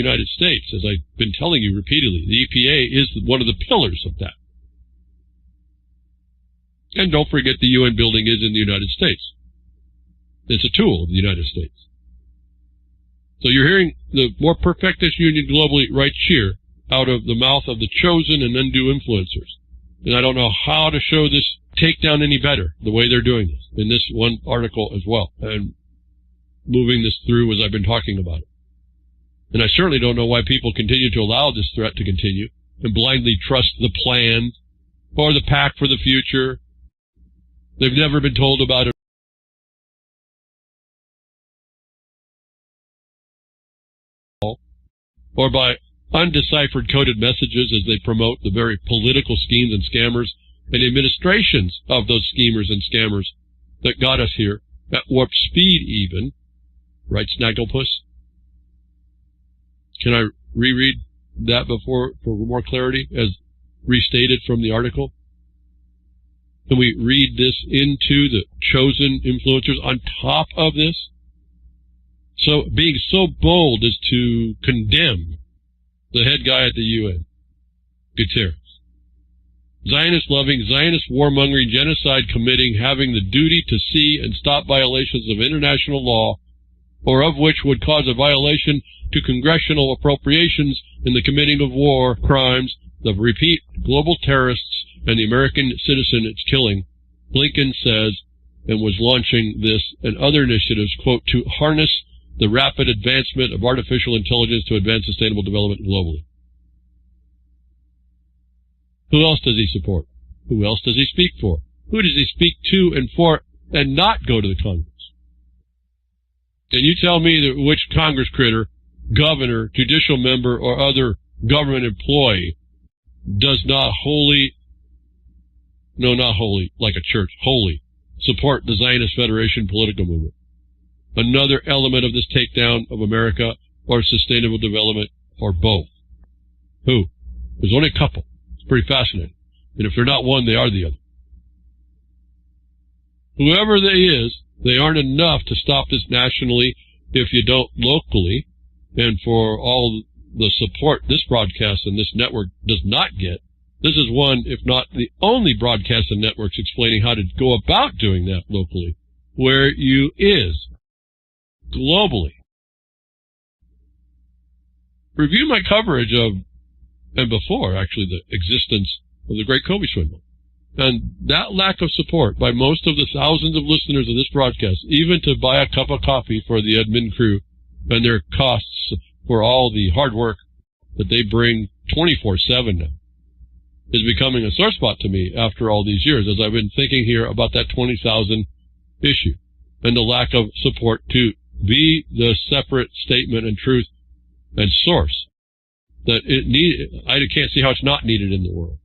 United States, as I've been telling you repeatedly. The EPA is one of the pillars of that. And don't forget the UN building is in the United States. It's a tool of the United States. So you're hearing the more perfectus union globally right here out of the mouth of the chosen and undue influencers. And I don't know how to show this takedown any better, the way they're doing this, in this one article as well, and moving this through as I've been talking about it. And I certainly don't know why people continue to allow this threat to continue and blindly trust the plan or the pact for the future. They've never been told about it. Or by undeciphered coded messages as they promote the very political schemes and scammers and administrations of those schemers and scammers that got us here at warp speed even. Right, Snagglepuss? Can I reread that before for more clarity as restated from the article? Can we read this into the chosen influencers on top of this? So being so bold as to condemn the head guy at the UN, Guterres. Zionist-loving, Zionist warmongering, genocide-committing, having the duty to see and stop violations of international law, or of which would cause a violation to congressional appropriations in the committing of war crimes, the repeat global terrorists, and the American citizen it's killing, Blinken says, and was launching this and other initiatives, quote, to harness the rapid advancement of artificial intelligence to advance sustainable development globally. Who else does he support? Who else does he speak for? Who does he speak to and for and not go to the Congress? And you tell me that which Congress critter, governor, judicial member, or other government employee does not like a church, wholly support the Zionist Federation political movement. Another element of this takedown of America or sustainable development or both. Who? There's only a couple. It's pretty fascinating. And if they're not one, they are the other. Whoever they is, they aren't enough to stop this nationally if you don't locally. And for all the support this broadcast and this network does not get, this is one, if not the only broadcast and networks explaining how to go about doing that locally, where you is. Globally. Review my coverage of, and before actually, the existence of the Great Kobe swindle. And that lack of support by most of the thousands of listeners of this broadcast, even to buy a cup of coffee for the admin crew and their costs for all the hard work that they bring 24/7 now, is becoming a sore spot to me after all these years, as I've been thinking here about that 20,000 issue and the lack of support to be the separate statement and truth and source that it need. I can't see how it's not needed in the world.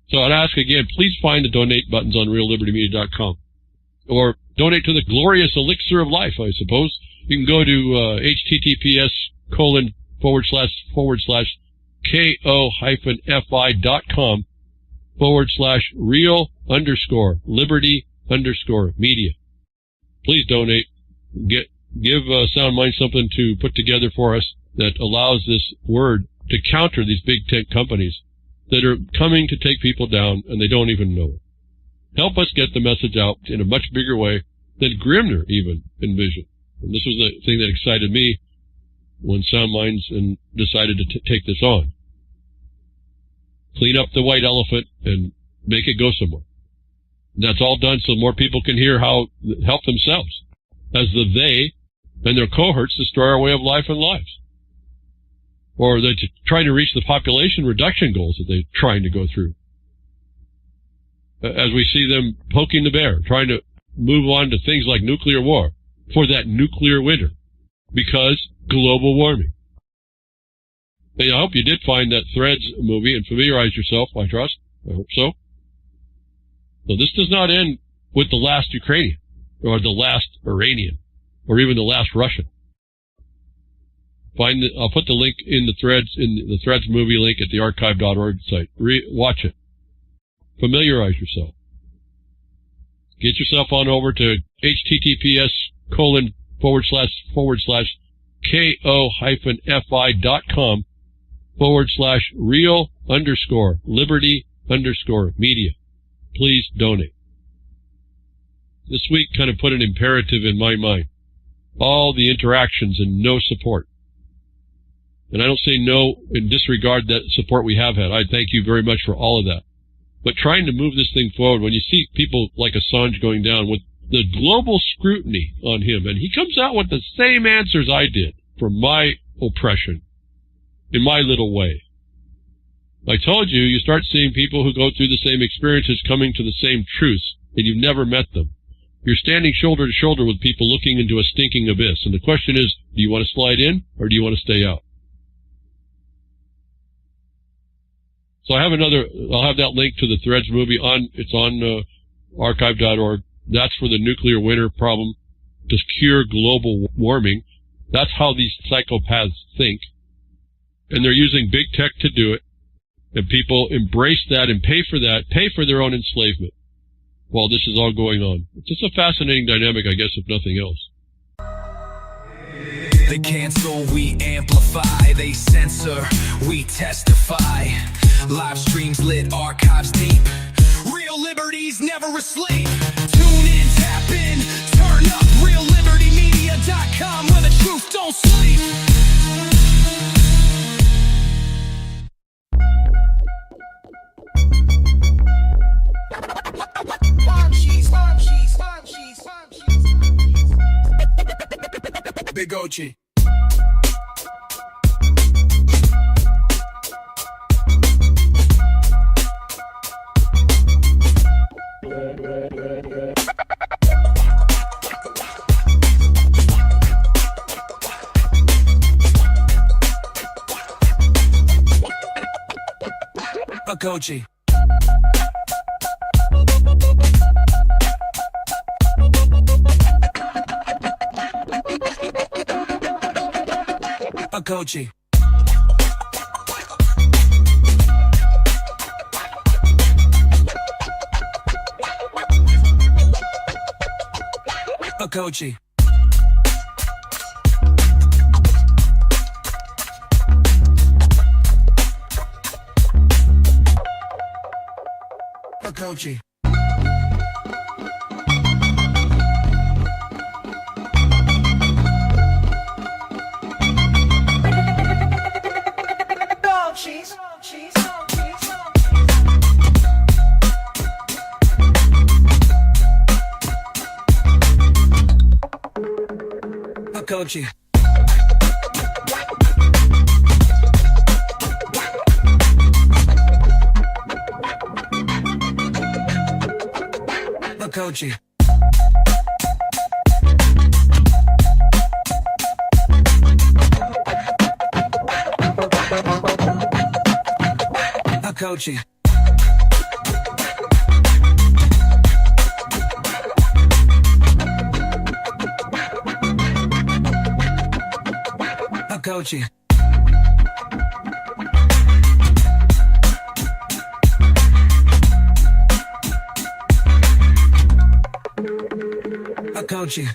So I'd ask again, please find the donate buttons on reallibertymedia.com, or donate to the glorious elixir of life, I suppose. You can go to https://ko-fi.com/real_liberty_media. Please donate. Give Sound Mind something to put together for us that allows this word to counter these big tech companies that are coming to take people down and they don't even know it. Help us get the message out in a much bigger way than Grimner even envisioned. And this was the thing that excited me when Sound Minds decided to take this on. Clean up the white elephant and make it go somewhere. And that's all done so more people can hear how help themselves as the they and their cohorts destroy our way of life and lives. Or they're trying to reach the population reduction goals that they're trying to go through. As we see them poking the bear, trying to move on to things like nuclear war for that nuclear winter because global warming. And I hope you did find that Threads movie and familiarize yourself, I trust. I hope so. So this does not end with the last Ukrainian or the last Iranian or even the last Russian. I'll put the link in the Threads movie link at the archive.org site. Watch it. Familiarize yourself. Get yourself on over to https:// ko-fi.com/real_liberty_media. Please donate. This week kind of put an imperative in my mind. All the interactions and no support. And I don't say no and disregard that support we have had. I thank you very much for all of that. But trying to move this thing forward, when you see people like Assange going down with the global scrutiny on him, and he comes out with the same answers I did for my oppression in my little way. I told you, you start seeing people who go through the same experiences coming to the same truths, and you've never met them. You're standing shoulder to shoulder with people looking into a stinking abyss, and the question is, do you want to slide in, or do you want to stay out? So I'll have that link to the Threads movie it's on archive.org. That's for the nuclear winter problem, to cure global warming. That's how these psychopaths think. And they're using big tech to do it. And people embrace that and pay for their own enslavement while this is all going on. It's just a fascinating dynamic, I guess, if nothing else. They cancel, we amplify. They censor, we testify. Live streams lit, archives deep. Real liberty's never asleep. Tune in, tap in, turn up. RealLibertyMedia.com, where the truth don't sleep. Big OG. Goji. Goji. Goji. Goji. Goji. Goji. Goji. Goji. Goji. Goji.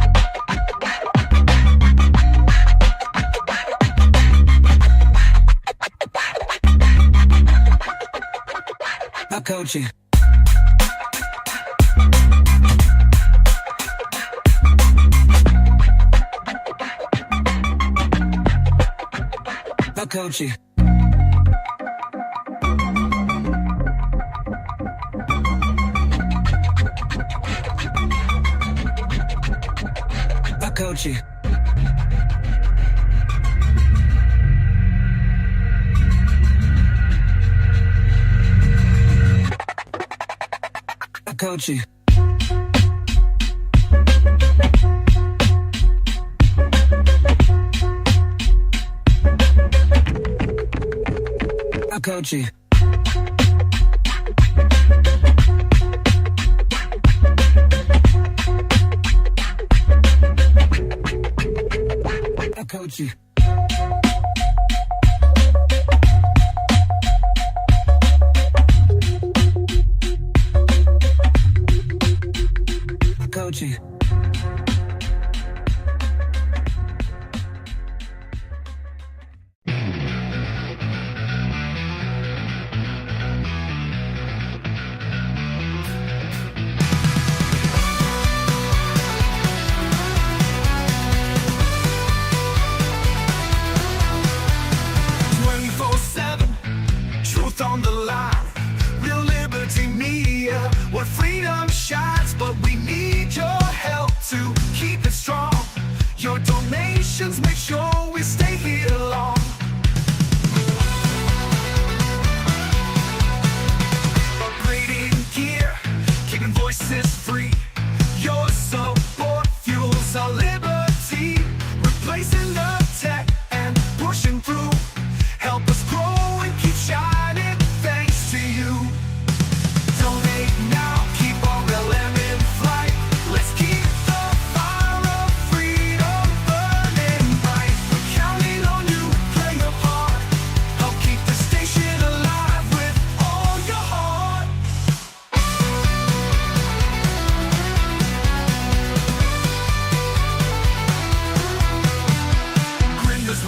Goji. Goji. Goji. Goji. Kochi. Kochi. Kochi. On the line, real liberty media, where freedom shines, but we need your help to keep it strong. Your donations make sure we stay here long. Upgrading gear, keeping voices free. Your support fuels our liberty, replacing the tech and pushing through. Help us grow and keep shining.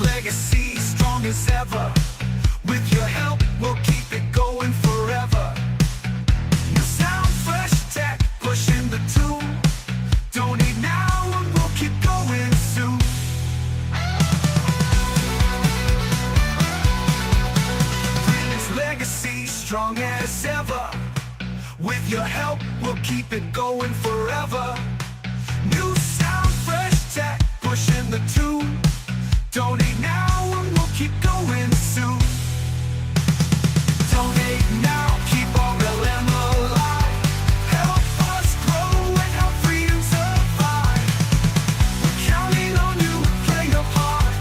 Legacy strong as ever. With your help, we'll keep it going forever. New sound, fresh tech, pushing the tool. Donate now and we'll keep going soon. Brilliant's legacy strong as ever. With your help, we'll keep it going forever. New sound, fresh tech, pushing the tool. Donate now and we'll keep going soon. Donate now, keep our realm alive. Help us grow and help freedom survive. We're counting on you, play your part.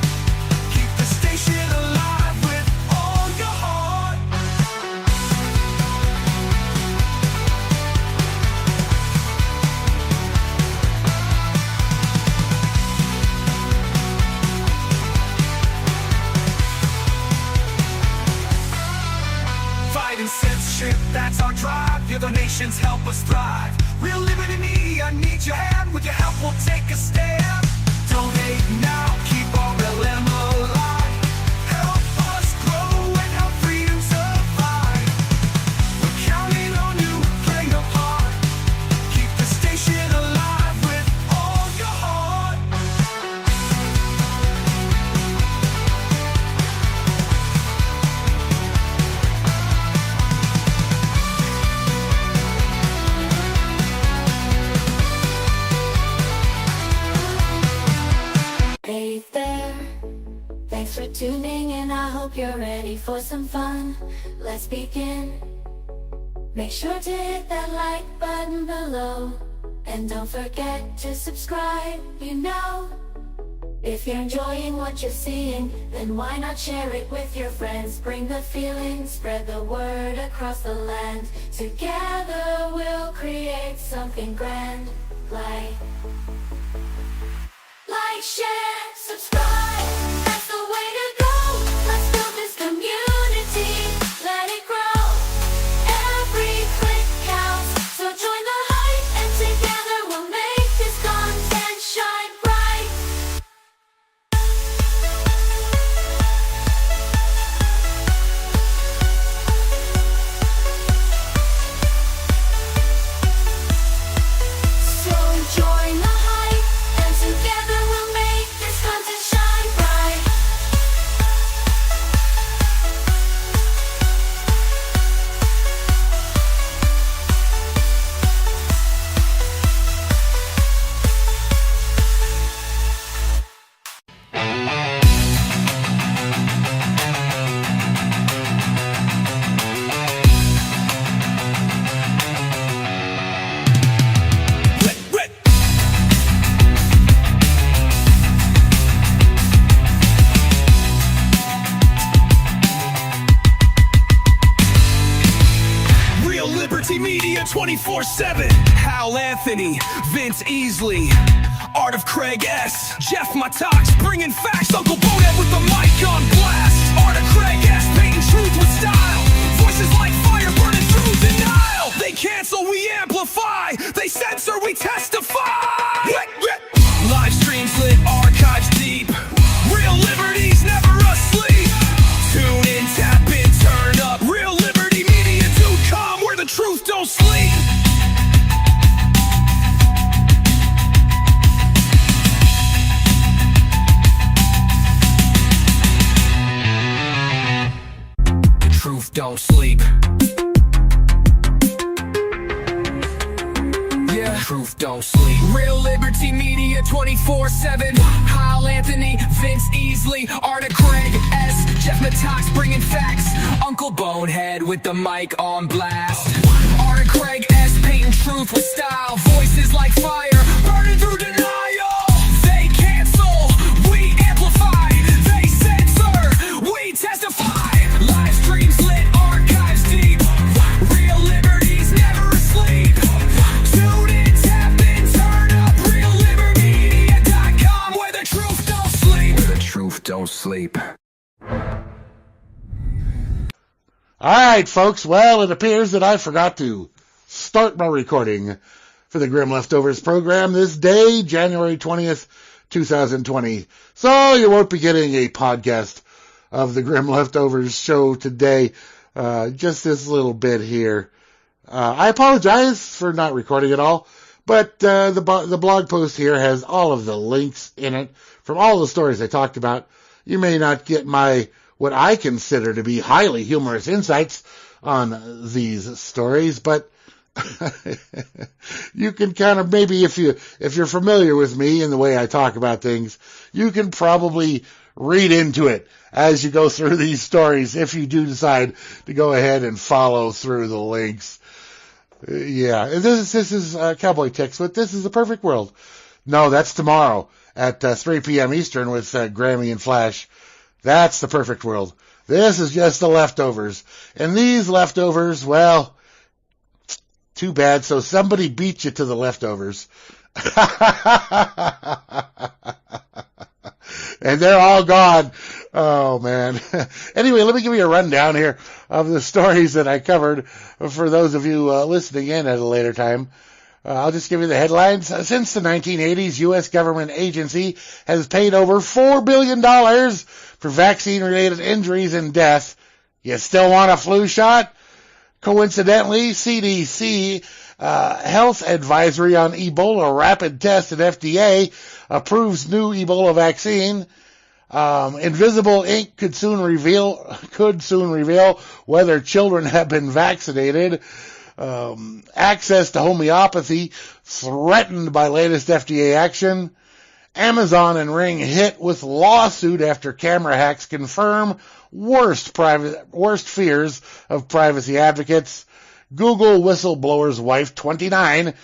Keep the station alive with all your heart. Censorship, that's our drive. Your donations help us thrive. Real liberty me, I need your hand. With your help, we'll take a stand. Donate now, keep our realm alive. Help us grow and help freedom survive. We're counting on you, play your part. Keep the station alive with all your heart. Hey there, thanks for tuning in. I hope you're ready for some fun. Let's begin. Make sure to hit that like button below, and don't forget to subscribe, If you're enjoying what you're seeing, then why not share it with your friends? Bring the feeling, spread the word across the land. Together we'll create something grand. Like, share, subscribe, that's the way to go. Let's build this community, let it grow. Every click counts, so join the hype, and together we'll make this content shine bright. So join the hype, and together we'll make this 24/7. Hal Anthony, Vince Easley, Art of Craig S, Jeff Matox, bringing facts. Uncle Bonehead with the mic on blast. Art of Craig S, painting truth with style. Voices like fire burning through denial. They cancel, we amplify. They censor, we testify. Live streams lit, archives deep. Real liberties never asleep. Tune in, tap in, turn up. RealLibertyMedia.com, where the truth don't sleep. The truth don't sleep. Yeah, truth don't sleep. Real Liberty Media 24/7. Hal Anthony, Vince Easley, Art of Craig S, Jeff Matox bringing facts. Uncle Bonehead with the mic on blast. Art of Craig S painting truth with style. Voices like fire burning through denial. They cancel, we amplify. They censor, we testify. Live streams lit, archives deep. Real liberties never asleep. Tune in, tap in, turn up. RealLibertyMedia.com, where the truth don't sleep. Where the truth don't sleep. All right, folks. Well, it appears that I forgot to start my recording for the Grim Leftovers program this day, January 20th, 2020. So you won't be getting a podcast of the Grim Leftovers show today. Just this little bit here. I apologize for not recording it all, but the blog post here has all of the links in it from all the stories I talked about. You may not get what I consider to be highly humorous insights on these stories, but you can kind of, maybe if you're familiar with me and the way I talk about things, you can probably read into it as you go through these stories if you do decide to go ahead and follow through the links. Yeah, this is Cowboy Ticks with This Is the Perfect World. No, that's tomorrow at 3 p.m. Eastern with Grammy and Flash. That's the perfect world. This is just the leftovers. And these leftovers, well, too bad. So somebody beat you to the leftovers. And they're all gone. Oh, man. Anyway, let me give you a rundown here of the stories that I covered for those of you listening in at a later time. I'll just give you the headlines. Since the 1980s, U.S. government agency has paid over $4 billion for vaccine-related injuries and death. You still want a flu shot? Coincidentally, CDC health advisory on Ebola rapid test at FDA approves new Ebola vaccine. Invisible ink could soon reveal whether children have been vaccinated. Access to homeopathy threatened by latest FDA action. Amazon and Ring hit with lawsuit after camera hacks confirm worst fears of privacy advocates. Google whistleblower's wife, 29,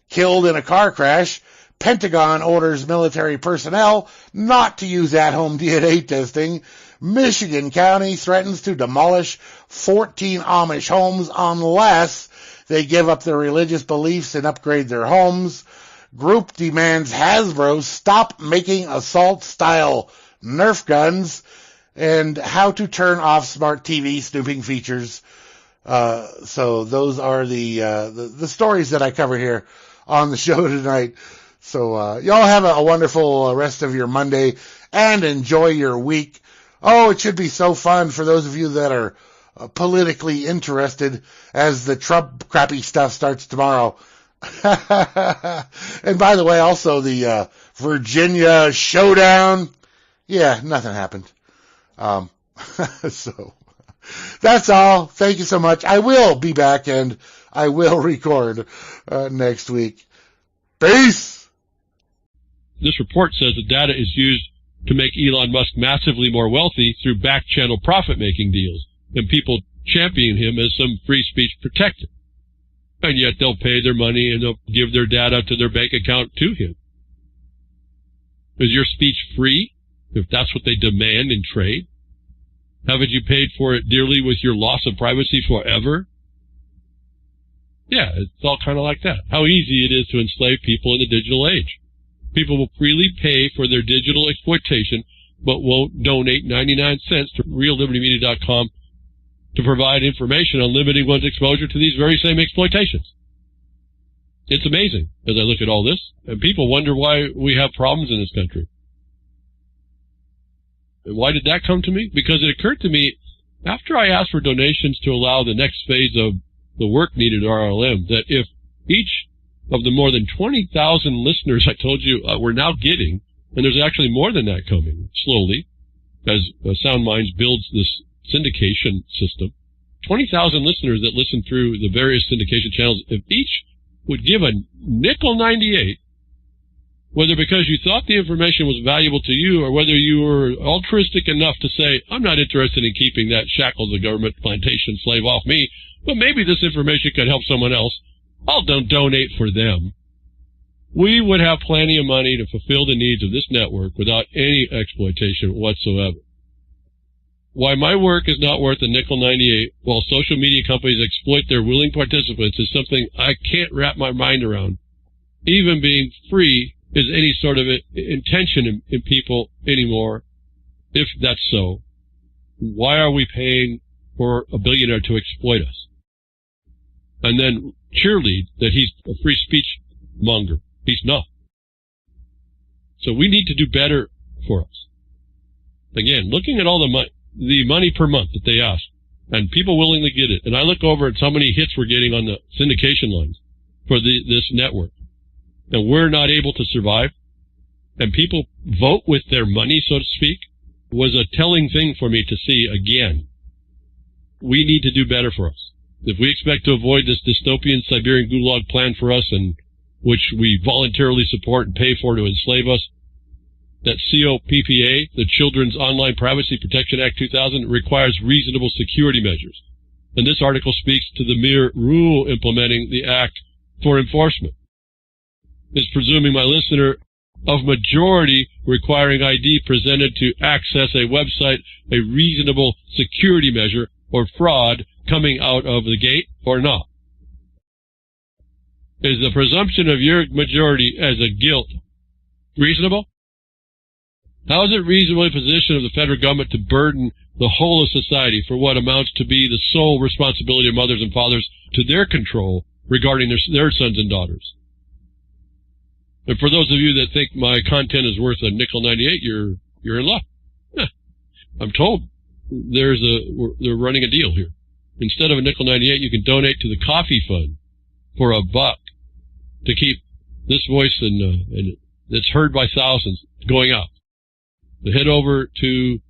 killed in a car crash. Pentagon orders military personnel not to use at-home DNA testing. Michigan County threatens to demolish 14 Amish homes unless they give up their religious beliefs and upgrade their homes. Group demands Hasbro stop making assault-style Nerf guns, and how to turn off smart TV snooping features. So those are the stories that I cover here on the show tonight. So y'all have a wonderful rest of your Monday and enjoy your week. Oh, it should be so fun for those of you that are politically interested as the Trump crappy stuff starts tomorrow. And by the way, also the Virginia showdown. Yeah, nothing happened. So that's all. Thank you so much. I will be back and I will record next week. Peace. This report says the data is used to make Elon Musk massively more wealthy through back-channel profit-making deals, and people champion him as some free speech protector. And yet they'll pay their money and they'll give their data to their bank account to him. Is your speech free if that's what they demand in trade? Haven't you paid for it dearly with your loss of privacy forever? Yeah, it's all kind of like that. How easy it is to enslave people in the digital age. People will freely pay for their digital exploitation, but won't donate 99 cents to reallibertymedia.com to provide information on limiting one's exposure to these very same exploitations. It's amazing as I look at all this, and people wonder why we have problems in this country. And why did that come to me? Because it occurred to me after I asked for donations to allow the next phase of the work needed at RLM, that if each of the more than 20,000 listeners I told you we're now getting, and there's actually more than that coming slowly as Sound Minds builds this syndication system, 20,000 listeners that listen through the various syndication channels, if each would give a nickel 98, whether because you thought the information was valuable to you or whether you were altruistic enough to say, I'm not interested in keeping that shackles of government plantation slave off me, but maybe this information could help someone else, I'll donate for them. We would have plenty of money to fulfill the needs of this network without any exploitation whatsoever. Why my work is not worth a nickel 98 while social media companies exploit their willing participants is something I can't wrap my mind around. Even being free is any sort of intention in people anymore. If that's so, why are we paying for a billionaire to exploit us? And then cheerlead that he's a free speech monger. He's not. So we need to do better for us. Again, looking at all the money per month that they ask, and people willingly get it. And I look over at how many hits we're getting on the syndication lines for this network. And we're not able to survive. And people vote with their money, so to speak, was a telling thing for me to see again. We need to do better for us. If we expect to avoid this dystopian Siberian gulag plan for us, and which we voluntarily support and pay for to enslave us, that COPPA, the Children's Online Privacy Protection Act 2000, requires reasonable security measures. And this article speaks to the mere rule implementing the act for enforcement. It's presuming my listener of majority requiring ID presented to access a website a reasonable security measure or fraud coming out of the gate or not. Is the presumption of your majority as a guilt reasonable? How is it reasonably position of the federal government to burden the whole of society for what amounts to be the sole responsibility of mothers and fathers to their control regarding their sons and daughters? And for those of you that think my content is worth a nickel 98, you're in luck. I'm told they're running a deal here. Instead of a nickel 98, you can donate to the coffee fund for $1 to keep this voice and that's heard by thousands going up. So head over to, you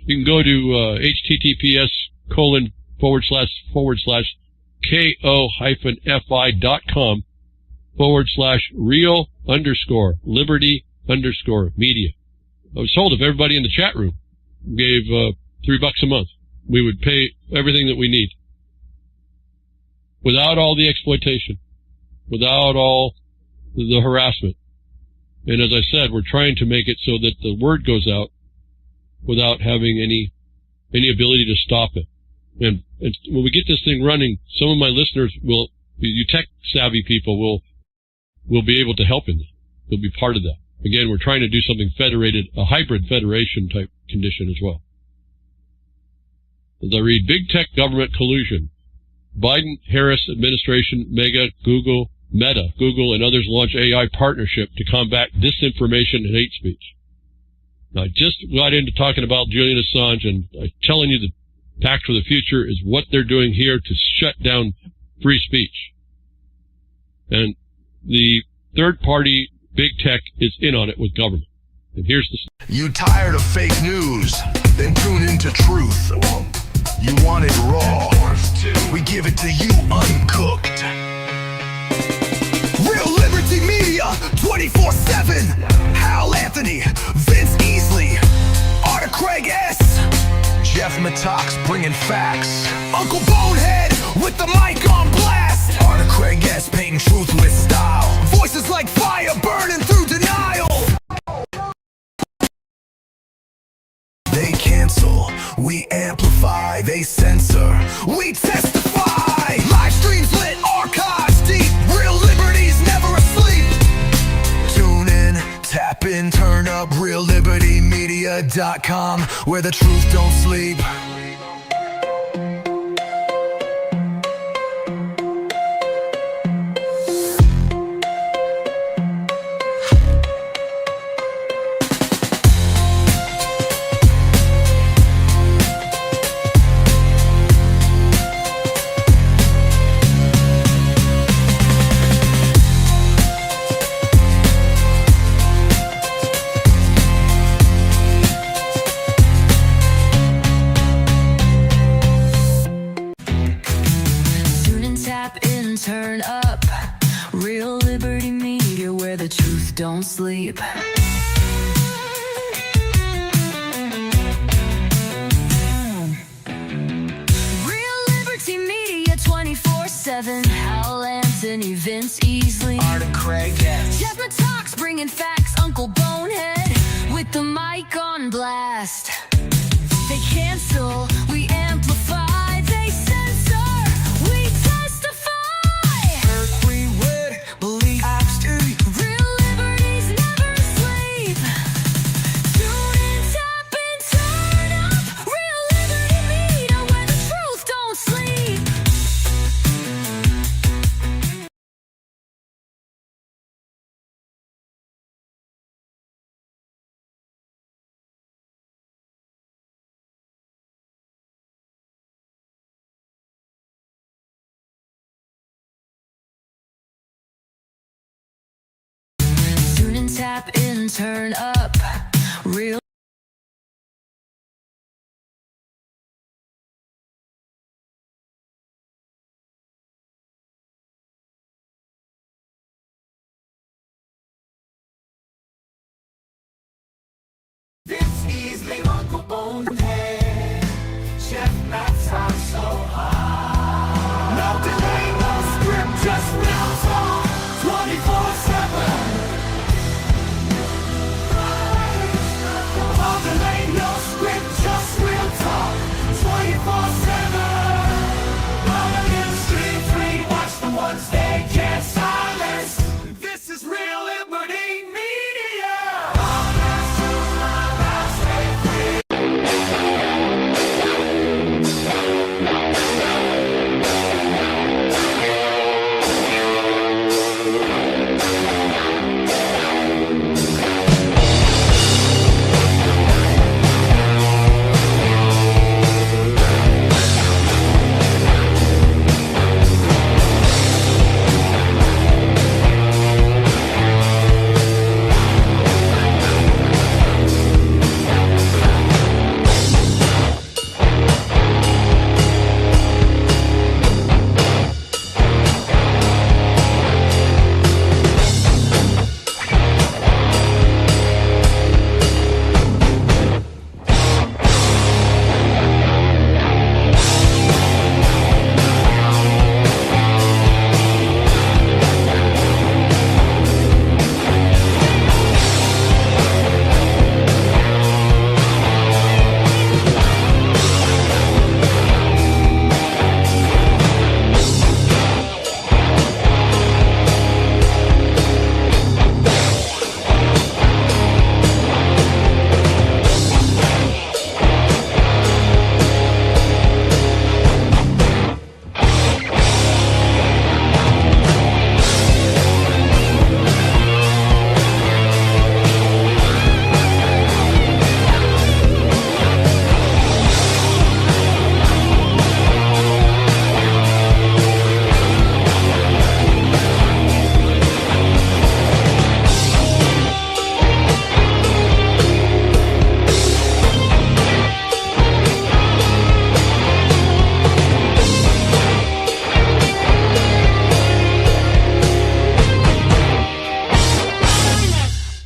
can go to https://ko-fi.com/real_liberty_media. I was told if everybody in the chat room gave $3 a month, we would pay everything that we need. Without all the exploitation, without all the harassment. And as I said, we're trying to make it so that the word goes out without having any ability to stop it. And when we get this thing running, some of my listeners you tech savvy people will be able to help in that. They'll be part of that. Again, we're trying to do something federated, a hybrid federation type condition as well. As I read, big tech government collusion. Biden-Harris administration, Google, and others launch AI partnership to combat disinformation and hate speech. Now, I just got into talking about Julian Assange, and I'm telling you the Pact for the Future is what they're doing here to shut down free speech. And the third party, big tech, is in on it with government. And here's the... You tired of fake news? Then tune into truth. You want it raw. We give it to you uncooked. Real Liberty Media, 24/7. Hal Anthony, Vince Easley, Arthur Craig S. Jeff Matox bringing facts. Uncle Bonehead with the mic on blast. Arthur Craig S. painting truth with style. Voices like fire burning through denial. They cancel, we amplify. They censor, we testify. Live streams lit, archives. up reallibertymedia.com, where the truth don't sleep. Turn up, Real Liberty Media, where the truth don't sleep. Real Liberty Media 24/7. Hal Anthony, Vince Easley, Art Craig, yes. Jeff Matox bringing facts, Uncle Bonehead with the mic on blast. They cancel, we amplify, they censor, we testify. Free word, believe absolutely. Real liberties never sleep. Tune in, tap and turn up. Real Liberty Media, where the truth don't sleep. Tune in, tap in, turn up. Real Vince Easley, Uncle Bonehead, Jeff Matox, so high. No delay, no script, just real talk, 24/7. No delay, no script, just real talk, 24/7. Mulligan Street 3, watch the ones they can't silence. This is Real Liberty Media.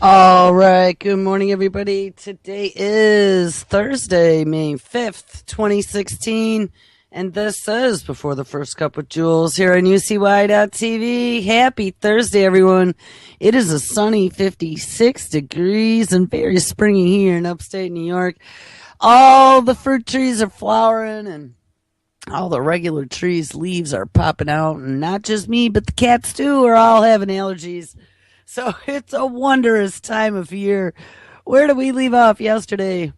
All right, good morning, everybody. Today is Thursday, May 5th, 2016, and this is Before the First Cup with Jules here on UCY.TV. Happy Thursday, everyone. It is a sunny 56 degrees and very springy here in upstate New York. All the fruit trees are flowering and all the regular trees' leaves are popping out, and not just me, but the cats too are all having allergies. So it's a wondrous time of year Where did we leave off yesterday?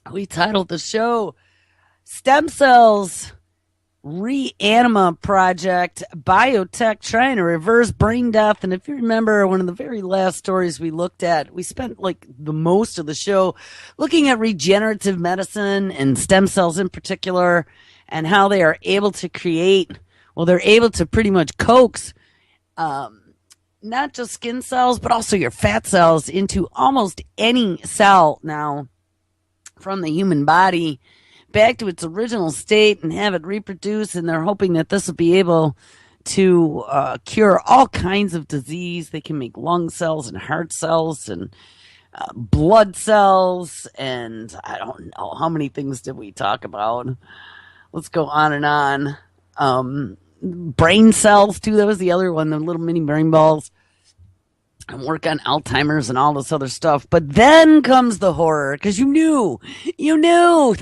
We titled the show Stem Cells Reanima Project, Biotech trying to reverse brain death. And if you remember one of the very last stories we looked at, we spent like the most of the show looking at regenerative medicine and stem cells in particular, and how they are able to create, well, they're able to pretty much coax not just skin cells, but also your fat cells into almost any cell now from the human body back to its original state and have it reproduce. And they're hoping that this will be able to cure all kinds of disease. They can make lung cells and heart cells and blood cells. And I don't know, how many things did we talk about? Let's go on and on. Brain cells too. That was the other one, the little mini brain balls. And work on Alzheimer's and all this other stuff. But then comes the horror, because you knew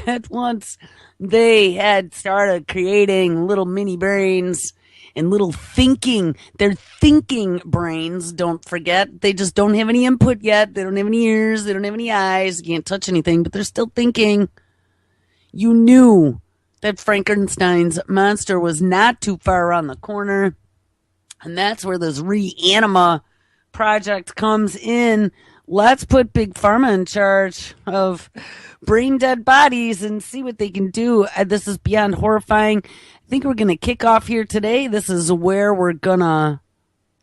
that once they had started creating little mini brains and little they're thinking brains, don't forget. They just don't have any input yet. They don't have any ears. They don't have any eyes. They can't touch anything, but they're still thinking. You knew that Frankenstein's monster was not too far around the corner. And that's where this Reanima project comes in. Let's put Big Pharma in charge of brain dead bodies and see what they can do. This is beyond horrifying. I think we're going to kick off here today. This is where we're going to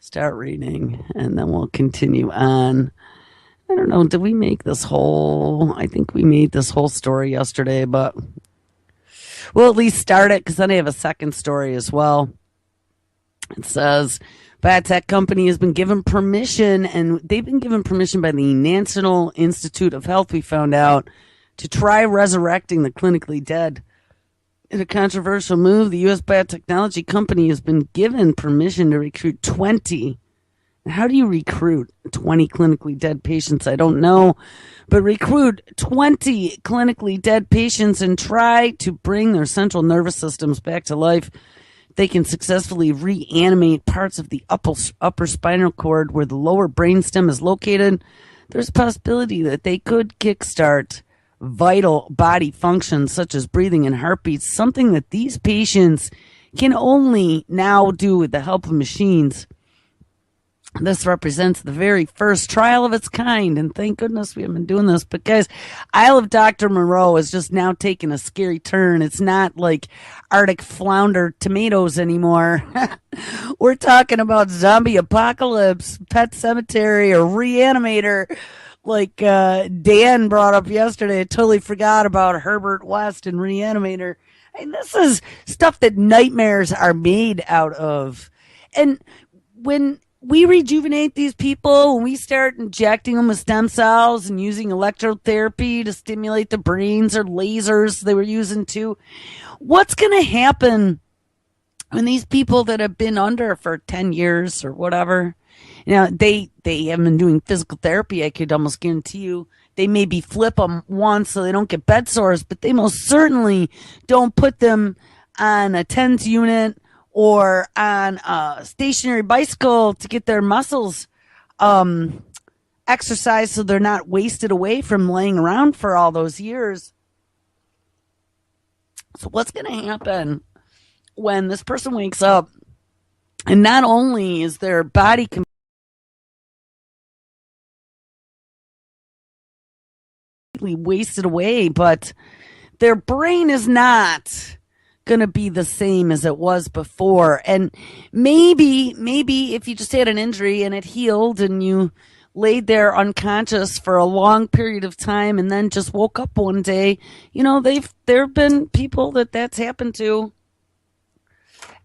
start reading, and then we'll continue on. I don't know, did we make this whole, I think we made this whole story yesterday, but we'll at least start it, because then I have a second story as well. It says, biotech company has been given permission, and they've been given permission by the National Institute of Health, we found out, to try resurrecting the clinically dead. In a controversial move, the U.S. biotechnology company has been given permission to recruit 20. How do you recruit 20 clinically dead patients? I don't know. But recruit 20 clinically dead patients and try to bring their central nervous systems back to life. They can successfully reanimate parts of the upper spinal cord where the lower brainstem is located. There's a possibility that they could kickstart vital body functions such as breathing and heartbeats, something that these patients can only now do with the help of machines. This represents the very first trial of its kind, and thank goodness we have been doing this, because Isle of Dr. Moreau is just now taking a scary turn. It's not like Arctic flounder tomatoes anymore. We're talking about zombie apocalypse, Pet Cemetery, or Reanimator, like Dan brought up yesterday. I totally forgot about Herbert West and Reanimator. And this is stuff that nightmares are made out of. And when we rejuvenate these people, when we start injecting them with stem cells and using electrotherapy to stimulate the brains, or lasers they were using too, what's going to happen when these people that have been under for 10 years or whatever, they haven't been doing physical therapy, I could almost guarantee you. They maybe flip them once so they don't get bed sores, but they most certainly don't put them on a TENS unit or on a stationary bicycle to get their muscles exercised so they're not wasted away from laying around for all those years. So what's going to happen when this person wakes up and not only is their body completely wasted away, but their brain is not going to be the same as it was before. And maybe if you just had an injury and it healed and you laid there unconscious for a long period of time and then just woke up one day, there have been people that's happened to.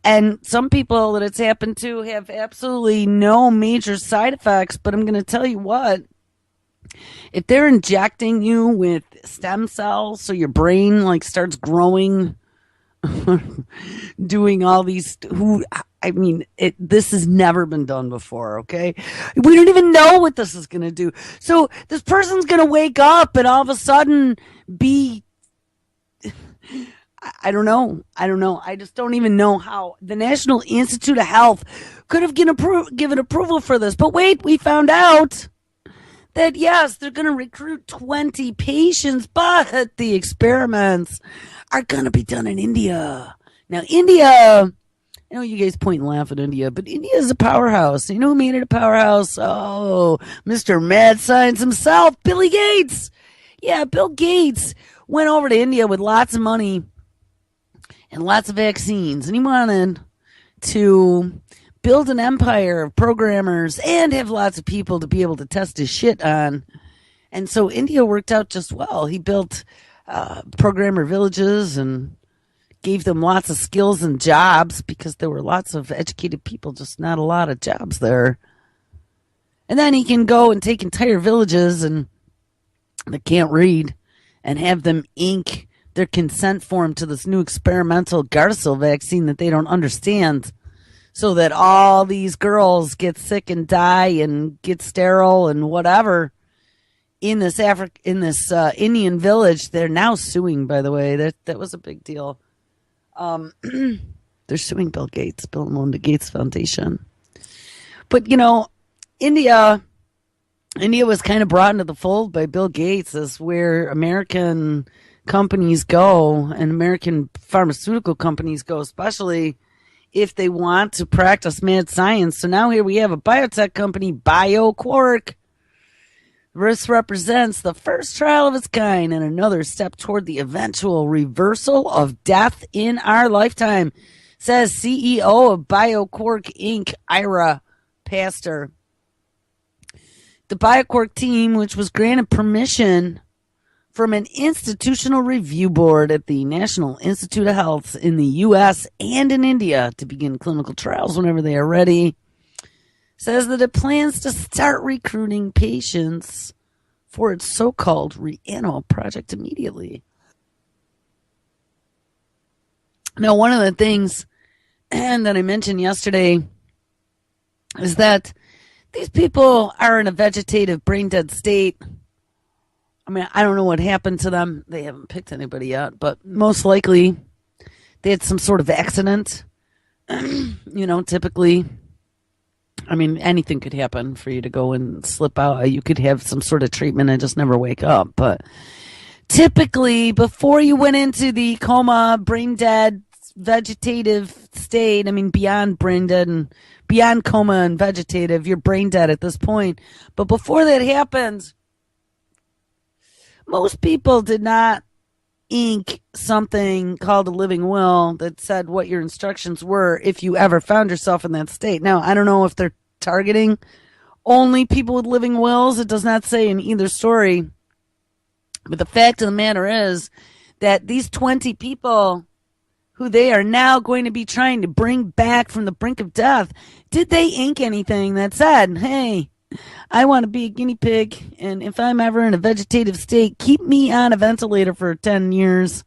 And some people that it's happened to have absolutely no major side effects. But I'm going to tell you what, if they're injecting you with stem cells so your brain starts growing, doing all these, this has never been done before, okay? We don't even know what this is going to do. So this person's going to wake up and all of a sudden be, I don't know. I just don't even know how the National Institute of Health could have given approval for this. But wait, we found out that, yes, they're going to recruit 20 patients, but the experiments are going to be done in India. Now, India, I know you guys point and laugh at India, but India is a powerhouse. You know who made it a powerhouse? Oh, Mr. Mad Science himself, Billy Gates. Yeah, Bill Gates went over to India with lots of money and lots of vaccines, and he wanted to build an empire of programmers and have lots of people to be able to test his shit on. And so India worked out just well. He built programmer villages and gave them lots of skills and jobs because there were lots of educated people, just not a lot of jobs there. And then he can go and take entire villages and that can't read and have them ink their consent form to this new experimental Gardasil vaccine that they don't understand, so that all these girls get sick and die and get sterile and whatever in this Indian village. They're now suing, by the way. That was a big deal. They're suing Bill Gates, Bill and Melinda Gates Foundation. But, you know, India was kind of brought into the fold by Bill Gates as where American companies go, and American pharmaceutical companies go, especially if they want to practice mad science. So now here we have a biotech company, BioQuark. This represents the first trial of its kind and another step toward the eventual reversal of death in our lifetime, says CEO of BioQuark Inc., Ira Pastor. The BioQuark team, which was granted permission from an institutional review board at the National Institute of Health in the U.S. and in India to begin clinical trials whenever they are ready, says that it plans to start recruiting patients for its so-called Reano project immediately. Now, one of the things that I mentioned yesterday is that these people are in a vegetative, brain-dead state. I mean, I don't know what happened to them. They haven't picked anybody yet, but most likely they had some sort of accident. Typically, I mean, anything could happen for you to go and slip out. You could have some sort of treatment and just never wake up. But typically, before you went into the coma, brain dead, vegetative state, I mean, beyond brain dead and beyond coma and vegetative, you're brain dead at this point. But before that happened, most people did not ink something called a living will that said what your instructions were if you ever found yourself in that state. Now, I don't know if they're targeting only people with living wills. It does not say in either story. But the fact of the matter is that these 20 people who they are now going to be trying to bring back from the brink of death, did they ink anything that said, hey, I want to be a guinea pig, and if I'm ever in a vegetative state, keep me on a ventilator for 10 years.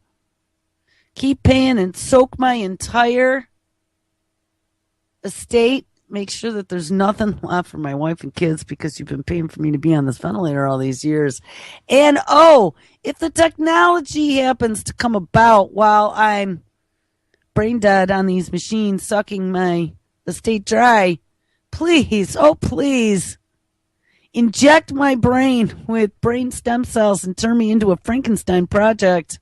Keep paying and soak my entire estate. Make sure that there's nothing left for my wife and kids because you've been paying for me to be on this ventilator all these years. And, if the technology happens to come about while I'm brain dead on these machines sucking my estate dry, please, please, inject my brain with brain stem cells and turn me into a Frankenstein project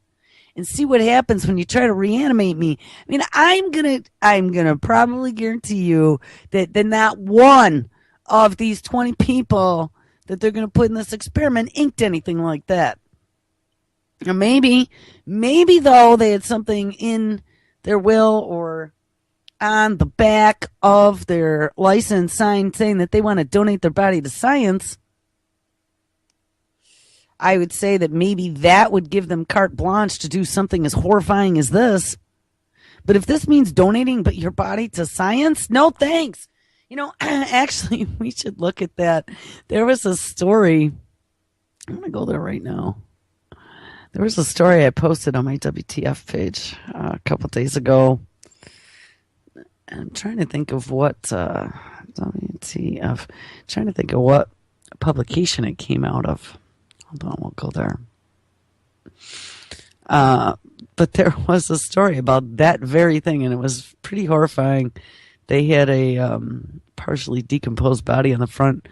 and see what happens when you try to reanimate me. I mean, I'm gonna probably guarantee you that not one of these 20 people that they're gonna put in this experiment inked anything like that. Or maybe though they had something in their will or on the back of their license sign saying that they want to donate their body to science. I would say that maybe that would give them carte blanche to do something as horrifying as this. But if this means donating your body to science, no thanks. Actually, we should look at that. There was a story. I'm going to go there right now. There was a story I posted on my WTF page a couple days ago. I'm trying to think of what WTF. Trying to think of what publication it came out of. Hold on, we'll go there. But there was a story about that very thing, and it was pretty horrifying. They had a partially decomposed body on the front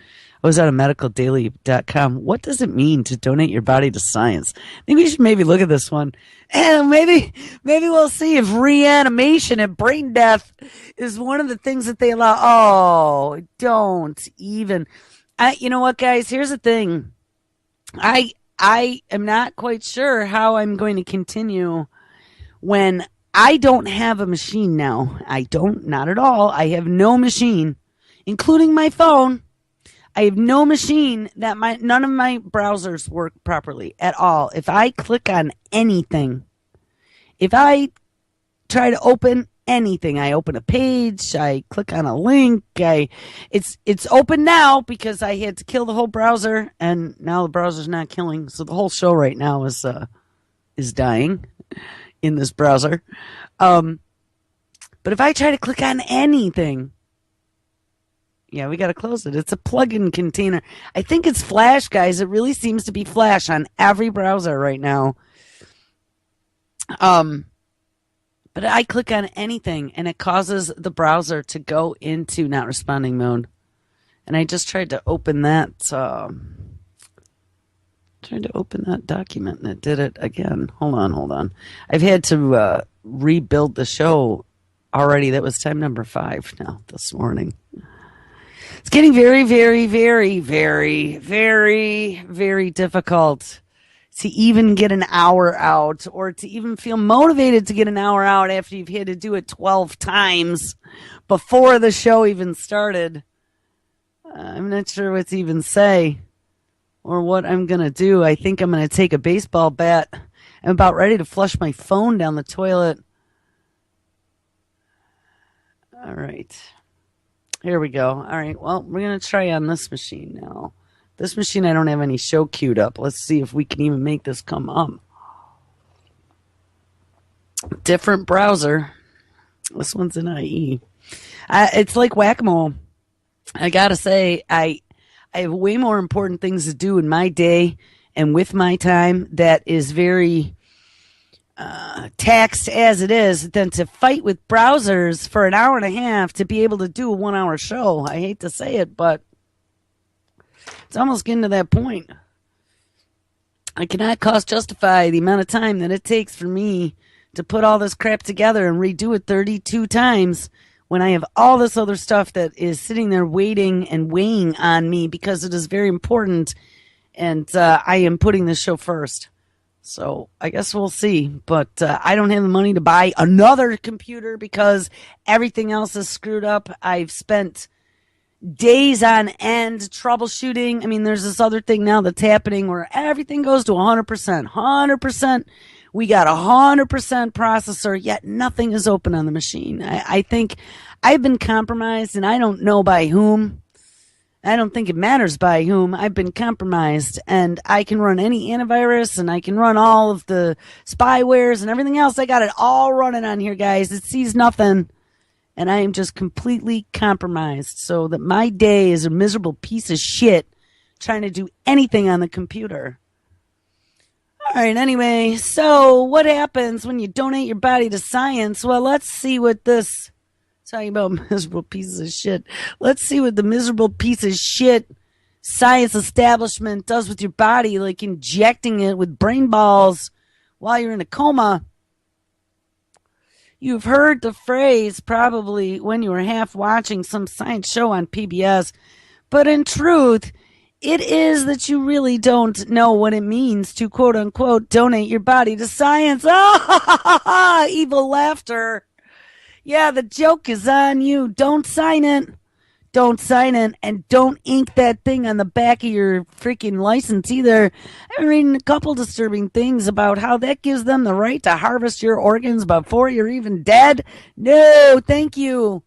was out of medicaldaily.com. What does it mean to donate your body to science? I think we should maybe look at this one. And maybe we'll see if reanimation and brain death is one of the things that they allow. Oh, don't even. You know what, guys? Here's the thing. I am not quite sure how I'm going to continue when I don't have a machine now. Not at all. I have no machine, including my phone. I have no machine that none of my browsers work properly at all. If I click on anything, if I try to open anything, I open a page, I click on a link, it's open now because I had to kill the whole browser, and now the browser's not killing. So the whole show right now is dying in this browser. But if I try to click on anything, yeah, we got to close it. It's a plugin container. I think it's Flash, guys. It really seems to be Flash on every browser right now. But I click on anything and it causes the browser to go into not responding mode. And I just tried to open that document and it did it again. Hold on. I've had to rebuild the show already. That was time number 5 now this morning. It's getting very, very, very, very, very, very difficult to even get an hour out or to even feel motivated to get an hour out after you've had to do it 12 times before the show even started. I'm not sure what to even say or what I'm going to do. I think I'm going to take a baseball bat. I'm about ready to flush my phone down the toilet. All right. Here we go. All right. Well, we're going to try on this machine now. This machine, I don't have any show queued up. Let's see if we can even make this come up. Different browser. This one's an IE. It's like whack-a-mole. I got to say, I have way more important things to do in my day and with my time that is very taxed as it is than to fight with browsers for an hour and a half to be able to do a 1-hour show. I hate to say it, but it's almost getting to that point. I cannot cost justify the amount of time that it takes for me to put all this crap together and redo it 32 times when I have all this other stuff that is sitting there waiting and weighing on me because it is very important and I am putting this show first. So I guess we'll see. But I don't have the money to buy another computer because everything else is screwed up. I've spent days on end troubleshooting. I mean, there's this other thing now that's happening where everything goes to 100%. 100%. We got 100% processor, yet nothing is open on the machine. I think I've been compromised, and I don't know by whom. I don't think it matters by whom. I've been compromised, and I can run any antivirus, and I can run all of the spywares and everything else. I got it all running on here, guys. It sees nothing. And I am just completely compromised so that my day is a miserable piece of shit trying to do anything on the computer. All right, anyway, so what happens when you donate your body to science? Well, let's see what this, talking about miserable pieces of shit. Let's see what the miserable piece of shit science establishment does with your body, like injecting it with brain balls while you're in a coma. You've heard the phrase probably when you were half watching some science show on PBS, but in truth, it is that you really don't know what it means to quote unquote donate your body to science. Ah, evil laughter. Yeah, the joke is on you. Don't sign it. Don't sign it, and don't ink that thing on the back of your freaking license either. I've been reading a couple disturbing things about how that gives them the right to harvest your organs before you're even dead. No, thank you.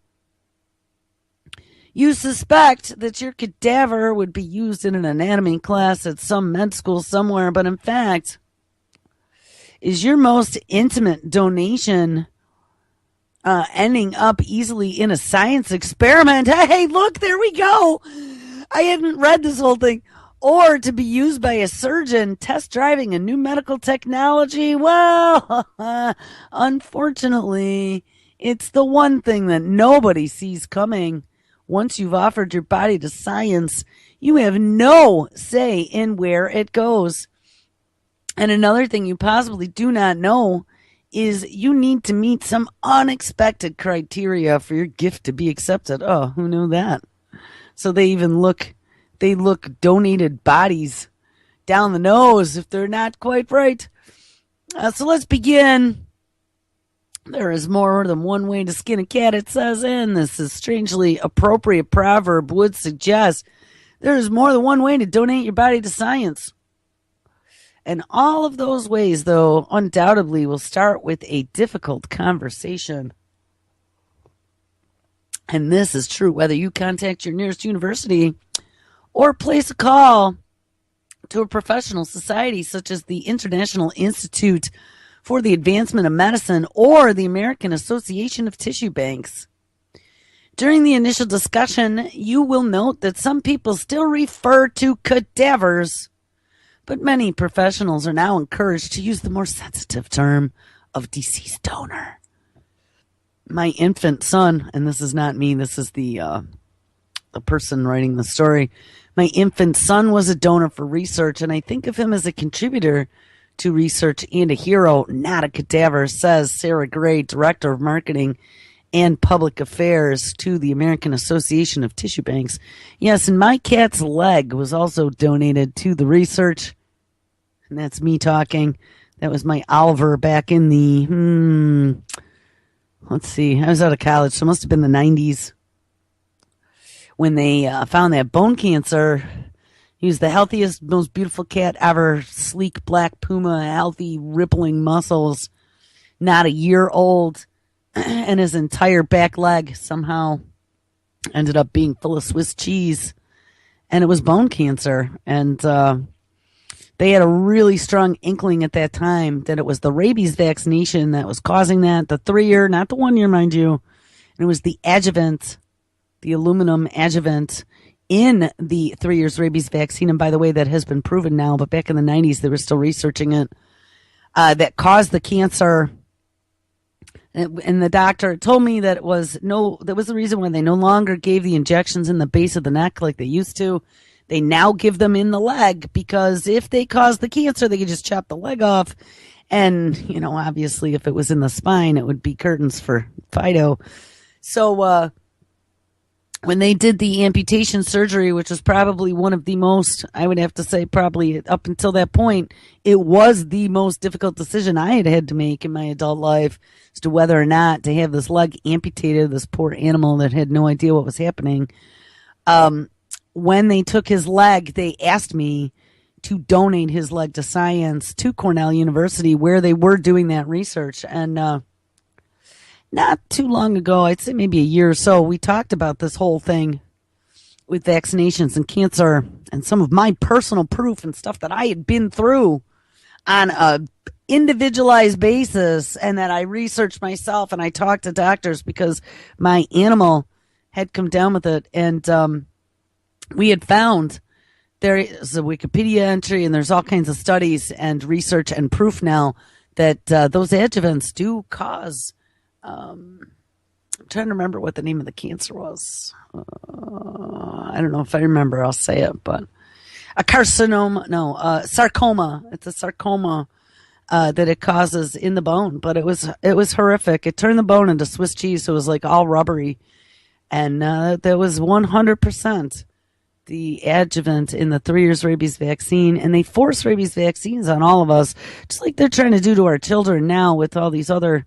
You suspect that your cadaver would be used in an anatomy class at some med school somewhere, but in fact, is your most intimate donation ending up easily in a science experiment? Hey, look, there we go. I hadn't read this whole thing. Or to be used by a surgeon test driving a new medical technology. Well, unfortunately, it's the one thing that nobody sees coming. Once you've offered your body to science, You have no say in where it goes. And another thing you possibly do not know is you need to meet some unexpected criteria for your gift to be accepted. Oh, who knew that? So they look donated bodies down the nose if they're not quite right. So let's begin. There is more than one way to skin a cat, it says, and this is strangely appropriate proverb would suggest there is more than one way to donate your body to science. And all of those ways, though, undoubtedly will start with a difficult conversation. And this is true whether you contact your nearest university or place a call to a professional society such as the International Institute for the Advancement of Medicine or the American Association of Tissue Banks. During the initial discussion, you will note that some people still refer to cadavers, but many professionals are now encouraged to use the more sensitive term of deceased donor. My infant son, and this is not me, this is the person writing the story. My infant son was a donor for research, and I think of him as a contributor to research and a hero, not a cadaver, says Sarah Gray, Director of Marketing and Public Affairs to the American Association of Tissue Banks. Yes, and my cat's leg was also donated to the research. And that's me talking. That was my Oliver back in the, let's see, I was out of college, so it must have been the 90s. When they found that bone cancer. He was the healthiest, most beautiful cat ever. Sleek black puma, healthy, rippling muscles. Not a year old. And his entire back leg somehow ended up being full of Swiss cheese. And it was bone cancer. And they had a really strong inkling at that time that it was the rabies vaccination that was causing that. The 3-year, not the 1 year, mind you. And it was the adjuvant, the aluminum adjuvant in the 3 years rabies vaccine. And by the way, that has been proven now, but back in the 90s, they were still researching it, that caused the cancer. And the doctor told me that that was the reason why they no longer gave the injections in the base of the neck like they used to. They now give them in the leg because if they cause the cancer, they could just chop the leg off. And, obviously if it was in the spine, it would be curtains for Fido. So, when they did the amputation surgery, which was probably one of the most, I would have to say probably up until that point, it was the most difficult decision I had to make in my adult life as to whether or not to have this leg amputated, this poor animal that had no idea what was happening. When they took his leg, they asked me to donate his leg to science to Cornell University where they were doing that research. And, not too long ago, I'd say maybe a year or so, we talked about this whole thing with vaccinations and cancer and some of my personal proof and stuff that I had been through on a individualized basis and that I researched myself and I talked to doctors because my animal had come down with it. And we had found there is a Wikipedia entry and there's all kinds of studies and research and proof now that those adjuvants do cause I'm trying to remember what the name of the cancer was. I don't know if I remember. I'll say it, but a carcinoma. No, sarcoma. It's a sarcoma that it causes in the bone. But it was horrific. It turned the bone into Swiss cheese, so it was like all rubbery, and there was 100% the adjuvant in the 3 years rabies vaccine, and they force rabies vaccines on all of us, just like they're trying to do to our children now with all these other.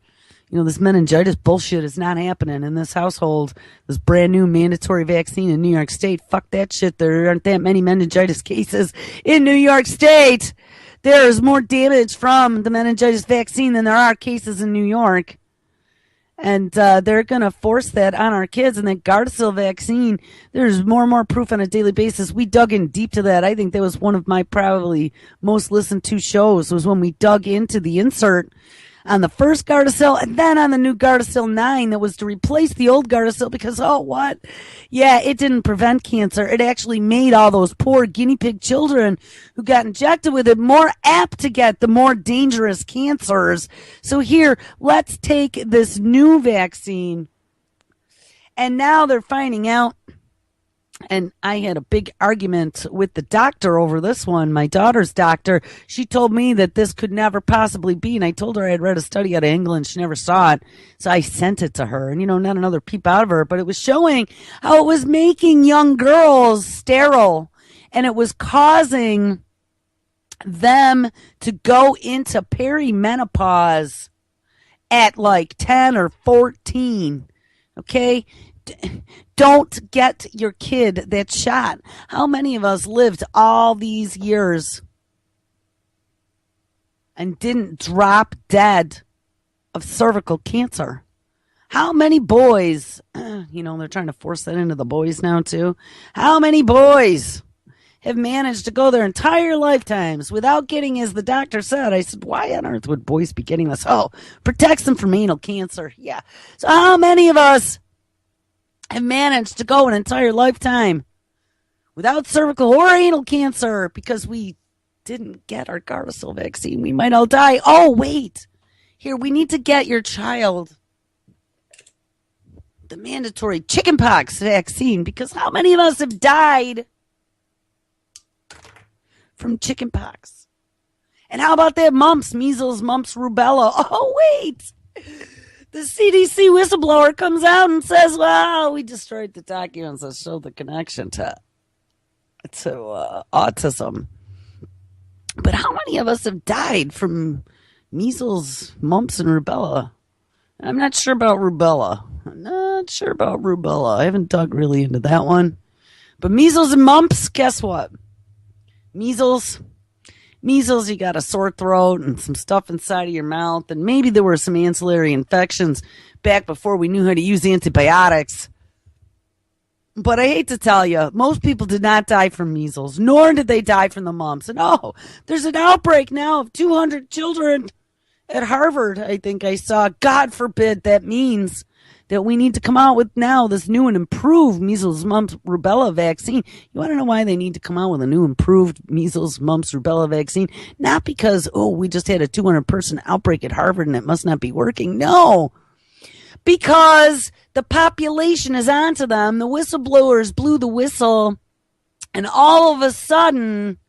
This meningitis bullshit is not happening in this household. This brand new mandatory vaccine in New York State. Fuck that shit. There aren't that many meningitis cases in New York State. There is more damage from the meningitis vaccine than there are cases in New York. And they're going to force that on our kids. And that Gardasil vaccine, there's more and more proof on a daily basis. We dug in deep to that. I think that was one of my probably most listened to shows was when we dug into the insert on the first Gardasil and then on the new Gardasil 9 that was to replace the old Gardasil because, what? Yeah, it didn't prevent cancer. It actually made all those poor guinea pig children who got injected with it more apt to get the more dangerous cancers. So here, let's take this new vaccine. And now they're finding out And I had a big argument with the doctor over this one. My daughter's doctor, she told me that this could never possibly be. And I told her I had read a study out of England. She never saw it. So I sent it to her. And, not another peep out of her, but it was showing how it was making young girls sterile. And it was causing them to go into perimenopause at like 10 or 14. Okay? Don't get your kid that shot. How many of us lived all these years and didn't drop dead of cervical cancer? How many boys, they're trying to force that into the boys now too. How many boys have managed to go their entire lifetimes without getting, as the doctor said, I said, why on earth would boys be getting this? Oh, protects them from anal cancer. Yeah. So how many of us have managed to go an entire lifetime without cervical or anal cancer because we didn't get our Gardasil vaccine? We might all die. Oh, wait. Here, we need to get your child the mandatory chickenpox vaccine, because how many of us have died from chickenpox? And how about that mumps, measles, mumps, rubella? Oh, wait. The CDC whistleblower comes out and says, well, we destroyed the documents that show the connection to autism. But how many of us have died from measles, mumps, and rubella? I'm not sure about rubella. I haven't dug really into that one. But measles and mumps, guess what? Measles, you got a sore throat and some stuff inside of your mouth, and maybe there were some ancillary infections back before we knew how to use antibiotics. But I hate to tell you, most people did not die from measles, nor did they die from the mumps. And there's an outbreak now of 200 children at Harvard, I think I saw. God forbid that means that we need to come out with now this new and improved measles, mumps, rubella vaccine. You want to know why they need to come out with a new improved measles, mumps, rubella vaccine? Not because, we just had a 200-person outbreak at Harvard and it must not be working. No, because the population is onto them. The whistleblowers blew the whistle, and all of a sudden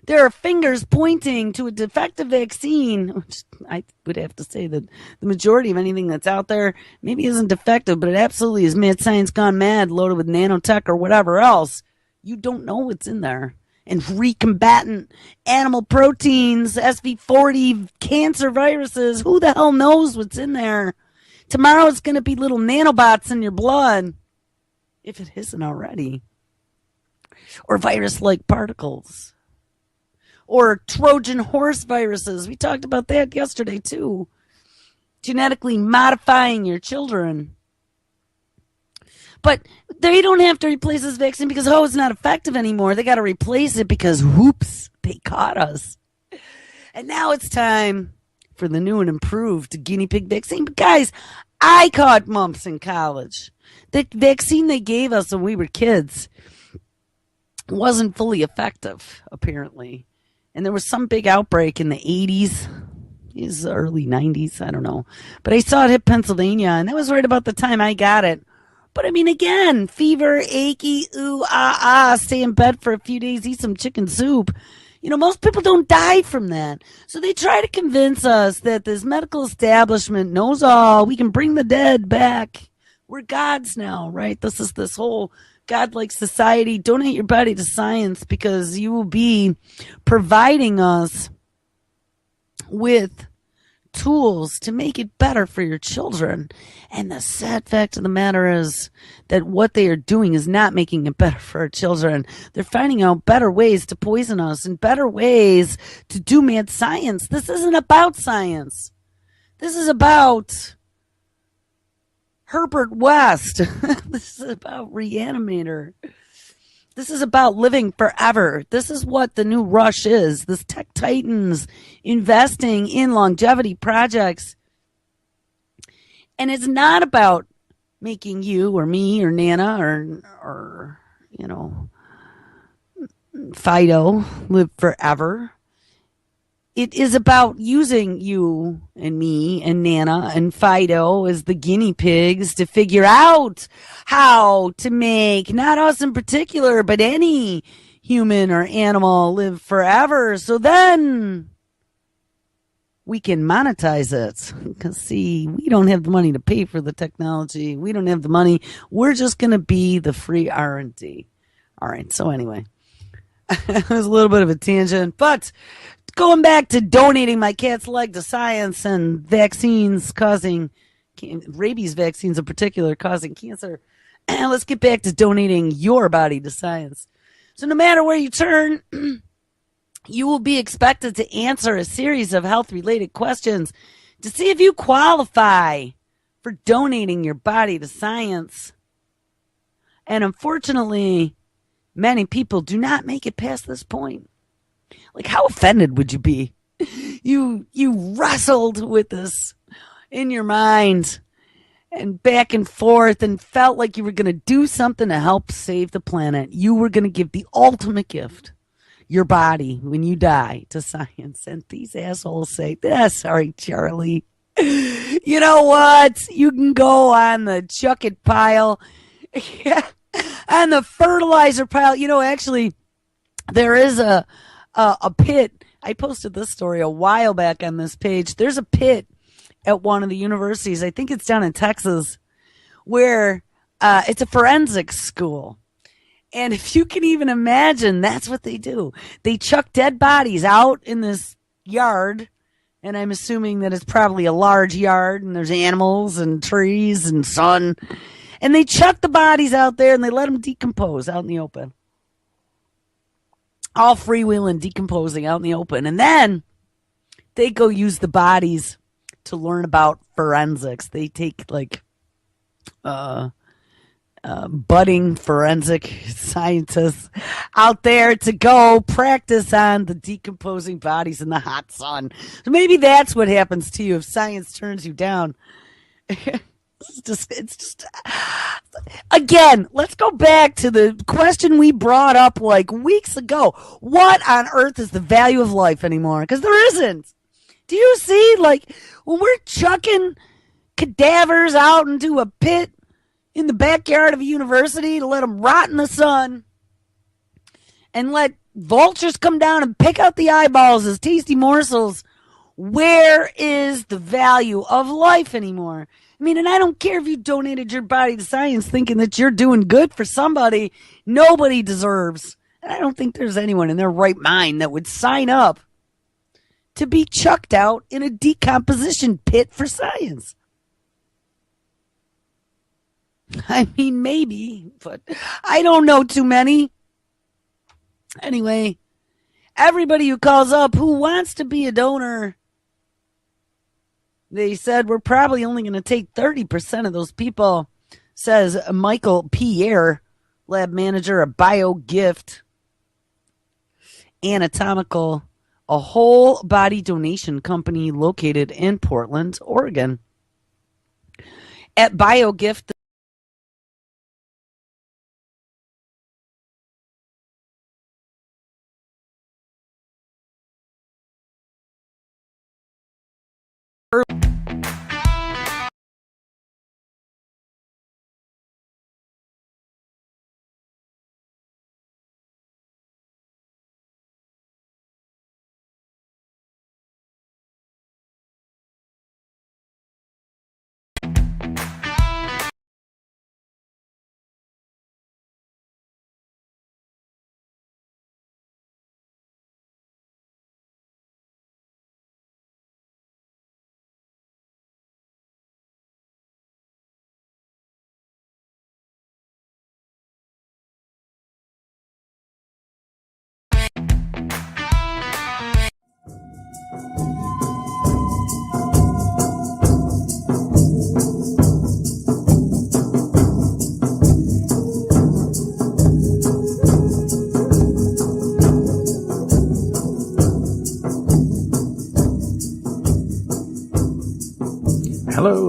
there are fingers pointing to a defective vaccine, which I would have to say that the majority of anything that's out there maybe isn't defective, but it absolutely is mad science gone mad, loaded with nanotech or whatever else. You don't know what's in there. And recombatant animal proteins, SV40, cancer viruses, who the hell knows what's in there? Tomorrow it's going to be little nanobots in your blood, if it isn't already. Or virus-like particles. Or Trojan horse viruses. We talked about that yesterday, too. Genetically modifying your children. But they don't have to replace this vaccine because, it's not effective anymore. They got to replace it because, whoops, they caught us. And now it's time for the new and improved guinea pig vaccine. But, guys, I caught mumps in college. The vaccine they gave us when we were kids wasn't fully effective, apparently. And there was some big outbreak in the 80s. It was the early 90s. I don't know. But I saw it hit Pennsylvania, and that was right about the time I got it. But, again, fever, achy, stay in bed for a few days, eat some chicken soup. Most people don't die from that. So they try to convince us that this medical establishment knows all. We can bring the dead back. We're gods now, right? This is this whole godlike society. Donate your body to science because you will be providing us with tools to make it better for your children. And the sad fact of the matter is that what they are doing is not making it better for our children. They're finding out better ways to poison us and better ways to do mad science. This isn't about science. This is about Herbert West. This is about Reanimator. This is about living forever. This is what the new rush is. This tech titans investing in longevity projects. And it's not about making you or me or Nana or Fido live forever. it is about using you and me and Nana and Fido as the guinea pigs to figure out how to make, not us in particular, but any human or animal live forever. So then we can monetize it. Because, see, we don't have the money to pay for the technology. We don't have the money. We're just going to be the free R&D. All right, so anyway, it was a little bit of a tangent, but going back to donating my cat's leg to science and vaccines causing, rabies vaccines in particular, causing cancer. Let's get back to donating your body to science. So no matter where you turn, you will be expected to answer a series of health-related questions to see if you qualify for donating your body to science. And unfortunately, many people do not make it past this point. Like, how offended would you be? You wrestled with this in your mind and back and forth and felt like you were going to do something to help save the planet. You were going to give the ultimate gift, your body, when you die, to science. And these assholes say, sorry, Charlie. You know what? You can go on the chuck it pile. On the fertilizer pile. You know, actually, there is a pit. I posted this story a while back on this page. There's a pit at one of the universities, I think it's down in Texas, where it's a forensics school. And if you can even imagine, that's what they do. They chuck dead bodies out in this yard, and I'm assuming that it's probably a large yard, and there's animals and trees and sun. And they chuck the bodies out there, and they let them decompose out in the open. All freewheeling, decomposing out in the open. And then they go use the bodies to learn about forensics. They take, like, budding forensic scientists out there to go practice on the decomposing bodies in the hot sun. So maybe that's what happens to you if science turns you down. It's just, again, let's go back to the question we brought up like weeks ago. What on earth is the value of life anymore? Because there isn't. Do you see, like, when we're chucking cadavers out into a pit in the backyard of a university to let them rot in the sun and let vultures come down and pick out the eyeballs as tasty morsels, where is the value of life anymore? I mean, and I don't care if you donated your body to science thinking that you're doing good for somebody. Nobody deserves. And I don't think there's anyone in their right mind that would sign up to be chucked out in a decomposition pit for science. I mean, maybe, but I don't know too many. Anyway, everybody who calls up who wants to be a donor, they said we're probably only going to take 30% of those people, says Michael Pierre, lab manager of BioGift Anatomical, a whole body donation company located in Portland, Oregon. At BioGift,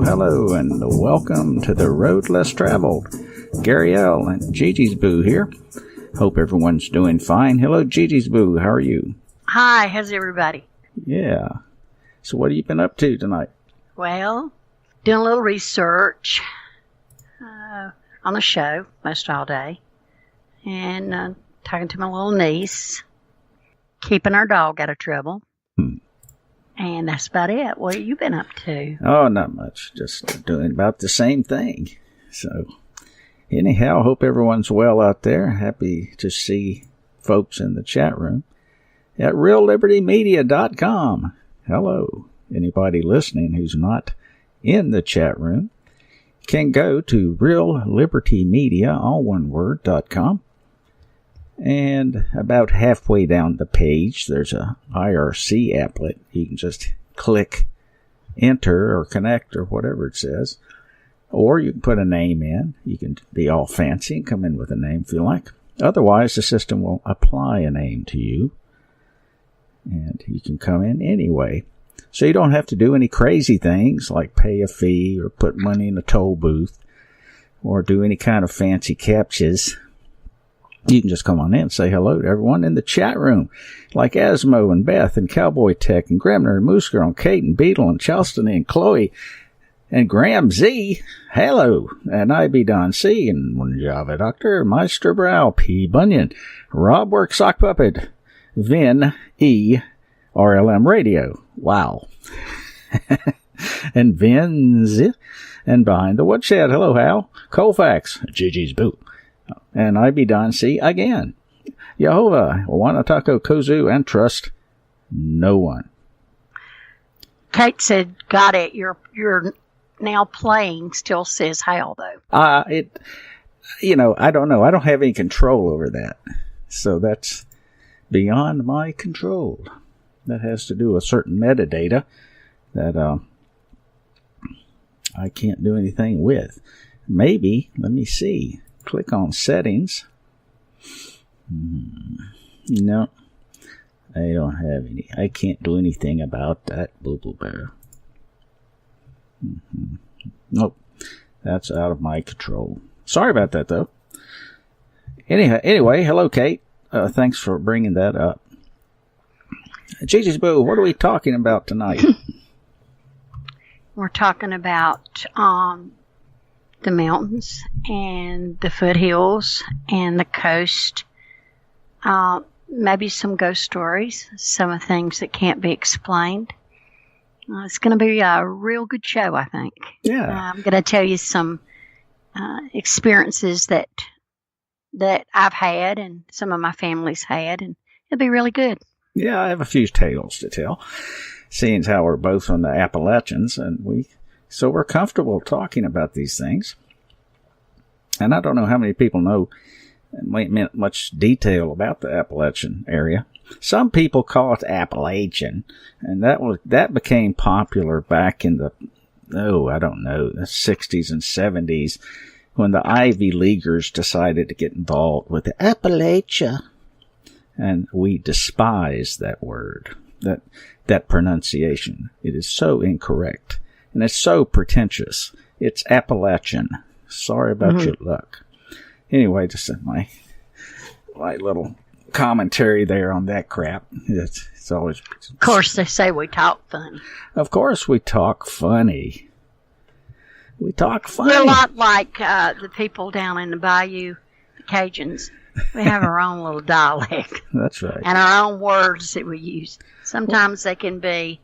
Hello, and welcome to the Road Less Traveled. Gary L. and Gigi's Boo here. Hope everyone's doing fine. Hello, Gigi's Boo. How are you? Hi, how's everybody? Yeah. So what have you been up to tonight? Well, doing a little research on the show most all day, and talking to my little niece, keeping our dog out of trouble. And that's about it. What have you been up to? Oh, not much. Just doing about the same thing. So, anyhow, hope everyone's well out there. Happy to see folks in the chat room at reallibertymedia.com. Hello. Anybody listening who's not in the chat room can go to reallibertymedia, all one word, .com. And about halfway down the page, there's a IRC applet. You can just click enter or connect or whatever it says. Or you can put a name in. You can be all fancy and come in with a name if you like. Otherwise, the system will apply a name to you. And you can come in anyway. So you don't have to do any crazy things like pay a fee or put money in a toll booth or do any kind of fancy captchas. You can just come on in and say hello to everyone in the chat room, like Asmo and Beth and Cowboy Tech and Gremner and Moose Girl and Kate and Beetle and Charleston and Chloe and Graham Z. Hello. And I be Don C. and Java Doctor, Meister Brow, P. Bunyan, Rob Work Sock Puppet, Vin E. RLM Radio. Wow. And Vin's and Behind the Woodshed. Hello, Hal. Colfax, Gigi's Boo. And I be Don C. again. Yehovah, Wanatako, Kozu, and Trust no one. Kate said, got it. You're now playing still says Hal, though. I don't know. I don't have any control over that. So that's beyond my control. That has to do with certain metadata that I can't do anything with. Maybe, let me see. Click on settings. No, I don't have any. I can't do anything about that. Boo boo bear. Nope, that's out of my control. Sorry about that, though. Anyway, hello, Kate. Thanks for bringing that up. Gigi's Boo, what are we talking about tonight? We're talking about the mountains and the foothills and the coast. Maybe some ghost stories, some of the things that can't be explained. It's going to be a real good show, I think. Yeah. I'm going to tell you some experiences that I've had and some of my family's had, and it'll be really good. Yeah, I have a few tales to tell, seeing as how we're both from the Appalachians, and we're comfortable talking about these things. And I don't know how many people know much detail about the Appalachian area. Some people call it Appalachian, and that became popular back in the 60s and 70s when the Ivy Leaguers decided to get involved with the Appalachia. And we despise that word, that pronunciation. It is so incorrect, and it's so pretentious. It's Appalachian. Sorry about your luck. Anyway, just my little commentary there on that crap. It's always. Of course, they say we talk funny. Of course, we talk funny. We talk funny. We're a lot like the people down in the bayou, the Cajuns. We have our own little dialect. That's right. And our own words that we use. Sometimes they can be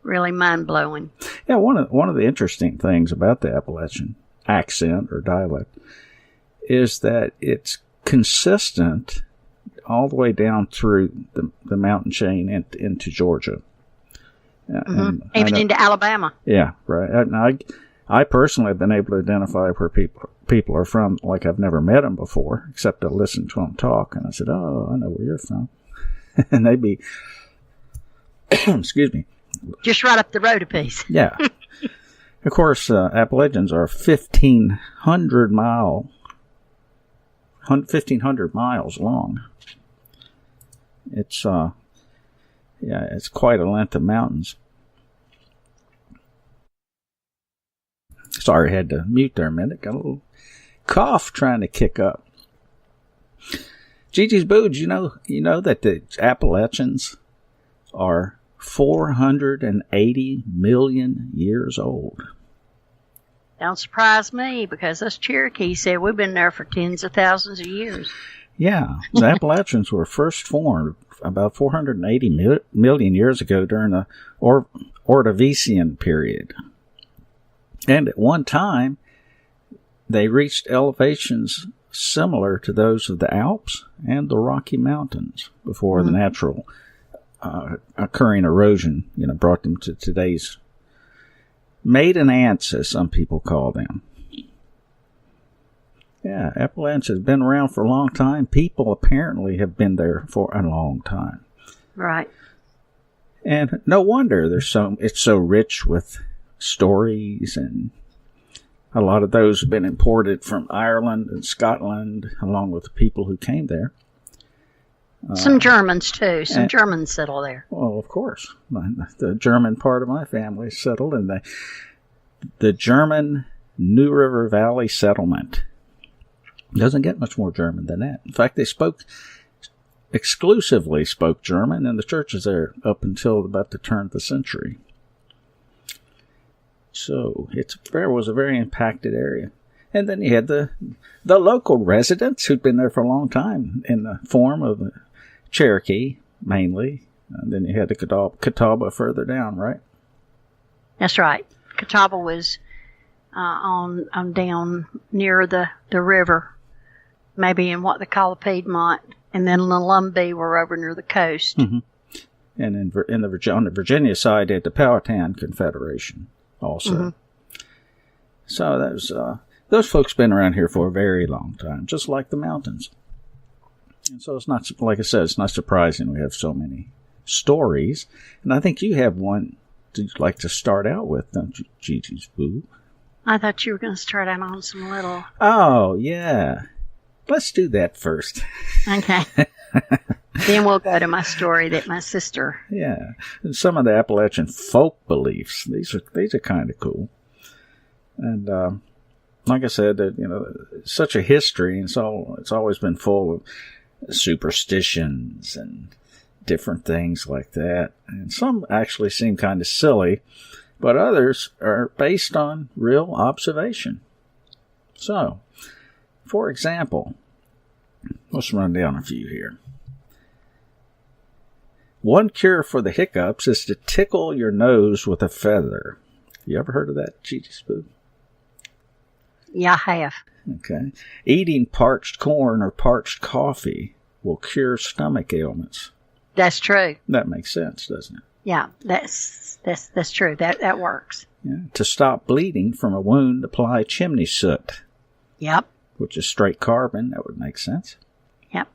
really mind-blowing. Yeah, one of the interesting things about the Appalachian accent or dialect is that it's consistent all the way down through the mountain chain into Georgia. Even into Alabama. Yeah, right. And I personally have been able to identify where people are from, like I've never met them before, except to listen to them talk. And I said, oh, I know where you're from. And they'd be, excuse me. Just right up the road a piece. Yeah. Of course, Appalachians are 1,500 miles long. It's it's quite a length of mountains. Sorry, I had to mute there a minute. Got a little cough trying to kick up. Gigi's Boo, you know that the Appalachians are 480 million years old. Don't surprise me, because us Cherokees said we've been there for tens of thousands of years. Yeah, the Appalachians were first formed about 480 million years ago during the Ordovician period. And at one time, they reached elevations similar to those of the Alps and the Rocky Mountains before the natural occurring erosion, brought them to today's maiden ants, as some people call them. Yeah, Appalachia has been around for a long time. People apparently have been there for a long time. Right. And no wonder it's so rich with stories, and a lot of those have been imported from Ireland and Scotland, along with the people who came there. Some Germans, too. Some Germans settle there. Well, of course. The German part of my family settled in the German New River Valley settlement. Doesn't get much more German than that. In fact, they exclusively spoke German in the churches there up until about the turn of the century. So it was a very impacted area. And then you had the local residents who'd been there for a long time in the form of Cherokee, mainly. And then you had the Catawba further down, right? That's right. Catawba was on down near the river, maybe in what they call the Piedmont, and then the Lumbee were over near the coast. Mm-hmm. And on the Virginia side, at the Powhatan Confederation also. Mm-hmm. So those folks been around here for a very long time, just like the mountains. And so it's not, like I said, it's not surprising we have so many stories. And I think you have one you'd like to start out with, don't you, Gigi's Boo? I thought you were going to start out on some little... Oh, yeah. Let's do that first. Okay. Then we'll go to my story that my sister... Yeah. And some of the Appalachian folk beliefs. These are kind of cool. And like I said, such a history, and so it's always been full of superstitions and different things like that. And some actually seem kind of silly, but others are based on real observation. So, for example, let's run down a few here. One cure for the hiccups is to tickle your nose with a feather. You ever heard of that, Gigi Spoo? Yeah, I have. Okay. Eating parched corn or parched coffee will cure stomach ailments. That's true. That makes sense, doesn't it? Yeah, that's true. That works. Yeah. To stop bleeding from a wound, apply chimney soot. Yep. Which is straight carbon. That would make sense. Yep.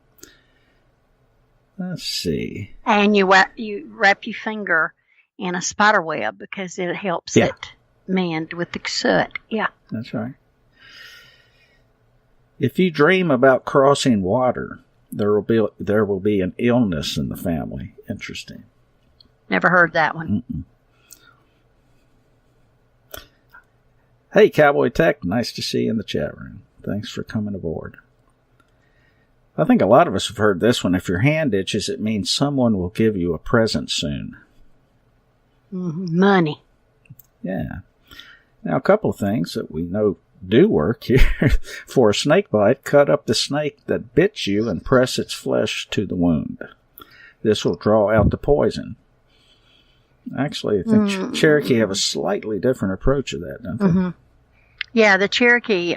Let's see. And you wrap your finger in a spider web because it helps it mend with the soot. Yeah. That's right. If you dream about crossing water, there will be an illness in the family. Interesting. Never heard that one. Mm-mm. Hey, Cowboy Tech, nice to see you in the chat room. Thanks for coming aboard. I think a lot of us have heard this one. If your hand itches, it means someone will give you a present soon. Mm-hmm. Money. Yeah. Now, a couple of things that we know do work here. For a snake bite, cut up the snake that bit you and press its flesh to the wound. This will draw out the poison. Actually, I think Cherokee have a slightly different approach to that, don't they? Mm-hmm. Yeah, the Cherokee,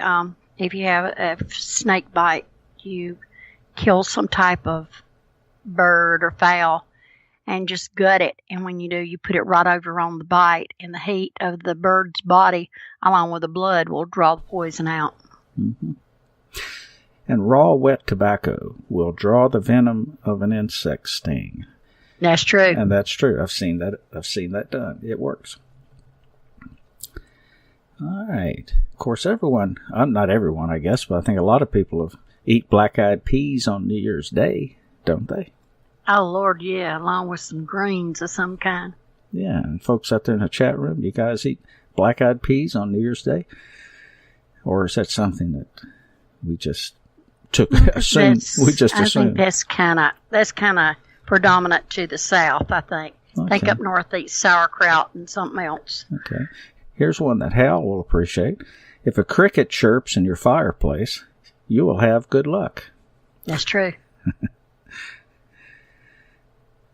if you have a snake bite, you kill some type of bird or fowl and just gut it. And when you do, you put it right over on the bite, and the heat of the bird's body, along with the blood, will draw the poison out. Mm-hmm. And raw wet tobacco will draw the venom of an insect sting. That's true. And that's true. I've seen that done. It works. All right. Of course, not everyone, I guess, but I think a lot of people eat black-eyed peas on New Year's Day, don't they? Oh, Lord, yeah, along with some greens of some kind. Yeah, and folks out there in the chat room, do you guys eat black-eyed peas on New Year's Day? Or is that something that we just assumed? I think that's kind of predominant to the South, I think. Think up north they eat sauerkraut and something else. Okay. Here's one that Hal will appreciate. If a cricket chirps in your fireplace, you will have good luck. That's true.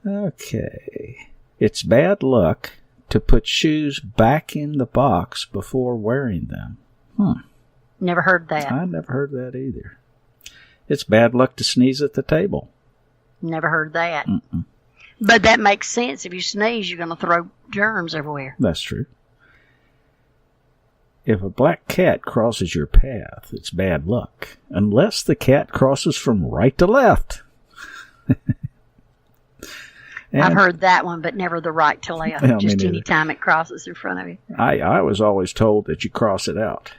Okay. It's bad luck to put shoes back in the box before wearing them. Never heard that. I never heard that either. It's bad luck to sneeze at the table. Never heard that. Mm-mm. But that makes sense. If you sneeze, you're going to throw germs everywhere. That's true. If a black cat crosses your path, it's bad luck. Unless the cat crosses from right to left. I've heard that one, but never the right to left. Well, just any time it crosses in front of you. I was always told that you cross it out.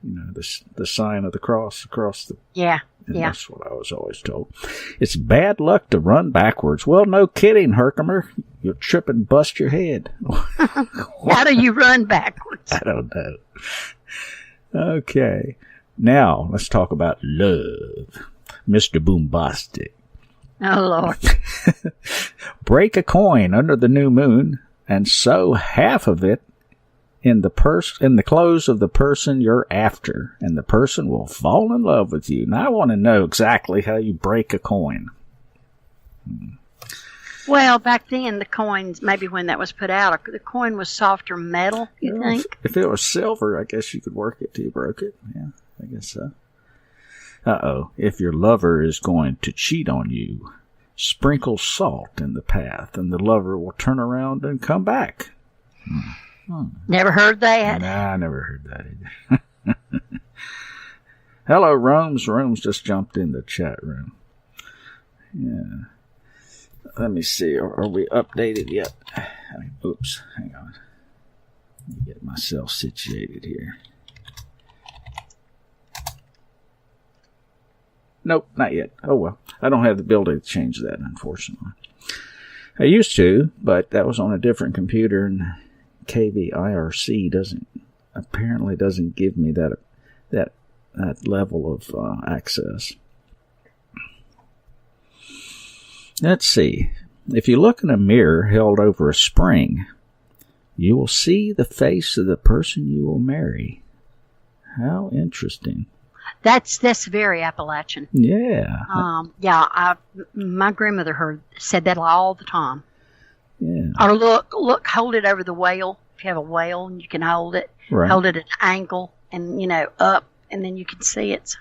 You know, the sign of the cross across the... Yeah. That's what I was always told. It's bad luck to run backwards. Well, no kidding, Herkimer. You'll trip and bust your head. How do you run backwards? I don't know. Okay. Now, let's talk about love. Mr. Boombastic. Oh, Lord. Break a coin under the new moon and sew half of it in the clothes of the person you're after, and the person will fall in love with you. Now, I want to know exactly how you break a coin. Well, back then, the coins, maybe when that was put out, the coin was softer metal, you think? If it was silver, I guess you could work it till you broke it. Yeah, I guess so. Uh-oh. If your lover is going to cheat on you, sprinkle salt in the path, and the lover will turn around and come back. Never heard that. Nah, I never heard that either. Hello, Rome's. Rome's just jumped in the chat room. Yeah. Let me see. Are we updated yet? Oops. Hang on. Let me get myself situated here. Nope, not yet. Oh, well. I don't have the ability to change that, unfortunately. I used to, but that was on a different computer, and KVIRC apparently doesn't give me that level of access. Let's see. If you look in a mirror held over a spring, you will see the face of the person you will marry. How interesting. That's very Appalachian. Yeah. My grandmother said that all the time. Yeah. Or look, hold it over the whale. If you have a whale and you can hold it, Right. Hold it at an angle and, up, and then you can see it. So,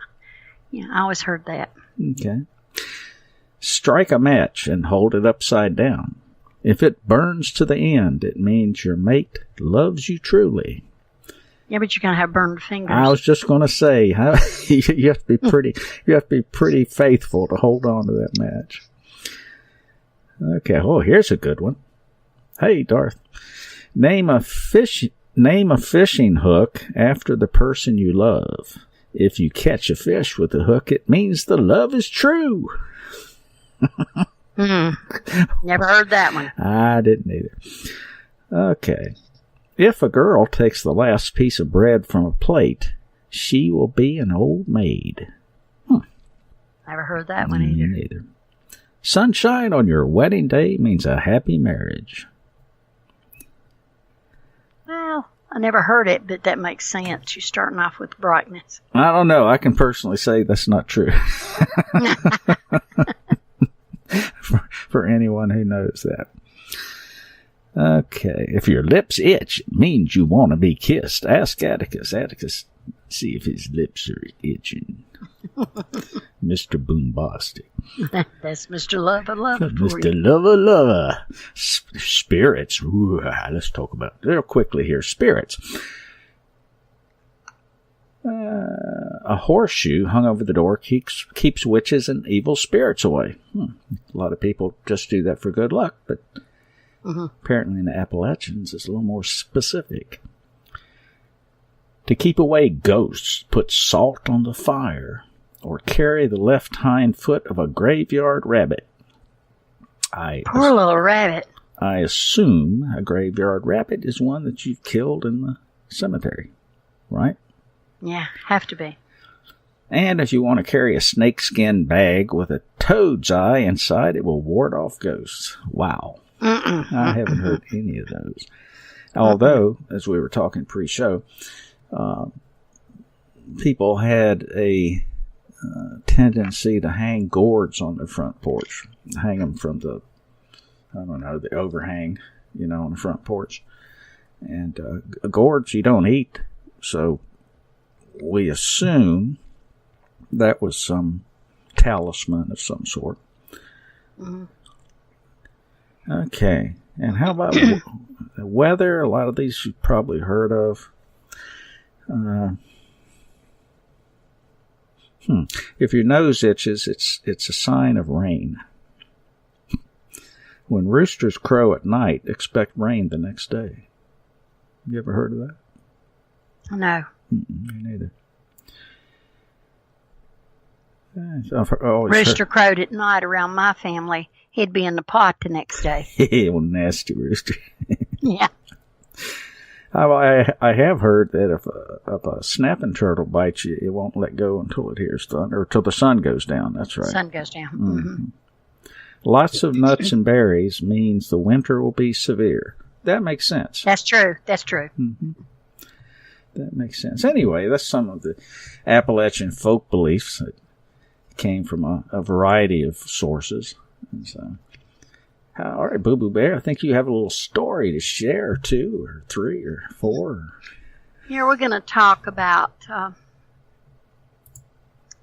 I always heard that. Okay. Strike a match and hold it upside down. If it burns to the end, it means your mate loves you truly. Yeah, but you're going to have burned fingers. I was just going to say, you have to be pretty faithful to hold on to that match. Okay, here's a good one. Hey, Darth. Name a fishing hook after the person you love. If you catch a fish with a hook, it means the love is true. Never heard that one. I didn't either. Okay. If a girl takes the last piece of bread from a plate, she will be an old maid. Never heard that one either. Neither. Sunshine on your wedding day means a happy marriage. Well, I never heard it, but that makes sense. You're starting off with brightness. I don't know. I can personally say that's not true. for anyone who knows that. Okay. If your lips itch, it means you want to be kissed. Ask Atticus. Atticus, see if his lips are itching. Mr. Boombastic. That's Mr. Lover Lover. Mr. Lover Lover. Spirits. Ooh, let's talk about it real quickly here. Spirits. A horseshoe hung over the door keeps witches and evil spirits away. A lot of people just do that for good luck, but apparently in the Appalachians it's a little more specific. To keep away ghosts, put salt on the fire, or carry the left hind foot of a graveyard rabbit. Poor little rabbit. I assume a graveyard rabbit is one that you've killed in the cemetery, right? Yeah, have to be. And if you want to carry a snakeskin bag with a toad's eye inside, it will ward off ghosts. Wow. I haven't heard any of those. Although, as we were talking pre-show, people had a tendency to hang gourds on their front porch. Hang them from the overhang, on the front porch. And gourds you don't eat, so we assume that was some talisman of some sort. Okay, and how about the weather? A lot of these you've probably heard of. If your nose itches, it's a sign of rain. When roosters crow at night, expect rain the next day. You ever heard of that? No. Me neither. I've always Rooster crowed at night around my family. He'd be in the pot the next day. Well, nasty rooster. Yeah. I have heard that if a snapping turtle bites you, it won't let go until it hears thunder, or till the sun goes down. That's right. Sun goes down. Mm-hmm. Lots of nuts and berries means the winter will be severe. That makes sense. That's true. That's true. Mm-hmm. That makes sense. Anyway, that's some of the Appalachian folk beliefs that came from a variety of sources. And so, all right, Boo Boo Bear, I think you have a little story to share, or 2 or 3 or 4. Here we're going to talk about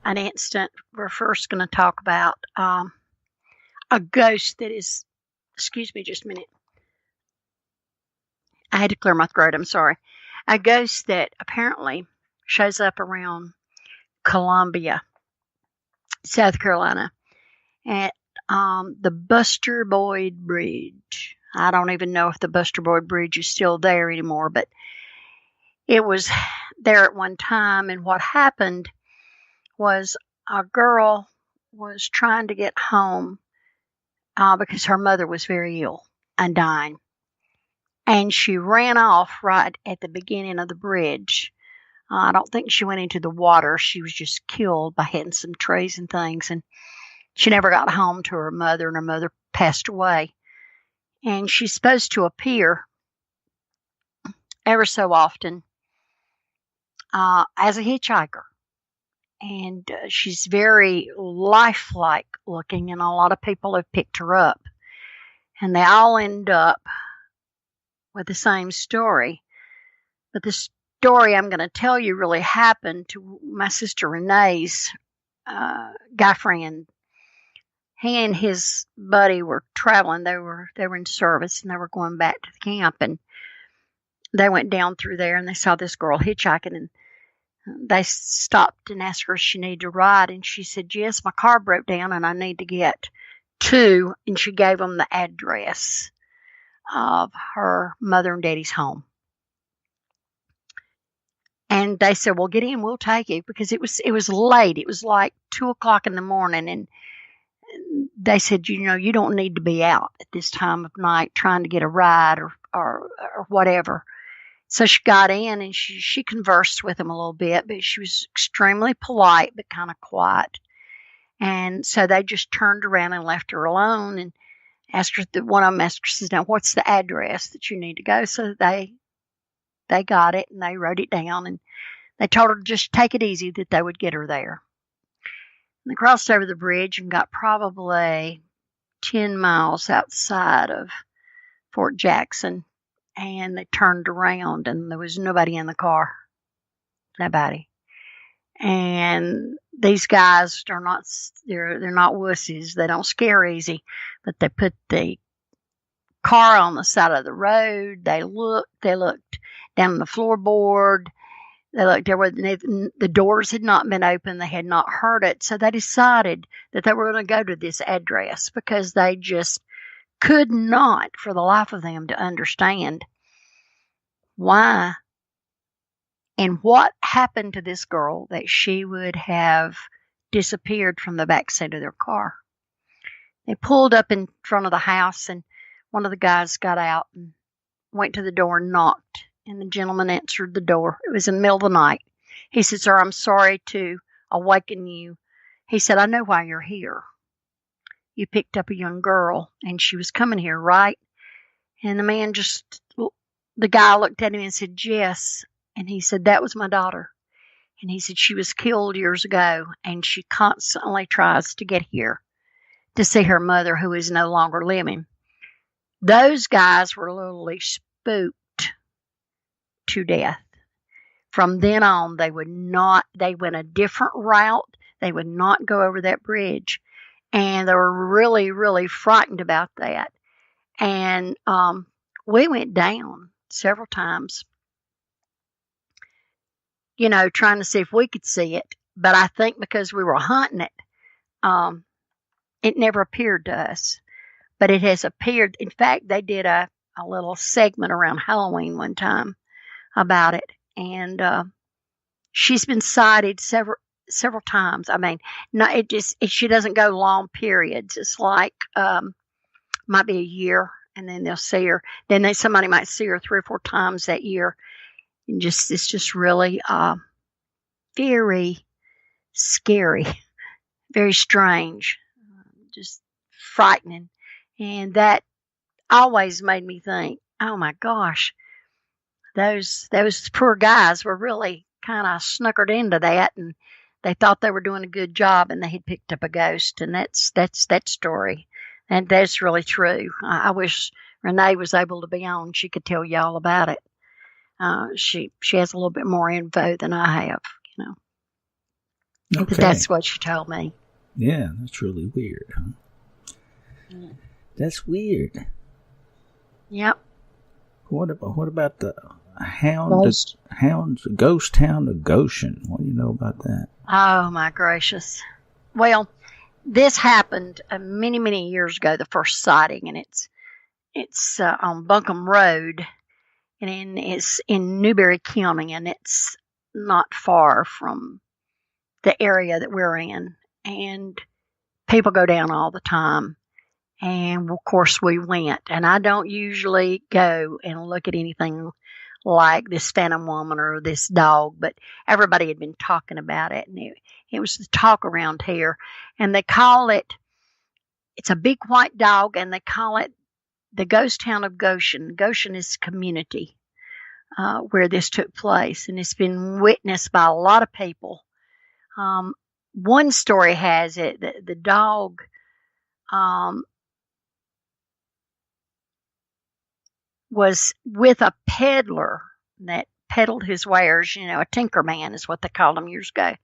an instant. We're first going to talk about a ghost that is, excuse me just a minute. I had to clear my throat, I'm sorry. A ghost that apparently shows up around Columbia, South Carolina, at the Buster Boyd Bridge. I don't even know if the Buster Boyd Bridge is still there anymore, but it was there at one time. And what happened was a girl was trying to get home because her mother was very ill and dying. And she ran off right at the beginning of the bridge. I don't think she went into the water. She was just killed by hitting some trees and things. And she never got home to her mother, and her mother passed away. And she's supposed to appear ever so often as a hitchhiker. And she's very lifelike looking, and a lot of people have picked her up. And they all end up with the same story. But the story I'm going to tell you really happened to my sister Renee's guy friend. He and his buddy were traveling. They were in service, and they were going back to the camp. And they went down through there, and they saw this girl hitchhiking. And they stopped and asked her if she needed a ride. And she said, yes, my car broke down, and I need to get to. And she gave them the address of her mother and daddy's home. And they said, well, get in, we'll take you, because it was late. It was like 2:00 in the morning. And they said, you don't need to be out at this time of night trying to get a ride or whatever. So she got in, and she conversed with them a little bit, but she was extremely polite, but kind of quiet. And so they just turned around and left her alone, and asked her, one of them asked her, says, now what's the address that you need to go? So they got it, and they wrote it down, and they told her to just take it easy, that they would get her there. And they crossed over the bridge and got probably 10 miles outside of Fort Jackson, and they turned around, and there was nobody in the car. Nobody. And these guys are not, they're not wussies. They don't scare easy, but they put the car on the side of the road. They looked down the floorboard. They looked there where the doors had not been open. They had not heard it. So they decided that they were going to go to this address, because they just could not, for the life of them, to understand why and what happened to this girl that she would have disappeared from the back seat of their car. They pulled up in front of the house, and one of the guys got out and went to the door and knocked, and the gentleman answered the door. It was in the middle of the night. He said, sir, I'm sorry to awaken you. He said, I know why you're here. You picked up a young girl, and she was coming here, right? And the guy looked at him and said, yes. And he said, that was my daughter. And he said, she was killed years ago, and she constantly tries to get here to see her mother, who is no longer living. Those guys were literally spooked to death. From then on, they went a different route. They would not go over that bridge. And they were really, really frightened about that. And we went down several times, trying to see if we could see it. But I think because we were hunting it, it never appeared to us. But it has appeared. In fact, they did a little segment around Halloween one time about it. And she's been sighted several times. I mean, she doesn't go long periods. It's like might be a year, and then they'll see her. Then somebody might see her 3 or 4 times that year. And it's just really very scary, very strange, just frightening. And that always made me think, oh my gosh, those poor guys were really kind of snookered into that, and they thought they were doing a good job, and they had picked up a ghost. And that's that story. And that's really true. I wish Renee was able to be on. She could tell you all about it. She has a little bit more info than I have, Okay. But that's what she told me. Yeah, that's really weird, huh? Yeah. That's weird. Yep. What about the ghost hound of Goshen? What do you know about that? Oh my gracious. Well, this happened many, many years ago, the first sighting, and it's on Buncombe Road, and it's in Newberry County, and it's not far from the area that we're in. And people go down all the time. And of course we went. And I don't usually go and look at anything like this phantom woman or this dog, but everybody had been talking about it, and it was the talk around here. And they call it's a big white dog, and they call it the ghost town of Goshen. Goshen is a community where this took place, and it's been witnessed by a lot of people. One story has it that the dog was with a peddler that peddled his wares, a tinker man is what they called him years ago.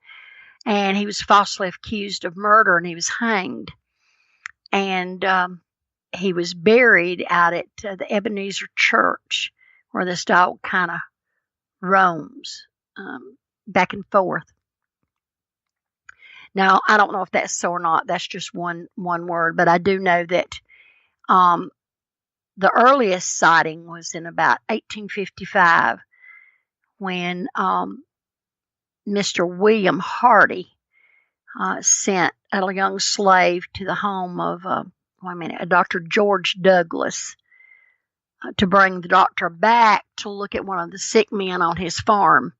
And he was falsely accused of murder, and he was hanged. And he was buried out at the Ebenezer Church, where this dog kind of roams back and forth. Now, I don't know if that's so or not. That's just one word. But I do know that the earliest sighting was in about 1855 when Mr. William Hardy sent a young slave to the home of a Dr. George Douglas to bring the doctor back to look at one of the sick men on his farm.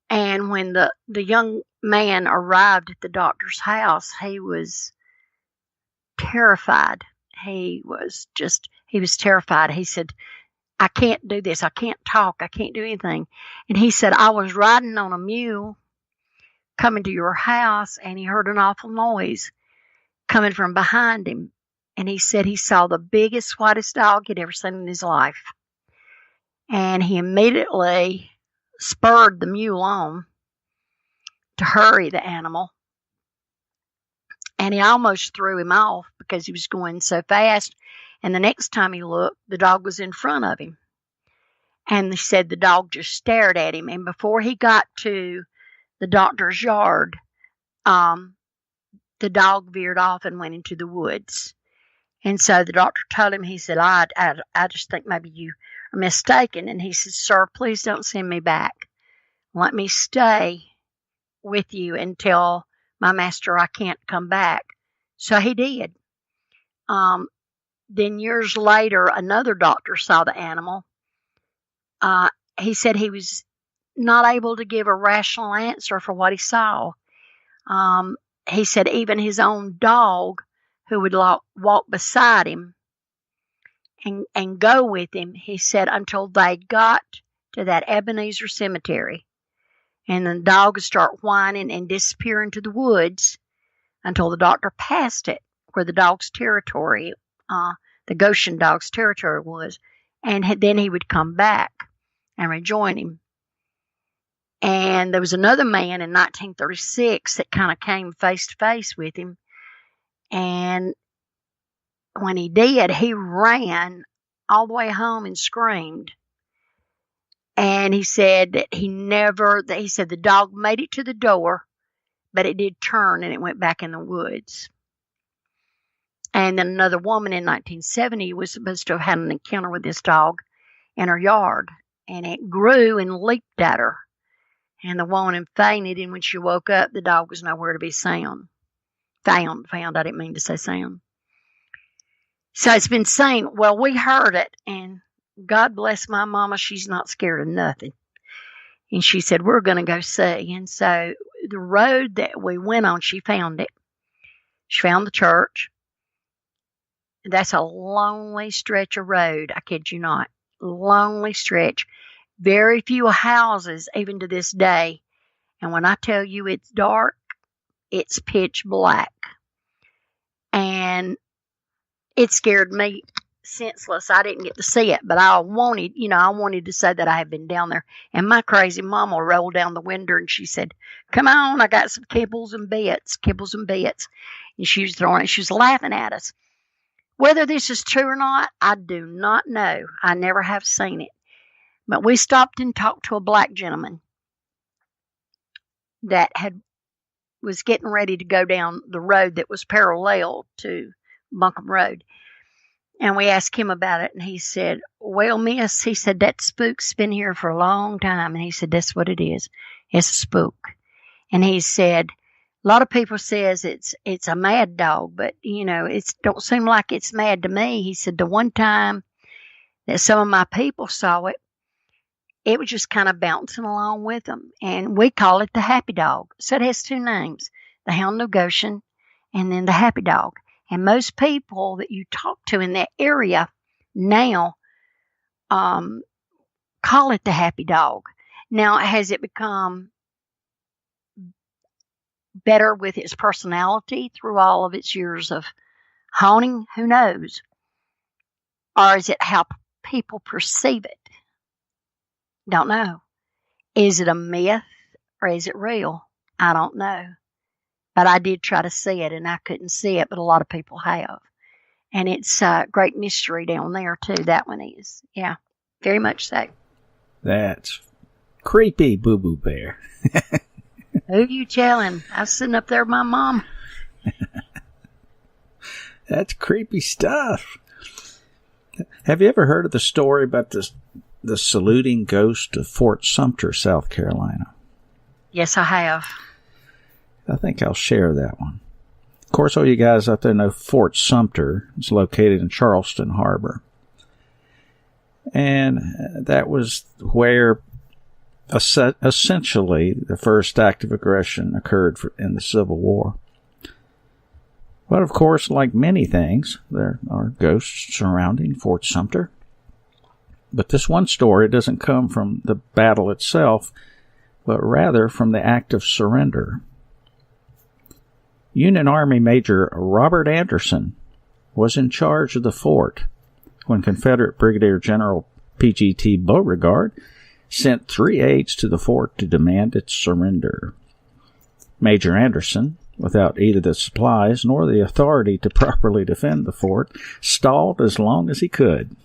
And when the young man arrived at the doctor's house, he was terrified. He was terrified. He said, I can't do this. I can't talk. I can't do anything. And he said, I was riding on a mule coming to your house, and he heard an awful noise coming from behind him. And he said he saw the biggest, whitest dog he'd ever seen in his life. And he immediately spurred the mule on to hurry the animal. And he almost threw him off because he was going so fast. And the next time he looked, the dog was in front of him. And they said the dog just stared at him. And before he got to the doctor's yard, the dog veered off and went into the woods. And so the doctor told him, he said, I just think maybe you are mistaken. And he said, sir, please don't send me back. Let me stay with you until my master, I can't come back. So he did. Then years later, another doctor saw the animal. He said he was not able to give a rational answer for what he saw. He said even his own dog, who would walk beside him and go with him, he said until they got to that Ebenezer cemetery, and the dog would start whining and disappear into the woods until the doctor passed it, where the dog's territory, the Goshen dog's territory was, and then he would come back and rejoin him. And there was another man in 1936 that kind of came face to face with him. And when he did, he ran all the way home and screamed. And he said that he said the dog made it to the door, but it did turn and it went back in the woods. And then another woman in 1970 was supposed to have had an encounter with this dog in her yard. And it grew and leaped at her. And the woman fainted, and when she woke up, the dog was nowhere to be found. Found, I didn't mean to say sound. So it's been saying, well, we heard it, and God bless my mama, she's not scared of nothing. And she said, we're going to go see. And so the road that we went on, she found it. She found the church. That's a lonely stretch of road, I kid you not. Lonely stretch. Very few houses, even to this day. And when I tell you it's dark, it's pitch black. And it scared me senseless. I didn't get to see it, but I wanted to say that I had been down there. And my crazy mama rolled down the window and she said, come on, I got some kibbles and bits. And she was throwing it. She was laughing at us. Whether this is true or not, I do not know. I never have seen it. But we stopped and talked to a black gentleman that was getting ready to go down the road that was parallel to Buncombe Road. And we asked him about it, and he said, well, miss, he said, that spook's been here for a long time. And he said, that's what it is. It's a spook. And he said, a lot of people says it's a mad dog, but, it don't seem like it's mad to me. He said, the one time that some of my people saw it, it was just kind of bouncing along with them. And we call it the happy dog. So it has two names, the Hound of Goshen and then the happy dog. And most people that you talk to in that area now call it the happy dog. Now, has it become better with its personality through all of its years of haunting? Who knows? Or is it how people perceive it? Don't know. Is it a myth or is it real? I don't know. But I did try to see it and I couldn't see it, but a lot of people have. And it's a great mystery down there too. That one is. Yeah, very much so. That's creepy, Boo Boo Bear. Who you telling? I was sitting up there with my mom. That's creepy stuff. Have you ever heard of the story about the saluting ghost of Fort Sumter, South Carolina? Yes, I have. I think I'll share that one. Of course, all you guys out there know Fort Sumter is located in Charleston Harbor. And that was where essentially the first act of aggression occurred in the Civil War. But of course, like many things, there are ghosts surrounding Fort Sumter. But this one story doesn't come from the battle itself, but rather from the act of surrender. Union Army Major Robert Anderson was in charge of the fort when Confederate Brigadier General P.G.T. Beauregard sent 3 aides to the fort to demand its surrender. Major Anderson, without either the supplies nor the authority to properly defend the fort, stalled as long as he could.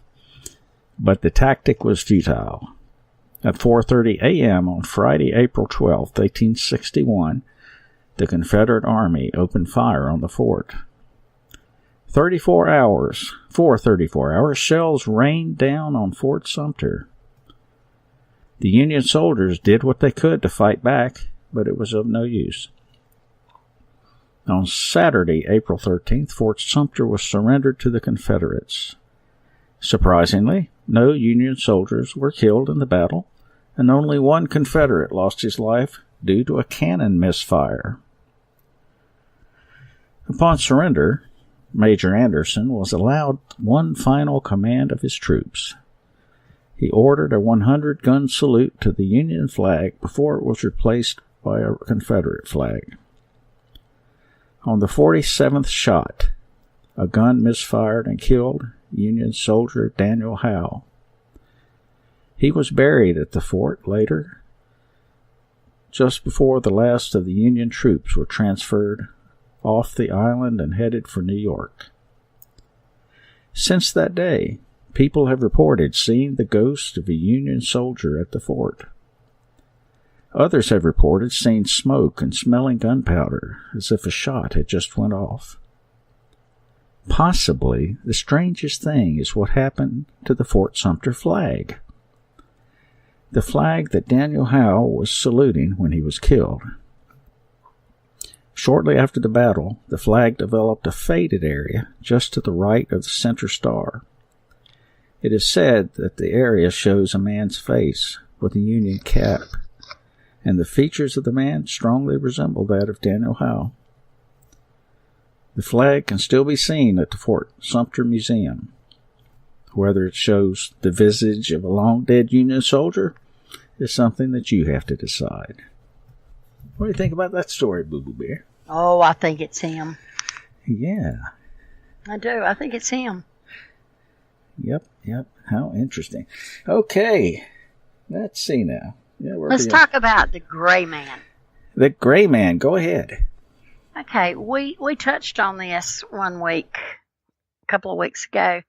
But the tactic was futile. At 4:30 a.m. on Friday, April 12, 1861, the Confederate Army opened fire on the fort. 34 hours, shells rained down on Fort Sumter. The Union soldiers did what they could to fight back, but it was of no use. On Saturday, April 13th, Fort Sumter was surrendered to the Confederates. Surprisingly, no Union soldiers were killed in the battle, and only one Confederate lost his life due to a cannon misfire. Upon surrender, Major Anderson was allowed one final command of his troops. He ordered a 100-gun salute to the Union flag before it was replaced by a Confederate flag. On the 47th shot, a gun misfired and killed Union soldier Daniel Howe. He was buried at the fort later, just before the last of the Union troops were transferred off the island and headed for New York. Since that day, people have reported seeing the ghost of a Union soldier at the fort. Others have reported seeing smoke and smelling gunpowder as if a shot had just went off. Possibly the strangest thing is what happened to the Fort Sumter flag. The flag that Daniel Howe was saluting when he was killed. Shortly after the battle, the flag developed a faded area just to the right of the center star. It is said that the area shows a man's face with a Union cap, and the features of the man strongly resemble that of Daniel Howe. The flag can still be seen at the Fort Sumter Museum. Whether it shows the visage of a long-dead Union soldier is something that you have to decide. What do you think about that story, Boo Boo Bear? Oh, I think it's him. Yeah. I do. I think it's him. Yep. How interesting. Okay. Let's see now. Yeah, Let's talk about the Gray Man. The Gray Man. Go ahead. Okay, we touched on this a couple of weeks ago.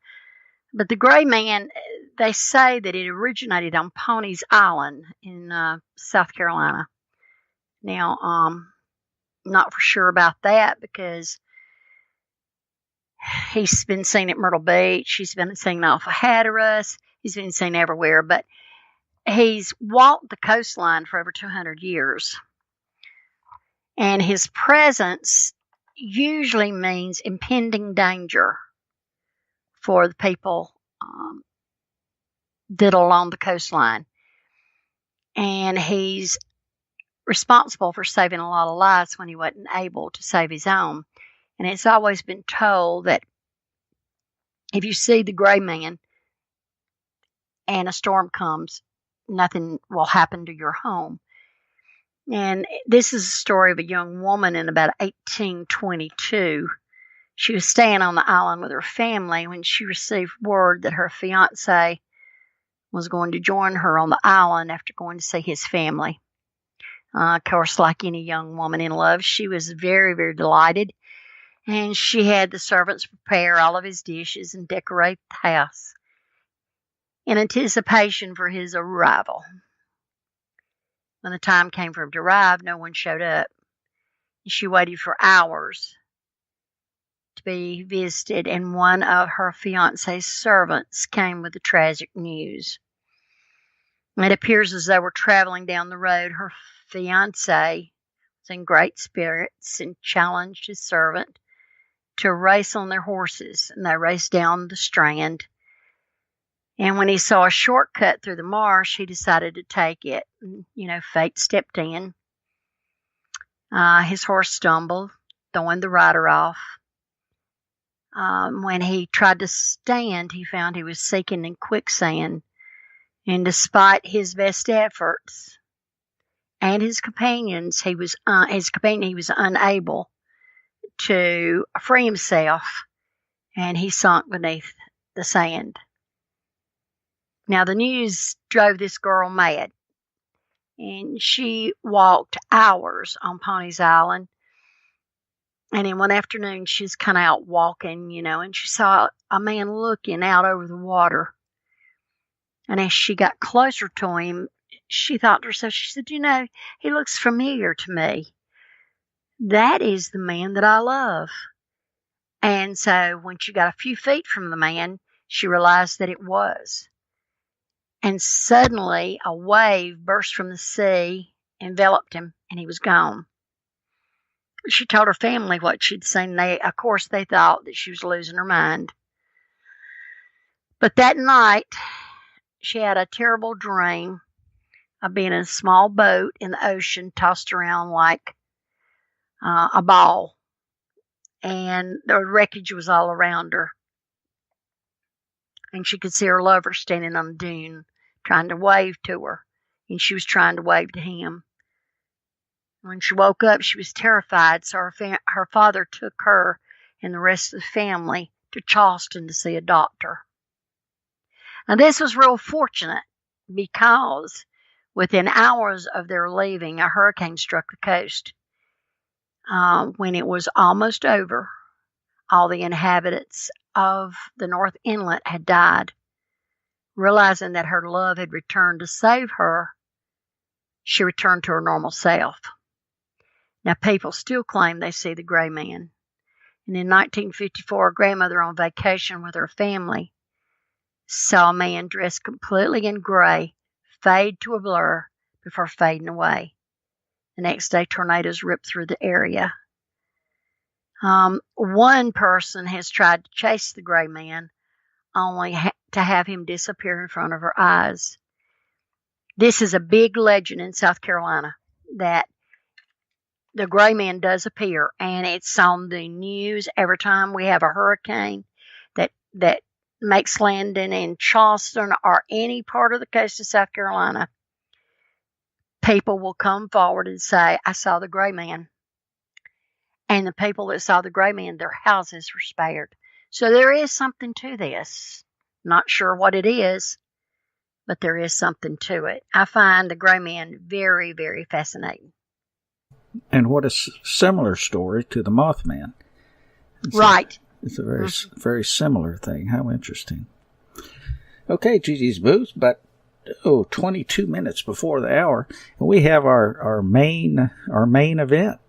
But the Gray Man, they say that it originated on Ponies Island in South Carolina. Now, not for sure about that because he's been seen at Myrtle Beach. He's been seen off of Hatteras. He's been seen everywhere. But he's walked the coastline for over 200 years. And his presence usually means impending danger for the people that are along the coastline. And he's responsible for saving a lot of lives when he wasn't able to save his own. And it's always been told that if you see the Gray Man and a storm comes, nothing will happen to your home. And this is a story of a young woman in about 1822. She was staying on the island with her family when she received word that her fiancé was going to join her on the island after going to see his family. Of course, like any young woman in love, she was very, very delighted. And she had the servants prepare all of his dishes and decorate the house in anticipation for his arrival. When the time came for him to arrive, no one showed up. She waited for hours to be visited, and one of her fiancé's servants came with the tragic news. It appears as they were traveling down the road, her fiancé was in great spirits and challenged his servant to race on their horses, and they raced down the strand. And when he saw a shortcut through the marsh, he decided to take it. Fate stepped in. His horse stumbled, throwing the rider off. When he tried to stand, he found he was sinking in quicksand. And despite his best efforts and his companions, he was unable to free himself, and he sunk beneath the sand. Now, the news drove this girl mad, and she walked hours on Ponies Island. And then one afternoon, she was kind of out walking, and she saw a man looking out over the water. And as she got closer to him, she thought to herself, she said, he looks familiar to me. That is the man that I love. And so when she got a few feet from the man, she realized that it was. And suddenly a wave burst from the sea, enveloped him, and he was gone. She told her family what she'd seen. Of course, they thought that she was losing her mind. But that night, she had a terrible dream of being in a small boat in the ocean, tossed around like a ball. And the wreckage was all around her. And she could see her lover standing on the dune, trying to wave to her. And she was trying to wave to him. When she woke up, she was terrified, so her father took her and the rest of the family to Charleston to see a doctor. Now, this was real fortunate because within hours of their leaving, a hurricane struck the coast. When it was almost over, all the inhabitants of the North Inlet had died. Realizing that her love had returned to save her, she returned to her normal self. Now, people still claim they see the gray man. And in 1954, a grandmother on vacation with her family saw a man dressed completely in gray fade to a blur before fading away. The next day, tornadoes ripped through the area. One person has tried to chase the gray man, only to have him disappear in front of her eyes. This is a big legend in South Carolina, that the gray man does appear, and it's on the news every time we have a hurricane that makes landing in Charleston or any part of the coast of South Carolina. People will come forward and say, I saw the gray man. And the people that saw the gray man, their houses were spared. So there is something to this. Not sure what it is, but there is something to it. I find the gray man very, very fascinating. And what a similar story to the Mothman. Right. It's a very, very similar thing. How interesting. Okay, Gigi's Booth, but 22 minutes before the hour, and we have our main event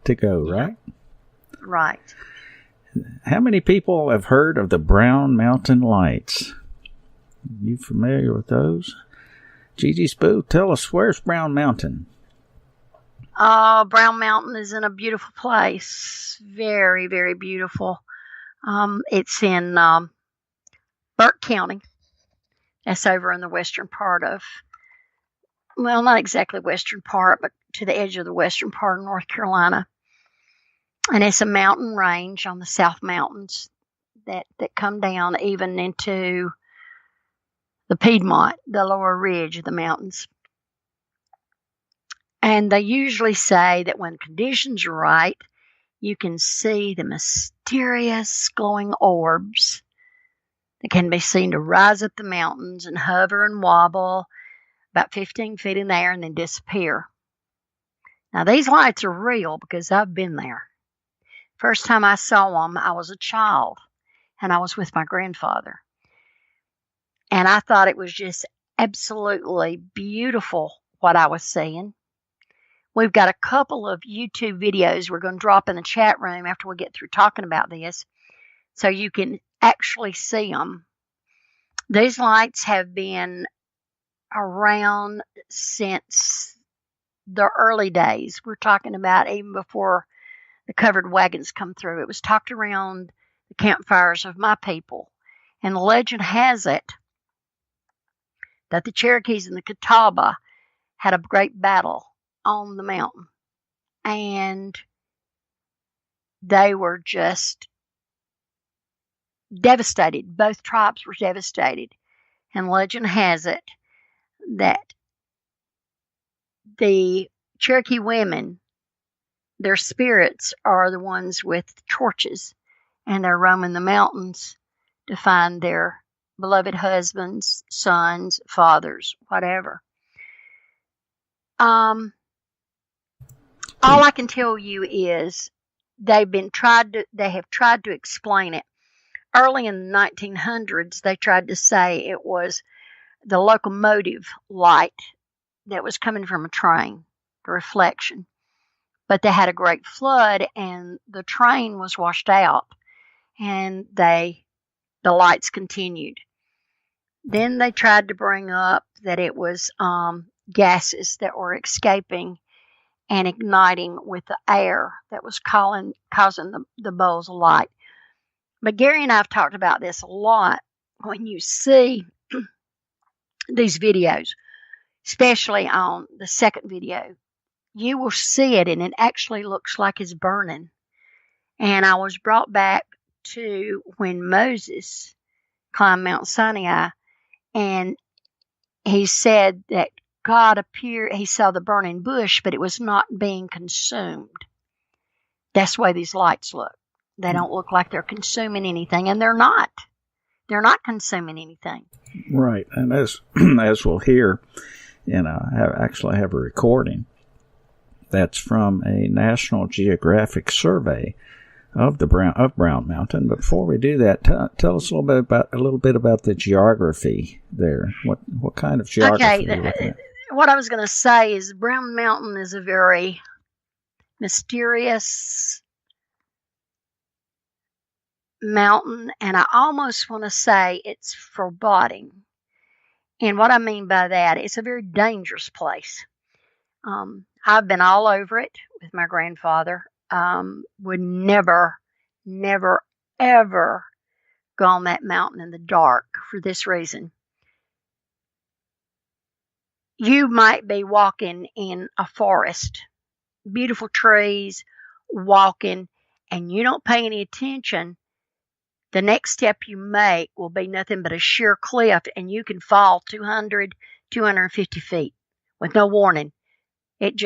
to go, right? Right. How many people have heard of the Brown Mountain Lights? You familiar with those? Gigi's Booth, tell us, where's Brown Mountain? Brown Mountain is in a beautiful place. Very, very beautiful. It's in Burke County. That's over in the western part of, well, not exactly western part, but to the edge of the western part of North Carolina. And it's a mountain range on the South Mountains that come down even into the Piedmont, the lower ridge of the mountains. And they usually say that when conditions are right, you can see the mysterious glowing orbs that can be seen to rise up the mountains and hover and wobble about 15 feet in the air and then disappear. Now, these lights are real because I've been there. First time I saw them, I was a child, and I was with my grandfather. And I thought it was just absolutely beautiful what I was seeing. We've got a couple of YouTube videos we're going to drop in the chat room after we get through talking about this, so you can actually see them. These lights have been around since the early days. We're talking about even before the covered wagons come through. It was talked around the campfires of my people. And the legend has it that the Cherokees and the Catawba had a great battle on the mountain. And they were just devastated. Both tribes were devastated. And legend has it that the Cherokee women, their spirits are the ones with torches, and they're roaming the mountains to find their beloved husbands, sons, fathers, whatever. All I can tell you is they have tried to explain it. Early in the 1900s, they tried to say it was the locomotive light that was coming from a train, the reflection. But they had a great flood, and the train was washed out, and the lights continued. Then they tried to bring up that it was gases that were escaping and igniting with the air that was causing the bowls of light. But Gary and I have talked about this a lot. When you see these videos, especially on the second video, you will see it, and it actually looks like it's burning. And I was brought back to when Moses climbed Mount Sinai, and he said that God appeared, he saw the burning bush, but it was not being consumed. That's the way these lights look. They don't look like they're consuming anything, and they're not. They're not consuming anything. Right, and as we'll hear, and I actually have a recording that's from a National Geographic survey of Brown Mountain. But before we do that, tell us a little bit about the geography there. What kind of geography are you looking at? What I was going to say is Brown Mountain is a very mysterious mountain, and I almost want to say it's foreboding. And what I mean by that, it's a very dangerous place. I've been all over it with my grandfather. Would never, ever go on that mountain in the dark for this reason. You might be walking in a forest, beautiful trees, walking, and you don't pay any attention. The next step you make will be nothing but a sheer cliff, and you can fall 200, 250 feet with no warning. It's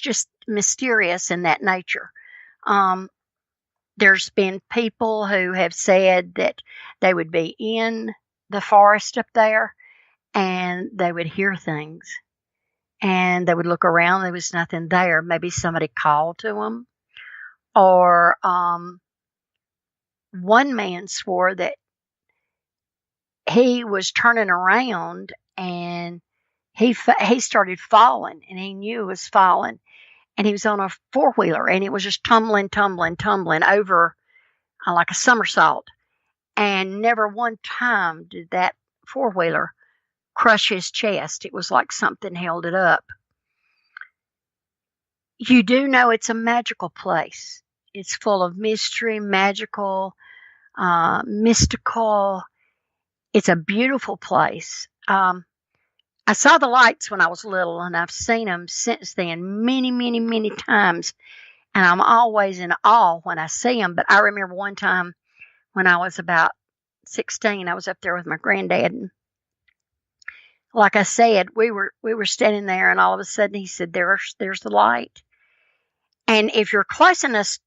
just mysterious in that nature. There's been people who have said that they would be in the forest up there and they would hear things, and they would look around. There was nothing there. Maybe somebody called to them, or one man swore that he was turning around and he started falling, and he knew it was falling, and he was on a four-wheeler, and it was just tumbling over like a somersault, and never one time did that four-wheeler crush his chest. It was like something held it up. You do know it's a magical place. It's full of mystery, magical, mystical. It's a beautiful place. I saw the lights when I was little, and I've seen them since then many times, and I'm always in awe when I see them. But I remember one time when I was about 16, I was up there with my granddad, and like I said, we were standing there, and all of a sudden he said, "There's the light." And if you're close enough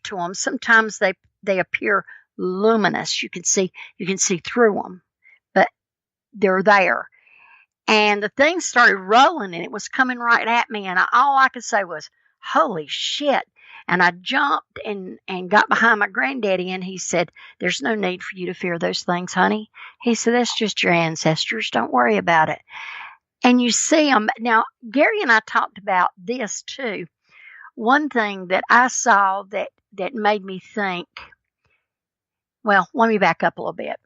to them, sometimes they appear luminous. You can see through them, but they're there. And the thing started rolling, and it was coming right at me, and all I could say was, "Holy shit." And I jumped and got behind my granddaddy, and he said, "There's no need for you to fear those things, honey." He said, "That's just your ancestors. Don't worry about it." And you see them. Now, Gary and I talked about this too. One thing that I saw that made me think, well, let me back up a little bit.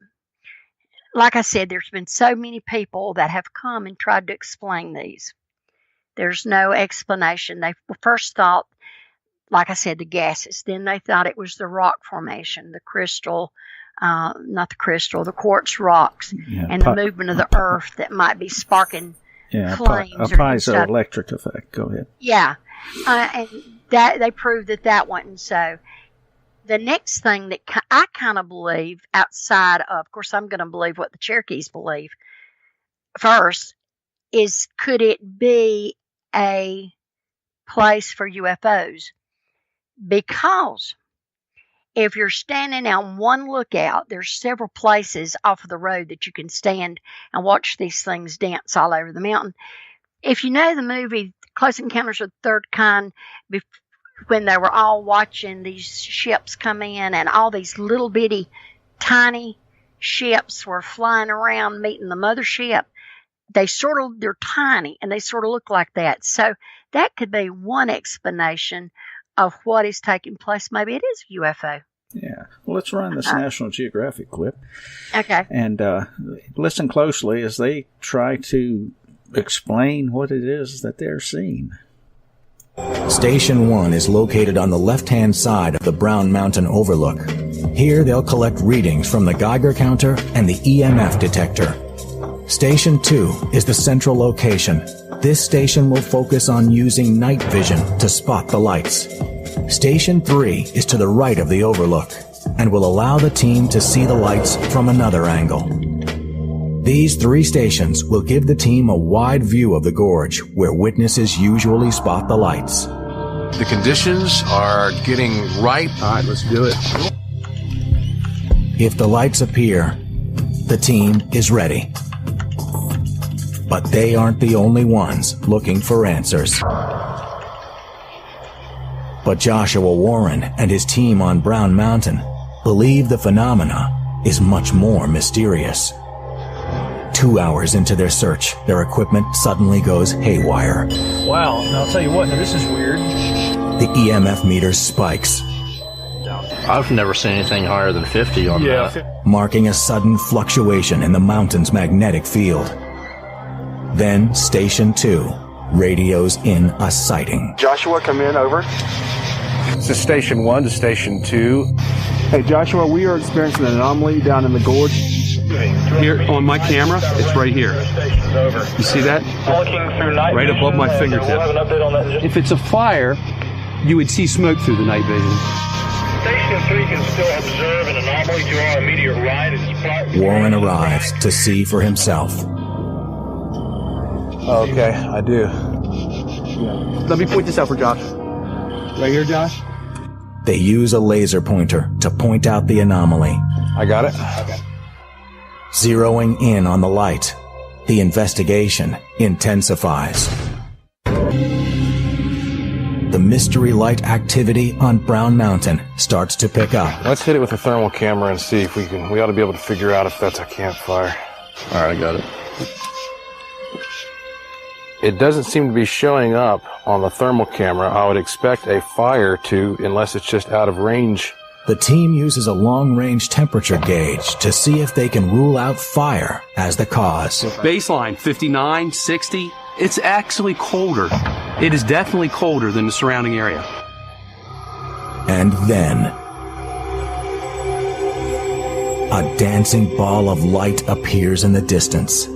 Like I said, there's been so many people that have come and tried to explain these. There's no explanation. They first thought, like I said, the gases. Then they thought it was the rock formation, the crystal, the quartz rocks, and the movement of the earth that might be sparking flames. A piezoelectric effect. Go ahead. Yeah. And that they proved that wasn't so. The next thing that I kind of believe, outside of course, I'm going to believe what the Cherokees believe first, is could it be a place for UFOs? Because if you're standing on one lookout, there's several places off of the road that you can stand and watch these things dance all over the mountain. If you know the movie Close Encounters of the Third Kind, when they were all watching these ships come in, and all these little bitty tiny ships were flying around meeting the mothership, they're tiny and they sort of look like that. So that could be one explanation of what is taking place. Maybe it is a UFO. Yeah. Well, let's run this National Geographic clip. Okay. And listen closely as they try to explain what it is that they're seeing. Station 1 is located on the left-hand side of the Brown Mountain Overlook. Here they'll collect readings from the Geiger counter and the EMF detector. Station 2 is the central location. This station will focus on using night vision to spot the lights. Station 3 is to the right of the overlook and will allow the team to see the lights from another angle. These 3 stations will give the team a wide view of the gorge where witnesses usually spot the lights. The conditions are getting right. All right, let's do it. If the lights appear, the team is ready. But they aren't the only ones looking for answers. But Joshua Warren and his team on Brown Mountain believe the phenomena is much more mysterious. 2 hours into their search, their equipment suddenly goes haywire. Wow, and I'll tell you what, now this is weird. The EMF meter spikes, I've never seen anything higher than 50 on that. marking a sudden fluctuation in the mountain's magnetic field. Then Station 2 radios in a sighting. Joshua, come in, over. This is Station 1 to Station 2. Hey, Joshua, we are experiencing an anomaly down in the gorge. Here on my camera, it's right here. You see that? Right above my fingertip. If it's a fire, you would see smoke through the night vision. Station 3 can still observe an anomaly to our immediate right. Warren arrives to see for himself. Okay, I do. Let me point this out for Josh. Right here, Josh? They use a laser pointer to point out the anomaly. I got it. Okay. Zeroing in on the light, the investigation intensifies. The mystery light activity on Brown Mountain starts to pick up. Let's hit it with a thermal camera and see if we ought to be able to figure out if that's a campfire. All right, I got it. It doesn't seem to be showing up on the thermal camera. I would expect a fire to, unless it's just out of range. The team uses a long-range temperature gauge to see if they can rule out fire as the cause. Baseline 59, 60. It's actually colder. It is definitely colder than the surrounding area. And then, a dancing ball of light appears in the distance.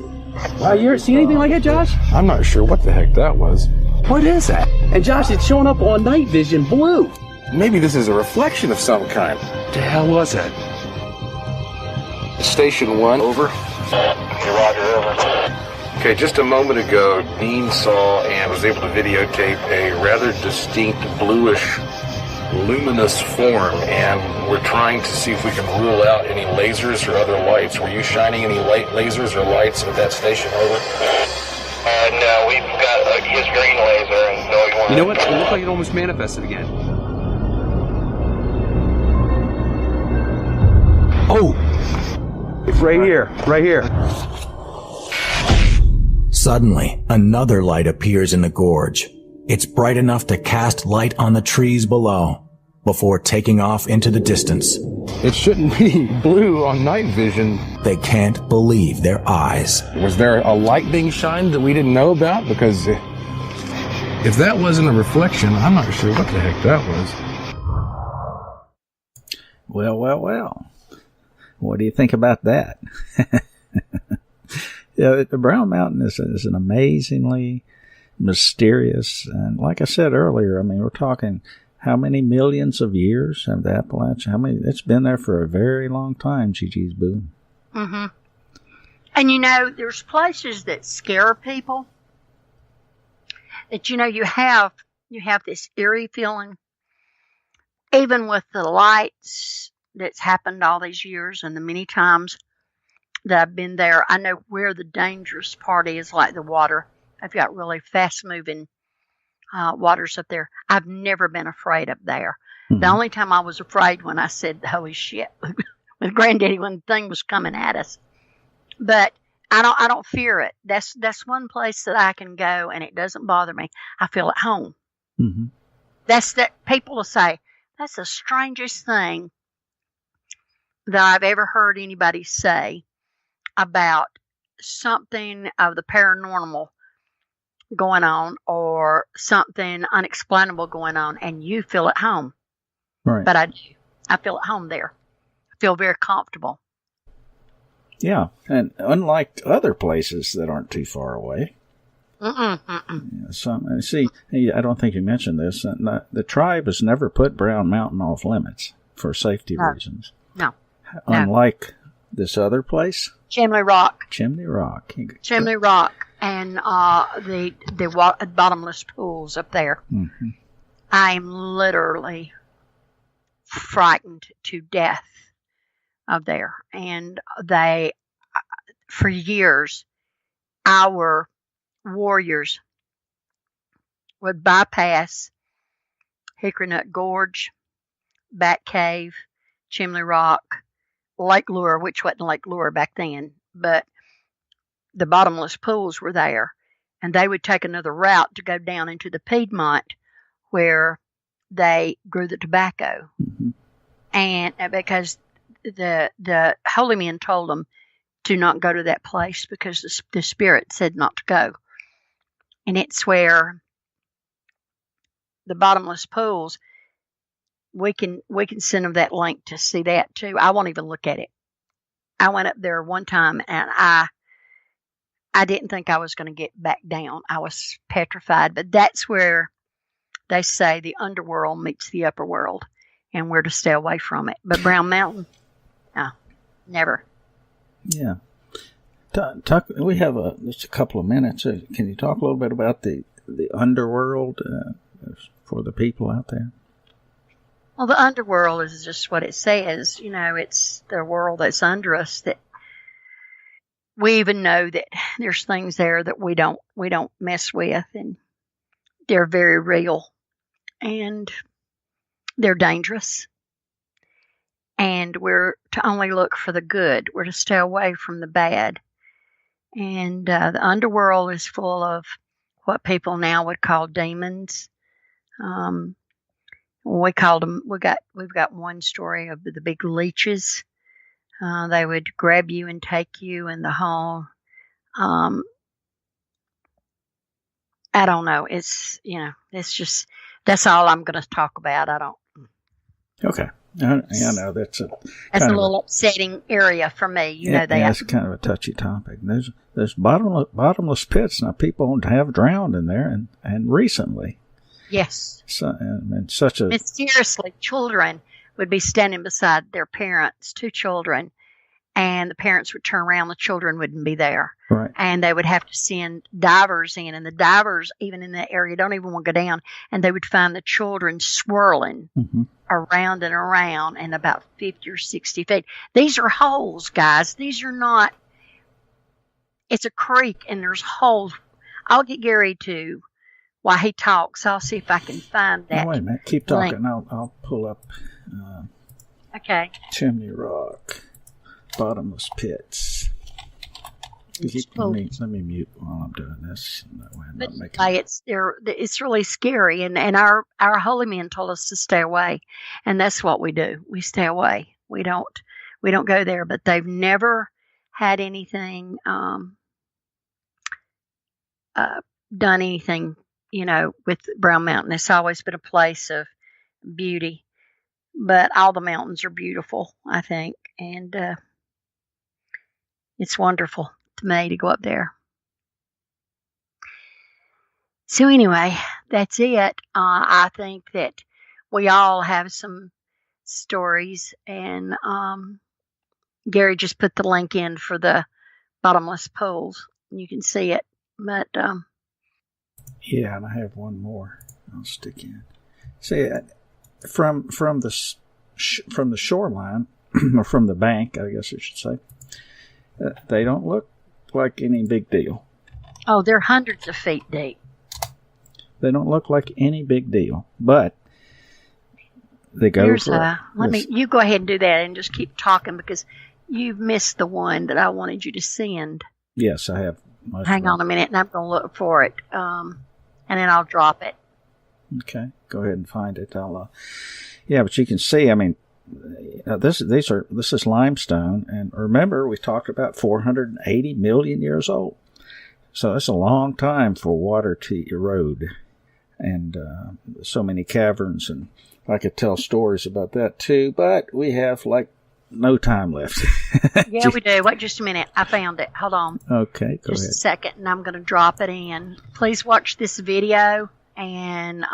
Wow, you ever seen anything like that, Josh? I'm not sure what the heck that was. What is that? And Josh, it's showing up on night vision blue. Maybe this is a reflection of some kind. What the hell was that? Station 1, over. Roger, over. Okay, just a moment ago, Dean saw and was able to videotape a rather distinct bluish, luminous form, and we're trying to see if we can rule out any lasers or other lights. Were you shining any lasers or lights at that station, over? No, we've got his green laser, and no, you want. You know what? It looked like it almost manifested again. Oh! It's right here, right here. Suddenly, another light appears in the gorge. It's bright enough to cast light on the trees below, before taking off into the distance. It shouldn't be blue on night vision. They can't believe their eyes. Was there a light being shined that we didn't know about? Because if that wasn't a reflection, I'm not sure what the heck that was. Well. What do you think about that? Yeah, the Brown Mountain is an amazingly mysterious, and like I said earlier, I mean, we're talking how many millions of years of the Appalachian? How many? It's been there for a very long time, Gigi's Boo. Mm-hmm. And you know, there's places that scare people. That you have this eerie feeling, even with the lights that's happened all these years and the many times that I've been there. I know where the dangerous part is, like the water. I've got really fast-moving waters up there. I've never been afraid up there. Mm-hmm. The only time I was afraid when I said, holy shit, with Granddaddy when the thing was coming at us. But I don't fear it. That's one place that I can go and it doesn't bother me. I feel at home. Mm-hmm. That's that people will say, that's the strangest thing that I've ever heard anybody say about something of the paranormal going on or something unexplainable going on, and you feel at home. Right. But I feel at home there. I feel very comfortable. Yeah, and unlike other places that aren't too far away. Mm-mm. Yeah, see, I don't think you mentioned this. The tribe has never put Brown Mountain off limits for safety reasons. No. Unlike this other place. Chimney Rock. Chimney Rock, and the bottomless pools up there. Mm-hmm. I'm literally frightened to death of there. And they, for years, our warriors would bypass Hickory Nut Gorge, Bat Cave, Chimney Rock, Lake Lure, which wasn't Lake Lure back then, but the bottomless pools were there. And they would take another route to go down into the Piedmont where they grew the tobacco. Mm-hmm. And because the holy men told them to not go to that place because the spirit said not to go. And it's where the bottomless pools, we can send them that link to see that too. I won't even look at it. I went up there one time and I didn't think I was going to get back down. I was petrified. But that's where they say the underworld meets the upper world, and we're to stay away from it. But Brown Mountain, no, never. Yeah. We have just a couple of minutes. Can you talk a little bit about the underworld for the people out there? Well, the underworld is just what it says. You know, it's the world that's under us. That we even know that there's things there that we don't mess with, and they're very real, and they're dangerous. And we're to only look for the good. We're to stay away from the bad. And the underworld is full of what people now would call demons. We called them. We've got one story of the big leeches. They would grab you and take you in the hall. I don't know. It's just that's all I'm going to talk about. I don't. Okay. I know that's a little upsetting area for me. It's kind of a touchy topic. There's bottomless pits now. People have drowned in there, and recently. Yes. And such a mysteriously, children would be standing beside their parents, two children, and the parents would turn around. The children wouldn't be there. Right. And they would have to send divers in, and the divers, even in that area, don't even want to go down. And they would find the children swirling around and around in about 50 or 60 feet. These are holes, guys. These are not. It's a creek, and there's holes. I'll get Gary to, while he talks, I'll see if I can find that. Oh, wait a minute. Keep talking. I'll pull up. Okay. Chimney Rock. Bottomless pits. Let me mute while I'm doing this. That way I'm not making it's really scary, and our holy men told us to stay away, and that's what we do. We stay away. We don't go there. But they've never had anything done anything, with Brown Mountain. It's always been a place of beauty, but all the mountains are beautiful, I think, and it's wonderful to me to go up there. So anyway, that's it. I think that we all have some stories, and Gary just put the link in for the bottomless pools. You can see it, but yeah, and I have one more. I'll stick in. See, from the shoreline or from the bank, I guess I should say. They don't look like any big deal. Oh, they're hundreds of feet deep. They don't look like any big deal, but they go. You go ahead and do that, and just keep talking because you've missed the one that I wanted you to send. Yes, I have. Hang on a minute, and I'm going to look for it, and then I'll drop it. Okay, go ahead and find it. Yeah, but you can see. I mean. This is limestone, and remember we talked about 480 million years old, so that's a long time for water to erode, and so many caverns, and I could tell stories about that too. But we have like no time left. Yeah, we do. Wait just a minute. I found it. Hold on. Okay, go Just ahead. a second, and I'm going to drop it in. Please watch this video, and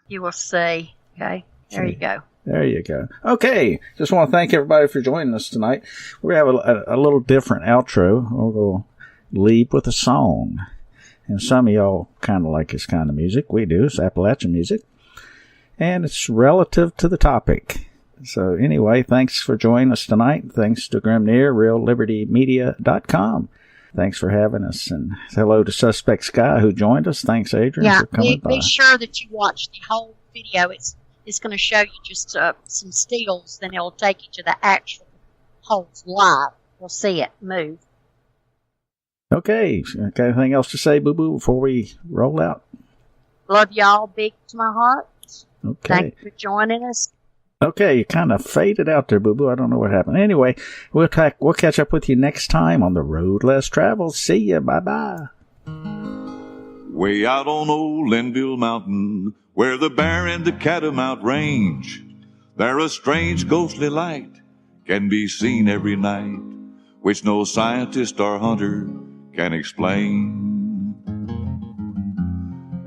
you will see. Okay, there you go. There you go. Okay, just want to thank everybody for joining us tonight. We have a little different outro. We'll go leave with a song. And some of y'all kind of like this kind of music. We do. It's Appalachian music. And it's relative to the topic. So anyway, thanks for joining us tonight. Thanks to Grimnir, RealLibertyMedia.com. Thanks for having us. And hello to Suspect Sky, who joined us. Thanks, Adrian, for coming by. Be sure that you watch the whole video. It's going to show you just some stills, then it'll take you to the actual holes live. You'll see it move. Okay. Got anything else to say, Boo-Boo, before we roll out? Love y'all big to my heart. Okay. Thank you for joining us. Okay, you kind of faded out there, Boo-Boo. I don't know what happened. Anyway, we'll catch up with you next time on The Road Less Traveled. See ya. Bye-bye. Way out on old Linville Mountain, where the bear and the catamount range, there a strange ghostly light can be seen every night, which no scientist or hunter can explain.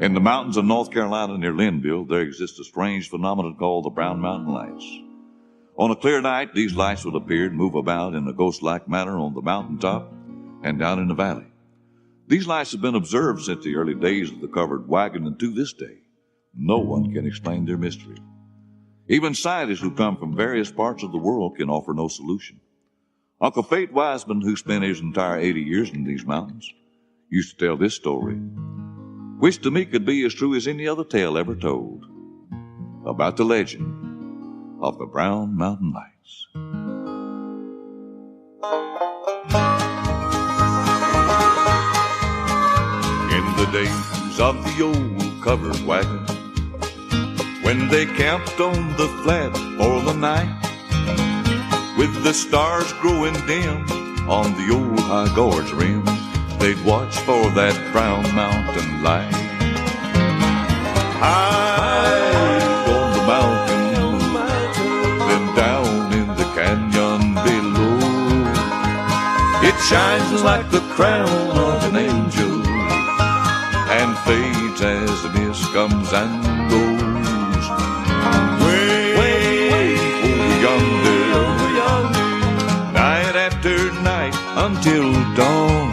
In the mountains of North Carolina near Linville, there exists a strange phenomenon called the Brown Mountain Lights. On a clear night, these lights will appear and move about in a ghost-like manner on the mountaintop and down in the valley. These lights have been observed since the early days of the covered wagon, and to this day, no one can explain their mystery. Even scientists who come from various parts of the world can offer no solution. Uncle Fate Wiseman, who spent his entire 80 years in these mountains, used to tell this story, which to me could be as true as any other tale ever told, about the legend of the Brown Mountain Lights. In the days of the old covered wagon, when they camped on the flat for the night, with the stars growing dim on the old high gorge rim, they'd watch for that Brown Mountain Light. High on the mountain, then down in the canyon below, it shines like the crown of an angel, and fades as the mist comes and goes. Way over yonder, night after night until dawn.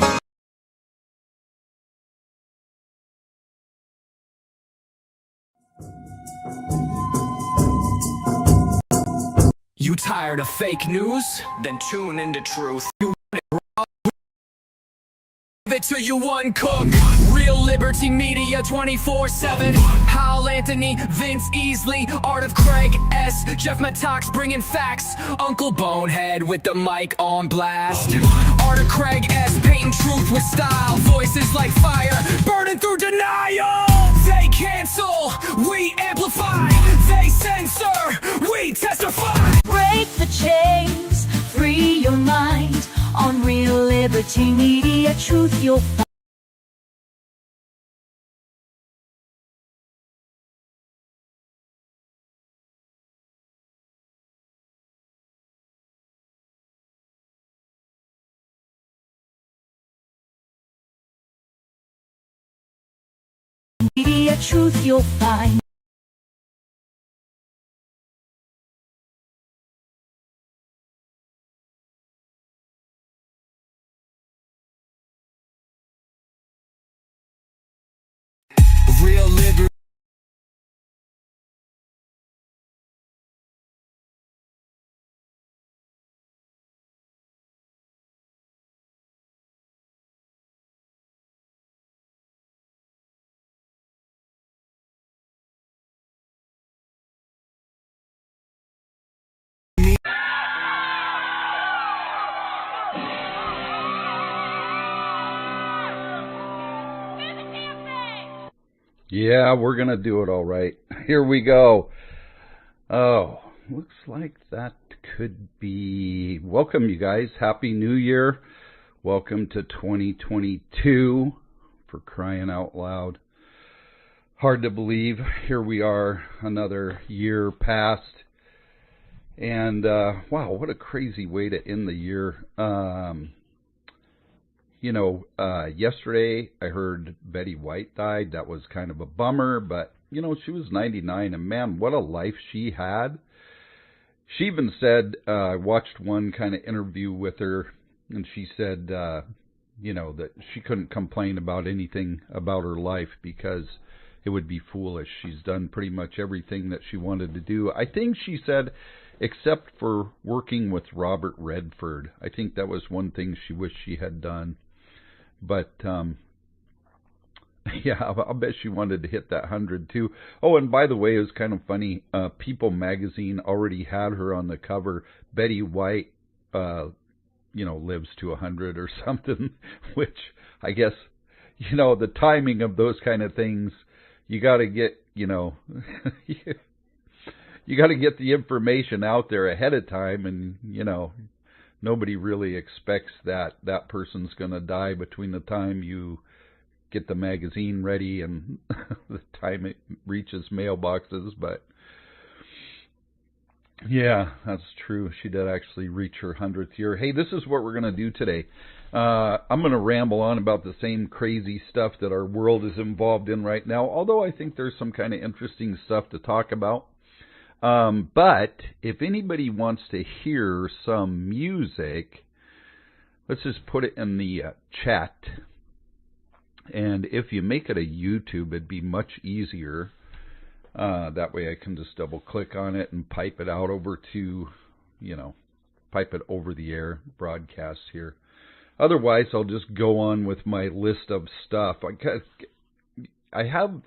You tired of fake news? Then tune into truth. You want it raw? Give it to you uncooked. Real Liberty Media 24/7. Hal Anthony, Vince Easley, Art of Craig S. Jeff Matox bringing facts. Uncle Bonehead with the mic on blast. Art of Craig S. painting truth with style. Voices like fire, burning through denial. They cancel, we amplify. They censor, we testify. Break the chains, free your mind. On Real Liberty Media, truth you'll find. Media, truth you'll find. Real Liberty. Yeah, we're going to do it all right. Here we go. Oh, looks like that could be... Welcome, you guys. Happy New Year. Welcome to 2022, for crying out loud. Hard to believe. Here we are, another year past. And, wow, what a crazy way to end the year. Yesterday I heard Betty White died. That was kind of a bummer, but, she was 99, and man, what a life she had. She even said, I watched one kind of interview with her, and she said, that she couldn't complain about anything about her life because it would be foolish. She's done pretty much everything that she wanted to do. I think she said, except for working with Robert Redford. I think that was one thing she wished she had done. But, yeah, I'll bet she wanted to hit that 100 too. Oh, and by the way, it was kind of funny. People magazine already had her on the cover. Betty White, lives to 100 or something, which I guess, the timing of those kind of things, you got to get, you got to get the information out there ahead of time, and, nobody really expects that person's going to die between the time you get the magazine ready and the time it reaches mailboxes. But yeah, that's true. She did actually reach her 100th year. Hey, this is what we're going to do today. I'm going to ramble on about the same crazy stuff that our world is involved in right now, although I think there's some kind of interesting stuff to talk about. But if anybody wants to hear some music, let's just put it in the chat. And if you make it a YouTube, it'd be much easier. That way I can just double click on it and pipe it out over to, pipe it over the air broadcast here. Otherwise, I'll just go on with my list of stuff. I have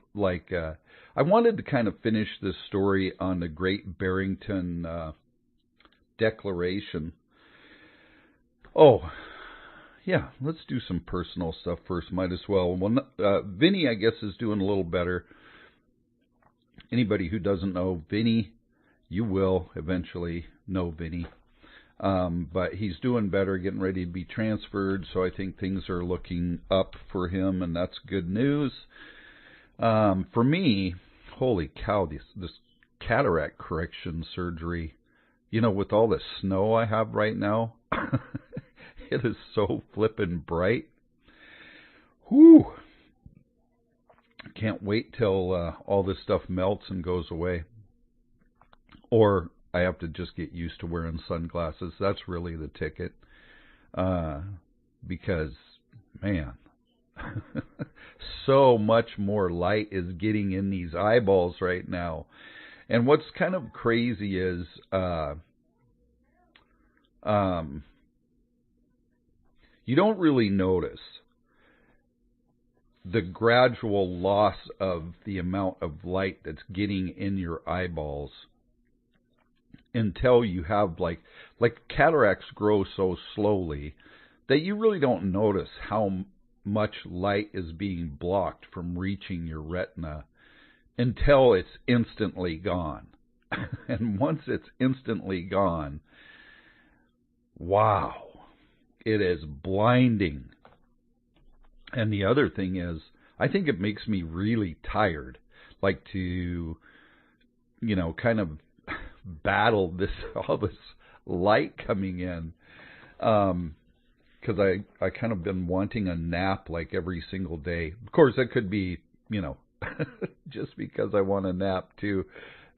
I wanted to kind of finish this story on the Great Barrington Declaration. Oh, yeah, let's do some personal stuff first. Might as well. Well, Vinny, I guess, is doing a little better. Anybody who doesn't know Vinny, you will eventually know Vinny. But he's doing better, getting ready to be transferred, so I think things are looking up for him, and that's good news. For me, holy cow, this cataract correction surgery, with all the snow I have right now, it is so flippin' bright. Whew. Can't wait till all this stuff melts and goes away. Or I have to just get used to wearing sunglasses. That's really the ticket. Because, man, so much more light is getting in these eyeballs right now. And what's kind of crazy is you don't really notice the gradual loss of the amount of light that's getting in your eyeballs until you have like cataracts grow so slowly that you really don't notice how much light is being blocked from reaching your retina until it's instantly gone. And once it's instantly gone, wow, it is blinding. And the other thing is, I think it makes me really tired, like to, kind of battle all this light coming in. Because I kind of been wanting a nap like every single day. Of course, that could be, just because I want a nap too.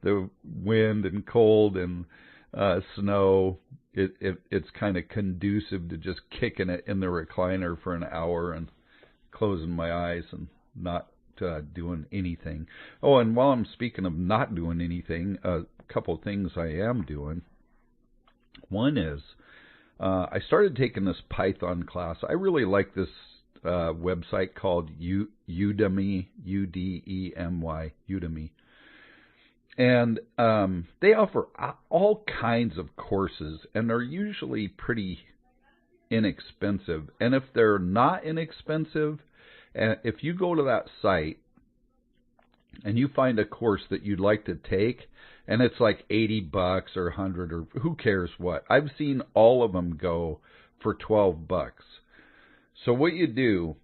The wind and cold and snow, it's kind of conducive to just kicking it in the recliner for an hour and closing my eyes and not doing anything. Oh, and while I'm speaking of not doing anything, a couple of things I am doing. One is I started taking this Python class. I really like this website called Udemy, U-D-E-M-Y, Udemy. And they offer all kinds of courses, and they're usually pretty inexpensive. And if they're not inexpensive, if you go to that site and you find a course that you'd like to take, and it's like $80 or $100 or who cares what. I've seen all of them go for $12. So what you do,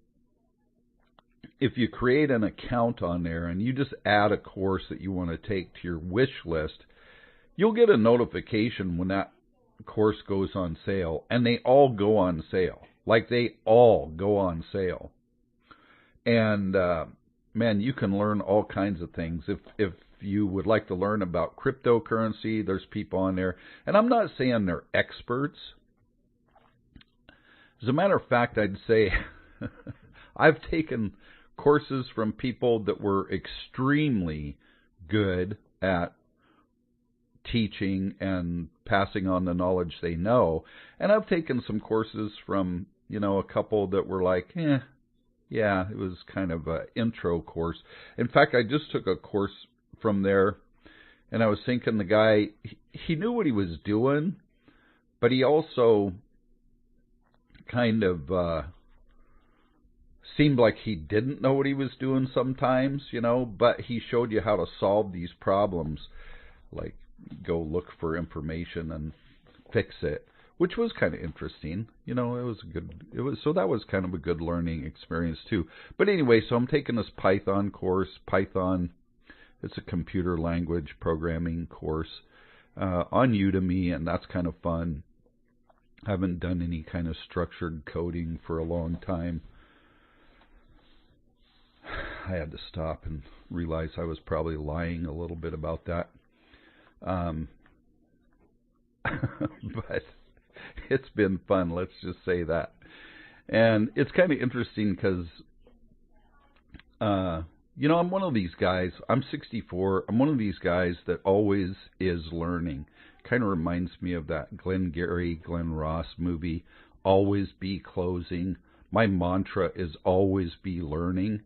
if you create an account on there and you just add a course that you want to take to your wish list, you'll get a notification when that course goes on sale, and they all go on sale. Like, they all go on sale. And, man, you can learn all kinds of things. If you would like to learn about cryptocurrency, there's people on there. And I'm not saying they're experts. As a matter of fact, I'd say I've taken courses from people that were extremely good at teaching and passing on the knowledge they know. And I've taken some courses from, a couple that were like, yeah, it was kind of an intro course. In fact, I just took a course from there, and I was thinking the guy, he knew what he was doing, but he also kind of seemed like he didn't know what he was doing sometimes, but he showed you how to solve these problems, like go look for information and fix it, which was kind of interesting. So that was kind of a good learning experience too. But anyway, so I'm taking this Python course. Python, it's a computer language programming course on Udemy, and that's kind of fun. I haven't done any kind of structured coding for a long time. I had to stop and realize I was probably lying a little bit about that. But it's been fun, let's just say that. And it's kind of interesting because, I'm one of these guys. I'm 64. I'm one of these guys that always is learning. Kind of reminds me of that Glenn Ross movie, Always Be Closing. My mantra is always be learning.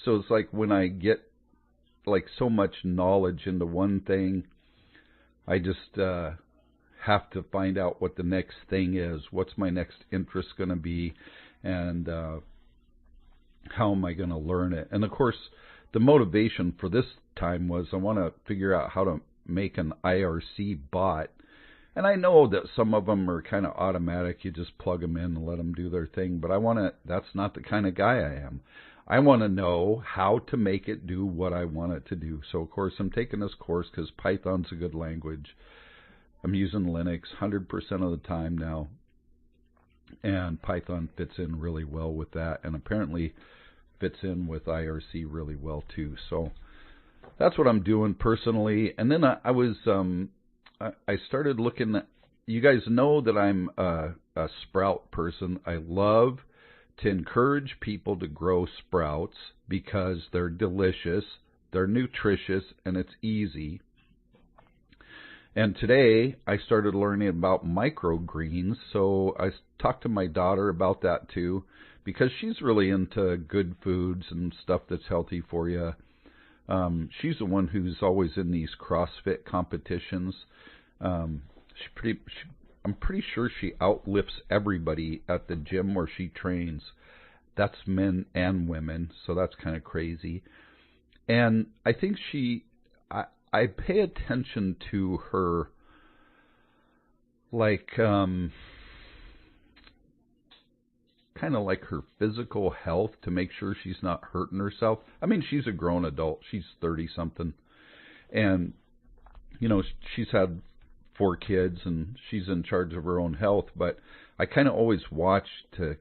So it's like when I get like so much knowledge into one thing, I just have to find out what the next thing is. What's my next interest going to be, and how am I going to learn it? And of course, the motivation for this time was I want to figure out how to make an IRC bot. And I know that some of them are kind of automatic. You just plug them in and let them do their thing. But that's not the kind of guy I am. I want to know how to make it do what I want it to do. So, of course, I'm taking this course because Python's a good language. I'm using Linux 100% of the time now. And Python fits in really well with that. And apparently fits in with IRC really well, too. So that's what I'm doing personally. And then I was... I started looking at, you guys know that I'm a sprout person. I love to encourage people to grow sprouts because they're delicious, they're nutritious, and it's easy. And today I started learning about microgreens, so I talked to my daughter about that too, because she's really into good foods and stuff that's healthy for you. She's the one who's always in these CrossFit competitions. I'm pretty sure she outlifts everybody at the gym where she trains. That's men and women, so that's kind of crazy. And I think I pay attention to her, like, kind of like her physical health to make sure she's not hurting herself. I mean, she's a grown adult. She's 30-something. And, she's had 4 kids and she's in charge of her own health. But I kind of always watch to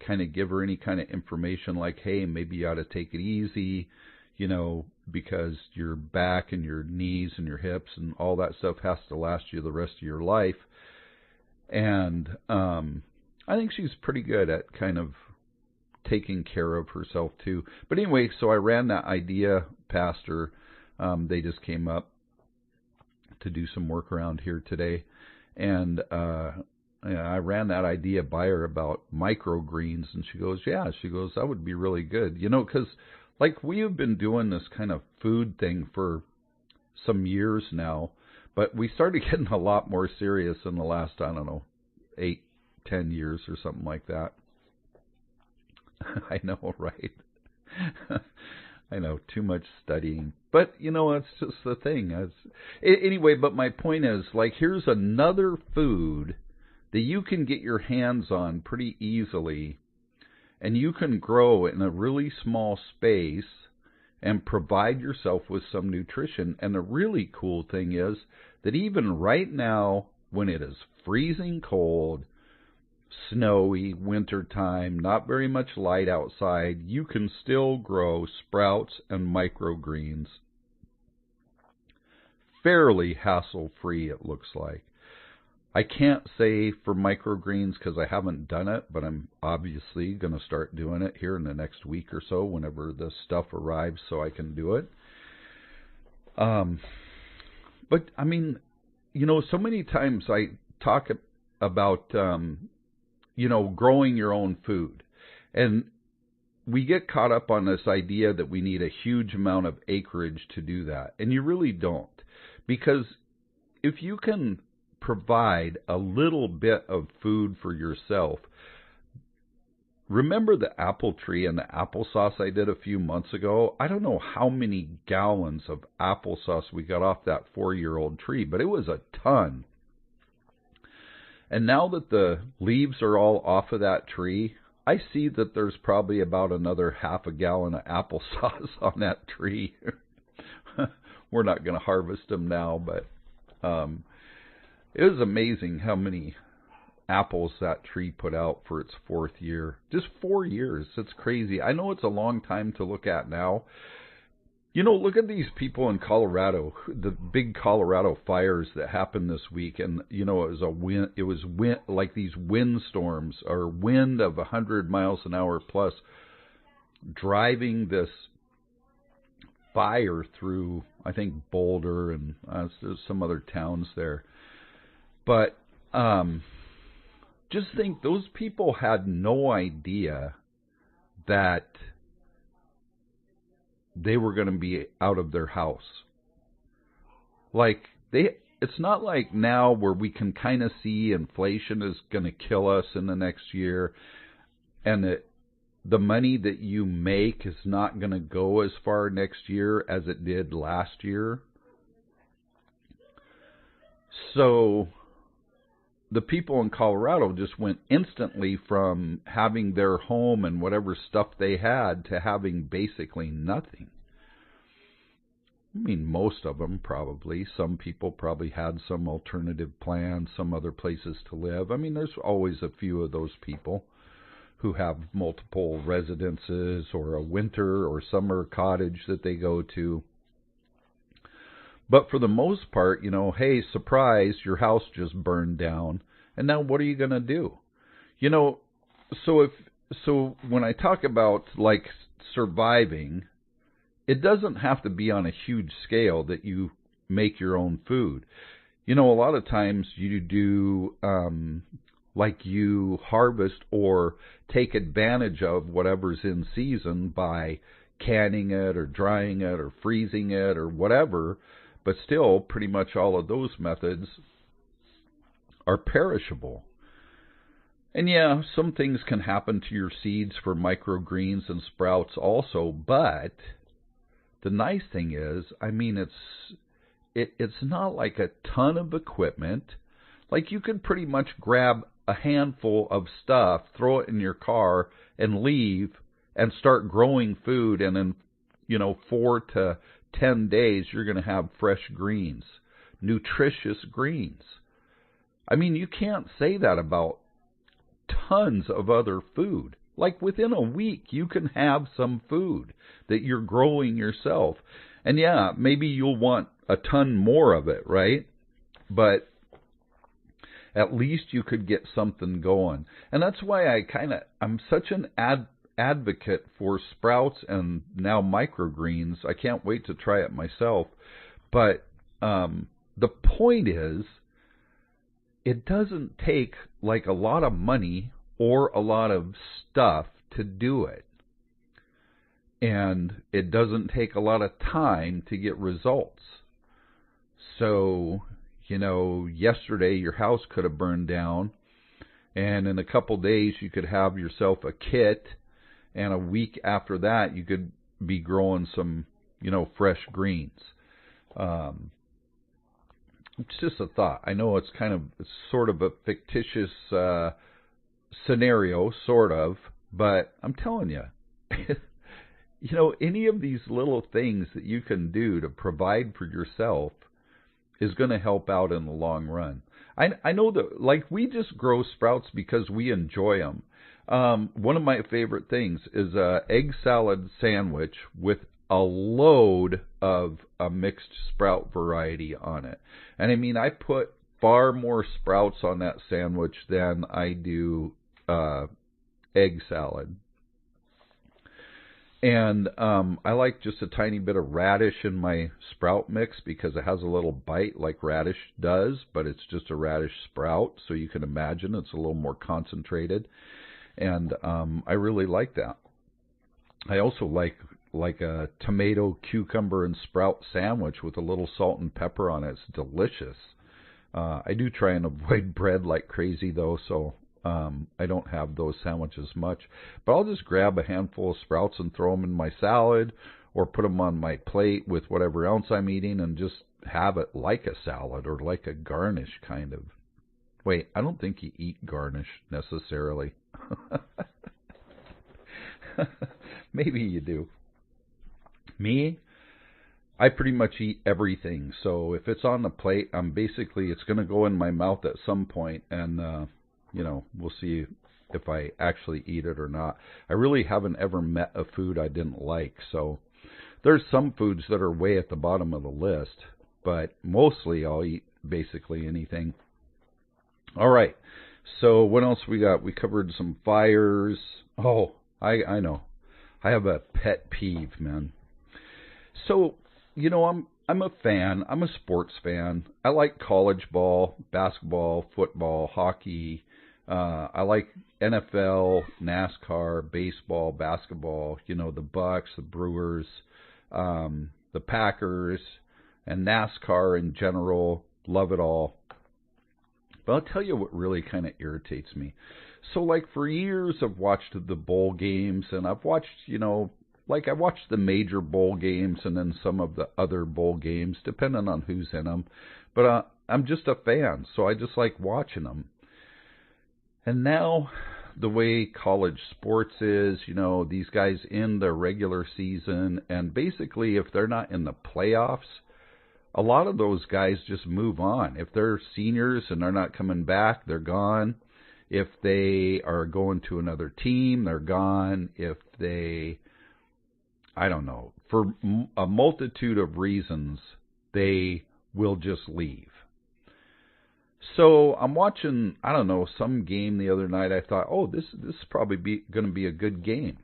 kind of give her any kind of information like, hey, maybe you ought to take it easy, because your back and your knees and your hips and all that stuff has to last you the rest of your life. And I think she's pretty good at kind of taking care of herself too. But anyway, so I ran that idea past her. They just came up to do some work around here today. And I ran that idea by her about microgreens. And she goes, that would be really good. Because like we have been doing this kind of food thing for some years now. But we started getting a lot more serious in the last, 8-10 years or something like that. I know, right? I know, too much studying. But, it's just the thing. Anyway, but my point is, like, here's another food that you can get your hands on pretty easily, and you can grow in a really small space, and provide yourself with some nutrition. And the really cool thing is that even right now, when it is freezing cold, snowy, wintertime, not very much light outside, you can still grow sprouts and microgreens fairly hassle-free, it looks like. I can't say for microgreens because I haven't done it, but I'm obviously going to start doing it here in the next week or so whenever the stuff arrives so I can do it. But, I mean, you know, so many times I talk about, you know, growing your own food. And we get caught up on this idea that we need a huge amount of acreage to do that. And you really don't. Because if you can provide a little bit of food for yourself, remember the apple tree and the applesauce I did a few months ago? I don't know how many gallons of applesauce we got off that 4-year-old tree, but it was a ton. And now that the leaves are all off of that tree, I see that there's probably about another half a gallon of applesauce on that tree. We're not going to harvest them now, but it was amazing how many apples that tree put out for its 4th year. Just 4 years. It's crazy. I know it's a long time to look at now. You know, look at these people in Colorado, the big Colorado fires that happened this week, and you know, it was wind like these windstorms or wind of 100 miles an hour plus, driving this fire through, I think, Boulder and there's some other towns there. But just think, those people had no idea that they were going to be out of their house. Like, it's not like now where we can kind of see inflation is going to kill us in the next year, and that the money that you make is not going to go as far next year as it did last year. So the people in Colorado just went instantly from having their home and whatever stuff they had to having basically nothing. I mean, most of them probably. Some people probably had some alternative plans, some other places to live. I mean, there's always a few of those people who have multiple residences or a winter or summer cottage that they go to. But for the most part, you know, hey, surprise, your house just burned down, and now what are you going to do? You know, so when I talk about like surviving, it doesn't have to be on a huge scale that you make your own food. You know, a lot of times you do like you harvest or take advantage of whatever's in season by canning it or drying it or freezing it or whatever, but still pretty much all of those methods are perishable. And yeah, some things can happen to your seeds for microgreens and sprouts also, but the nice thing is, I mean, it's not like a ton of equipment. Like, you can pretty much grab a handful of stuff, throw it in your car, and leave, and start growing food, and in, you know, 4 to 10 days, you're going to have fresh greens, nutritious greens. I mean, you can't say that about tons of other food. Like, within a week, you can have some food that you're growing yourself. And yeah, maybe you'll want a ton more of it, right? But at least you could get something going. And that's why I'm such an advocate for sprouts and now microgreens. I can't wait to try it myself. But the point is, it doesn't take like a lot of money or a lot of stuff to do it. And it doesn't take a lot of time to get results. So, you know, yesterday your house could have burned down, and in a couple days you could have yourself a kit, and a week after that you could be growing some, you know, fresh greens. It's just a thought. I know it's sort of a fictitious scenario, sort of, but I'm telling you, any of these little things that you can do to provide for yourself is going to help out in the long run. I know that, like, we just grow sprouts because we enjoy them. One of my favorite things is a egg salad sandwich with a load of a mixed sprout variety on it. And I mean, I put far more sprouts on that sandwich than I do egg salad. And I like just a tiny bit of radish in my sprout mix because it has a little bite like radish does, but it's just a radish sprout, so you can imagine it's a little more concentrated. And I really like that. I also like a tomato, cucumber, and sprout sandwich with a little salt and pepper on it. It's delicious. I do try and avoid bread like crazy, though, so I don't have those sandwiches much. But I'll just grab a handful of sprouts and throw them in my salad or put them on my plate with whatever else I'm eating and just have it like a salad or like a garnish kind of. Wait, I don't think you eat garnish necessarily. Maybe you do. Me, I pretty much eat everything. So if it's on the plate, it's going to go in my mouth at some point, and we'll see if I actually eat it or not. I really haven't ever met a food I didn't like. So there's some foods that are way at the bottom of the list, but mostly I'll eat basically anything. All right. So what else we got? We covered some fires. Oh, I know. I have a pet peeve, man. So, I'm a fan. I'm a sports fan. I like college ball, basketball, football, hockey. I like NFL, NASCAR, baseball, basketball, the Bucks, the Brewers, the Packers, and NASCAR in general. Love it all. But I'll tell you what really kind of irritates me. So, like, for years I've watched the bowl games, and I've watched, I watched the major bowl games and then some of the other bowl games, depending on who's in them. But I'm just a fan, so I just like watching them. And now, the way college sports is, these guys end their regular season, and basically if they're not in the playoffs, a lot of those guys just move on. If they're seniors and they're not coming back, they're gone. If they are going to another team, they're gone. If they, I don't know, for a multitude of reasons, they will just leave. So I'm watching, some game the other night. I thought, this is probably going to be a good game.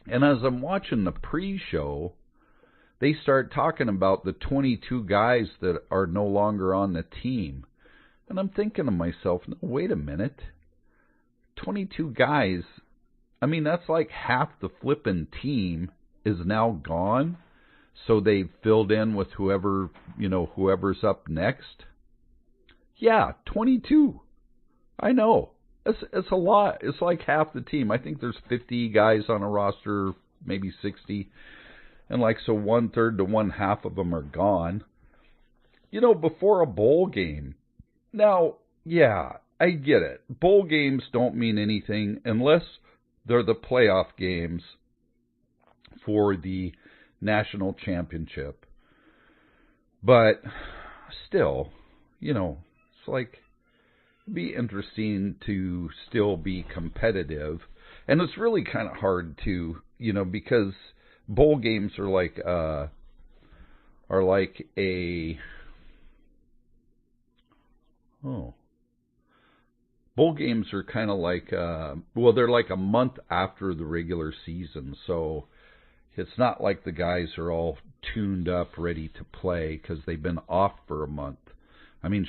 And as I'm watching the pre-show, they start talking about the 22 guys that are no longer on the team. And I'm thinking to myself, no, wait a minute. 22 guys, that's like half the flippin' team is now gone. So they've filled in with whoever's up next. Yeah, 22. I know. It's a lot. It's like half the team. I think there's 50 guys on a roster, maybe 60. And so 1/3 to 1/2 of them are gone. Before a bowl game. Now, yeah, I get it. Bowl games don't mean anything unless they're the playoff games for the national championship. But still, it's like, it'd be interesting to still be competitive. And it's really kind of hard to, because bowl games are like bowl games are kind of like, they're like a month after the regular season, so it's not like the guys are all tuned up, ready to play, because they've been off for a month.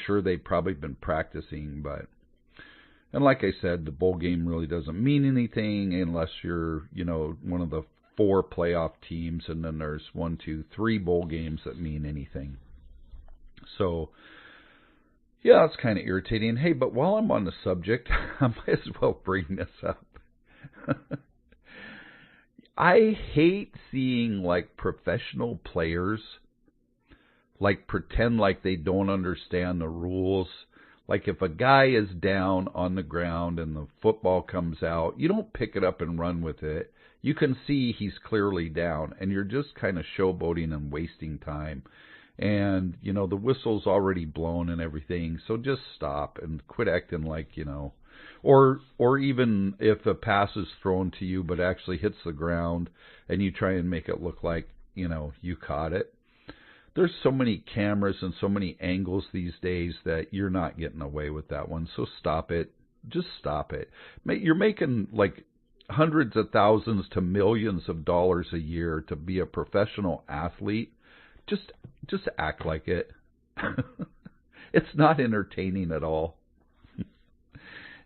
Sure, they've probably been practicing, and like I said, the bowl game really doesn't mean anything unless you're, one of the 4 playoff teams, and then there's 1, 2, 3 bowl games that mean anything. So, yeah, it's kind of irritating. Hey, but while I'm on the subject, I might as well bring this up. I hate seeing, professional players, pretend like they don't understand the rules. Like if a guy is down on the ground and the football comes out, you don't pick it up and run with it. You can see he's clearly down, and you're just kind of showboating and wasting time. And, you know, the whistle's already blown and everything, so just stop and quit acting like, you know, or even if a pass is thrown to you but actually hits the ground and you try and make it look like, you know, you caught it. There's so many cameras and so many angles these days that you're not getting away with that one, so stop it. Just stop it. You're making like hundreds of thousands to millions of dollars a year to be a professional athlete. Just act like it. It's not entertaining at all.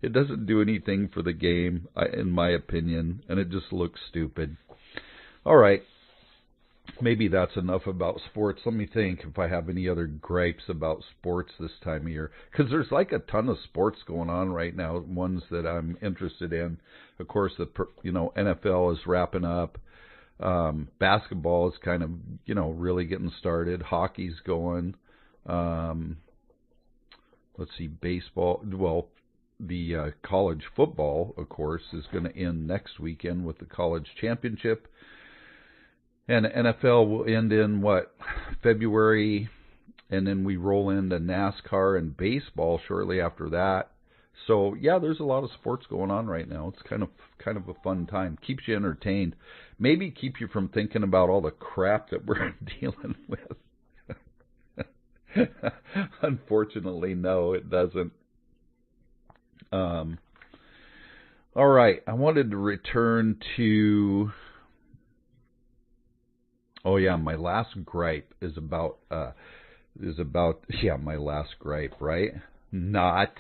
It doesn't do anything for the game, in my opinion, and it just looks stupid. All right. Maybe that's enough about sports. Let me think if I have any other gripes about sports this time of year. Because there's like a ton of sports going on right now, ones that I'm interested in. Of course, NFL is wrapping up. Basketball is kind of, really getting started. Hockey's going. Let's see, baseball. Well, the college football, of course, is going to end next weekend with the college championship. And NFL will end in, February, and then we roll into NASCAR and baseball shortly after that. So, yeah, there's a lot of sports going on right now. It's kind of a fun time. Keeps you entertained. Maybe keep you from thinking about all the crap that we're dealing with. Unfortunately, no, it doesn't. All right, I wanted to return to... Oh yeah, my last gripe is about my last gripe, right? Not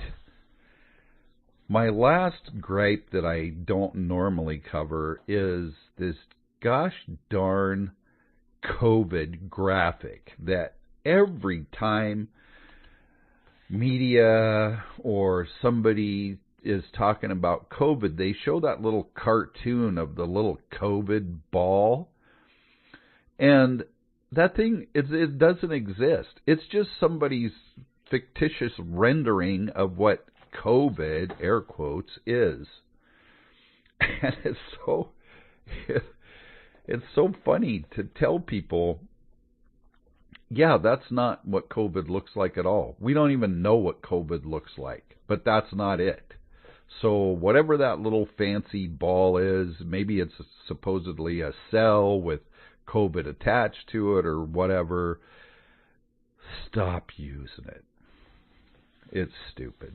my last gripe that I don't normally cover is this gosh darn COVID graphic that every time media or somebody is talking about COVID, they show that little cartoon of the little COVID ball. And that thing, it doesn't exist. It's just somebody's fictitious rendering of what COVID, air quotes, is. And it's so funny to tell people, yeah, that's not what COVID looks like at all. We don't even know what COVID looks like, but that's not it. So whatever that little fancy ball is, maybe it's supposedly a cell with COVID attached to it or whatever, stop using it. It's stupid.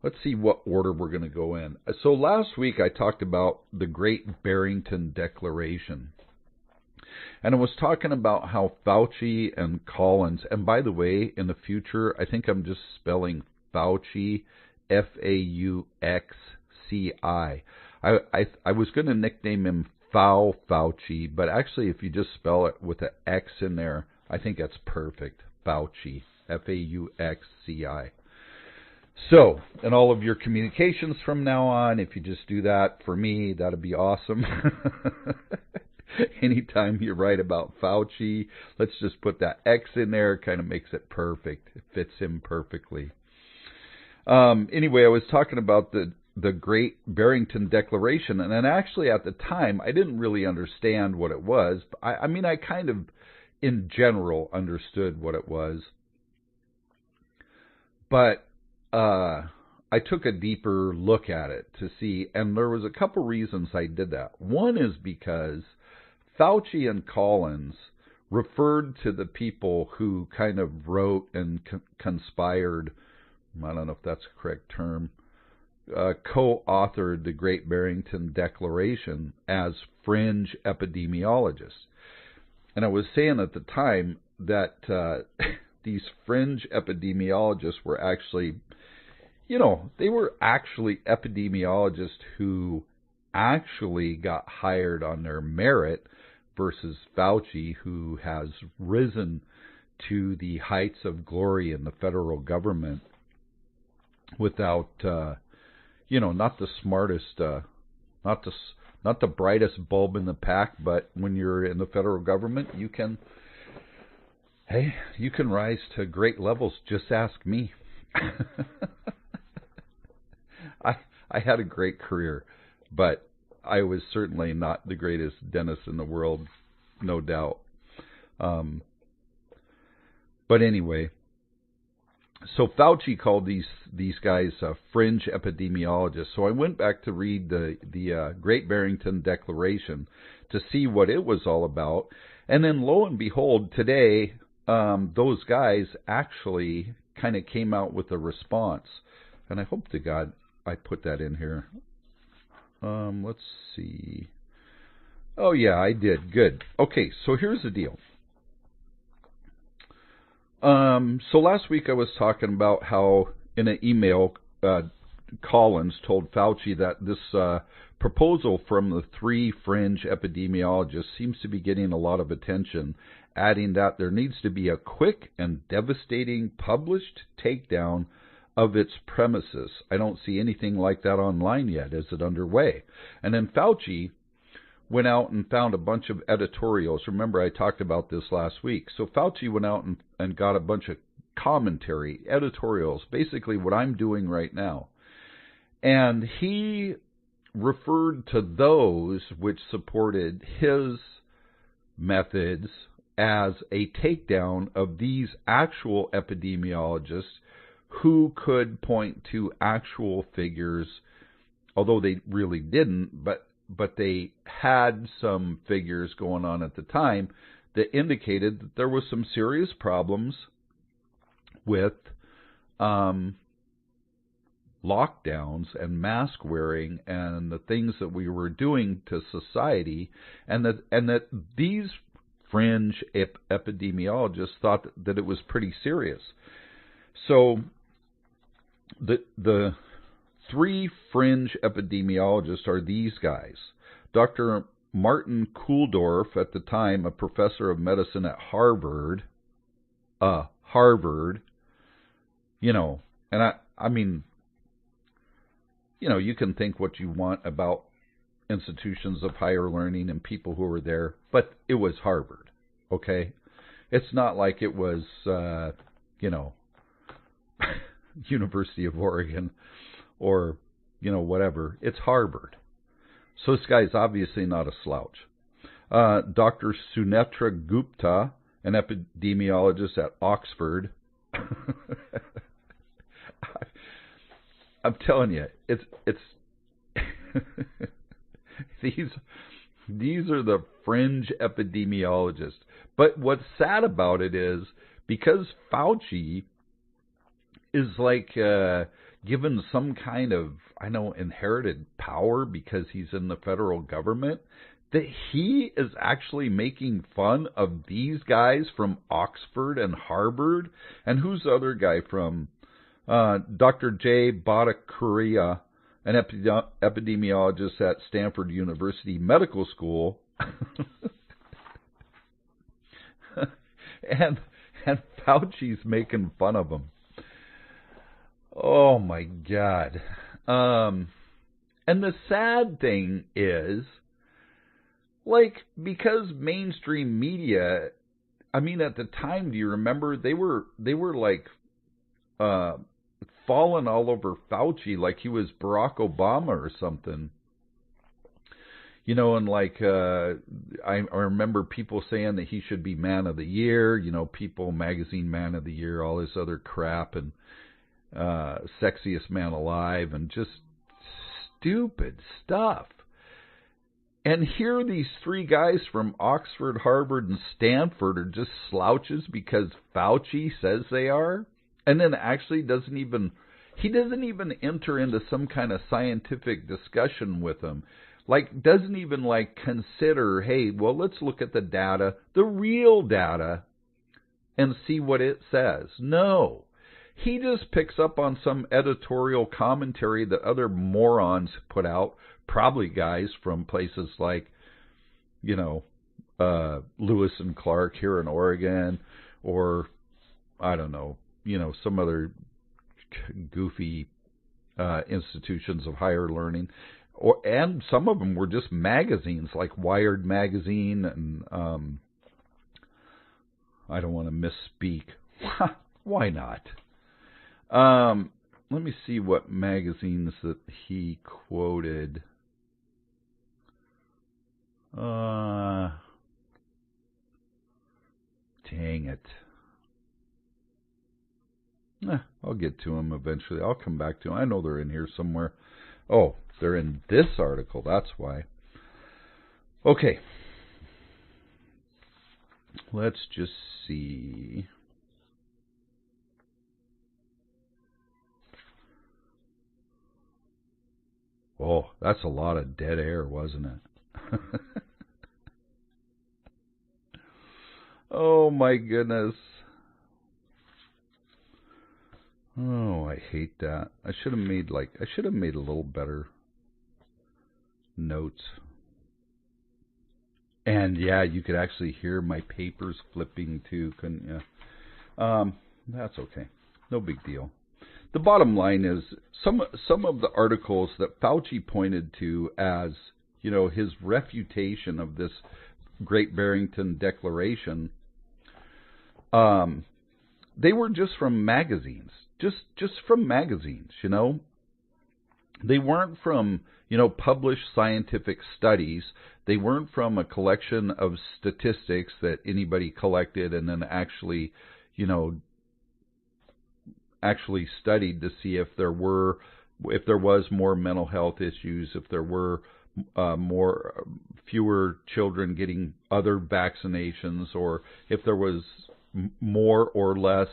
Let's see what order we're going to go in. So last week I talked about the Great Barrington Declaration. And I was talking about how Fauci and Collins, and by the way, in the future, I think I'm just spelling Fauci, F-A-U-X-C-I. I was going to nickname him Fauci, but actually if you just spell it with an X in there, I think that's perfect. Fauci, F-A-U-X-C-I. So, in all of your communications from now on, if you just do that for me, that'd be awesome. Anytime you write about Fauci, let's just put that X in there. It kind of makes it perfect. It fits him perfectly. Anyway, I was talking about the Great Barrington Declaration, and then actually at the time, I didn't really understand what it was. I mean, I kind of, in general, understood what it was. But I took a deeper look at it to see, and there was a couple reasons I did that. One is because Fauci and Collins referred to the people who kind of wrote and conspired, I don't know if that's the correct term, co-authored the Great Barrington Declaration as fringe epidemiologists. And I was saying at the time that these fringe epidemiologists were actually, they were actually epidemiologists who actually got hired on their merit versus Fauci, who has risen to the heights of glory in the federal government without, not the smartest, not the brightest bulb in the pack, but when you're in the federal government, you can Hey, you can rise to great levels. Just ask me. I had a great career, but I was certainly not the greatest dentist in the world, no doubt. But anyway, so Fauci called these guys fringe epidemiologists. So I went back to read the Great Barrington Declaration to see what it was all about, and then lo and behold, today those guys actually kind of came out with a response, and I hope to God I put that in here. Let's see. Oh yeah, I did. Good. Okay, so here's the deal. So last week I was talking about how in an email Collins told Fauci that this proposal from the 3 fringe epidemiologists seems to be getting a lot of attention, adding that there needs to be a quick and devastating published takedown of its premises. I don't see anything like that online yet. Is it underway? And then Fauci went out and found a bunch of editorials. Remember, I talked about this last week. So Fauci went out and got a bunch of commentary, editorials, basically what I'm doing right now. And he referred to those which supported his methods as a takedown of these actual epidemiologists who could point to actual figures, although they really didn't, but they had some figures going on at the time that indicated that there was some serious problems with lockdowns and mask wearing and the things that we were doing to society, and that these fringe epidemiologists thought that it was pretty serious. So the 3 fringe epidemiologists are these guys. Dr. Martin Kulldorff, at the time a professor of medicine at Harvard, and I mean, you can think what you want about institutions of higher learning and people who were there, but it was Harvard, okay? It's not like it was, University of Oregon or, whatever. It's Harvard. So this guy's obviously not a slouch. Dr. Sunetra Gupta, an epidemiologist at Oxford. I'm telling you, it's these are the fringe epidemiologists. But what's sad about it is because Fauci is like given some kind of, inherited power because he's in the federal government, that he is actually making fun of these guys from Oxford and Harvard. And who's the other guy from? Dr. Jay Bhattacharya, an epidemiologist at Stanford University Medical School. and Fauci's making fun of him. Oh my God. And the sad thing is, because mainstream media, at the time, do you remember, they were falling all over Fauci like he was Barack Obama or something. And I remember people saying that he should be Man of the Year, People Magazine Man of the Year, all this other crap, and Sexiest Man Alive, and just stupid stuff. And here these 3 guys from Oxford, Harvard, and Stanford are just slouches because Fauci says they are, and then actually doesn't even enter into some kind of scientific discussion with them. Doesn't even consider, hey, well, let's look at the data, the real data, and see what it says. No. He just picks up on some editorial commentary that other morons put out, probably guys from places like, Lewis and Clark here in Oregon, or, I don't know, some other goofy institutions of higher learning. And some of them were just magazines like Wired Magazine and I don't want to misspeak. Why not? Let me see what magazines that he quoted. Dang it. I'll get to them eventually. I'll come back to them. I know they're in here somewhere. Oh, they're in this article. That's why. Okay. Let's just see. Oh, that's a lot of dead air, wasn't it? Oh my goodness. Oh, I hate that. I should have made a little better notes. And yeah, you could actually hear my papers flipping too, couldn't you? That's okay. No big deal. The bottom line is some of the articles that Fauci pointed to as, you know, his refutation of this Great Barrington Declaration, they were just from magazines. Just from magazines, you know. They weren't from, you know, published scientific studies. They weren't from a collection of statistics that anybody collected and then actually, you know, studied to see if there was more mental health issues, if there were fewer children getting other vaccinations, or if there was more or less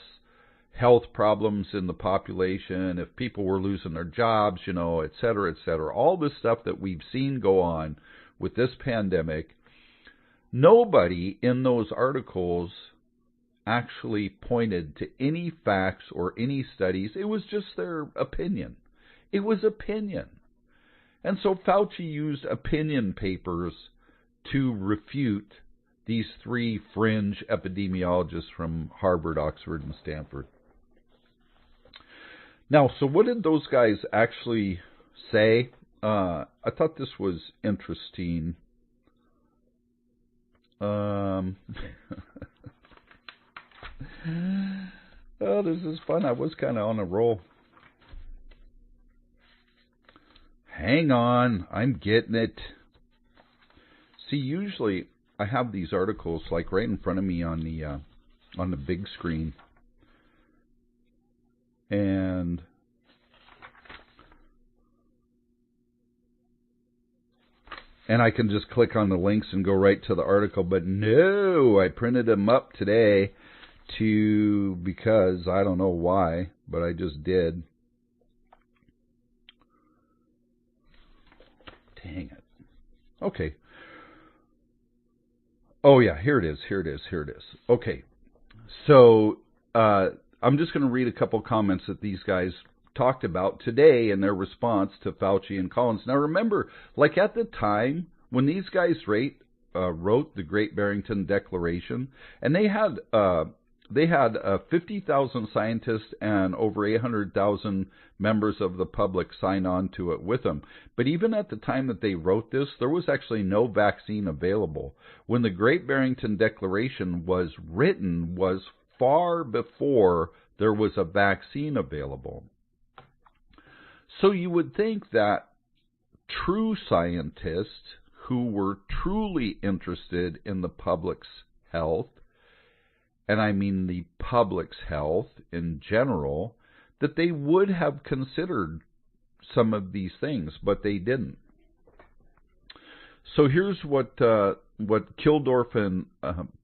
health problems in the population, if people were losing their jobs, you know, et cetera, et cetera. All this stuff that we've seen go on with this pandemic, nobody in those articles actually pointed to any facts or any studies. It was just their opinion. It was opinion. And so Fauci used opinion papers to refute these three fringe epidemiologists from Harvard, Oxford, and Stanford. Now, so what did those guys actually say? I thought this was interesting. Oh, this is fun. I was kind of on a roll. Hang on, I'm getting it. See, usually I have these articles like right in front of me on the big screen, and I can just click on the links and go right to the article. But no, I printed them up today because I don't know why, but I just did. Dang it. Okay. Oh yeah, here it is. Okay. So I'm just going to read a couple comments that these guys talked about today in their response to Fauci and Collins. Now remember, like at the time when these guys wrote the Great Barrington Declaration, and they had 50,000 scientists and over 800,000 members of the public sign on to it with them. But even at the time that they wrote this, there was actually no vaccine available. When the Great Barrington Declaration was written was far before there was a vaccine available. So you would think that true scientists who were truly interested in the public's health, and I mean the public's health in general, that they would have considered some of these things, but they didn't. So here's what Kildorf and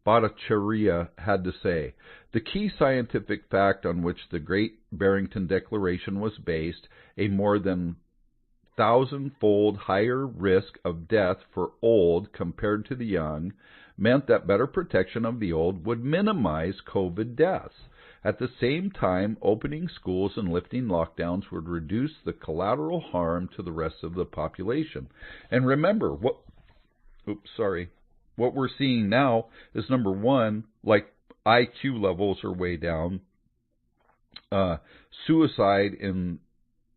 Bhattacharya had to say. The key scientific fact on which the Great Barrington Declaration was based, a more than 1,000-fold higher risk of death for old compared to the young, meant that better protection of the old would minimize COVID deaths. At the same time, opening schools and lifting lockdowns would reduce the collateral harm to the rest of the population. And remember, what we're seeing now is, number one, like IQ levels are way down. Suicide in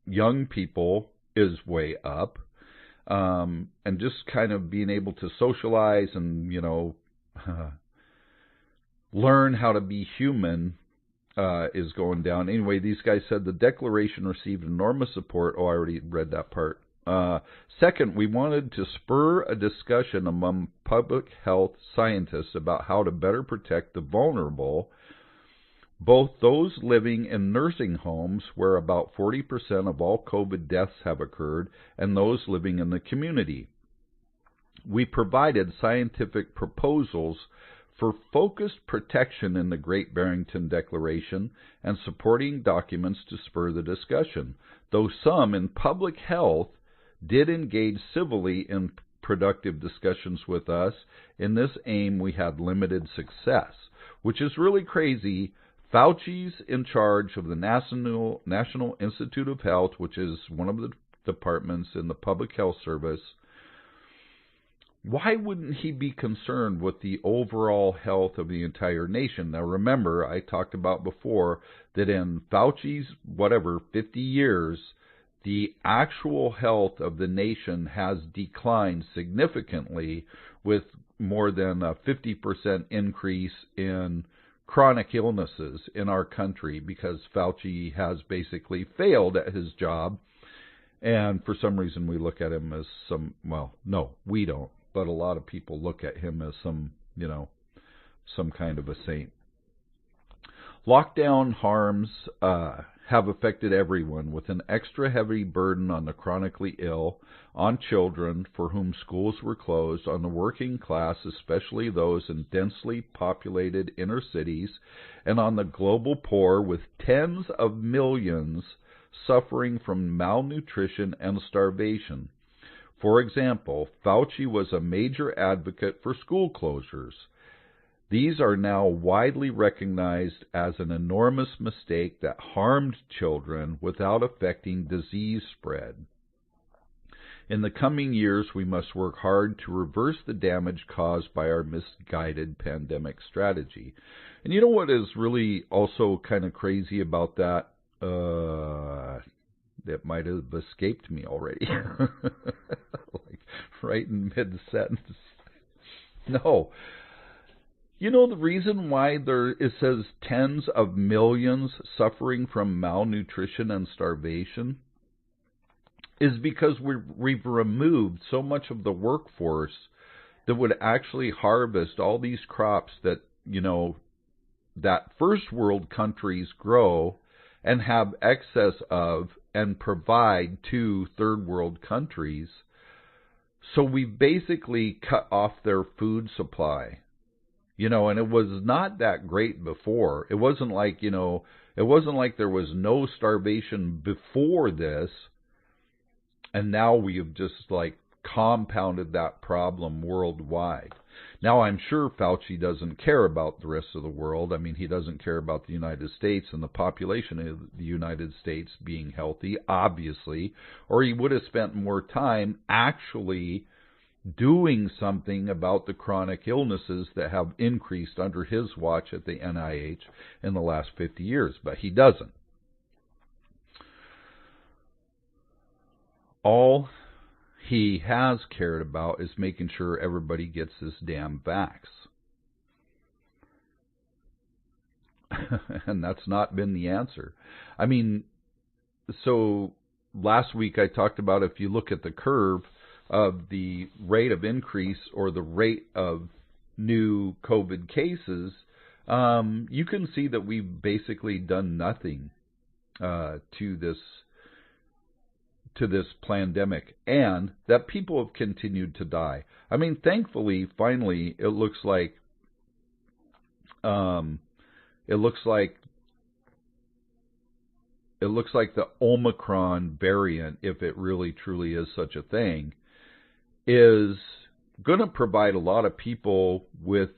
young people is way up. And just kind of being able to socialize and, you know, learn how to be human is going down. Anyway, these guys said the declaration received enormous support. Oh, I already read that part. Second, we wanted to spur a discussion among public health scientists about how to better protect the vulnerable, both those living in nursing homes, where about 40% of all COVID deaths have occurred, and those living in the community. We provided scientific proposals for focused protection in the Great Barrington Declaration and supporting documents to spur the discussion, though some in public health did engage civilly in productive discussions with us. In this aim, we had limited success, which is really crazy. Fauci's in charge of the National Institute of Health, which is one of the departments in the Public Health Service. Why wouldn't he be concerned with the overall health of the entire nation? Now, remember, I talked about before that in Fauci's, 50 years, the actual health of the nation has declined significantly, with more than a 50% increase in chronic illnesses in our country, because Fauci has basically failed at his job. And for some reason we look at him as no, we don't, but a lot of people look at him as some kind of a saint. Lockdown harms have affected everyone, with an extra heavy burden on the chronically ill, on children for whom schools were closed, on the working class, especially those in densely populated inner cities, and on the global poor, with tens of millions suffering from malnutrition and starvation. For example, Fauci was a major advocate for school closures. These are now widely recognized as an enormous mistake that harmed children without affecting disease spread. In the coming years, we must work hard to reverse the damage caused by our misguided pandemic strategy. And you know what is really also kind of crazy about that? That might have escaped me already. Like right in mid-sentence. No. You know the reason why it says tens of millions suffering from malnutrition and starvation is because we've removed so much of the workforce that would actually harvest all these crops that, that first world countries grow and have excess of and provide to third world countries. So we've basically cut off their food supply. And it was not that great before. It wasn't like, there was no starvation before this, and now we have just compounded that problem worldwide. Now, I'm sure Fauci doesn't care about the rest of the world. I mean, he doesn't care about the United States and the population of the United States being healthy, obviously, or he would have spent more time actually doing something about the chronic illnesses that have increased under his watch at the NIH in the last 50 years, but he doesn't. All he has cared about is making sure everybody gets this damn vax. And that's not been the answer. I mean, so last week I talked about, if you look at the curve of the rate of increase or the rate of new COVID cases, you can see that we've basically done nothing to this pandemic, and that people have continued to die. I mean, thankfully, finally, it looks like the Omicron variant, if it really truly is such a thing, is going to provide a lot of people with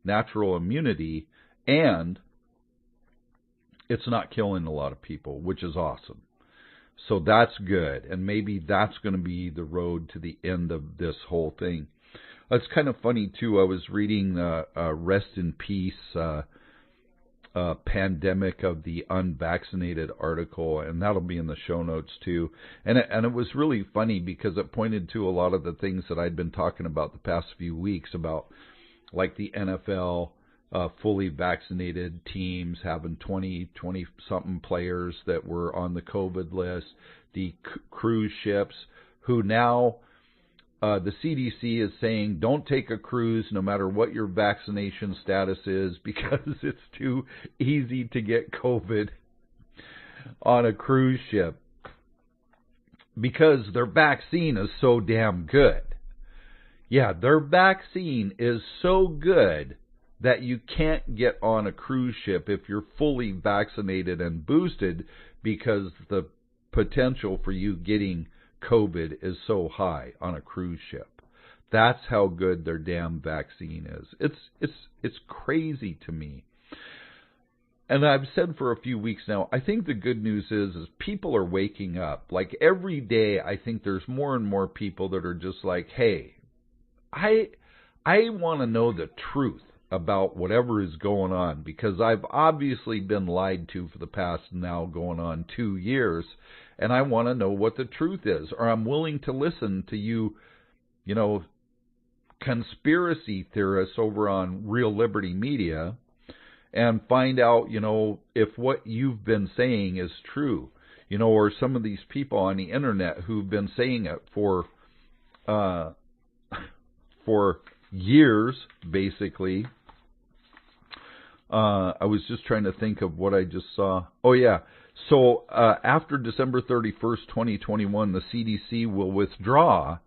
natural immunity, and it's not killing a lot of people, which is awesome. So that's good, and maybe that's going to be the road to the end of this whole thing. It's kind of funny, too. I was reading Rest in Peace, Pandemic of the Unvaccinated article, and that'll be in the show notes, too. And it was really funny because it pointed to a lot of the things that I'd been talking about the past few weeks about, like the NFL fully vaccinated teams, having 20-something players that were on the COVID list, the cruise ships, who now the CDC is saying don't take a cruise no matter what your vaccination status is because it's too easy to get COVID on a cruise ship because their vaccine is so damn good. Yeah, their vaccine is so good that you can't get on a cruise ship if you're fully vaccinated and boosted because the potential for you getting COVID is so high on a cruise ship. That's how good their damn vaccine is. It's crazy to me. And I've said for a few weeks now, I think the good news is people are waking up. Like every day, I think there's more and more people that are just like, hey, I want to know the truth about whatever is going on because I've obviously been lied to for the past now going on 2 years, and I want to know what the truth is, or I'm willing to listen to you know, conspiracy theorists over on Real Liberty Media and find out, you know, if what you've been saying is true, you know, or some of these people on the internet who've been saying it for years, basically. I was just trying to think of what I just saw. Oh, yeah. So after December 31st, 2021, the CDC will withdraw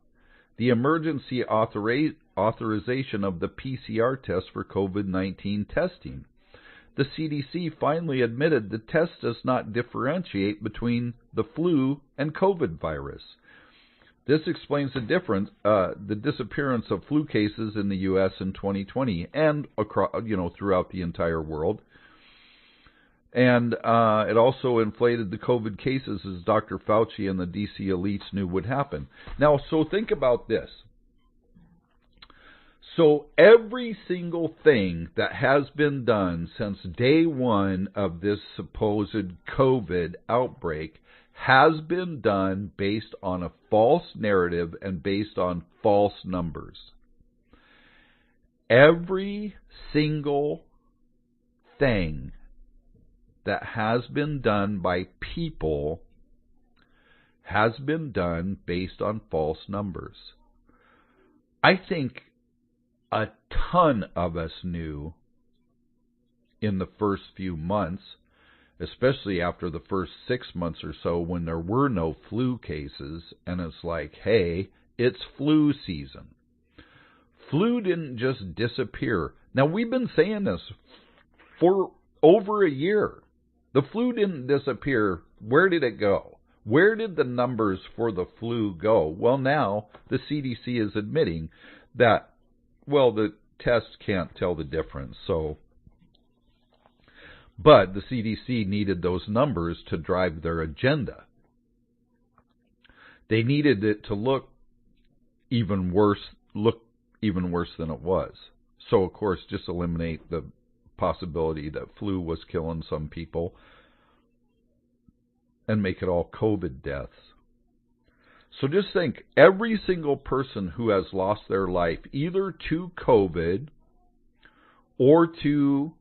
the emergency authorization of the PCR test for COVID-19 testing. The CDC finally admitted the test does not differentiate between the flu and COVID virus. This explains the disappearance of flu cases in the U.S. in 2020 and across, throughout the entire world. And it also inflated the COVID cases, as Dr. Fauci and the DC elites knew would happen. Now, so think about this. So every single thing that has been done since day one of this supposed COVID outbreak has been done based on a false narrative and based on false numbers. Every single thing that has been done by people has been done based on false numbers. I think a ton of us knew in the first few months, especially after the first 6 months or so when there were no flu cases, and it's like, hey, it's flu season. Flu didn't just disappear. Now, we've been saying this for over a year. The flu didn't disappear. Where did it go? Where did the numbers for the flu go? Well, now the CDC is admitting that, well, the test can't tell the difference, but the CDC needed those numbers to drive their agenda. They needed it to look even worse than it was. So, of course, just eliminate the possibility that flu was killing some people and make it all COVID deaths. So just think, every single person who has lost their life either to COVID or to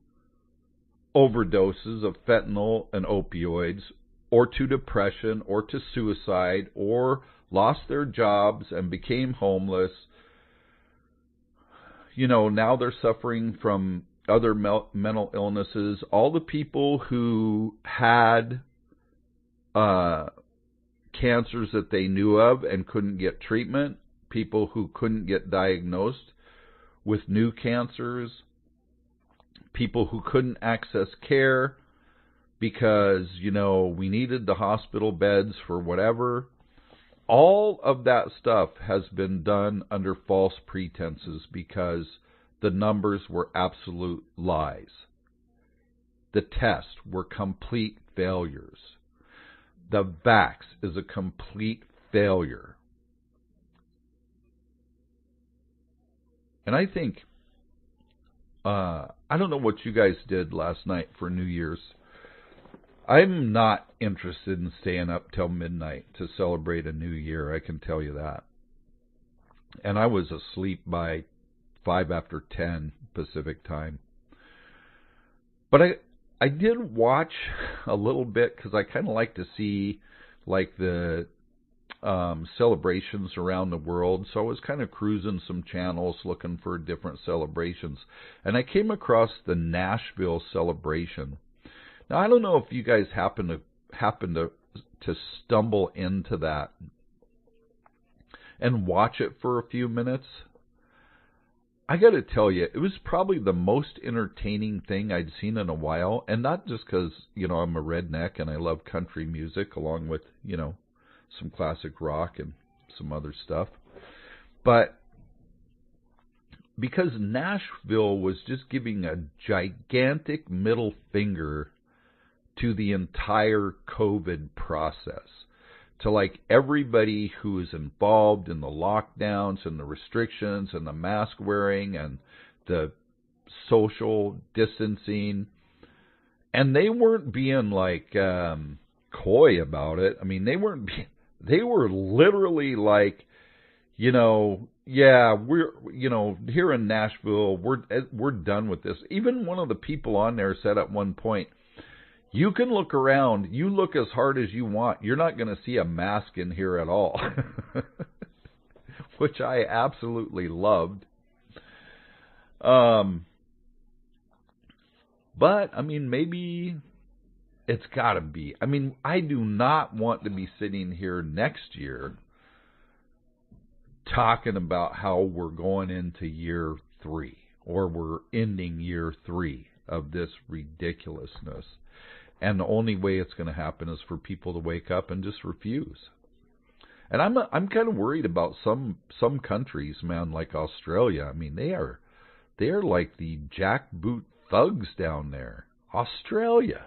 overdoses of fentanyl and opioids, or to depression, or to suicide, or lost their jobs and became homeless, now they're suffering from other mental illnesses. All the people who had cancers that they knew of and couldn't get treatment, people who couldn't get diagnosed with new cancers, people who couldn't access care because, we needed the hospital beds for whatever. All of that stuff has been done under false pretenses because the numbers were absolute lies. The tests were complete failures. The vax is a complete failure. And I think, I don't know what you guys did last night for New Year's. I'm not interested in staying up till midnight to celebrate a new year, I can tell you that. And I was asleep by 5 after 10 Pacific time. But I did watch a little bit because I kind of like to see like the celebrations around the world. So I was kind of cruising some channels looking for different celebrations, and I came across the Nashville celebration. Now I don't know if you guys happen to stumble into that and watch it for a few minutes. I got to tell you, it was probably the most entertaining thing I'd seen in a while, and not just because, I'm a redneck and I love country music along with, some classic rock and some other stuff, but because Nashville was just giving a gigantic middle finger to the entire COVID process, to like everybody who is involved in the lockdowns and the restrictions and the mask wearing and the social distancing. And they weren't being like coy about it. I mean, they were literally like, yeah, we're, here in Nashville, we're done with this. Even one of the people on there said at one point, you can look around, you look as hard as you want, you're not going to see a mask in here at all. Which I absolutely loved. But, I mean, maybe it's got to be. I mean, I do not want to be sitting here next year talking about how we're going into year 3 or we're ending year 3 of this ridiculousness. And the only way it's going to happen is for people to wake up and just refuse. And I'm kind of worried about some countries, man, like Australia. I mean, they're like the jackboot thugs down there. Australia,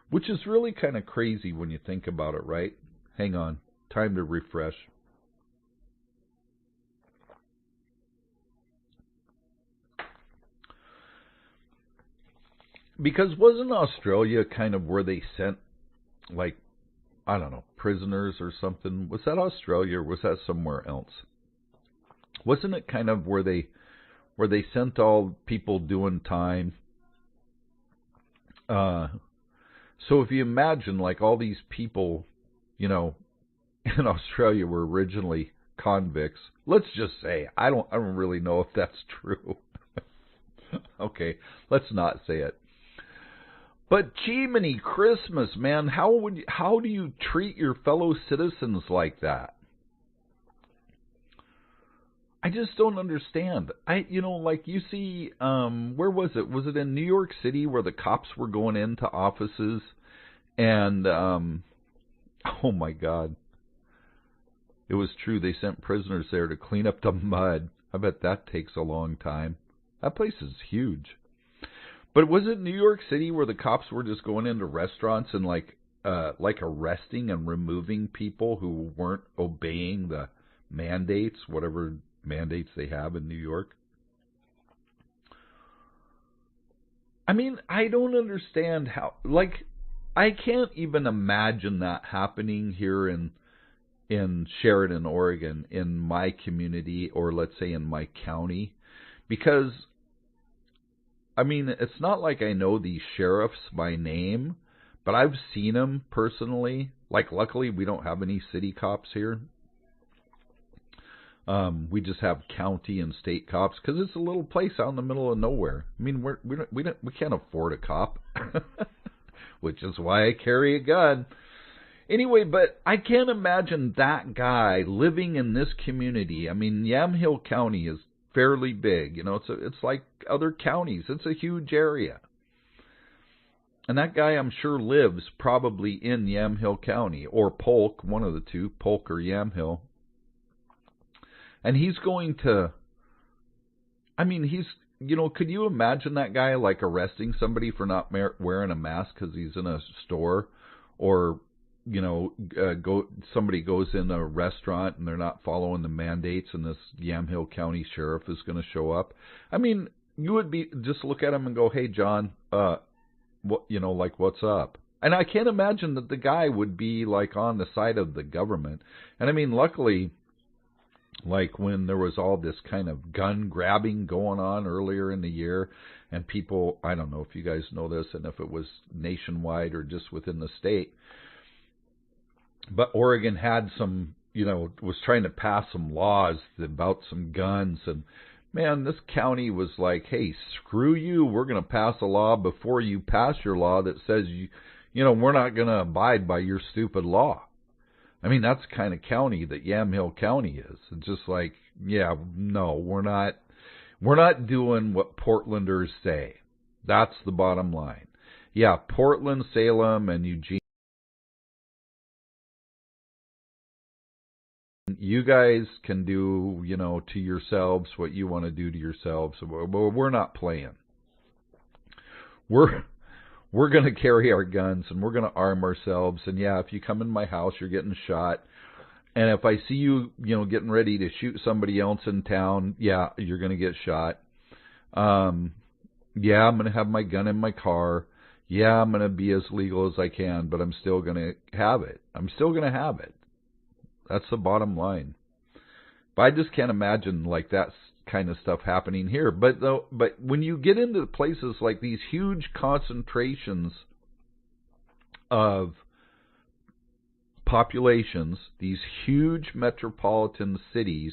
which is really kind of crazy when you think about it, right? Hang on, time to refresh. Because wasn't Australia kind of where they sent, like, I don't know, prisoners or something? Was that Australia or was that somewhere else? Wasn't it kind of where they sent all people doing time? So if you imagine, like, all these people, in Australia were originally convicts. Let's just say, I don't really know if that's true. Okay, let's not say it. But Jiminy Christmas, man, how do you treat your fellow citizens like that? I just don't understand. Like you see, where was it? Was it in New York City where the cops were going into offices and, oh my God, it was true. They sent prisoners there to clean up the mud. I bet that takes a long time. That place is huge. But was it New York City where the cops were just going into restaurants and like arresting and removing people who weren't obeying the mandates, whatever mandates they have in New York? I mean, I don't understand how, like, I can't even imagine that happening here in Sheridan, Oregon, in my community, or let's say in my county, because I mean, it's not like I know these sheriffs by name, but I've seen them personally. Like, luckily, we don't have any city cops here. We just have county and state cops because it's a little place out in the middle of nowhere. I mean, we can't afford a cop, which is why I carry a gun. Anyway, but I can't imagine that guy living in this community. I mean, Yamhill County is fairly big, it's like other counties. It's a huge area. And that guy, I'm sure, lives probably in Yamhill County, or Polk, one of the two, Polk or Yamhill. And he's going to, I mean, could you imagine that guy, like, arresting somebody for not wearing a mask because he's in a store, or somebody goes in a restaurant and they're not following the mandates, and this Yamhill County sheriff is going to show up. I mean, you would just look at him and go, "Hey, John, what's up?" And I can't imagine that the guy would be like on the side of the government. And I mean, luckily Like when there was all this kind of gun grabbing going on earlier in the year, and people, I don't know if you guys know this and if it was nationwide or just within the state, but Oregon had some, was trying to pass some laws about some guns, and man, this county was like, hey, screw you, we're going to pass a law before you pass your law that says, we're not going to abide by your stupid law. I mean, that's the kind of county that Yamhill County is. It's just like, yeah, no, we're not doing what Portlanders say. That's the bottom line. Yeah, Portland, Salem, and Eugene, you guys can do, to yourselves what you want to do to yourselves. We're not playing. We're going to carry our guns, and we're going to arm ourselves. And yeah, if you come in my house, you're getting shot. And if I see you, getting ready to shoot somebody else in town, yeah, you're going to get shot. Yeah, I'm going to have my gun in my car. Yeah, I'm going to be as legal as I can, but I'm still going to have it. That's the bottom line. But I just can't imagine like that kind of stuff happening here. But when you get into places like these huge concentrations of populations, these huge metropolitan cities,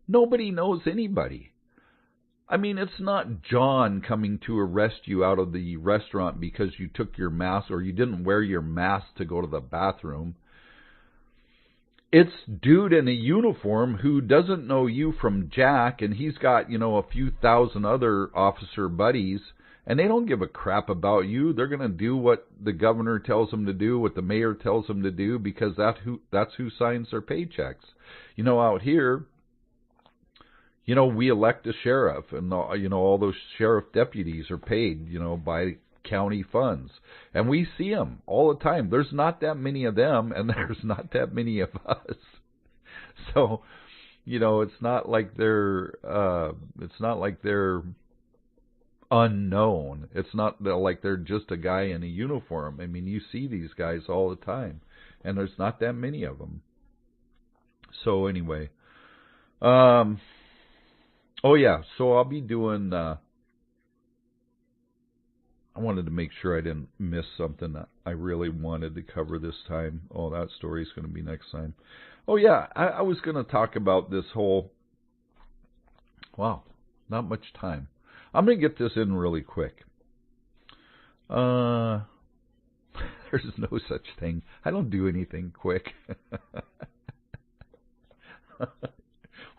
nobody knows anybody. I mean, it's not John coming to arrest you out of the restaurant because you took your mask or you didn't wear your mask to go to the bathroom. It's dude in a uniform who doesn't know you from Jack, and he's got, a few thousand other officer buddies, and they don't give a crap about you. They're going to do what the governor tells them to do, what the mayor tells them to do, because that's who signs their paychecks. Out here, we elect a sheriff, and all those sheriff deputies are paid, by county funds, and we see them all the time. There's not that many of them, and there's not that many of us. So, it's not like they're unknown. It's not like they're just a guy in a uniform. I mean, you see these guys all the time, and there's not that many of them. So anyway, oh yeah, so I'll be doing. I wanted to make sure I didn't miss something that I really wanted to cover this time. Oh, that story is going to be next time. Oh, yeah, I was going to talk about this whole... Wow, not much time. I'm going to get this in really quick. There's no such thing. I don't do anything quick.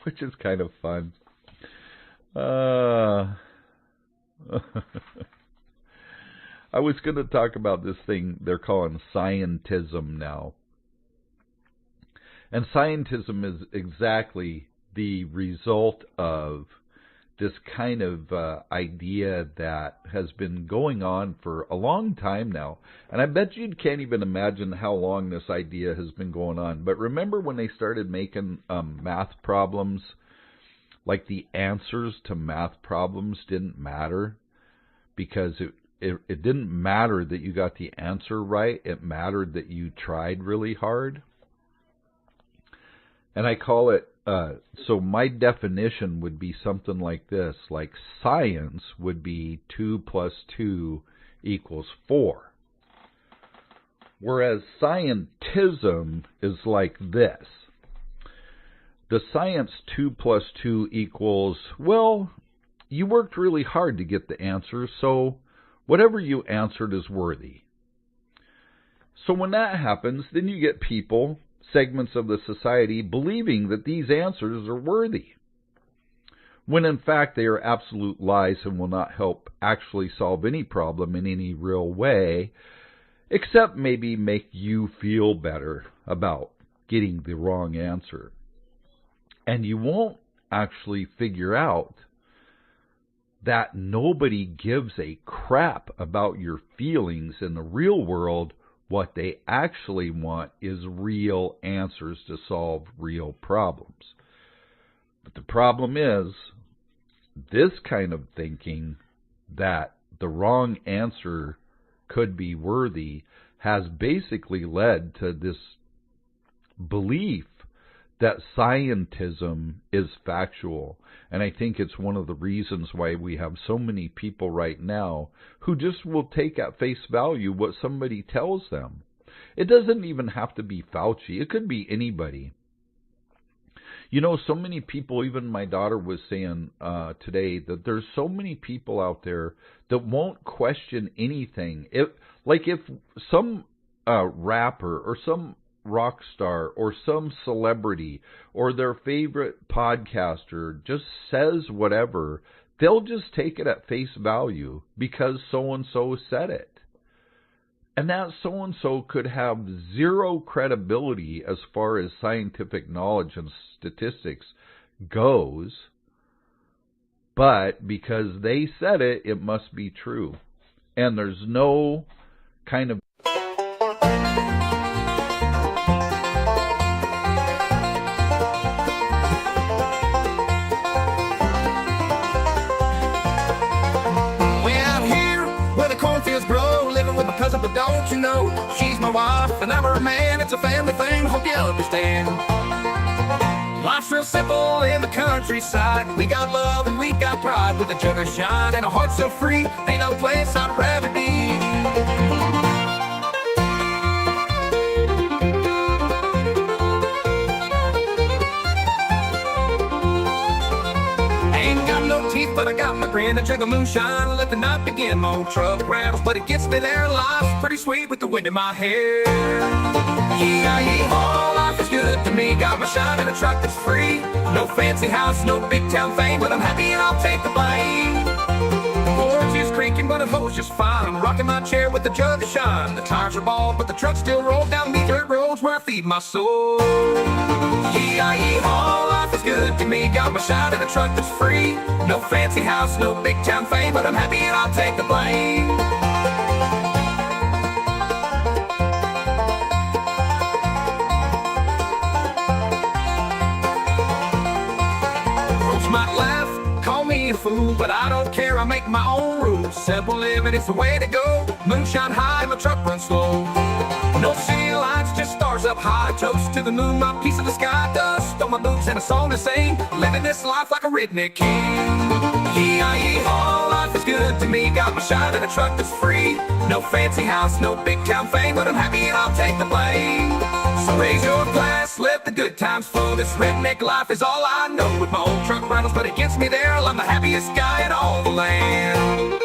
Which is kind of fun. I was going to talk about this thing they're calling scientism now. And scientism is exactly the result of this kind of idea that has been going on for a long time now. And I bet you can't even imagine how long this idea has been going on. But remember when they started making math problems, like the answers to math problems didn't matter because it didn't matter that you got the answer right. It mattered that you tried really hard. And I call it, so my definition would be something like this, like science would be 2 + 2 = 4. Whereas scientism is like this. The science 2 + 2 = well, you worked really hard to get the answer, so whatever you answered is worthy. So when that happens, then you get people, segments of the society, believing that these answers are worthy, when in fact they are absolute lies and will not help actually solve any problem in any real way, except maybe make you feel better about getting the wrong answer. And you won't actually figure out that nobody gives a crap about your feelings in the real world. What they actually want is real answers to solve real problems. But the problem is, this kind of thinking that the wrong answer could be worthy has basically led to this belief that scientism is factual. And I think it's one of the reasons why we have so many people right now who just will take at face value what somebody tells them. It doesn't even have to be Fauci. It could be anybody. You know, so many people, even my daughter was saying today, that there's so many people out there that won't question anything. If some rapper or some rock star or some celebrity or their favorite podcaster just says whatever, they'll just take it at face value because so-and-so said it. And that so-and-so could have zero credibility as far as scientific knowledge and statistics goes, but because they said it, it must be true. And there's no kind of but don't you know, she's my wife and I'm her man. It's a family thing, hope you understand. Life's real simple in the countryside. We got love and we got pride, with a jug of shine and a heart so free. Ain't no place I'd rather be. But I got my grin, a jug of moonshine, let the night begin. My old truck rattles, but it gets me there. Life's pretty sweet with the wind in my hair. Yee-haw, life is good to me. Got my shine in a truck that's free. No fancy house, no big town fame, but I'm happy and I'll take the blame. The porch is creaking, but it holds just fine. I'm rocking my chair with the jug of shine. The tires are bald, but the truck still rolls down these dirt roads where I feed my soul. Yee-haw, life is good to me. Got my shine in a truck that's free. No fancy house, no big town fame, but I'm happy and I'll take the blame. Folks might laugh, call me a fool, but I don't care, I make my own rules. Simple living, it's the way to go. Moonshine high, my truck runs slow. No city lights, just stars up high. Toast to the moon, my piece of the sky. Dust on my boots and a song to sing. Living this life like a redneck king. Yee-haw, life is good to me. Got my shine in a truck that's free. No fancy house, no big town fame, but I'm happy and I'll take the blame. So raise your glass, let the good times flow. This redneck life is all I know. With my old truck rattles, but it gets me there. I'm the happiest guy in all the land.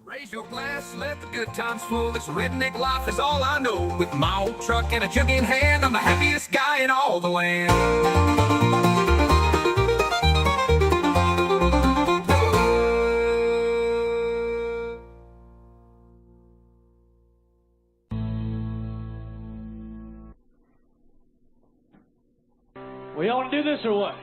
Raise your glass, let the good times flow. This redneck life is all I know. With my old truck and a jug in hand, I'm the happiest guy in all the land. Well, y'all want to do this or what?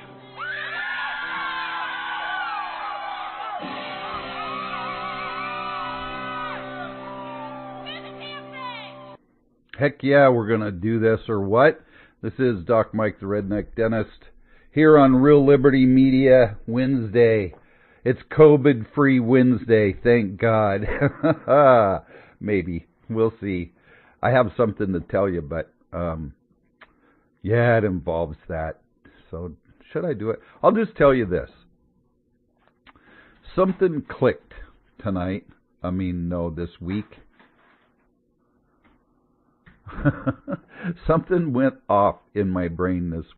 Heck yeah, we're going to do this or what? This is Doc Mike the Redneck Dentist here on Real Liberty Media Wednesday. It's COVID-free Wednesday, thank God. Maybe. We'll see. I have something to tell you, but yeah, it involves that. So should I do it? I'll just tell you this. Something clicked tonight. This week. Something went off in my brain this week.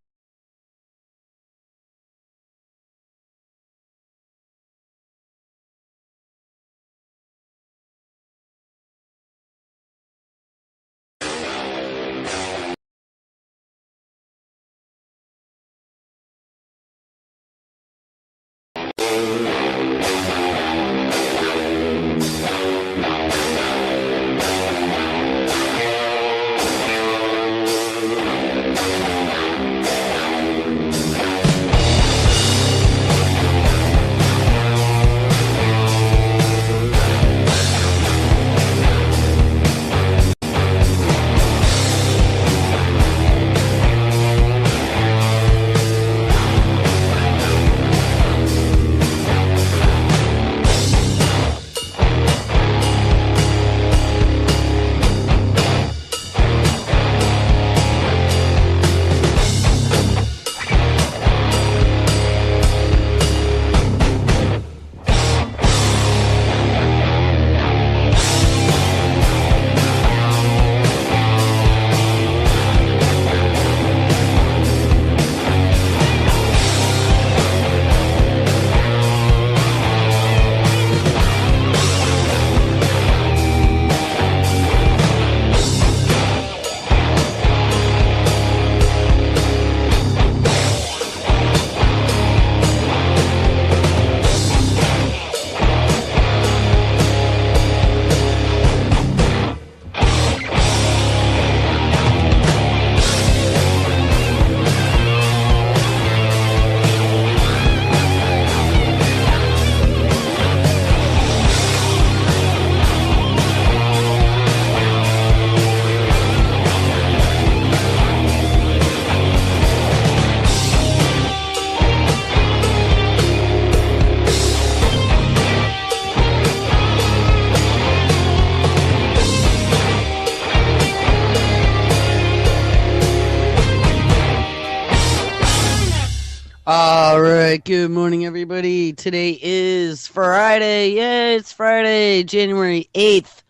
All right, good morning, everybody. Today is Friday. Yeah, it's Friday, January 8th,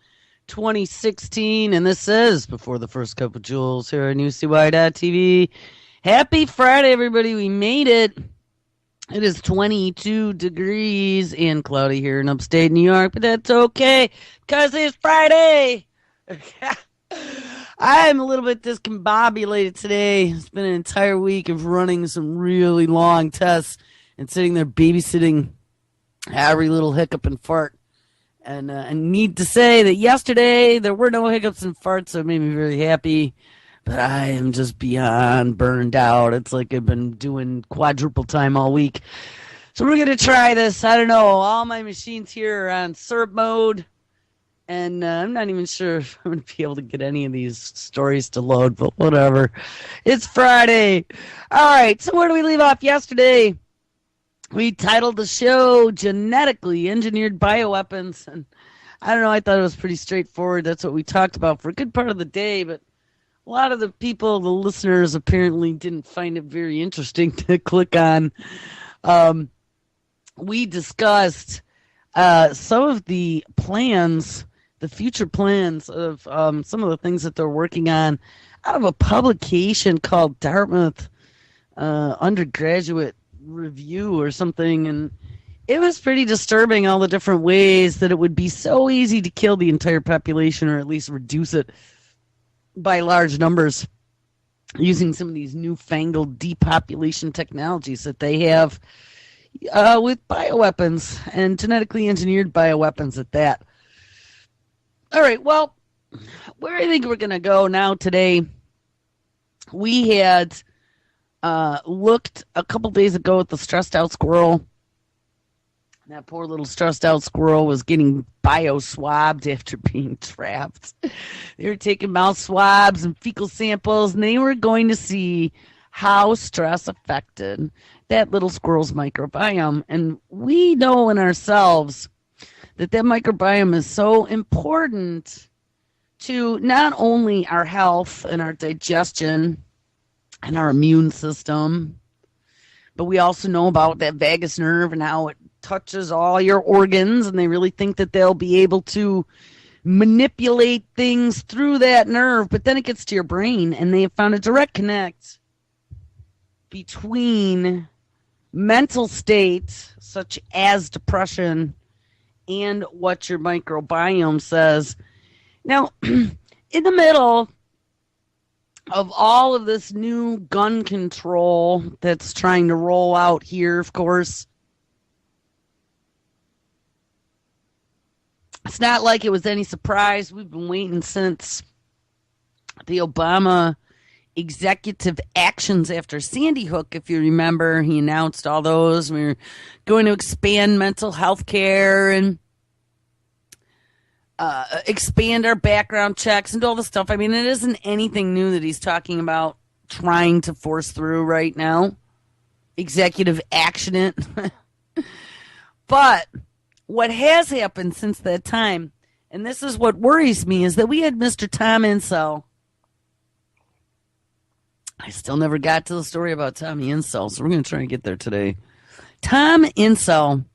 2016, and this is Before the First Cup of Jules here on UCY.TV. Happy Friday, everybody. We made it. It is 22 degrees and cloudy here in upstate New York, but that's okay because it's Friday. I'm a little bit discombobulated today. It's been an entire week of running some really long tests and sitting there babysitting every little hiccup and fart. And I need to say that yesterday there were no hiccups and farts, so it made me very happy. But I am just beyond burned out. It's like I've been doing quadruple time all week. So we're going to try this. I don't know. All my machines here are on SERP mode. And I'm not even sure if I'm going to be able to get any of these stories to load, but whatever. It's Friday. All right, so where do we leave off yesterday? We titled the show Genetically Engineered Bioweapons. And I don't know, I thought it was pretty straightforward. That's what we talked about for a good part of the day, but a lot of the people, the listeners, apparently didn't find it very interesting to click on. We discussed some of the plans, the future plans of some of the things that they're working on out of a publication called Dartmouth Undergraduate Review or something. And it was pretty disturbing, all the different ways that it would be so easy to kill the entire population or at least reduce it by large numbers using some of these newfangled depopulation technologies that they have with bioweapons and genetically engineered bioweapons at that. All right, well, where I think we're going to go now today, we had looked a couple days ago at the stressed out squirrel. That poor little stressed out squirrel was getting bio-swabbed after being trapped. They were taking mouth swabs and fecal samples, and they were going to see how stress affected that little squirrel's microbiome. And we know in ourselves that microbiome is so important to not only our health and our digestion and our immune system, but we also know about that vagus nerve and how it touches all your organs, and they really think that they'll be able to manipulate things through that nerve, but then it gets to your brain, and they have found a direct connect between mental state, such as depression, and what your microbiome says. Now, in the middle of all of this new gun control that's trying to roll out here, of course, it's not like it was any surprise. We've been waiting since the Obama executive actions after Sandy Hook, if you remember. He announced all those. We were going to expand mental health care and expand our background checks and all this stuff. I mean, it isn't anything new that he's talking about trying to force through right now. Executive action it. But what has happened since that time, and this is what worries me, is that we had Mr. Tom Insel. I still never got to the story about Tommy Insel, so we're going to try and get there today. Tom Insel,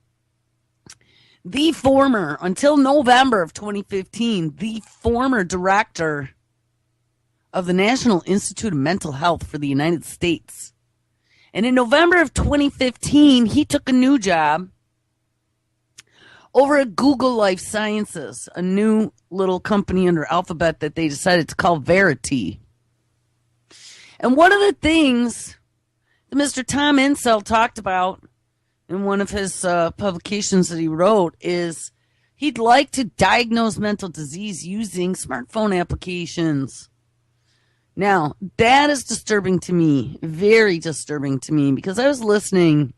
the former, until November of 2015, the former director of the National Institute of Mental Health for the United States. And in November of 2015, he took a new job over at Google Life Sciences, a new little company under Alphabet that they decided to call Verity. And one of the things that Mr. Tom Insel talked about in one of his publications that he wrote is he'd like to diagnose mental disease using smartphone applications. Now, that is disturbing to me, very disturbing to me, because I was listening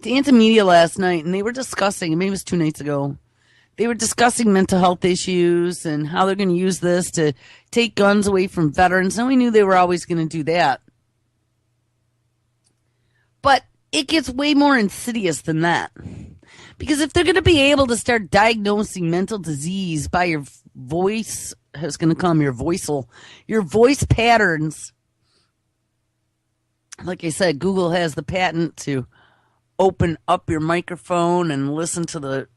to Antimedia last night, and they were discussing, maybe it was 2 nights ago, they were discussing mental health issues and how they're going to use this to take guns away from veterans, and we knew they were always going to do that. But it gets way more insidious than that. Because if they're going to be able to start diagnosing mental disease by your voice, I was going to call them your voice patterns, like I said, Google has the patent to open up your microphone and listen to the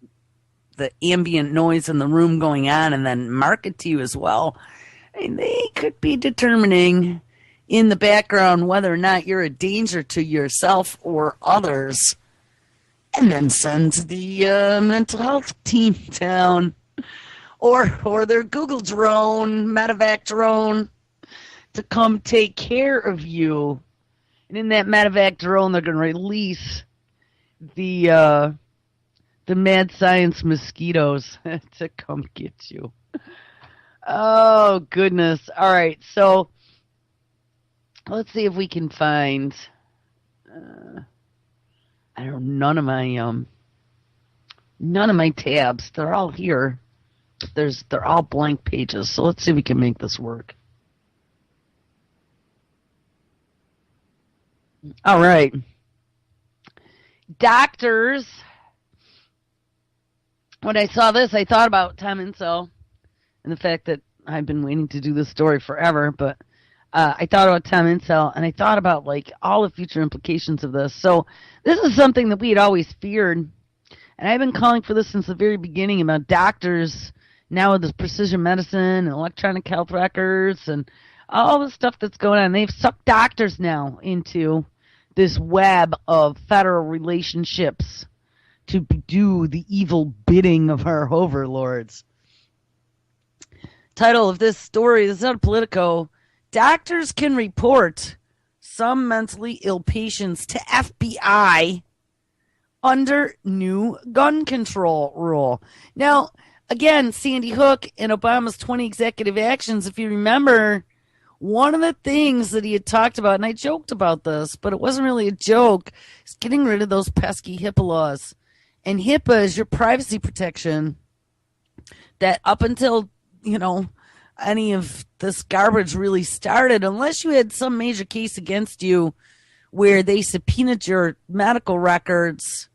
ambient noise in the room going on and then market to you as well. I mean, they could be determining in the background whether or not you're a danger to yourself or others, and then send the mental health team down or their Google drone, Medevac drone, to come take care of you. And in that Medevac drone, they're going to release the mad science mosquitoes to come get you. Oh, goodness. All right, so let's see if we can find... I don't know, none of my tabs. They're all here. They're all blank pages. So let's see if we can make this work. All right. Doctors. When I saw this, I thought about Tom Insel and the fact that I've been waiting to do this story forever, but I thought about Tom Insel, and I thought about like all the future implications of this. So this is something that we had always feared, and I've been calling for this since the very beginning about doctors now with this precision medicine and electronic health records and all the stuff that's going on. They've sucked doctors now into this web of federal relationships to do the evil bidding of our overlords. Title of this story, this is out of Politico. Doctors can report some mentally ill patients to FBI under new gun control rule. Now, again, Sandy Hook and Obama's 20 executive actions, if you remember, one of the things that he had talked about, and I joked about this, but it wasn't really a joke, is getting rid of those pesky HIPAA laws. And HIPAA is your privacy protection that up until, any of this garbage really started, unless you had some major case against you where they subpoenaed your medical records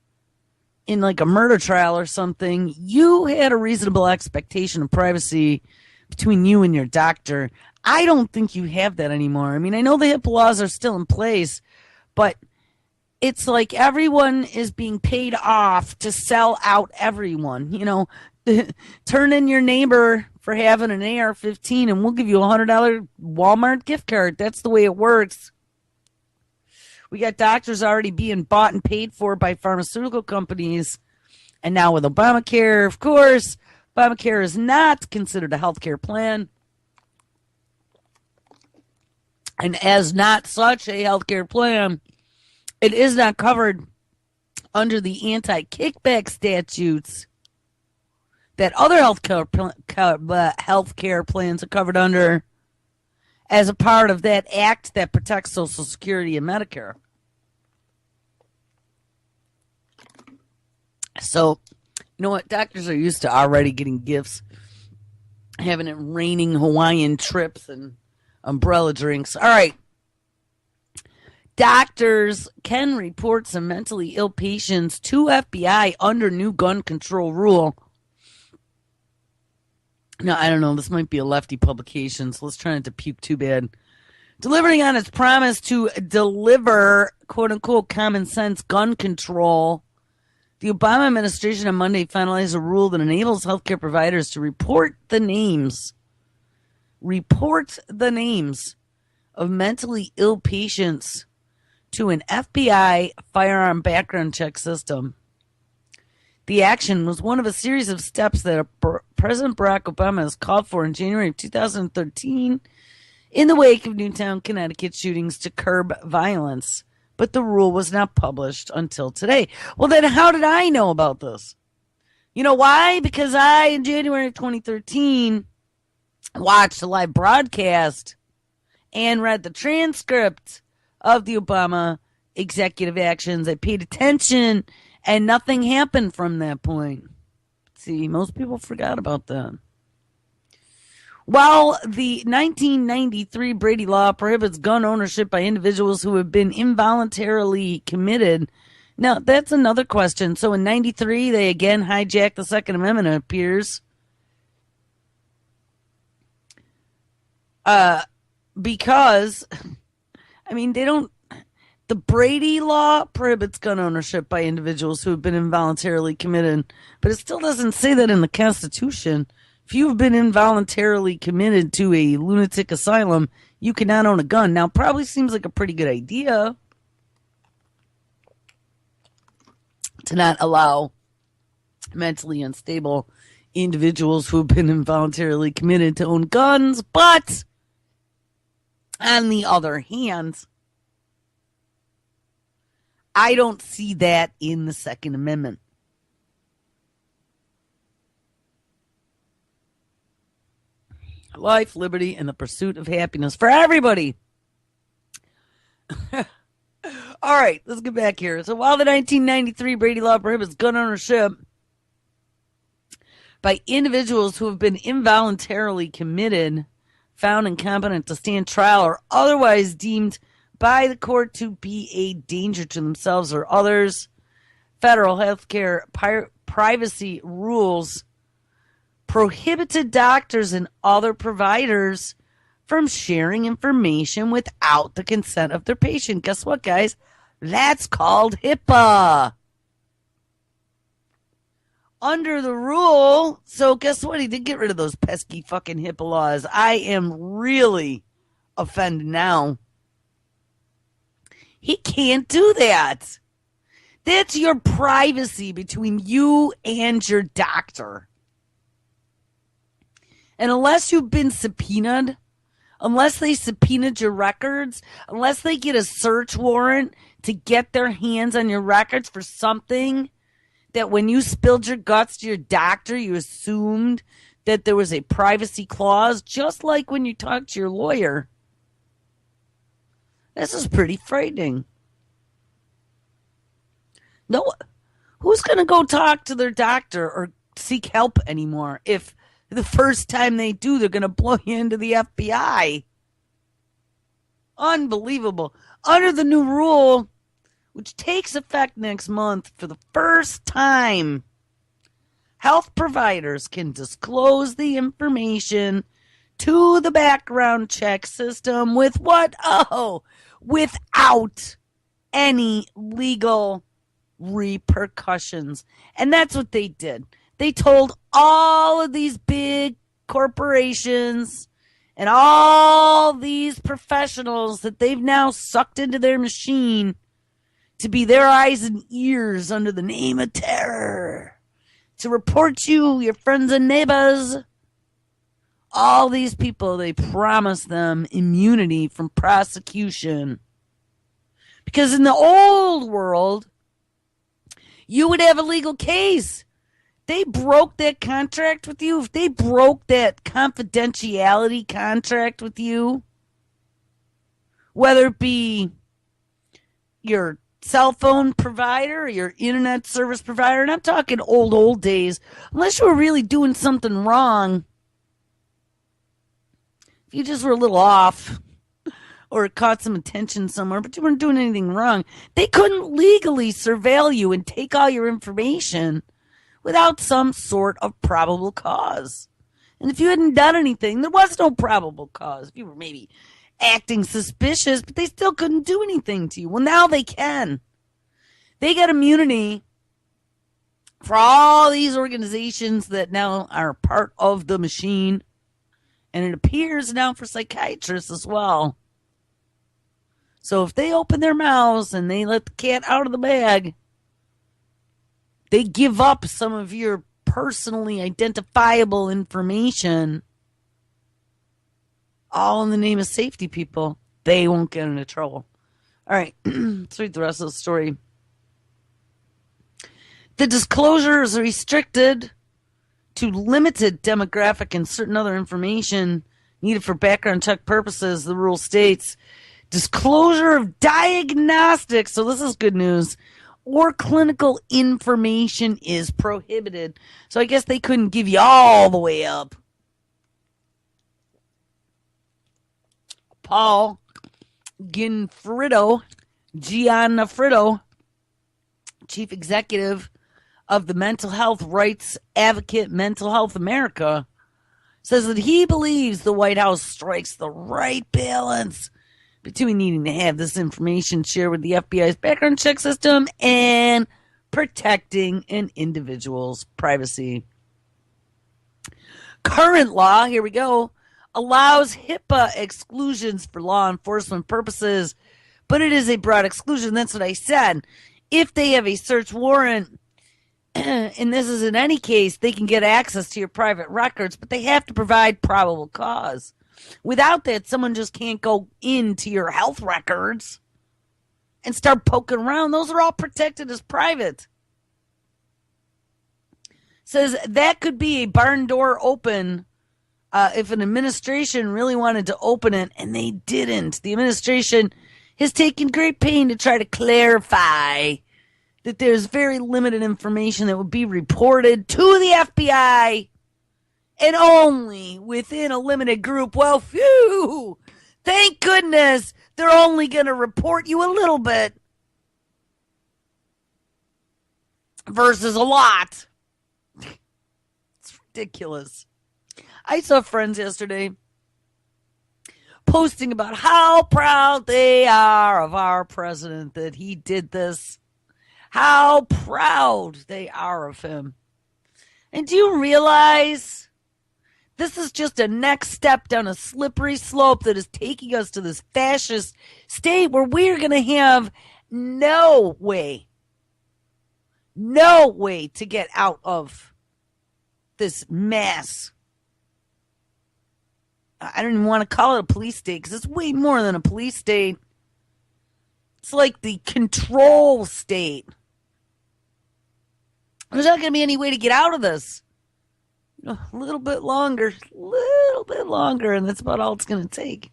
in like a murder trial or something, you had a reasonable expectation of privacy between you and your doctor. I don't think you have that anymore. I mean, I know the HIPAA laws are still in place, but it's like everyone is being paid off to sell out everyone. Turn in your neighbor for having an AR-15 and we'll give you a $100 Walmart gift card. That's the way it works. We got doctors already being bought and paid for by pharmaceutical companies. And now with Obamacare, of course, Obamacare is not considered a health care plan. And as not such a health care plan, it is not covered under the anti-kickback statutes that other healthcare plans are covered under as a part of that act that protects Social Security and Medicare. So, you know what? Doctors are used to already getting gifts, having it raining Hawaiian trips and umbrella drinks. All right. Doctors can report some mentally ill patients to FBI under new gun control rule. Now, I don't know. This might be a lefty publication, so let's try not to puke too bad. Delivering on its promise to deliver, quote-unquote, common sense gun control, the Obama administration on Monday finalized a rule that enables healthcare providers to report the names of mentally ill patients to an FBI firearm background check system. The action was one of a series of steps that President Barack Obama has called for in January of 2013 in the wake of Newtown, Connecticut shootings to curb violence. But the rule was not published until today. Well, then how did I know about this? You know why? Because I, in January of 2013, watched a live broadcast and read the transcript of the Obama executive actions. I paid attention, and nothing happened from that point. See, most people forgot about that. While the 1993 Brady Law prohibits gun ownership by individuals who have been involuntarily committed, now that's another question. So in 93, they again hijacked the Second Amendment, it appears. Because, I mean, they don't, The Brady Law prohibits gun ownership by individuals who have been involuntarily committed, but it still doesn't say that in the Constitution. If you have been involuntarily committed to a lunatic asylum, you cannot own a gun. Now, probably seems like a pretty good idea to not allow mentally unstable individuals who have been involuntarily committed to own guns, but on the other hand, I don't see that in the Second Amendment. Life, liberty, and the pursuit of happiness for everybody. All right, let's get back here. So while the 1993 Brady Law prohibits gun ownership by individuals who have been involuntarily committed, found incompetent to stand trial, or otherwise deemed by the court to be a danger to themselves or others, federal healthcare privacy rules prohibited doctors and other providers from sharing information without the consent of their patient. Guess what, guys? That's called HIPAA. Under the rule, so guess what? He did get rid of those pesky fucking HIPAA laws. I am really offended now. He can't do that. That's your privacy between you and your doctor. And unless you've been subpoenaed, unless they subpoenaed your records, unless they get a search warrant to get their hands on your records for something that when you spilled your guts to your doctor, you assumed that there was a privacy clause, just like when you talk to your lawyer. This is pretty frightening. No, who's going to go talk to their doctor or seek help anymore if the first time they do, they're going to blow you into the FBI? Unbelievable. Under the new rule, which takes effect next month, for the first time, health providers can disclose the information to the background check system with what? Oh, without any legal repercussions. And that's what they did. They told all of these big corporations and all these professionals that they've now sucked into their machine to be their eyes and ears under the name of terror, to report you, your friends and neighbors. All these people, they promised them immunity from prosecution. Because in the old world, you would have a legal case. They broke that contract with you. If they broke that confidentiality contract with you, whether it be your cell phone provider or your internet service provider, and I'm talking old days, unless you were really doing something wrong, if you just were a little off or caught some attention somewhere, but you weren't doing anything wrong, they couldn't legally surveil you and take all your information without some sort of probable cause. And if you hadn't done anything, there was no probable cause. If you were maybe acting suspicious, but they still couldn't do anything to you. Well, now they can. They got immunity for all these organizations that now are part of the machine. And it appears now for psychiatrists as well. So if they open their mouths and they let the cat out of the bag, they give up some of your personally identifiable information, all in the name of safety, people. They won't get into trouble. All right, let's read the rest of the story. The disclosure is restricted to limited demographic and certain other information needed for background check purposes, the rule states. Disclosure of diagnostics, so this is good news, or clinical information is prohibited. So I guess they couldn't give you all the way up. Paul Gianfrido, chief executive of the mental health rights advocate Mental Health America, says that he believes the White House strikes the right balance between needing to have this information shared with the FBI's background check system and protecting an individual's privacy. Current law, here we go, allows HIPAA exclusions for law enforcement purposes, but it is a broad exclusion. That's what I said. If they have a search warrant, and this is in any case, they can get access to your private records, but they have to provide probable cause. Without that, someone just can't go into your health records and start poking around. Those are all protected as private. Says that could be a barn door open if an administration really wanted to open it, and they didn't. The administration has taken great pain to try to clarify that there's very limited information that would be reported to the FBI and only within a limited group. Well, phew! Thank goodness they're only going to report you a little bit versus a lot. It's ridiculous. I saw friends yesterday posting about how proud they are of our president that he did this. How proud they are of him. And do you realize this is just a next step down a slippery slope that is taking us to this fascist state where we're going to have no way to get out of this mess. I don't even want to call it a police state because it's way more than a police state. It's like the control state. There's not going to be any way to get out of this. A little bit longer, and that's about all it's going to take.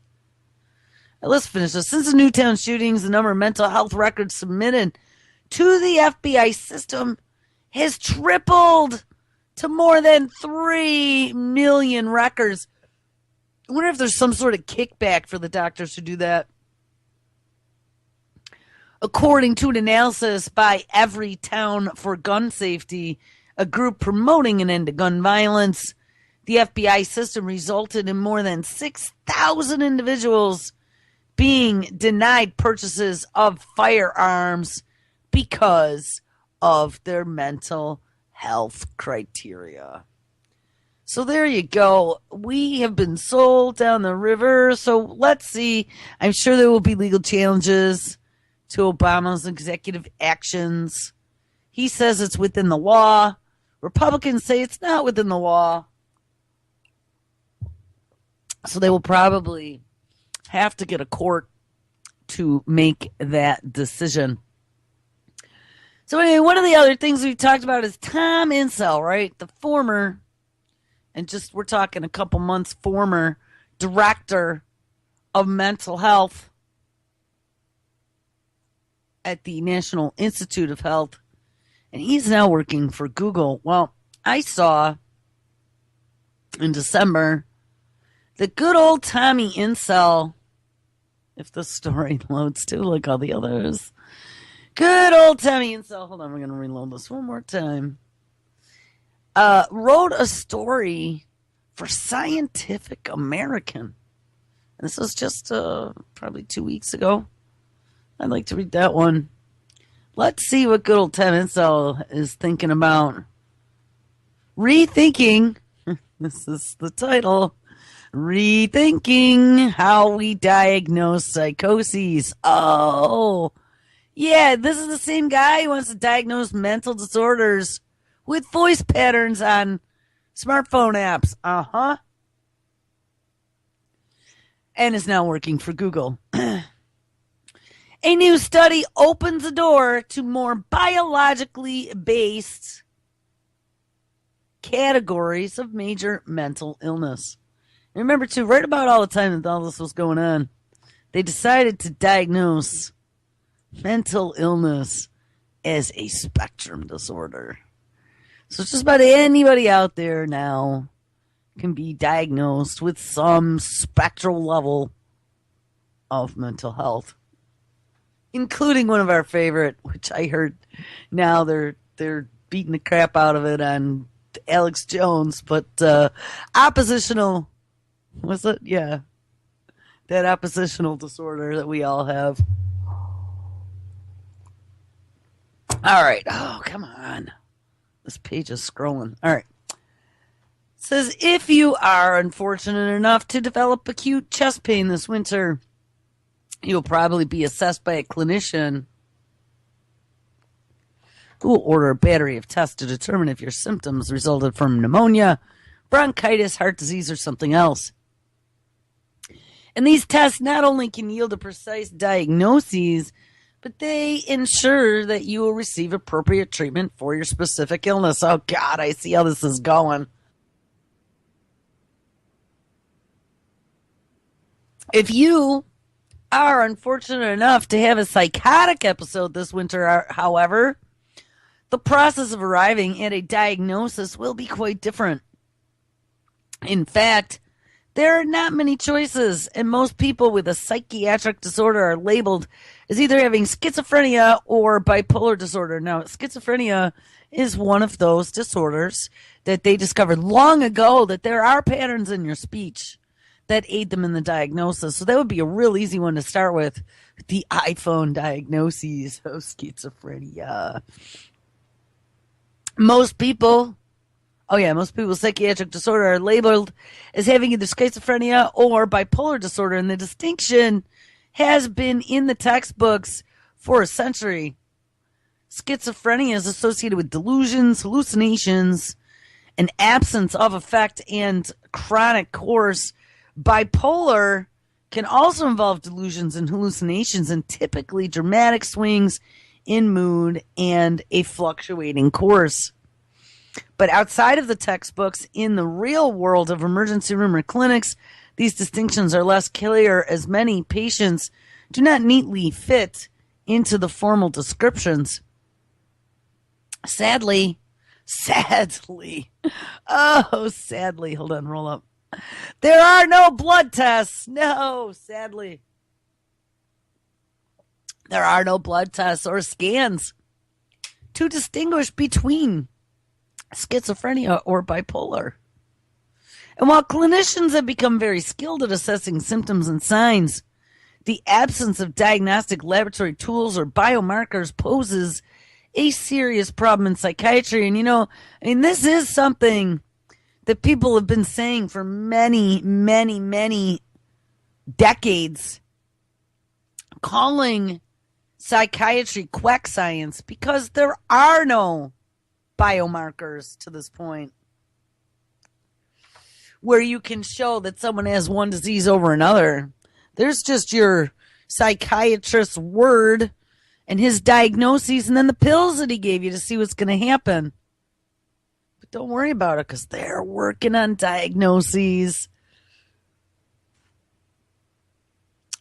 Now, let's finish this. Since the Newtown shootings, the number of mental health records submitted to the FBI system has tripled to more than 3 million records. I wonder if there's some sort of kickback for the doctors who do that. According to an analysis by Everytown for Gun Safety, a group promoting an end to gun violence, the FBI system resulted in more than 6,000 individuals being denied purchases of firearms because of their mental health criteria. So there you go. We have been sold down the river. So let's see. I'm sure there will be legal challenges to Obama's executive actions. He says it's within the law. Republicans say it's not within the law. So they will probably have to get a court to make that decision. So anyway, one of the other things we've talked about is Tom Insel, right? The former, and just we're talking a couple months, former director of mental health at the National Institute of Health, and he's now working for Google. Well, I saw in December that good old Tommy Insel, if the story loads too like all the others, good old Tommy Insel, hold on, we're going to reload this one more time, wrote a story for Scientific American. And this was just probably 2 weeks ago. I'd like to read that one. Let's see what good old Tom Insel is thinking about. Rethinking, this is the title, Rethinking How We Diagnose Psychoses. Oh, yeah, this is the same guy who wants to diagnose mental disorders with voice patterns on smartphone apps. Uh-huh. And is now working for Google. A new study opens the door to more biologically based categories of major mental illness. And remember, too, right about all the time that all this was going on, they decided to diagnose mental illness as a spectrum disorder. So just about anybody out there now can be diagnosed with some spectral level of mental health, including one of our favorite, which I heard now they're beating the crap out of it on Alex Jones, but oppositional, was it? Yeah. that oppositional disorder that we all have. All right. Oh, come on. This page is scrolling. All right. It says, if you are unfortunate enough to develop acute chest pain this winter, you'll probably be assessed by a clinician who will order a battery of tests to determine if your symptoms resulted from pneumonia, bronchitis, heart disease, or something else. And these tests not only can yield a precise diagnosis, but they ensure that you will receive appropriate treatment for your specific illness. Oh, God, I see how this is going. If you are unfortunate enough to have a psychotic episode this winter, however, the process of arriving at a diagnosis will be quite different. In fact, there are not many choices, and most people with a psychiatric disorder are labeled as either having schizophrenia or bipolar disorder. Now, schizophrenia is one of those disorders that they discovered long ago that there are patterns in your speech that aid them in the diagnosis. So that would be a real easy one to start with, the iPhone diagnoses of schizophrenia. Most people with psychiatric disorder are labeled as having either schizophrenia or bipolar disorder, and the distinction has been in the textbooks for a century. Schizophrenia is associated with delusions, hallucinations, an absence of effect, and chronic course. Bipolar can also involve delusions and hallucinations and typically dramatic swings in mood and a fluctuating course. But outside of the textbooks, in the real world of emergency room or clinics, these distinctions are less clear as many patients do not neatly fit into the formal descriptions. Sadly, hold on, roll up. There are no blood tests. No, sadly. There are no blood tests or scans to distinguish between schizophrenia or bipolar. And while clinicians have become very skilled at assessing symptoms and signs, the absence of diagnostic laboratory tools or biomarkers poses a serious problem in psychiatry. And this is something that people have been saying for many, many, many decades, calling psychiatry quack science, because there are no biomarkers to this point where you can show that someone has one disease over another. There's just your psychiatrist's word and his diagnoses and then the pills that he gave you to see what's going to happen. But don't worry about it, because they're working on diagnoses.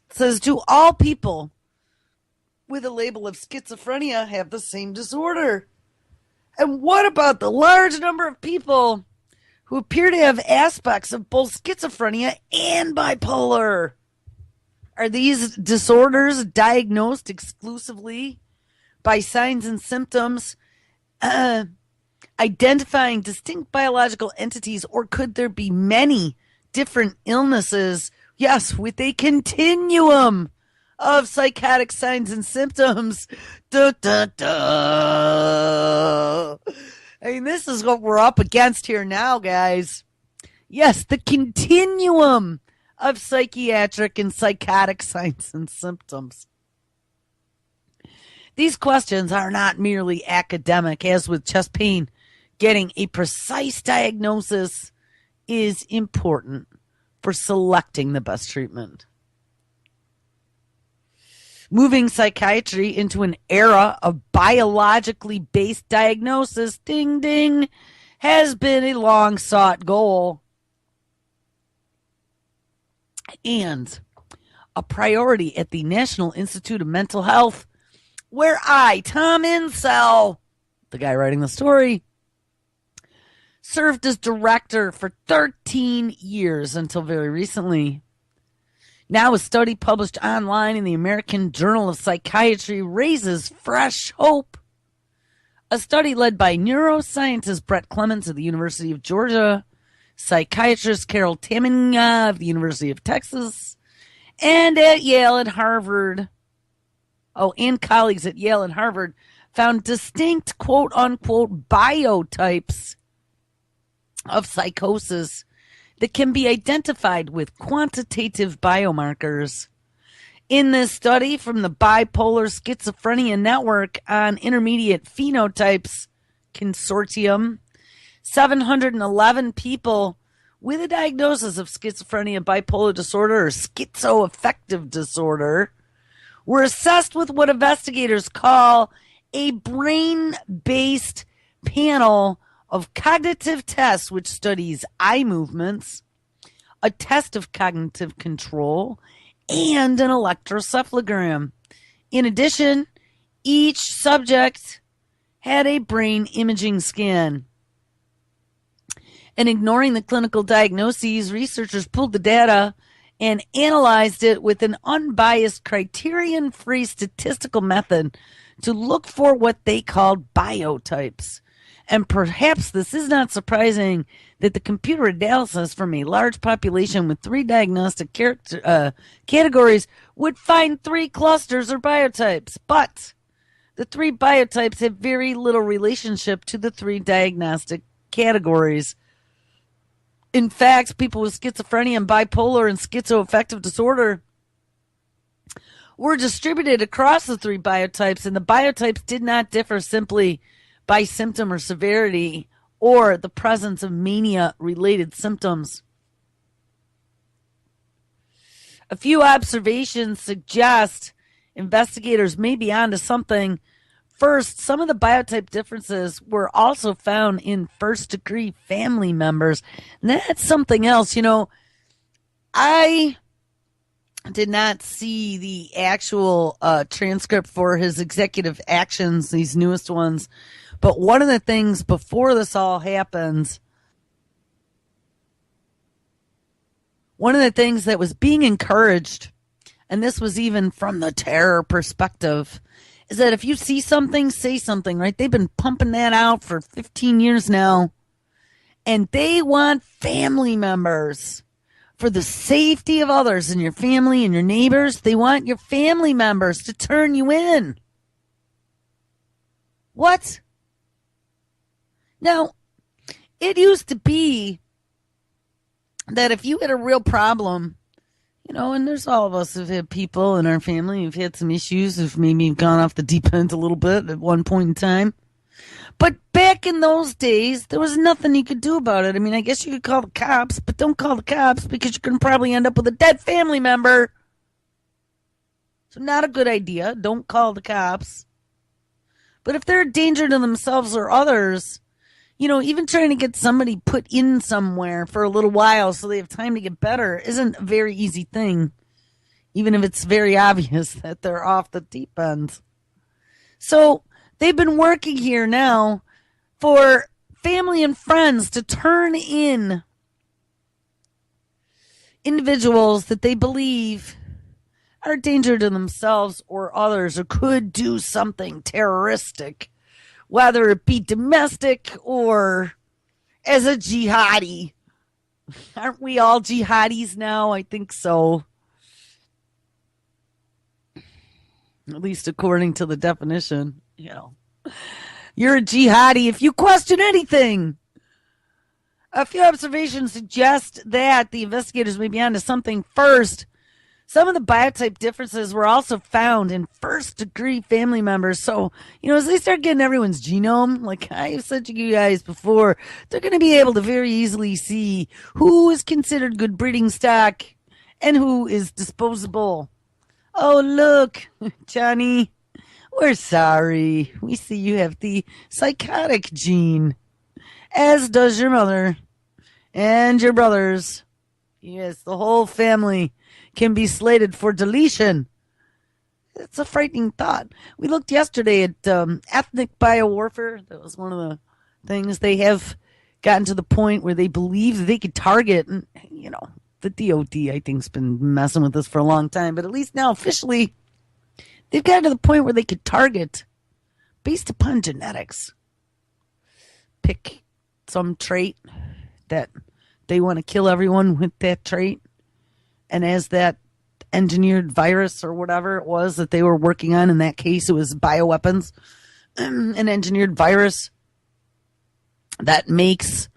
It says, do all people with a label of schizophrenia have the same disorder? And what about the large number of people who appear to have aspects of both schizophrenia and bipolar? Are these disorders diagnosed exclusively by signs and symptoms, identifying distinct biological entities, or could there be many different illnesses, yes, with a continuum of psychotic signs and symptoms? This is what we're up against here now, guys. Yes, the continuum of psychiatric and psychotic signs and symptoms. These questions are not merely academic. As with chest pain, getting a precise diagnosis is important for selecting the best treatment. Moving psychiatry into an era of biologically based diagnosis, ding ding, has been a long sought goal and a priority at the National Institute of Mental Health, where I, Tom Insel, the guy writing the story, served as director for 13 years until very recently. Now a study published online in the American Journal of Psychiatry raises fresh hope. A study led by neuroscientist Brett Clements of the University of Georgia, psychiatrist Carol Tamenga of the University of Texas, and at Yale and Harvard, and colleagues at Yale and Harvard found distinct quote-unquote biotypes of psychosis that can be identified with quantitative biomarkers. In this study from the Bipolar Schizophrenia Network on Intermediate Phenotypes Consortium, 711 people with a diagnosis of schizophrenia, bipolar disorder, or schizoaffective disorder were assessed with what investigators call a brain-based panel of cognitive tests, which studies eye movements, a test of cognitive control, and an electrocephalogram. In addition, each subject had a brain imaging scan. And ignoring the clinical diagnoses, researchers pulled the data and analyzed it with an unbiased, criterion-free statistical method to look for what they called biotypes. And perhaps this is not surprising that the computer analysis from a large population with 3 diagnostic categories would find 3 clusters or biotypes. But the 3 biotypes have very little relationship to the 3 diagnostic categories. In fact, people with schizophrenia and bipolar and schizoaffective disorder were distributed across the 3 biotypes, and the biotypes did not differ simply by symptom or severity or the presence of mania-related symptoms. A few observations suggest investigators may be onto something. First, some of the biotype differences were also found in first-degree family members. And that's something else. You know, I did not see the actual transcript for his executive actions, these newest ones. But one of the things before this all happens, one of the things that was being encouraged, and this was even from the terror perspective, is that if you see something, say something, right? They've been pumping that out for 15 years now. And they want family members, for the safety of others and your family and your neighbors, they want your family members to turn you in. What? Now, it used to be that if you had a real problem, you know, and there's all of us who've had people in our family who've had some issues, who've maybe gone off the deep end a little bit at one point in time. But back in those days, there was nothing you could do about it. I mean, I guess you could call the cops, but don't call the cops because you're going to probably end up with a dead family member. So not a good idea. Don't call the cops. But if they're a danger to themselves or others, you know, even trying to get somebody put in somewhere for a little while so they have time to get better isn't a very easy thing, even if it's very obvious that they're off the deep end. So they've been working here now for family and friends to turn in individuals that they believe are a danger to themselves or others or could do something terroristic, whether it be domestic or as a jihadi. Aren't we all jihadis now? I think so. At least according to the definition. You know, you're a jihadi if you question anything. A few observations suggest that the investigators may be onto something. First, some of the biotype differences were also found in first-degree family members. So, you know, as they start getting everyone's genome, like I've said to you guys before, they're going to be able to very easily see who is considered good breeding stock and who is disposable. Oh, look, Johnny, we're sorry. We see you have the psychotic gene, as does your mother and your brothers. Yes, the whole family can be slated for deletion. It's a frightening thought. We looked yesterday at ethnic biowarfare. That was one of the things. They have gotten to the point where they believe that they could target, and you know, the DOD, I think, has been messing with this for a long time, but at least now officially, they've gotten to the point where they could target based upon genetics. Pick some trait that they want to kill everyone with that trait. And as that engineered virus or whatever it was that they were working on. In that case, it was bioweapons, an engineered virus that makes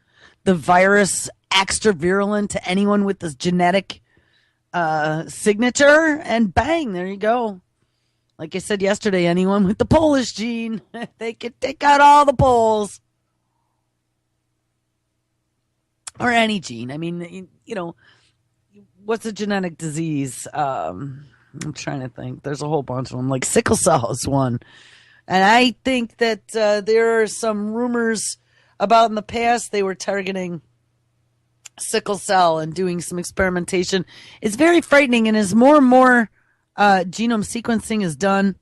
the virus extra virulent to anyone with this genetic signature, and bang, there you go. Like I said yesterday, anyone with the Polish gene, they could take out all the Poles. Or any gene. I mean, you know, what's a genetic disease? I'm trying to think. There's a whole bunch of them. Like sickle cell is one. And I think that there are some rumors about in the past they were targeting sickle cell and doing some experimentation. It's very frightening, and as more and more genome sequencing is done,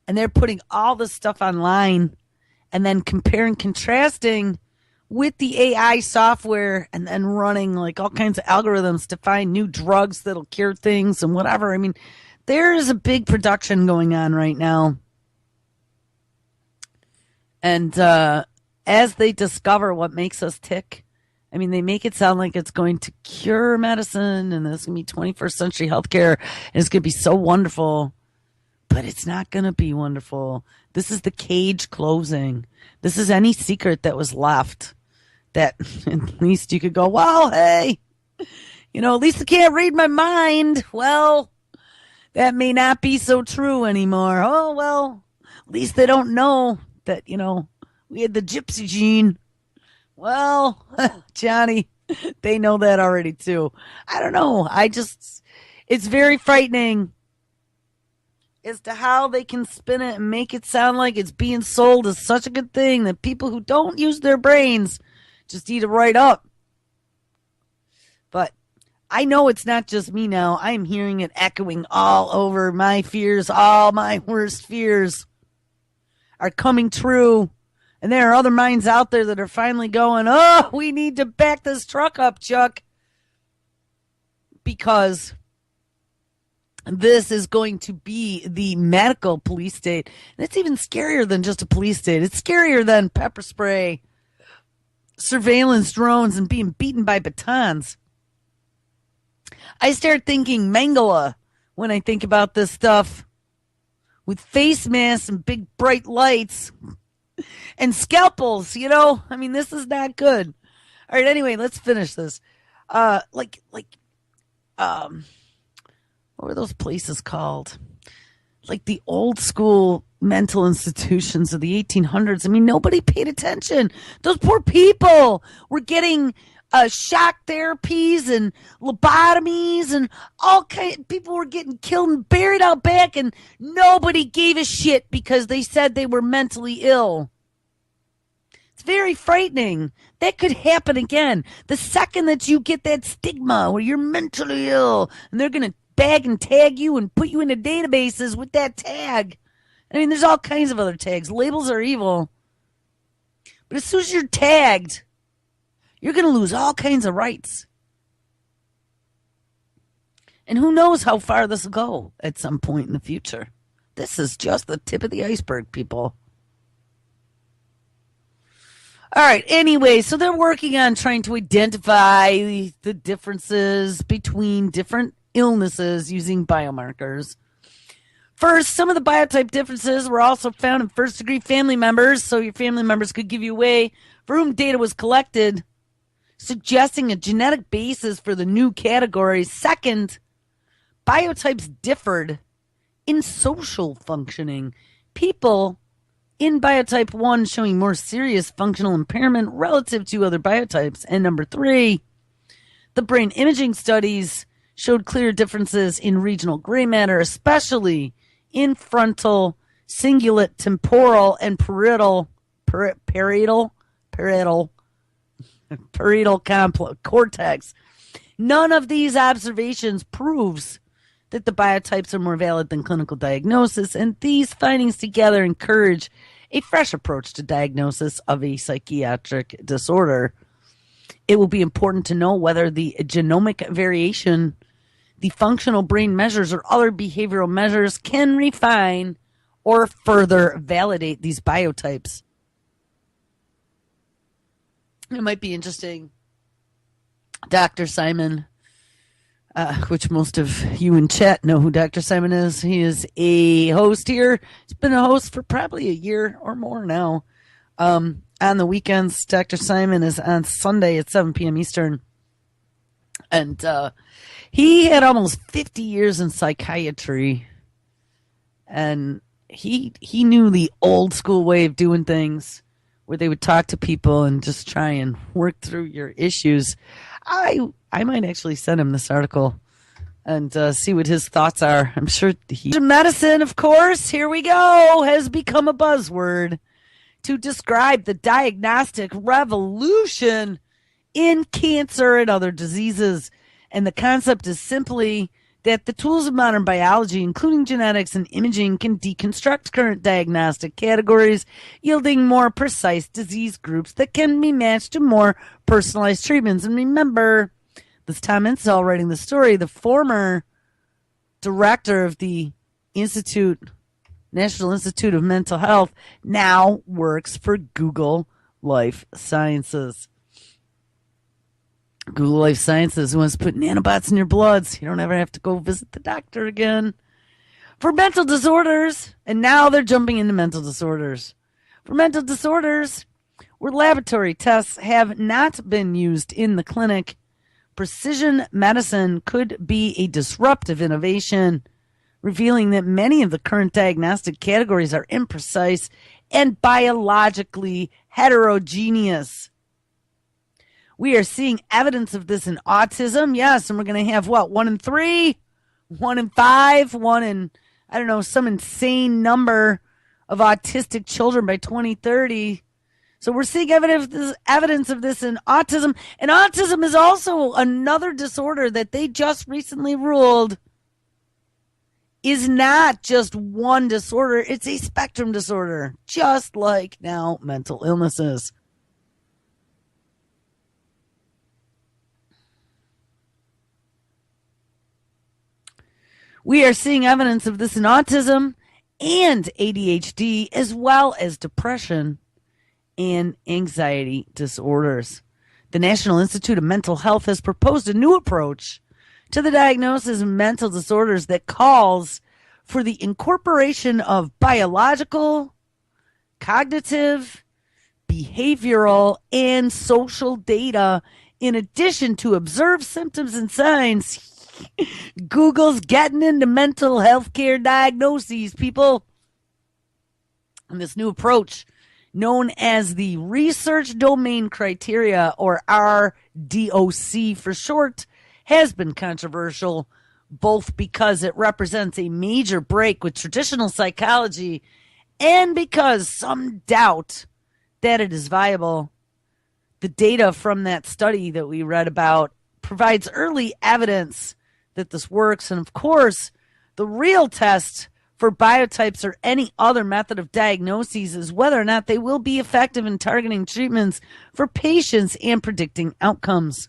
and they're putting all this stuff online and then comparing, contrasting with the AI software, and then running like all kinds of algorithms to find new drugs that'll cure things and whatever. I mean, there is a big production going on right now. And as they discover what makes us tick, I mean, they make it sound like it's going to cure medicine and it's going to be 21st century healthcare and it's going to be so wonderful. But it's not going to be wonderful. This is the cage closing. This is any secret that was left that at least you could go, well, hey, you know, at least I can't read my mind. Well, that may not be so true anymore. Oh, well, at least they don't know that, you know, we had the gypsy gene. Well, Johnny, they know that already too. I don't know. It's very frightening as to how they can spin it and make it sound like it's being sold as such a good thing that people who don't use their brains just eat it right up. But I know it's not just me now. I'm hearing it echoing all over. My fears, all my worst fears are coming true. And there are other minds out there that are finally going, oh, we need to back this truck up, Chuck. Because this is going to be the medical police state. And it's even scarier than just a police state. It's scarier than pepper spray, surveillance drones, and being beaten by batons. I start thinking Mangala when I think about this stuff. With face masks and big bright lights. And scalpels, you know? I mean, this is not good. All right, anyway, let's finish this. What were those places called? Like the old school mental institutions of the 1800s. I mean, nobody paid attention. Those poor people were getting shock therapies and lobotomies and all kinds. People were getting killed and buried out back, and nobody gave a shit because they said they were mentally ill. It's very frightening. That could happen again. The second that you get that stigma where you're mentally ill and they're going to bag and tag you and put you into databases with that tag. I mean, there's all kinds of other tags. Labels are evil. But as soon as you're tagged, you're going to lose all kinds of rights. And who knows how far this will go at some point in the future. This is just the tip of the iceberg, people. All right, anyway, so they're working on trying to identify the differences between different illnesses using biomarkers. First, some of the biotype differences were also found in first-degree family members, so your family members could give you away for whom data was collected, suggesting a genetic basis for the new categories. Second, biotypes differed in social functioning. People in biotype 1 showing more serious functional impairment relative to other biotypes. And number 3, the brain imaging studies showed clear differences in regional gray matter, especially in frontal, cingulate, temporal, and parietal cortex. None of these observations proves that the biotypes are more valid than clinical diagnosis, and these findings together encourage a fresh approach to diagnosis of a psychiatric disorder. It will be important to know whether the genomic variation, the functional brain measures, or other behavioral measures can refine or further validate these biotypes. It might be interesting. Dr. Simon which most of you in chat know who Dr. Simon is. He is a host here. He's been a host for probably a year or more now. On the weekends, Dr. Simon is on Sunday at 7 p.m. Eastern. And he had almost 50 years in psychiatry. And he knew the old school way of doing things, where they would talk to people and just try and work through your issues. I might actually send him this article and see what his thoughts are. I'm sure medicine, of course, here we go, has become a buzzword to describe the diagnostic revolution in cancer and other diseases. And the concept is simply that the tools of modern biology, including genetics and imaging, can deconstruct current diagnostic categories, yielding more precise disease groups that can be matched to more personalized treatments. And remember, this is Tom Insel writing the story, the former director of the National Institute of Mental Health, now works for Google Life Sciences. Google Life Sciences wants to put nanobots in your blood so you don't ever have to go visit the doctor again. For mental disorders, and now they're jumping into mental disorders. For mental disorders, where laboratory tests have not been used in the clinic, precision medicine could be a disruptive innovation, revealing that many of the current diagnostic categories are imprecise and biologically heterogeneous. We are seeing evidence of this in autism. Yes, and we're going to have, 1 in 3, 1 in 5, 1 in, some insane number of autistic children by 2030. So we're seeing evidence of this in autism. And autism is also another disorder that they just recently ruled is not just one disorder. It's a spectrum disorder, just like now mental illnesses. We are seeing evidence of this in autism and ADHD, as well as depression and anxiety disorders. The National Institute of Mental Health has proposed a new approach to the diagnosis of mental disorders that calls for the incorporation of biological, cognitive, behavioral, and social data in addition to observed symptoms and signs. Google's getting into mental health care diagnoses, people. And this new approach, known as the Research Domain Criteria, or RDoC for short, has been controversial, both because it represents a major break with traditional psychology and because some doubt that it is viable. The data from that study that we read about provides early evidence that this works. And of course, the real test for biotypes or any other method of diagnoses is whether or not they will be effective in targeting treatments for patients and predicting outcomes.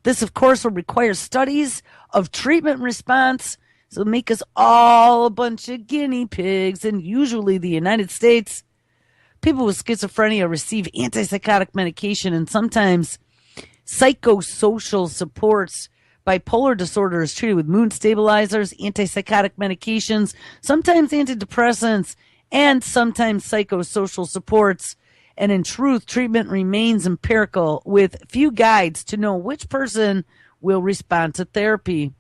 This, of course, will require studies of treatment response. So make us all a bunch of guinea pigs. And usually the United States, people with schizophrenia receive antipsychotic medication and sometimes psychosocial supports. Bipolar disorder is treated with mood stabilizers, antipsychotic medications, sometimes antidepressants, and sometimes psychosocial supports. And in truth, treatment remains empirical with few guides to know which person will respond to therapy.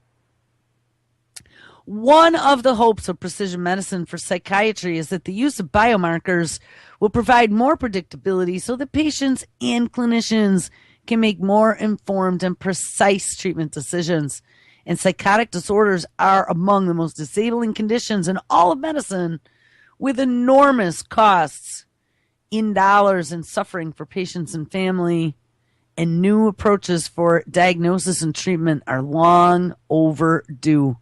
One of the hopes of precision medicine for psychiatry is that the use of biomarkers will provide more predictability so that patients and clinicians can make more informed and precise treatment decisions. And psychotic disorders are among the most disabling conditions in all of medicine, with enormous costs in dollars and suffering for patients and family. And new approaches for diagnosis and treatment are long overdue.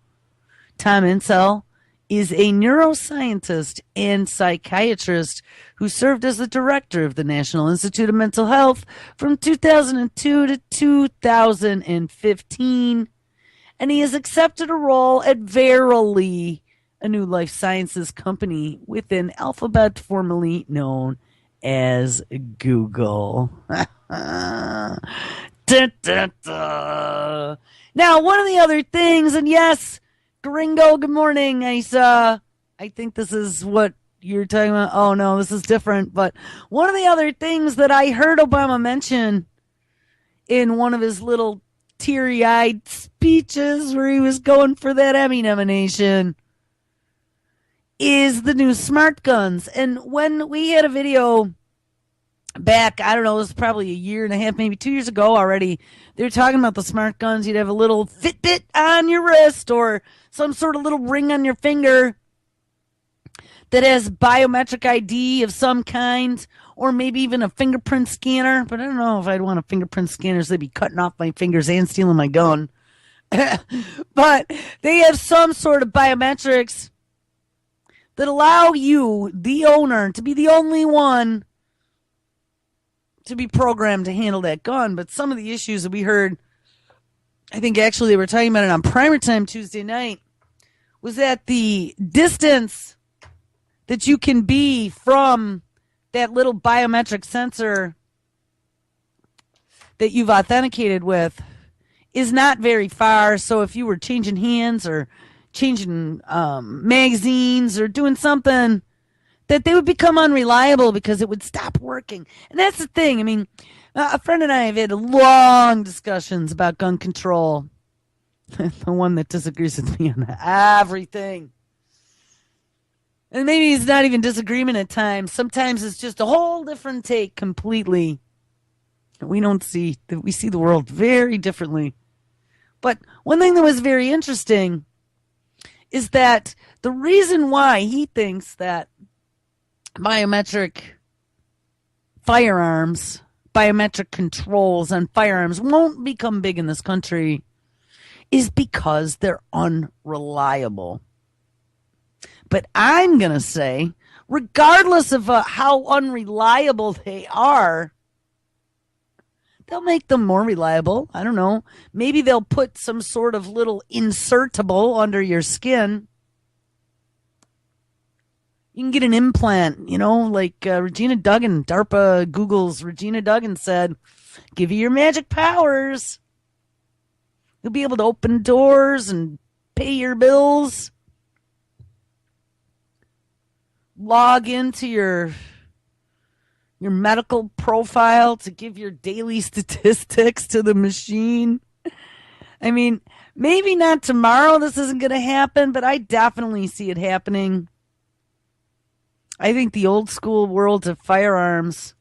Tom Insel is a neuroscientist and psychiatrist who served as the director of the National Institute of Mental Health from 2002 to 2015. And he has accepted a role at Verily, a new life sciences company within Alphabet, formerly known as Google. Now, one of the other things, and yes, Gringo, good morning. I think this is what you're talking about. Oh, no, this is different. But one of the other things that I heard Obama mention in one of his little teary-eyed speeches where he was going for that Emmy nomination is the new smart guns. And when we had a video back, I don't know, it was probably a year and a half, maybe 2 years ago already, they were talking about the smart guns. You'd have a little Fitbit on your wrist or some sort of little ring on your finger that has biometric ID of some kind, or maybe even a fingerprint scanner. But I don't know if I'd want a fingerprint scanner, so they'd be cutting off my fingers and stealing my gun. But they have some sort of biometrics that allow you, the owner, to be the only one to be programmed to handle that gun. But some of the issues that we heard, I think actually they were talking about it on Primer Time Tuesday night, was that the distance that you can be from that little biometric sensor that you've authenticated with is not very far. So if you were changing hands or changing magazines or doing something, that they would become unreliable because it would stop working. And that's the thing. I mean, a friend and I have had long discussions about gun control. The one that disagrees with me on everything. And maybe it's not even disagreement at times. Sometimes it's just a whole different take completely. We see the world very differently. But one thing that was very interesting is that the reason why he thinks that biometric firearms, biometric controls on firearms won't become big in this country is because they're unreliable. But I'm going to say, regardless of how unreliable they are, they'll make them more reliable. I don't know. Maybe they'll put some sort of little insertable under your skin. You can get an implant, like Regina Duggan, DARPA Google's Regina Duggan said, give you your magic powers. You'll be able to open doors and pay your bills. Log into your medical profile to give your daily statistics to the machine. I mean, maybe not tomorrow this isn't going to happen, but I definitely see it happening. I think the old school world of firearms,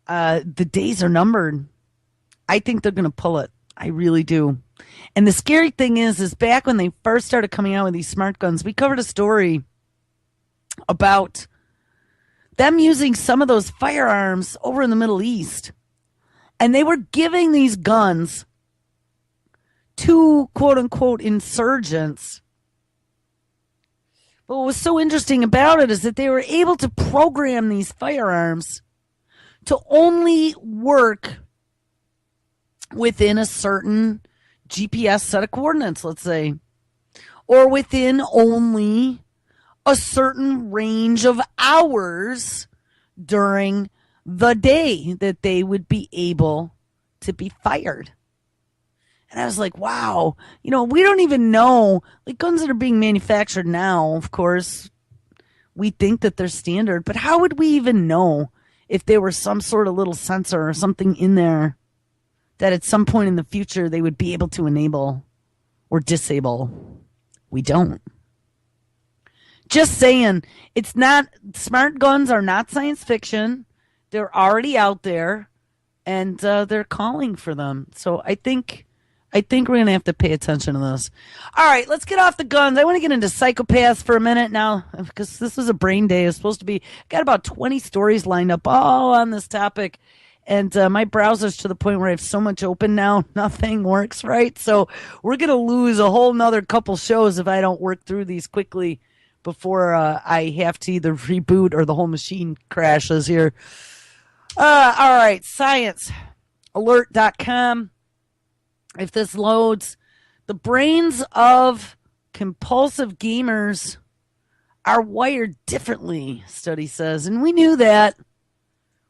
the days are numbered. I think they're going to pull it. I really do. And the scary thing is back when they first started coming out with these smart guns, we covered a story about them using some of those firearms over in the Middle East. And they were giving these guns to quote-unquote insurgents. But what was so interesting about it is that they were able to program these firearms to only work within a certain GPS set of coordinates, let's say, or within only a certain range of hours during the day that they would be able to be fired. And I was like, wow, we don't even know, like guns that are being manufactured now, of course, we think that they're standard, but how would we even know if there were some sort of little sensor or something in there that at some point in the future they would be able to enable or disable? We don't. Just saying, smart guns are not science fiction. They're already out there, and they're calling for them. So I think we're going to have to pay attention to this. All right, let's get off the guns. I want to get into psychopaths for a minute now, because this was a brain day. It's supposed to be, got about 20 stories lined up all on this topic. And my browser's to the point where I have so much open now, nothing works right. So we're going to lose a whole nother couple shows if I don't work through these quickly before I have to either reboot or the whole machine crashes here. All right, sciencealert.com. If this loads, the brains of compulsive gamers are wired differently, study says. And we knew that.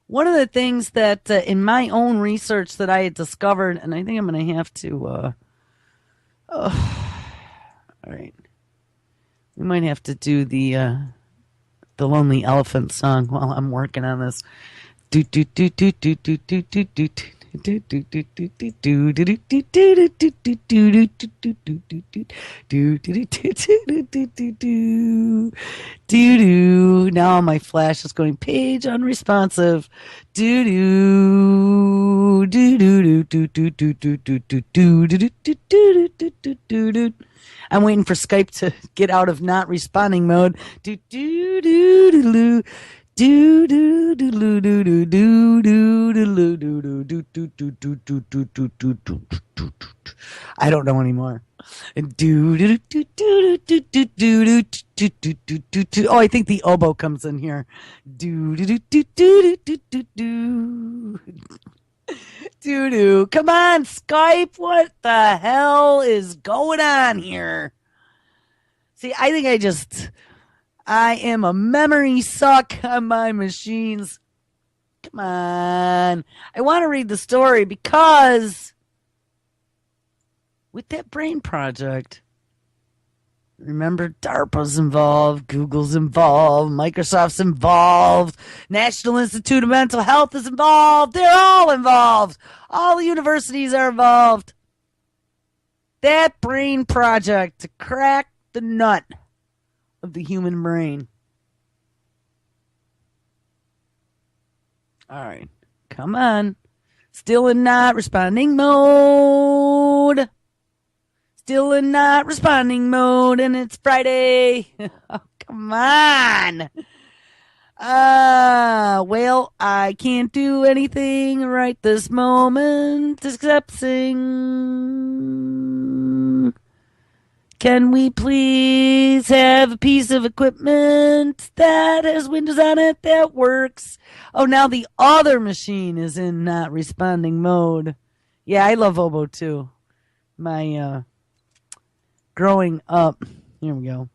one of the things that in my own research that I had discovered, and I think I'm going to have to, all right, we might have to do the Lonely Elephant song while I'm working on this. Do do do do do do do do do. Do do do do do do do do do do do do do do. Now my flash is going page unresponsive. Do do do do do do do do do do do do do do do do. I'm waiting for Skype to get out of not responding mode. Do do do do do. Do do do do do do do do do do do do do do do do do do do do. I don't know anymore. Do do do do do do do do do do do. Oh, I think the oboe comes in here. Do do do do do do do do. Do do. Come on, Skype. What the hell is going on here? See, I think I am a memory suck on my machines. Come on. I want to read the story because with that brain project, remember DARPA's involved, Google's involved, Microsoft's involved, National Institute of Mental Health is involved. They're all involved. All the universities are involved. That brain project to crack the nut of the human brain. All right. Come on. Still in not responding mode. Still in not responding mode, and it's Friday. Oh, come on. Well, I can't do anything right this moment except sing. Can we please have a piece of equipment that has windows on it that works? Oh, now the other machine is in not responding mode. Yeah, I love oboe too. My, growing up, here we go.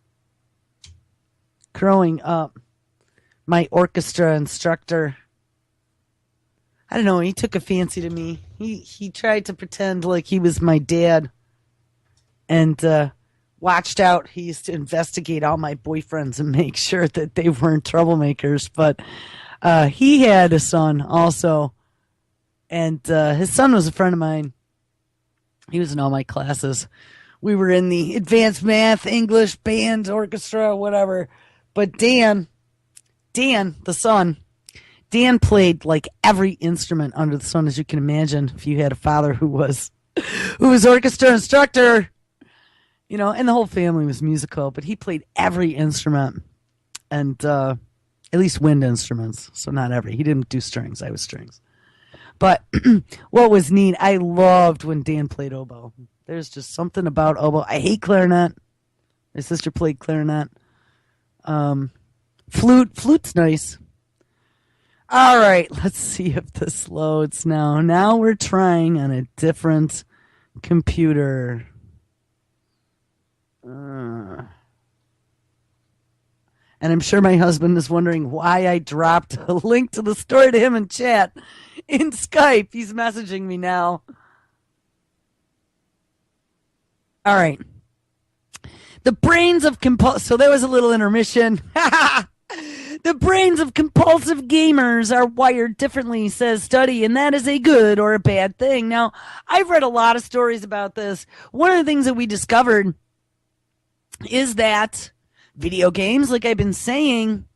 Growing up, my orchestra instructor, I don't know, he took a fancy to me. He tried to pretend like he was my dad. And, watched out. He used to investigate all my boyfriends and make sure that they weren't troublemakers. But he had a son also. And his son was a friend of mine. He was in all my classes. We were in the advanced math, English, band, orchestra, whatever. But Dan, the son, Dan played like every instrument under the sun, as you can imagine, if you had a father who was orchestra instructor. You know, and the whole family was musical, but he played every instrument, and at least wind instruments. So not every. He didn't do strings. I was strings. But what was neat, I loved when Dan played oboe. There's just something about oboe. I hate clarinet. My sister played clarinet. Flute's nice. All right, let's see if this loads now. Now we're trying on a different computer. And I'm sure my husband is wondering why I dropped a link to the story to him in chat in Skype. He's messaging me now. All right. The brains of so there was a little intermission. The brains of compulsive gamers are wired differently, says study, and that is a good or a bad thing. Now, I've read a lot of stories about this. One of the things that we discovered is that video games, like I've been saying,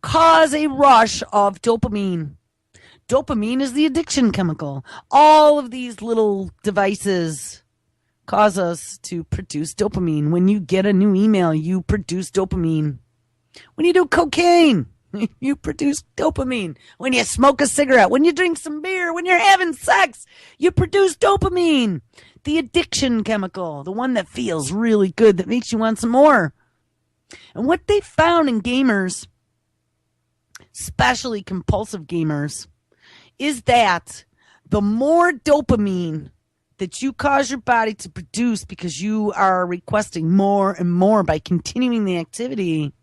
cause a rush of dopamine. Dopamine is the addiction chemical. All of these little devices cause us to produce dopamine. When you get a new email, you produce dopamine. When you do cocaine, you produce dopamine. When you smoke a cigarette, when you drink some beer, when you're having sex, you produce dopamine. The addiction chemical, the one that feels really good, that makes you want some more. And what they found in gamers, especially compulsive gamers, is that the more dopamine that you cause your body to produce because you are requesting more and more by continuing the activity,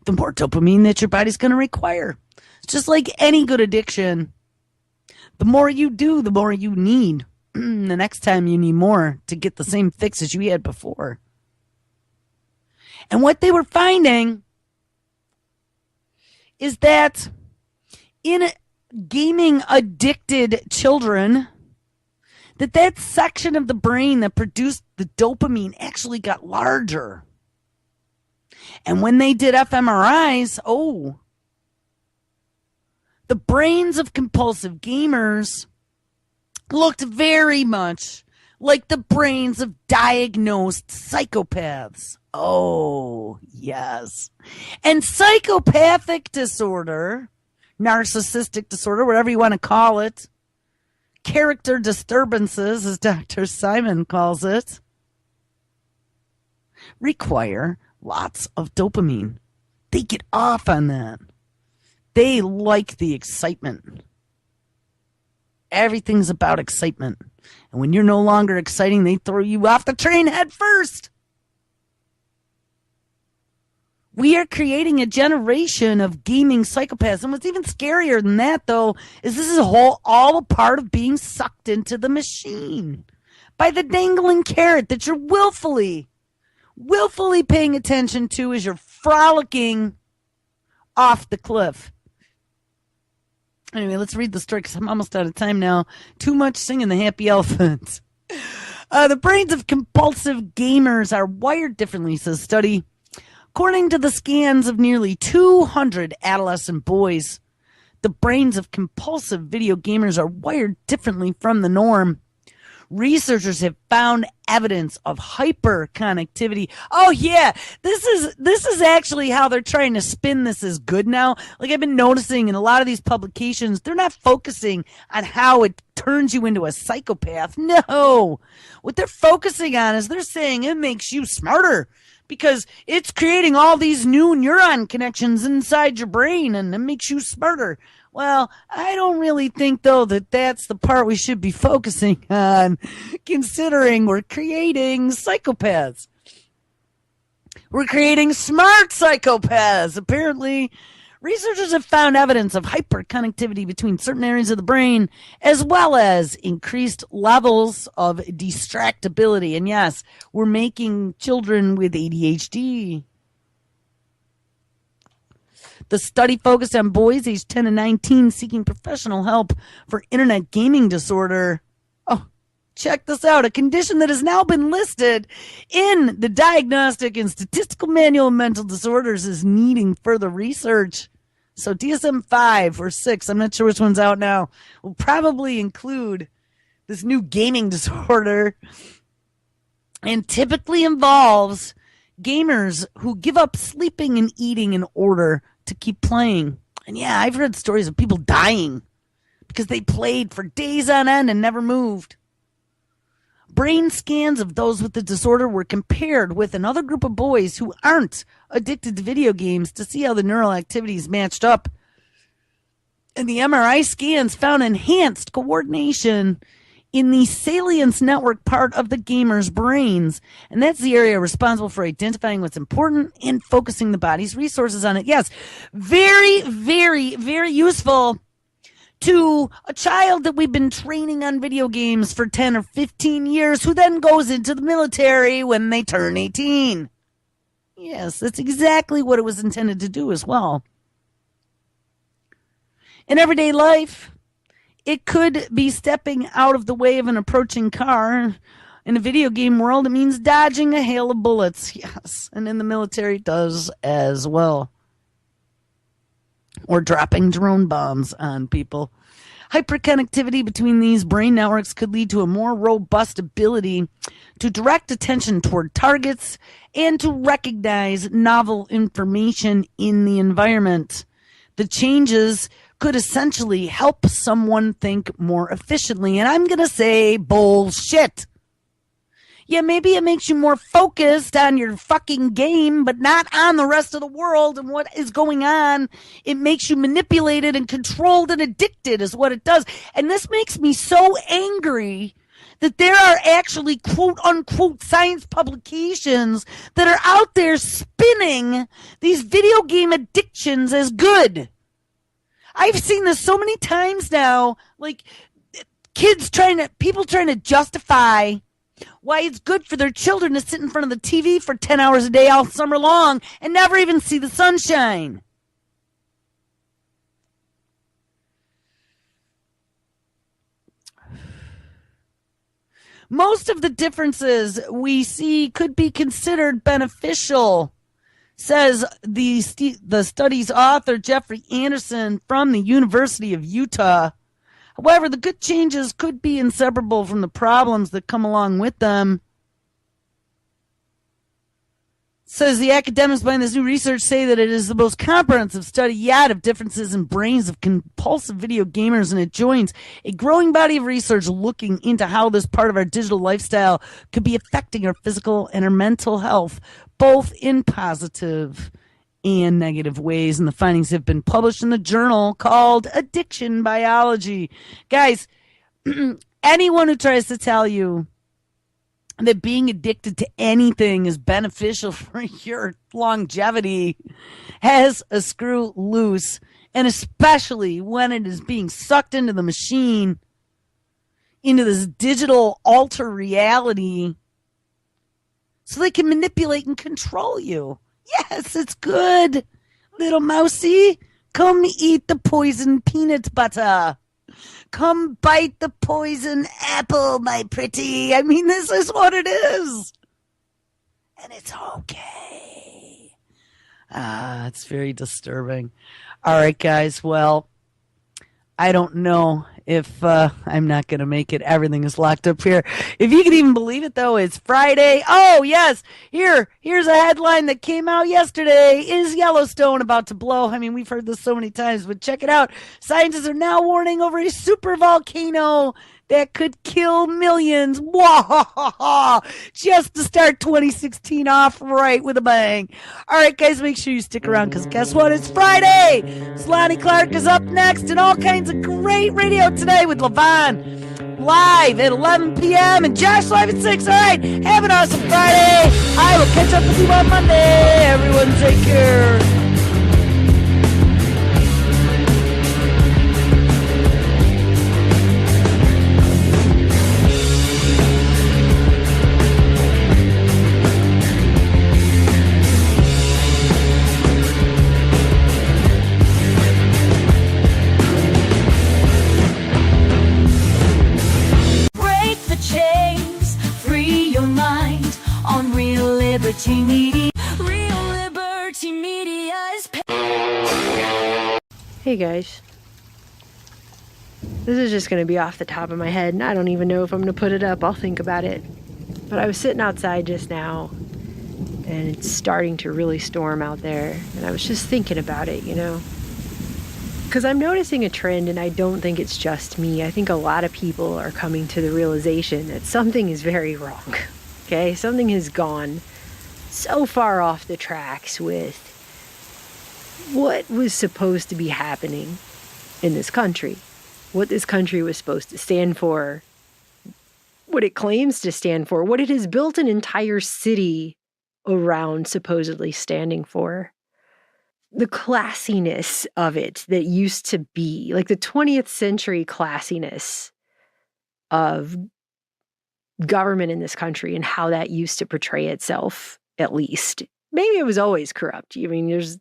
the more dopamine that your body's going to require. It's just like any good addiction. The more you do, the more you need. The next time you need more to get the same fix as you had before. And what they were finding is that in gaming addicted children, that section of the brain that produced the dopamine actually got larger. And when they did fMRIs, the brains of compulsive gamers looked very much like the brains of diagnosed psychopaths. Oh, yes. And psychopathic disorder, narcissistic disorder, whatever you want to call it, character disturbances, as Dr. Simon calls it, require lots of dopamine. They get off on that. They like the excitement. Everything's about excitement. And when you're no longer exciting, they throw you off the train head first. We are creating a generation of gaming psychopaths. And what's even scarier than that, though, is this is all a part of being sucked into the machine by the dangling carrot that you're willfully paying attention to as you're frolicking off the cliff. Anyway, let's read the story because I'm almost out of time now. Too much singing the happy elephant. The brains of compulsive gamers are wired differently, says study. According to the scans of nearly 200 adolescent boys, the brains of compulsive video gamers are wired differently from the norm. Researchers have found evidence of hyperconnectivity. Oh yeah, this is actually how they're trying to spin this as good now. Like I've been noticing in a lot of these publications, they're not focusing on how it turns you into a psychopath. No, what they're focusing on is they're saying it makes you smarter because it's creating all these new neuron connections inside your brain and it makes you smarter. Well, I don't really think, though, that that's the part we should be focusing on, considering we're creating psychopaths. We're creating smart psychopaths. Apparently, researchers have found evidence of hyperconnectivity between certain areas of the brain, as well as increased levels of distractibility. And yes, we're making children with ADHD. The study focused on boys aged 10 to 19 seeking professional help for internet gaming disorder. Oh, check this out. A condition that has now been listed in the Diagnostic and Statistical Manual of Mental Disorders is needing further research. So DSM-5 or 6, I'm not sure which one's out now, will probably include this new gaming disorder and typically involves gamers who give up sleeping and eating in order to keep playing. And yeah, I've heard stories of people dying because they played for days on end and never moved. Brain scans of those with the disorder were compared with another group of boys who aren't addicted to video games to see how the neural activities matched up. And the MRI scans found enhanced coordination in the salience network part of the gamer's brains. And that's the area responsible for identifying what's important and focusing the body's resources on it. Yes, very, very, very useful to a child that we've been training on video games for 10 or 15 years who then goes into the military when they turn 18. Yes, that's exactly what it was intended to do as well. In everyday life, it could be stepping out of the way of an approaching car. In a video game world, it means dodging a hail of bullets. Yes, and in the military it does as well. Or dropping drone bombs on people. Hyperconnectivity between these brain networks could lead to a more robust ability to direct attention toward targets and to recognize novel information in the environment. The changes could essentially help someone think more efficiently. And I'm going to say bullshit. Yeah, maybe it makes you more focused on your fucking game, but not on the rest of the world and what is going on. It makes you manipulated and controlled and addicted is what it does. And this makes me so angry that there are actually quote unquote science publications that are out there spinning these video game addictions as good. I've seen this so many times now, like people trying to justify why it's good for their children to sit in front of the TV for 10 hours a day all summer long and never even see the sunshine. Most of the differences we see could be considered beneficial, says the study's author, Jeffrey Anderson from the University of Utah. However, the good changes could be inseparable from the problems that come along with them. Says the academics behind this new research say that it is the most comprehensive study yet of differences in brains of compulsive video gamers, and it joins a growing body of research looking into how this part of our digital lifestyle could be affecting our physical and our mental health, both in positive and negative ways. And the findings have been published in the journal called Addiction Biology. Guys, anyone who tries to tell you that being addicted to anything is beneficial for your longevity has a screw loose, and especially when it is being sucked into the machine, into this digital alter reality, so they can manipulate and control you. Yes, it's good. Little mousy, come eat the poison peanut butter. Come bite the poison apple, my pretty. I mean, this is what it is. And it's okay. It's very disturbing. All right, guys. Well, I don't know if I'm not going to make it. Everything is locked up here. If you can even believe it, though, it's Friday. Oh, yes. Here's a headline that came out yesterday. Is Yellowstone about to blow? I mean, we've heard this so many times, but check it out. Scientists are now warning over a super volcano that could kill millions. Just to start 2016 off right with a bang. All right, guys, make sure you stick around, because guess what? It's Friday. Lonnie Clark is up next, and all kinds of great radio today with Levon live at 11 p.m. and Josh live at 6. All right, have an awesome Friday. I will catch up with you on Monday. Everyone take care. Liberty Media. Real Liberty Media is Hey guys. This is just going to be off the top of my head, and I don't even know if I'm going to put it up. I'll think about it. But I was sitting outside just now, and it's starting to really storm out there, and I was just thinking about it, you know? Because I'm noticing a trend, and I don't think it's just me. I think a lot of people are coming to the realization that something is very wrong. Okay? Something has gone so far off the tracks with what was supposed to be happening in this country, what this country was supposed to stand for, what it claims to stand for, what it has built an entire city around supposedly standing for. The classiness of it that used to be, like the 20th century classiness of government in this country and how that used to portray itself. At least. Maybe it was always corrupt. I mean, there's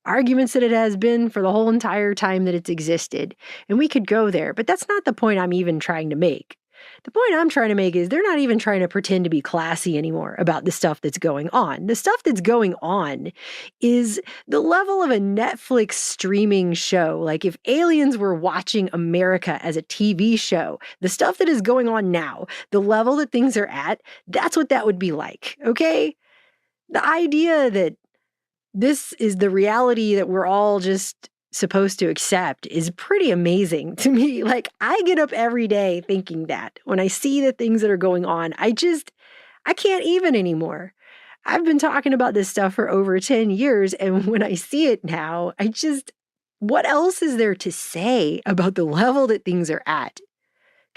arguments that it has been for the whole entire time that it's existed. And we could go there, but that's not the point I'm even trying to make. The point I'm trying to make is they're not even trying to pretend to be classy anymore about the stuff that's going on. The stuff that's going on is the level of a Netflix streaming show. Like if aliens were watching America as a TV show, the stuff that is going on now, the level that things are at, that's what that would be like, okay? The idea that this is the reality that we're all just supposed to accept is pretty amazing to me. Like, I get up every day thinking that when I see the things that are going on, I can't even anymore. I've been talking about this stuff for over 10 years, and when I see it now, what else is there to say about the level that things are at?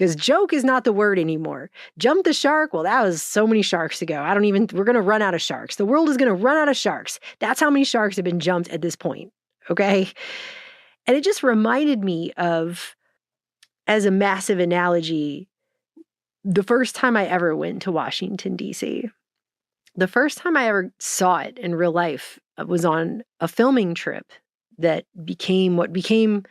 Because joke is not the word anymore. Jump the shark? Well, that was so many sharks ago. We're going to run out of sharks. The world is going to run out of sharks. That's how many sharks have been jumped at this point. Okay? And it just reminded me of, as a massive analogy, the first time I ever went to Washington, D.C. The first time I ever saw it in real life was on a filming trip that became what became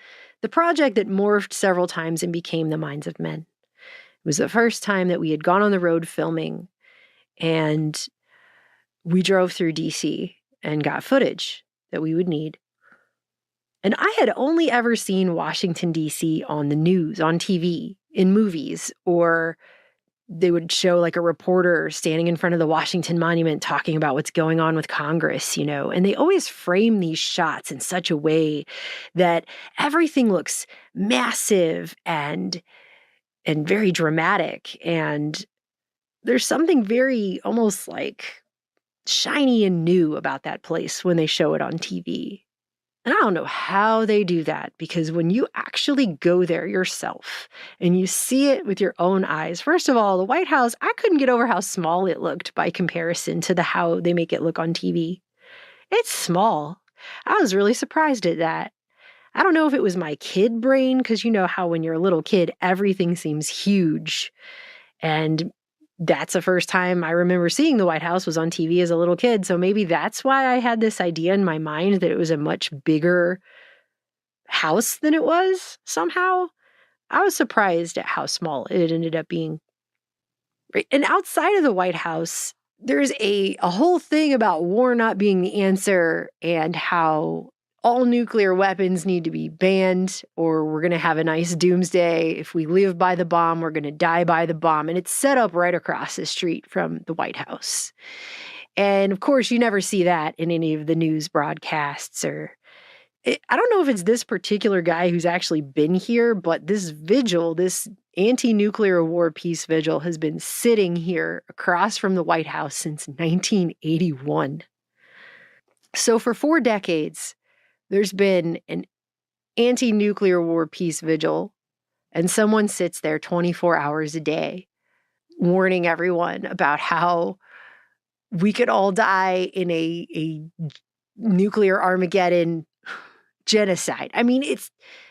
the project that morphed several times and became The Minds of Men. It was the first time that we had gone on the road filming, and we drove through DC and got footage that we would need. And I had only ever seen Washington, D.C. on the news, on TV, in movies, or they would show like a reporter standing in front of the Washington Monument talking about what's going on with Congress, you know, and they always frame these shots in such a way that everything looks massive and very dramatic. And there's something very almost like shiny and new about that place when they show it on TV. And I don't know how they do that, because when you actually go there yourself and you see it with your own eyes, first of all, the White House, I couldn't get over how small it looked by comparison to how they make it look on TV. It's small. I was really surprised at that. I don't know if it was my kid brain, because you know how when you're a little kid, everything seems huge. And that's the first time I remember seeing the White House was on TV as a little kid. So maybe that's why I had this idea in my mind that it was a much bigger house than it was somehow. I was surprised at how small it ended up being. And outside of the White House, there's a whole thing about war not being the answer and how all nuclear weapons need to be banned, or we're going to have a nice doomsday. If we live by the bomb, we're going to die by the bomb. And it's set up right across the street from the White House. And of course, you never see that in any of the news broadcasts. I don't know if it's this particular guy who's actually been here, but this vigil, this anti-nuclear war peace vigil, has been sitting here across from the White House since 1981. So for 4 decades, there's been an anti-nuclear war peace vigil, and someone sits there 24 hours a day warning everyone about how we could all die in a nuclear Armageddon genocide. I mean, it's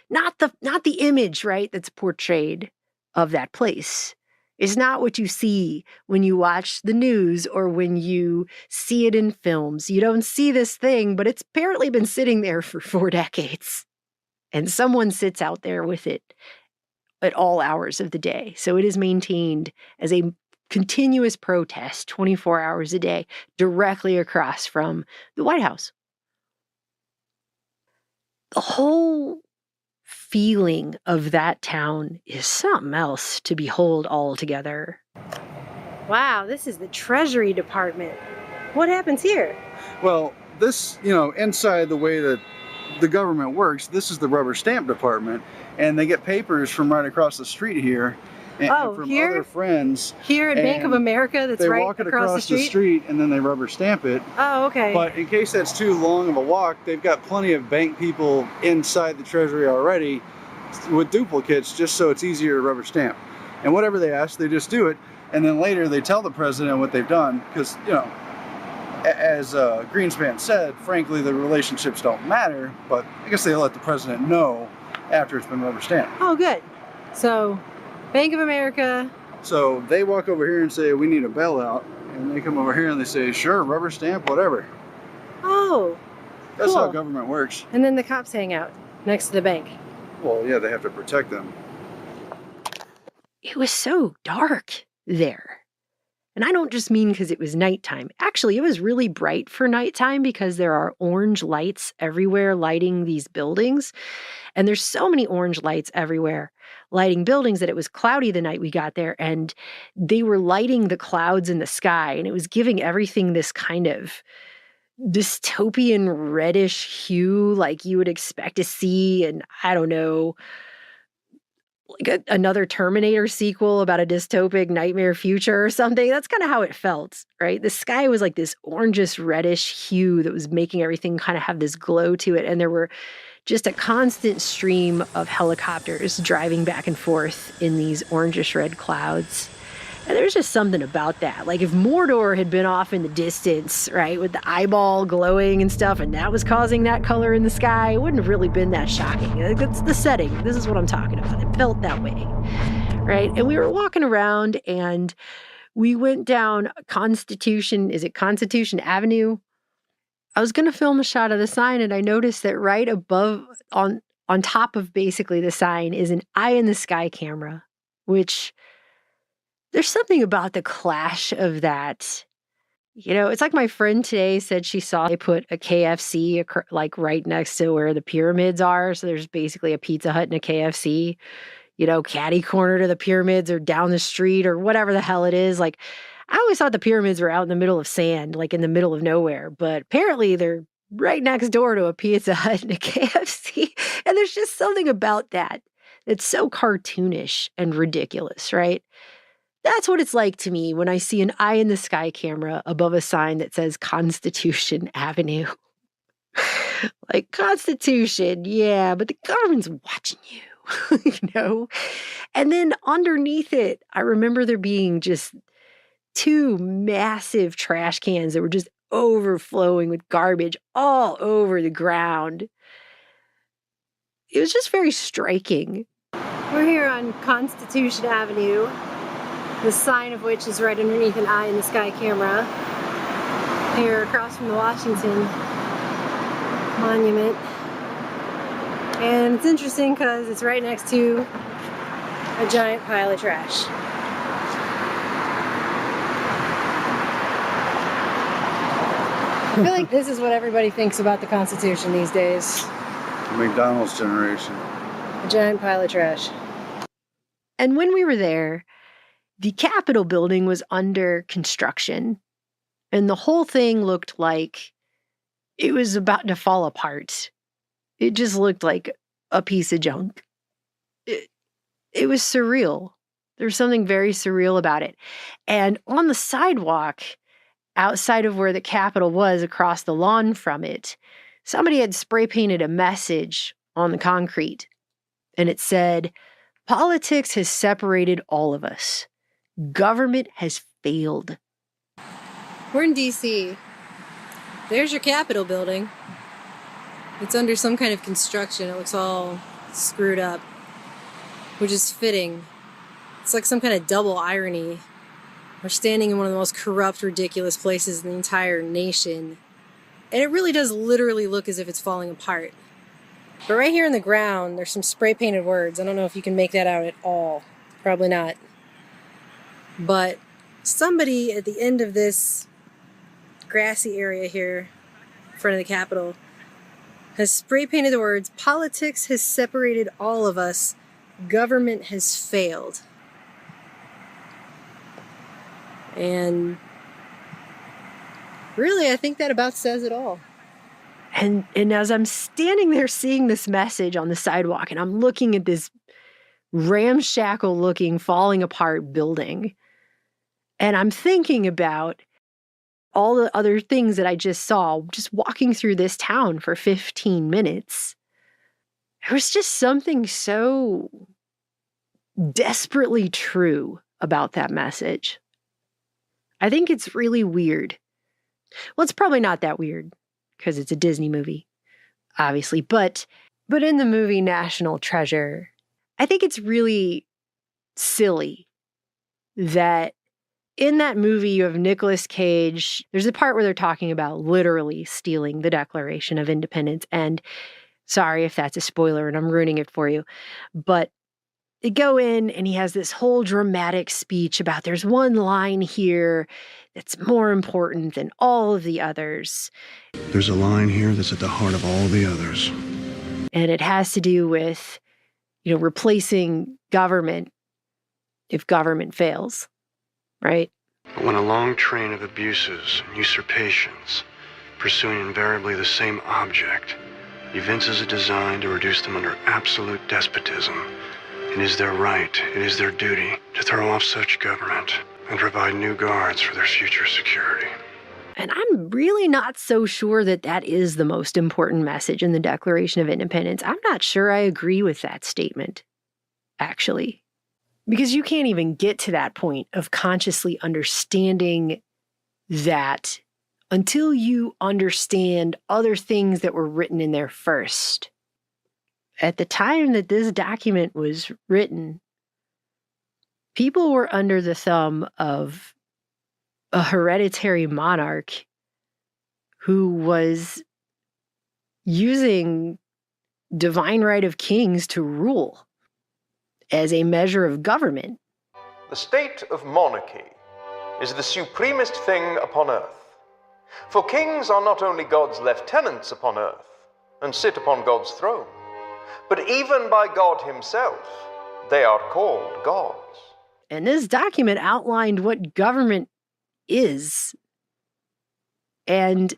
not the image, right, that's portrayed of that place. It's not what you see when you watch the news or when you see it in films. You don't see this thing, but it's apparently been sitting there for 4 decades. And someone sits out there with it at all hours of the day. So it is maintained as a continuous protest 24 hours a day directly across from the White House. The whole feeling of that town is something else to behold altogether. Wow, this is the Treasury Department. What happens here? Well, this, inside the way that the government works, this is the rubber stamp department, and they get papers from right across the street here. And from here? Other friends. Here at Bank of America, that's right across the street? They walk it across the street, and then they rubber stamp it. Oh, okay. But in case that's too long of a walk, they've got plenty of bank people inside the Treasury already with duplicates, just so it's easier to rubber stamp. And whatever they ask, they just do it. And then later they tell the president what they've done, because, as Greenspan said, frankly, the relationships don't matter, but I guess they let the president know after it's been rubber stamped. Oh, good. So Bank of America. So they walk over here and say, we need a bailout. And they come over here and they say, sure, rubber stamp, whatever. Oh, That's cool. how government works. And then the cops hang out next to the bank. Well, yeah, they have to protect them. It was so dark there. And I don't just mean because it was nighttime. Actually, it was really bright for nighttime because there are orange lights everywhere lighting these buildings. And there's so many orange lights everywhere lighting buildings that it was cloudy the night we got there. And they were lighting the clouds in the sky. And it was giving everything this kind of dystopian reddish hue like you would expect to see. And I don't know, like another Terminator sequel about a dystopic nightmare future or something. That's kind of how it felt, right? The sky was like this orangish reddish hue that was making everything kind of have this glow to it. And there were just a constant stream of helicopters driving back and forth in these orangish red clouds. And there's just something about that. Like if Mordor had been off in the distance, right, with the eyeball glowing and stuff, and that was causing that color in the sky, it wouldn't have really been that shocking. It's the setting. This is what I'm talking about. It felt that way, right? And we were walking around and we went down Constitution Avenue? I was going to film a shot of the sign, and I noticed that right above, on top of basically the sign, is an eye in the sky camera, which there's something about the clash of that. You know, it's like my friend today said she saw they put a KFC like right next to where the pyramids are. So there's basically a Pizza Hut and a KFC, you know, catty corner to the pyramids or down the street or whatever the hell it is. Like, I always thought the pyramids were out in the middle of sand, like in the middle of nowhere, but apparently they're right next door to a Pizza Hut and a KFC. And there's just something about that that's so cartoonish and ridiculous, right? That's what it's like to me when I see an eye in the sky camera above a sign that says Constitution Avenue. Like, Constitution, yeah, but the government's watching you, you know? And then underneath it, I remember there being just 2 massive trash cans that were just overflowing with garbage all over the ground. It was just very striking. We're here on Constitution Avenue, the sign of which is right underneath an eye in the sky camera, here across from the Washington Monument. And it's interesting because it's right next to a giant pile of trash. I feel like this is what everybody thinks about the Constitution these days. McDonald's generation. A giant pile of trash. And when we were there, the Capitol building was under construction, and the whole thing looked like it was about to fall apart. It just looked like a piece of junk. It was surreal. There was something very surreal about it. And on the sidewalk, outside of where the Capitol was, across the lawn from it, somebody had spray painted a message on the concrete. And it said, "Politics has separated all of us. Government has failed." We're in DC. There's your Capitol building. It's under some kind of construction. It looks all screwed up, which is fitting. It's like some kind of double irony. We're standing in one of the most corrupt, ridiculous places in the entire nation. And it really does literally look as if it's falling apart. But right here in the ground, there's some spray painted words. I don't know if you can make that out at all. Probably not. But somebody at the end of this grassy area here, in front of the Capitol, has spray painted the words, "Politics has separated all of us. Government has failed." And really, I think that about says it all. And as I'm standing there seeing this message on the sidewalk, and I'm looking at this ramshackle looking, falling apart building, and I'm thinking about all the other things that I just saw, just walking through this town for 15 minutes. There was just something so desperately true about that message. I think it's really weird. Well, it's probably not that weird because it's a Disney movie, obviously. But in the movie National Treasure, I think it's really silly that in that movie you have Nicolas Cage. There's a part where they're talking about literally stealing the Declaration of Independence. And sorry if that's a spoiler and I'm ruining it for you, but they go in and he has this whole dramatic speech about there's one line here that's more important than all of the others. There's a line here that's at the heart of all the others. And it has to do with, you know, replacing government if government fails, right? But when a long train of abuses and usurpations, pursuing invariably the same object, evinces a design to reduce them under absolute despotism, it is their right, it is their duty to throw off such government and provide new guards for their future security. And I'm really not so sure that that is the most important message in the Declaration of Independence. I'm not sure I agree with that statement, actually. Because you can't even get to that point of consciously understanding that until you understand other things that were written in there first. At the time that this document was written, people were under the thumb of a hereditary monarch who was using divine right of kings to rule as a measure of government. The state of monarchy is the supremest thing upon earth. For kings are not only God's lieutenants upon earth, and sit upon God's throne, but even by God himself, they are called gods. And this document outlined what government is. And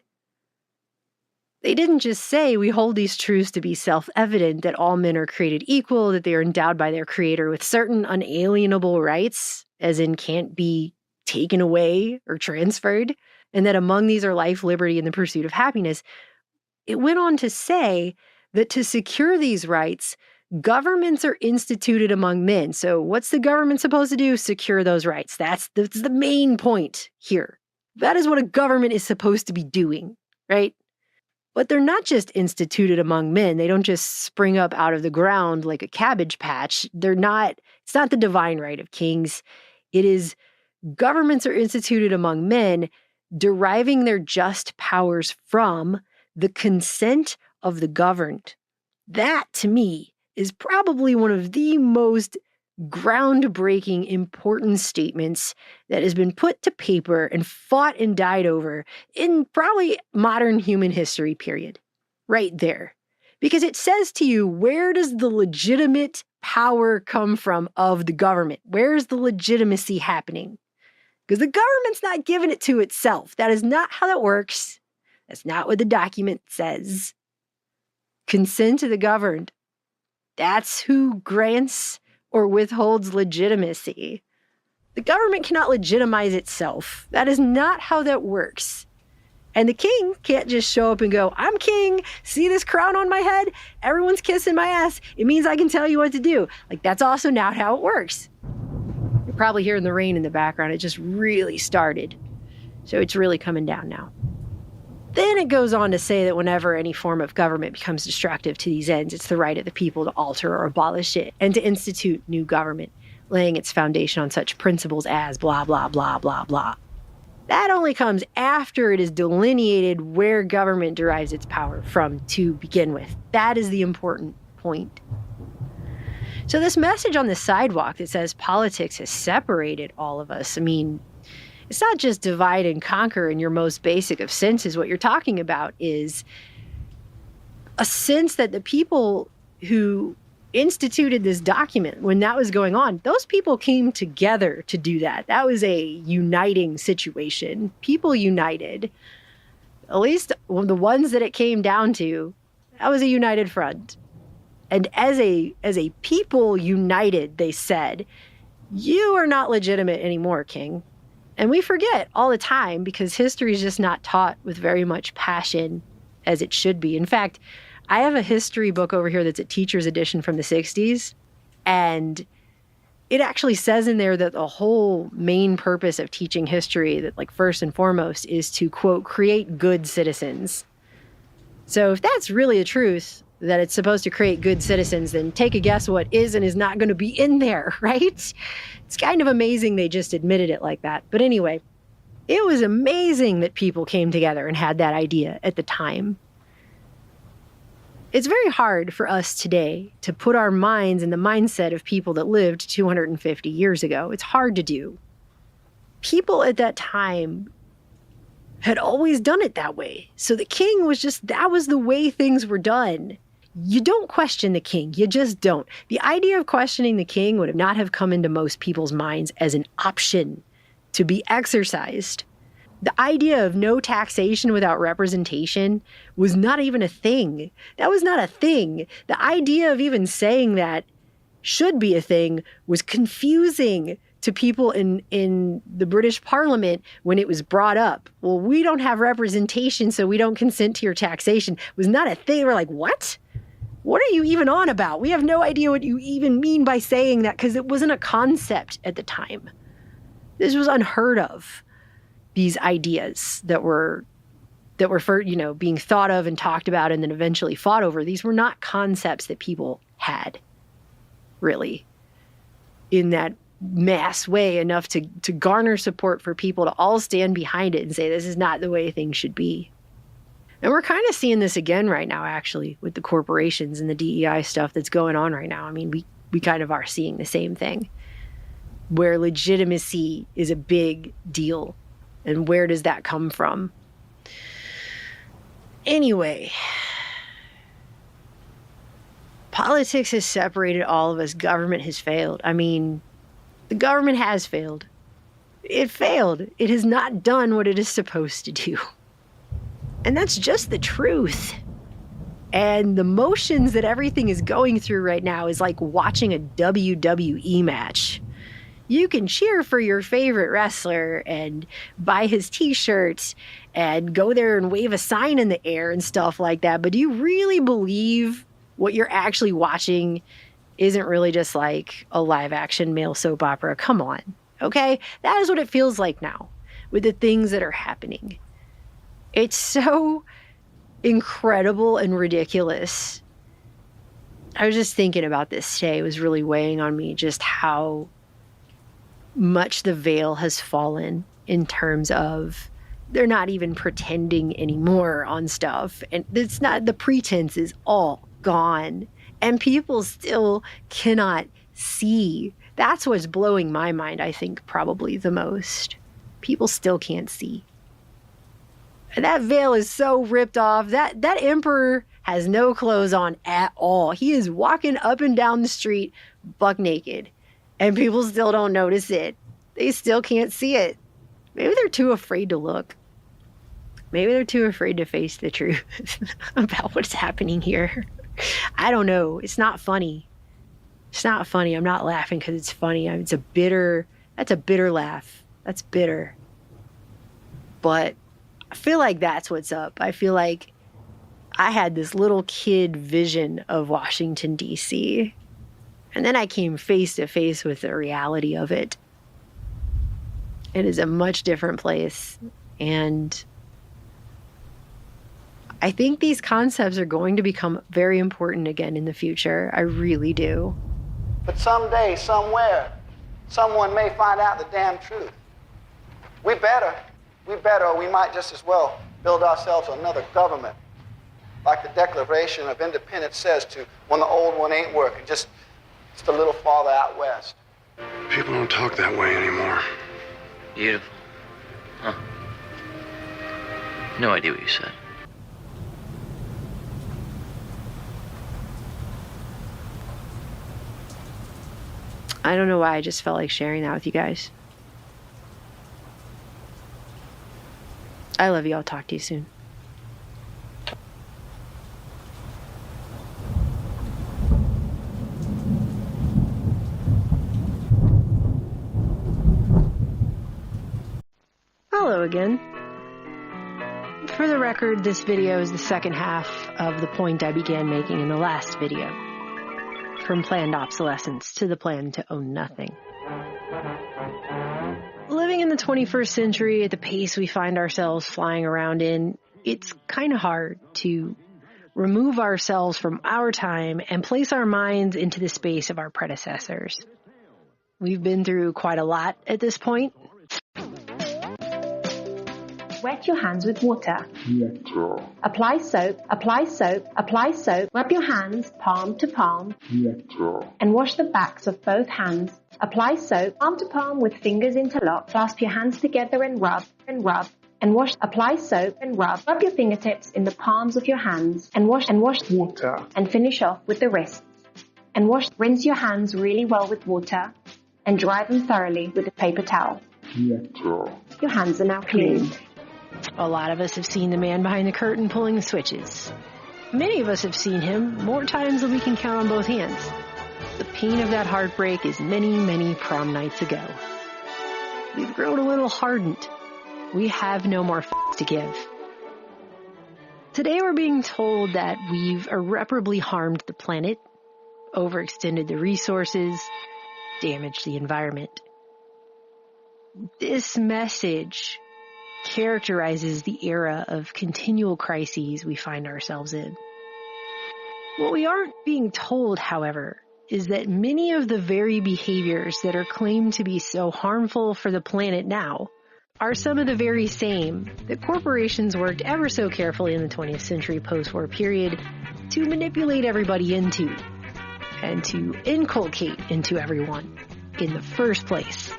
they didn't just say, we hold these truths to be self-evident, that all men are created equal, that they are endowed by their creator with certain unalienable rights, as in can't be taken away or transferred, and that among these are life, liberty, and the pursuit of happiness. It went on to say that to secure these rights, governments are instituted among men. So what's the government supposed to do? Secure those rights. That's the main point here. That is what a government is supposed to be doing, right? But they're not just instituted among men. They don't just spring up out of the ground like a cabbage patch. It's not the divine right of kings. It is governments are instituted among men, deriving their just powers from the consent of the governed. That, to me, is probably one of the most groundbreaking, important statements that has been put to paper and fought and died over in probably modern human history, period. Right there. Because it says to you, where does the legitimate power come from of the government? Where's the legitimacy happening? Because the government's not giving it to itself. That is not how that works. That's not what the document says. Consent to the governed. That's who grants or withholds legitimacy. The government cannot legitimize itself. That is not how that works. And the king can't just show up and go, I'm king, see this crown on my head? Everyone's kissing my ass. It means I can tell you what to do. Like, that's also not how it works. You're probably hearing the rain in the background. It just really started. So it's really coming down now. Then it goes on to say that whenever any form of government becomes destructive to these ends, it's the right of the people to alter or abolish it and to institute new government, laying its foundation on such principles as blah, blah, blah, blah, blah. That only comes after it is delineated where government derives its power from to begin with. That is the important point. So this message on the sidewalk that says politics has separated all of us, I mean, it's not just divide and conquer in your most basic of senses. What you're talking about is a sense that the people who instituted this document, when that was going on, those people came together to do that. That was a uniting situation. People united. At least the ones that it came down to, that was a united front. And as a people united, they said, you are not legitimate anymore, King. And we forget all the time because history is just not taught with very much passion as it should be. In fact, I have a history book over here that's a teacher's edition from the 60s. And it actually says in there that the whole main purpose of teaching history, that like first and foremost, is to, quote, create good citizens. So if that's really a truth, that it's supposed to create good citizens, then take a guess what is and is not going to be in there, right? It's kind of amazing they just admitted it like that. But anyway, it was amazing that people came together and had that idea at the time. It's very hard for us today to put our minds in the mindset of people that lived 250 years ago. It's hard to do. People at that time had always done it that way. So the king was just, that was the way things were done. You don't question the king. You just don't. The idea of questioning the king would not have come into most people's minds as an option to be exercised. The idea of no taxation without representation was not even a thing. That was not a thing. The idea of even saying that should be a thing was confusing to people in the British Parliament when it was brought up. Well, we don't have representation, so we don't consent to your taxation. It was not a thing. We're like, what? What are you even on about? We have no idea what you even mean by saying that, because it wasn't a concept at the time. This was unheard of. These ideas that were for, being thought of and talked about and then eventually fought over. These were not concepts that people had, really, in that mass way enough to garner support for people to all stand behind it and say, this is not the way things should be. And we're kind of seeing this again right now, actually, with the corporations and the DEI stuff that's going on right now. I mean, we kind of are seeing the same thing, where legitimacy is a big deal. And where does that come from? Anyway, politics has separated all of us. Government has failed. I mean, the government has failed. It failed. It has not done what it is supposed to do. And that's just the truth. And the motions that everything is going through right now is like watching a WWE match. You can cheer for your favorite wrestler and buy his t-shirts and go there and wave a sign in the air and stuff like that. But do you really believe what you're actually watching isn't really just like a live action male soap opera? Come on, okay? That is what it feels like now with the things that are happening. It's so incredible and ridiculous. I was just thinking about this today. It was really weighing on me just how much the veil has fallen in terms of they're not even pretending anymore on stuff. And it's not, the pretense is all gone. And people still cannot see. That's what's blowing my mind, I think, probably the most. People still can't see. And that veil is so ripped off. That emperor has no clothes on at all. He is walking up and down the street buck naked. And people still don't notice it. They still can't see it. Maybe they're too afraid to look. Maybe they're too afraid to face the truth about what's happening here. I don't know. It's not funny. It's not funny. I'm not laughing because it's funny. That's a bitter laugh. That's bitter. But I feel like that's what's up. I feel like I had this little kid vision of Washington, D.C., and then I came face to face with the reality of it. It is a much different place. And I think these concepts are going to become very important again in the future. I really do. But someday, somewhere, someone may find out the damn truth. We better, or we might just as well build ourselves another government. Like the Declaration of Independence says, to when the old one ain't working, just a little farther out west. People don't talk that way anymore. Beautiful. Huh. No idea what you said. I don't know why, I just felt like sharing that with you guys. I love you. I'll talk to you soon. Hello again. For the record, this video is the second half of the point I began making in the last video. From planned obsolescence to the plan to own nothing. Living in the 21st century at the pace we find ourselves flying around in, it's kind of hard to remove ourselves from our time and place our minds into the space of our predecessors. We've been through quite a lot at this point. Wet your hands with water. Apply soap, apply soap, apply soap. Rub your hands palm to palm. And wash the backs of both hands. Apply soap, palm to palm with fingers interlocked. Clasp your hands together and rub, and rub. And wash, apply soap and rub. Rub your fingertips in the palms of your hands. And wash water. And finish off with the wrists. And rinse your hands really well with water. And dry them thoroughly with a paper towel. Your hands are now clean. A lot of us have seen the man behind the curtain pulling the switches. Many of us have seen him more times than we can count on both hands. the pain of that heartbreak is many, many prom nights ago. We've grown a little hardened. We have no more f***s to give. Today we're being told that we've irreparably harmed the planet, overextended the resources, damaged the environment. This message characterizes the era of continual crises we find ourselves in. What we aren't being told, however, is that many of the very behaviors that are claimed to be so harmful for the planet now are some of the very same that corporations worked ever so carefully in the 20th century post-war period to manipulate everybody into and to inculcate into everyone in the first place.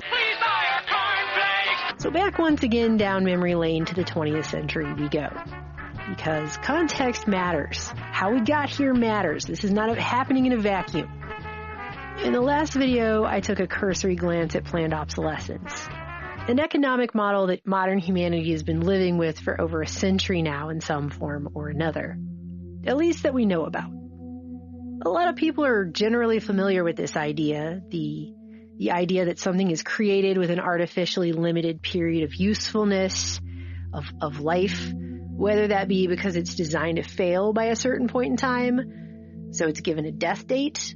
So back once again down memory lane to the 20th century we go. Because context matters. How we got here matters. This is not happening in a vacuum. In the last video, I took a cursory glance at planned obsolescence, an economic model that modern humanity has been living with for over a century now in some form or another, at least that we know about. A lot of people are generally familiar with this idea, the idea that something is created with an artificially limited period of usefulness, of life, whether that be because it's designed to fail by a certain point in time, so it's given a death date,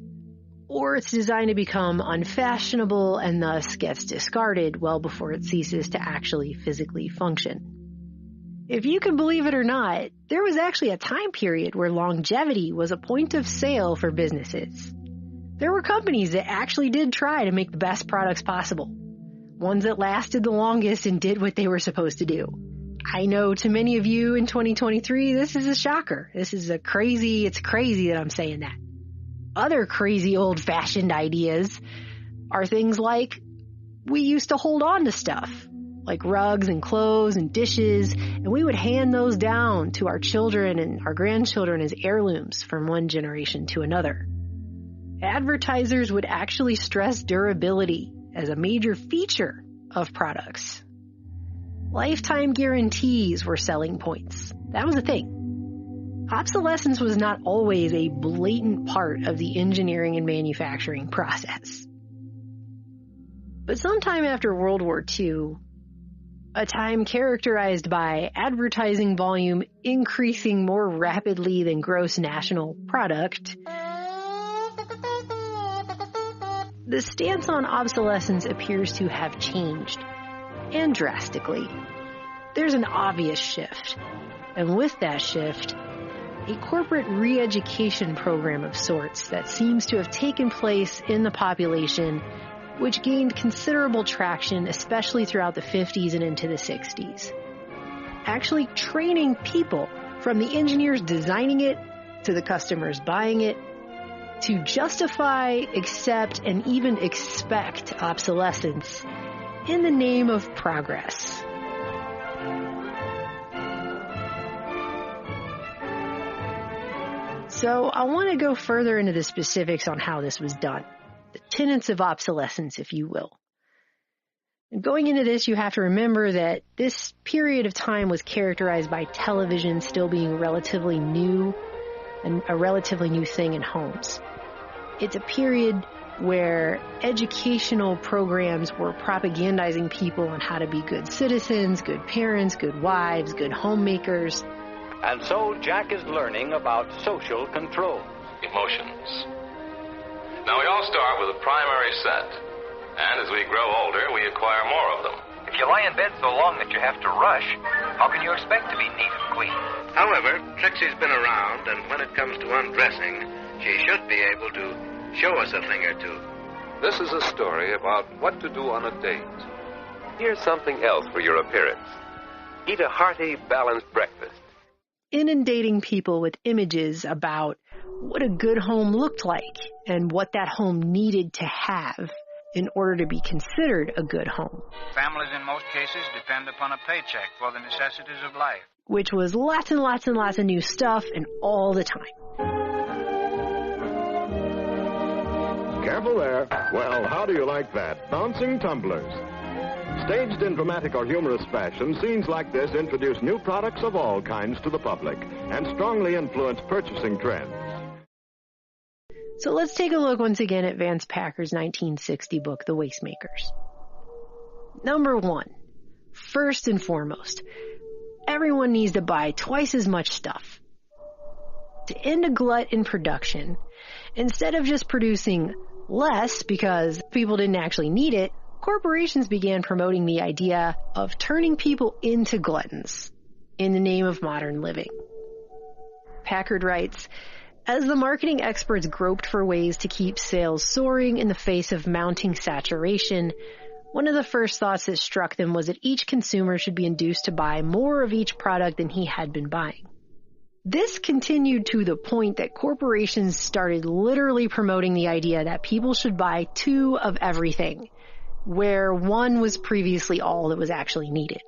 or it's designed to become unfashionable and thus gets discarded well before it ceases to actually physically function. If you can believe it or not, there was actually a time period where longevity was a point of sale for businesses. There were companies that actually did try to make the best products possible, ones that lasted the longest and did what they were supposed to do. I know to many of you in 2023, this is a shocker. It's crazy that I'm saying that. Other crazy old-fashioned ideas are things like we used to hold on to stuff, like rugs and clothes and dishes, and we would hand those down to our children and our grandchildren as heirlooms from one generation to another. Advertisers would actually stress durability as a major feature of products. Lifetime guarantees were selling points. That was a thing. Obsolescence was not always a blatant part of the engineering and manufacturing process. But sometime after World War II, a time characterized by advertising volume increasing more rapidly than gross national product, the stance on obsolescence appears to have changed, and drastically. There's an obvious shift, and with that shift, a corporate re-education program of sorts that seems to have taken place in the population, which gained considerable traction, especially throughout the 50s and into the 60s. Actually training people, from the engineers designing it, to the customers buying it, to justify, accept, and even expect obsolescence in the name of progress. So I want to go further into the specifics on how this was done, the tenets of obsolescence, if you will. And going into this, you have to remember that this period of time was characterized by television still being relatively new and a relatively new thing in homes. It's a period where educational programs were propagandizing people on how to be good citizens, good parents, good wives, good homemakers. And so Jack is learning about social control. Emotions. Now we all start with a primary set, and as we grow older, we acquire more of them. If you lie in bed so long that you have to rush, how can you expect to be neat and clean? However, Trixie's been around, and when it comes to undressing, she should be able to show us a thing or two. This is a story about what to do on a date. Here's something else for your appearance. Eat a hearty, balanced breakfast. Inundating people with images about what a good home looked like and what that home needed to have in order to be considered a good home. Families in most cases depend upon a paycheck for the necessities of life. Which was lots and lots and lots of new stuff and all the time. Careful there. Well, how do you like that? Bouncing tumblers. Staged in dramatic or humorous fashion, scenes like this introduce new products of all kinds to the public and strongly influence purchasing trends. So let's take a look once again at Vance Packer's 1960 book, The Wastemakers. Number 1, first and foremost, everyone needs to buy twice as much stuff. To end a glut in production, instead of just producing less because people didn't actually need it, corporations began promoting the idea of turning people into gluttons in the name of modern living. Packard writes, as the marketing experts groped for ways to keep sales soaring in the face of mounting saturation, one of the first thoughts that struck them was that each consumer should be induced to buy more of each product than he had been buying. This continued to the point that corporations started literally promoting the idea that people should buy 2 of everything, where 1 was previously all that was actually needed.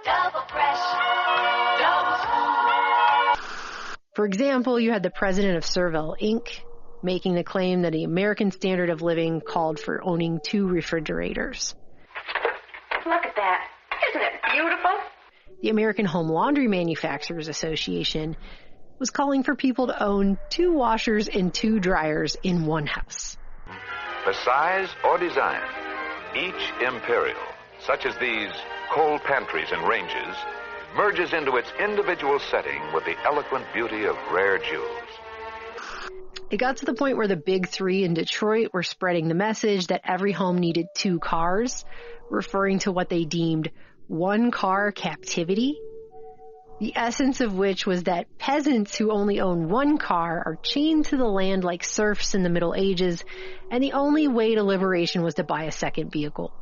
Double fresh, double smooth. For example, you had the president of Servell Inc. making the claim that the American standard of living called for owning 2 refrigerators. Look at that. Isn't it beautiful? The American Home Laundry Manufacturers Association was calling for people to own 2 washers and 2 dryers in one house. The size or design, each imperial, such as these coal pantries and ranges, merges into its individual setting with the eloquent beauty of rare jewels. It got to the point where the big 3 in Detroit were spreading the message that every home needed 2 cars, referring to what they deemed one-car captivity, the essence of which was that peasants who only own 1 car are chained to the land like serfs in the Middle Ages, and the only way to liberation was to buy a second vehicle.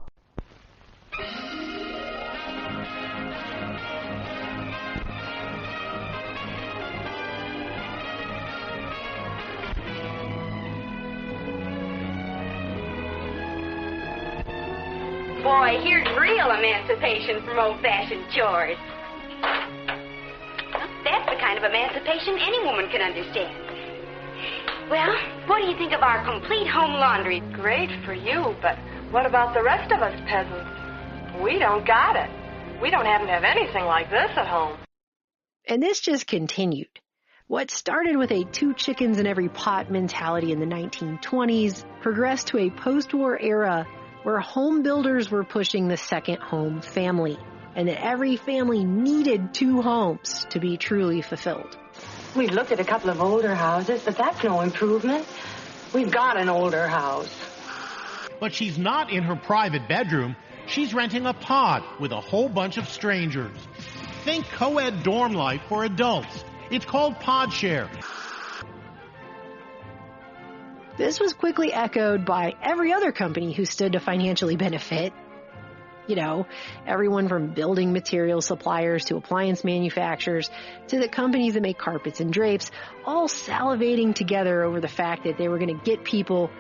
Boy, here's real emancipation from old-fashioned chores. That's the kind of emancipation any woman can understand. Well, what do you think of our complete home laundry? Great for you, but what about the rest of us peasants? We don't got it. We don't happen to have anything like this at home. And this just continued. What started with a 2 chickens in every pot mentality in the 1920s progressed to a post-war era where home builders were pushing the second home family, and that every family needed 2 homes to be truly fulfilled. We've looked at a couple of older houses, but that's no improvement. We've got an older house. But she's not in her private bedroom. She's renting a pod with a whole bunch of strangers. Think co-ed dorm life for adults. It's called PodShare. This was quickly echoed by every other company who stood to financially benefit. You know, everyone from building material suppliers to appliance manufacturers to the companies that make carpets and drapes, all salivating together over the fact that they were going to get people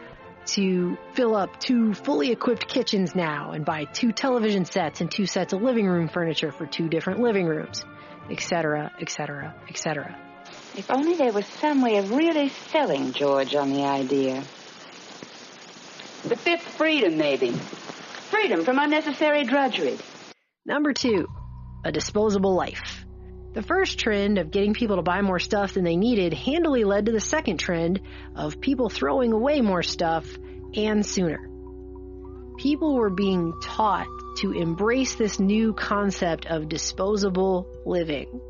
to fill up 2 fully equipped kitchens now and buy 2 television sets and 2 sets of living room furniture for 2 different living rooms, etc., etc., etc. If only there was some way of really selling George on the idea. The 5th freedom, maybe. Freedom from unnecessary drudgery. Number 2, a disposable life. The first trend of getting people to buy more stuff than they needed handily led to the second trend of people throwing away more stuff and sooner. People were being taught to embrace this new concept of disposable living.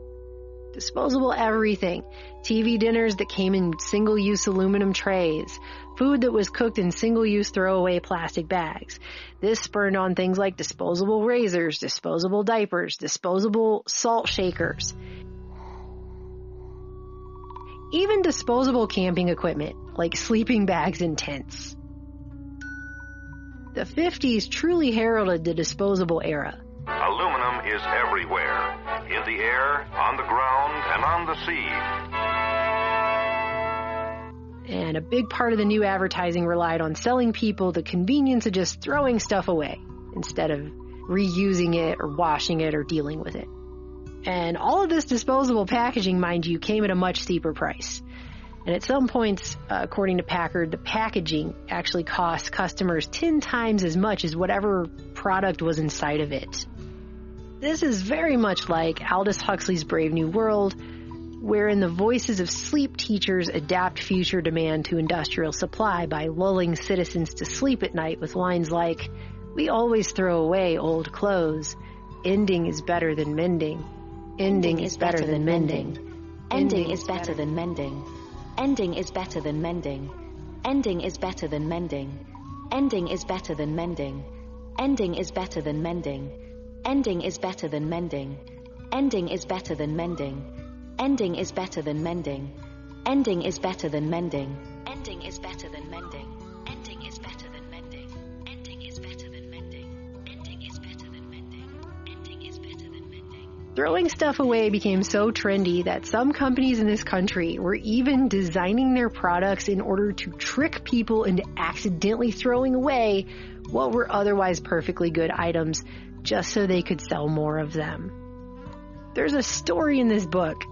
Disposable everything. TV dinners that came in single-use aluminum trays. Food that was cooked in single-use throwaway plastic bags. This spurned on things like disposable razors, disposable diapers, disposable salt shakers. Even disposable camping equipment like sleeping bags and tents. The 50s truly heralded the disposable era. Aluminum is everywhere. In the air, on the ground, and on the sea. And a big part of the new advertising relied on selling people the convenience of just throwing stuff away instead of reusing it or washing it or dealing with it. And all of this disposable packaging, mind you, came at a much steeper price. And at some points, according to Packard, the packaging actually cost customers 10 times as much as whatever product was inside of it. This is very much like Aldous Huxley's Brave New World, wherein the voices of sleep teachers adapt future demand to industrial supply by lulling citizens to sleep at night with lines like, "We always throw away old clothes. Ending is better than mending. Ending is better than mending. Ending is better than mending. Ending is better than mending. Ending is better than mending. Ending is better than mending. Ending is better than mending. Ending is better than mending. Ending is better than mending. Ending is better than mending. Ending is better than mending. Ending is better than mending. Ending is better than mending. Ending is better than mending. Ending is better than mending. Ending is better than mending. Throwing stuff away became so trendy that some companies in this country were even designing their products in order to trick people into accidentally throwing away what were otherwise perfectly good items just so they could sell more of them. There's a story in this book,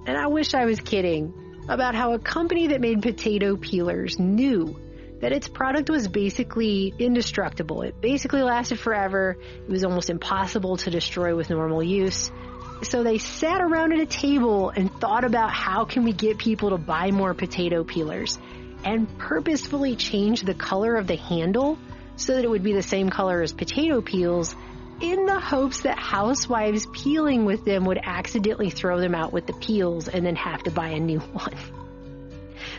and I wish I was kidding, about how a company that made potato peelers knew that its product was basically indestructible. It basically lasted forever. It was almost impossible to destroy with normal use. So they sat around at a table and thought about how can we get people to buy more potato peelers, and purposefully changed the color of the handle so that it would be the same color as potato peels, in the hopes that housewives peeling with them would accidentally throw them out with the peels and then have to buy a new one.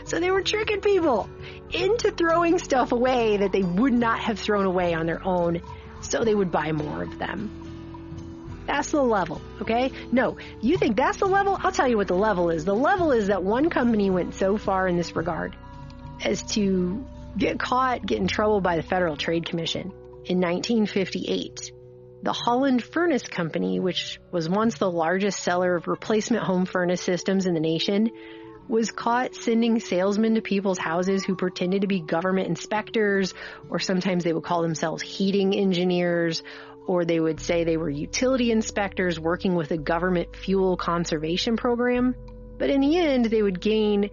So they were tricking people into throwing stuff away that they would not have thrown away on their own, so they would buy more of them. That's the level, okay? No, you think that's the level? I'll tell you what the level is. The level is that one company went so far in this regard as to get caught, get in trouble by the Federal Trade Commission in 1958. The Holland Furnace Company, which was once the largest seller of replacement home furnace systems in the nation, was caught sending salesmen to people's houses who pretended to be government inspectors, or sometimes they would call themselves heating engineers, or they would say they were utility inspectors working with a government fuel conservation program. But in the end, they would gain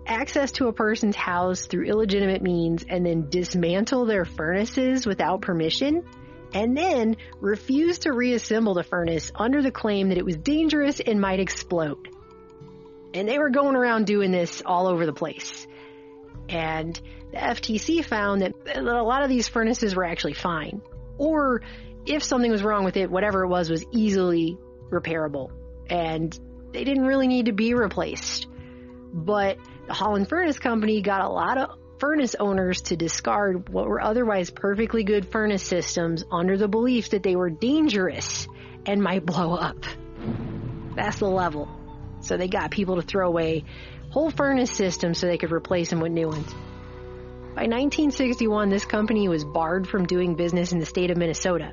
access to a person's house through illegitimate means and then dismantle their furnaces without permission, and then refused to reassemble the furnace under the claim that it was dangerous and might explode. And they were going around doing this all over the place. And the FTC found that a lot of these furnaces were actually fine. Or if something was wrong with it, whatever it was easily repairable. And they didn't really need to be replaced. But the Holland Furnace Company got a lot of furnace owners to discard what were otherwise perfectly good furnace systems under the belief that they were dangerous and might blow up. That's the level. So they got people to throw away whole furnace systems so they could replace them with new ones. By 1961, this company was barred from doing business in the state of Minnesota,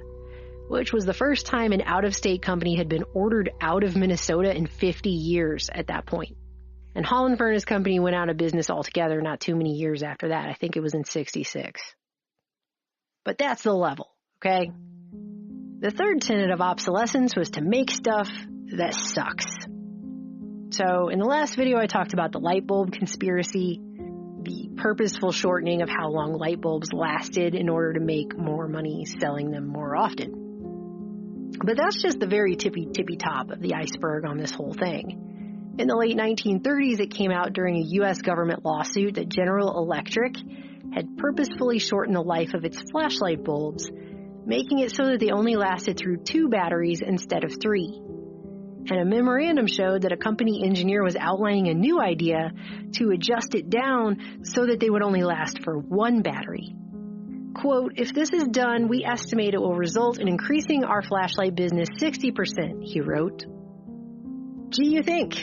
which was the first time an out-of-state company had been ordered out of Minnesota in 50 years at that point. And Holland Furnace Company went out of business altogether not too many years after that. I think it was in 66. But that's the level, okay? The third tenet of obsolescence was to make stuff that sucks. So in the last video, I talked about the light bulb conspiracy, the purposeful shortening of how long light bulbs lasted in order to make more money selling them more often. But that's just the very tippy top of the iceberg on this whole thing. In the late 1930s, it came out during a U.S. government lawsuit that General Electric had purposefully shortened the life of its flashlight bulbs, making it so that they only lasted through 2 batteries instead of 3. And a memorandum showed that a company engineer was outlining a new idea to adjust it down so that they would only last for 1 battery. Quote, "If this is done, we estimate it will result in increasing our flashlight business 60%, he wrote. Gee, you think?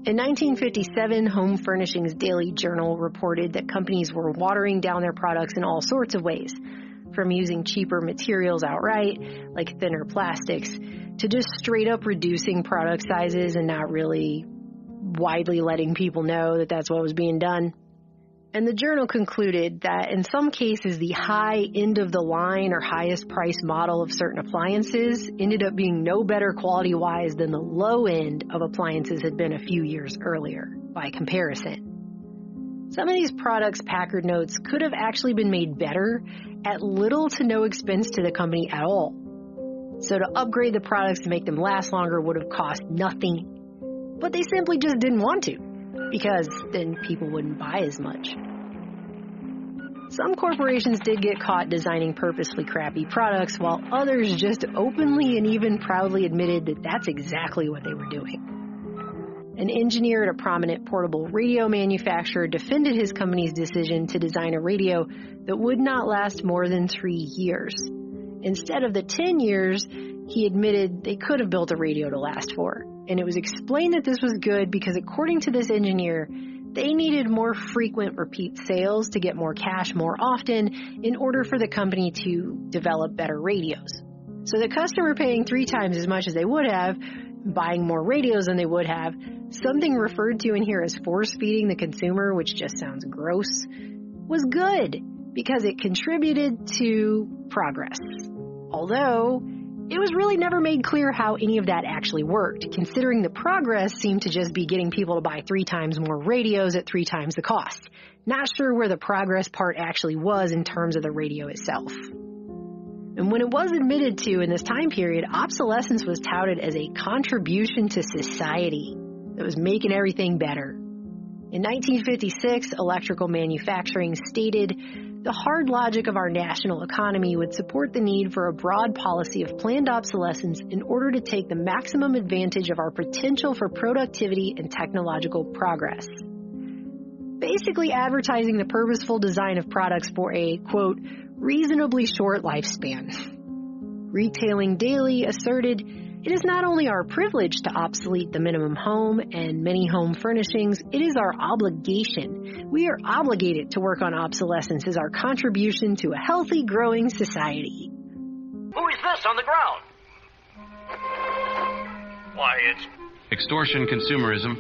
In 1957, Home Furnishings Daily Journal reported that companies were watering down their products in all sorts of ways, from using cheaper materials outright, like thinner plastics, to just straight up reducing product sizes and not really widely letting people know that that's what was being done. And the journal concluded that in some cases, the high end of the line or highest price model of certain appliances ended up being no better quality-wise than the low end of appliances had been a few years earlier, by comparison. Some of these products, Packard notes, could have actually been made better at little to no expense to the company at all. So to upgrade the products to make them last longer would have cost nothing. But they simply just didn't want to, because then people wouldn't buy as much. Some corporations did get caught designing purposely crappy products, while others just openly and even proudly admitted that that's exactly what they were doing. An engineer at a prominent portable radio manufacturer defended his company's decision to design a radio that would not last more than 3 years. Instead of the 10 years, he admitted they could have built a radio to last 4. And it was explained that this was good because, according to this engineer, they needed more frequent repeat sales to get more cash more often in order for the company to develop better radios. So the customer paying 3 times as much as they would have, buying more radios than they would have, something referred to in here as force-feeding the consumer, which just sounds gross, was good because it contributed to progress. Although, it was really never made clear how any of that actually worked, considering the progress seemed to just be getting people to buy 3 times more radios at 3 times the cost. Not sure where the progress part actually was in terms of the radio itself. And when it was admitted to in this time period, obsolescence was touted as a contribution to society that was making everything better. In 1956, Electrical Manufacturing stated, "The hard logic of our national economy would support the need for a broad policy of planned obsolescence in order to take the maximum advantage of our potential for productivity and technological progress." Basically advertising the purposeful design of products for a, quote, reasonably short lifespan. Retailing Daily asserted, "It is not only our privilege to obsolete the minimum home and many home furnishings, it is our obligation. We are obligated to work on obsolescence as our contribution to a healthy, growing society." Who is this on the ground? Why, it's... Extortion consumerism.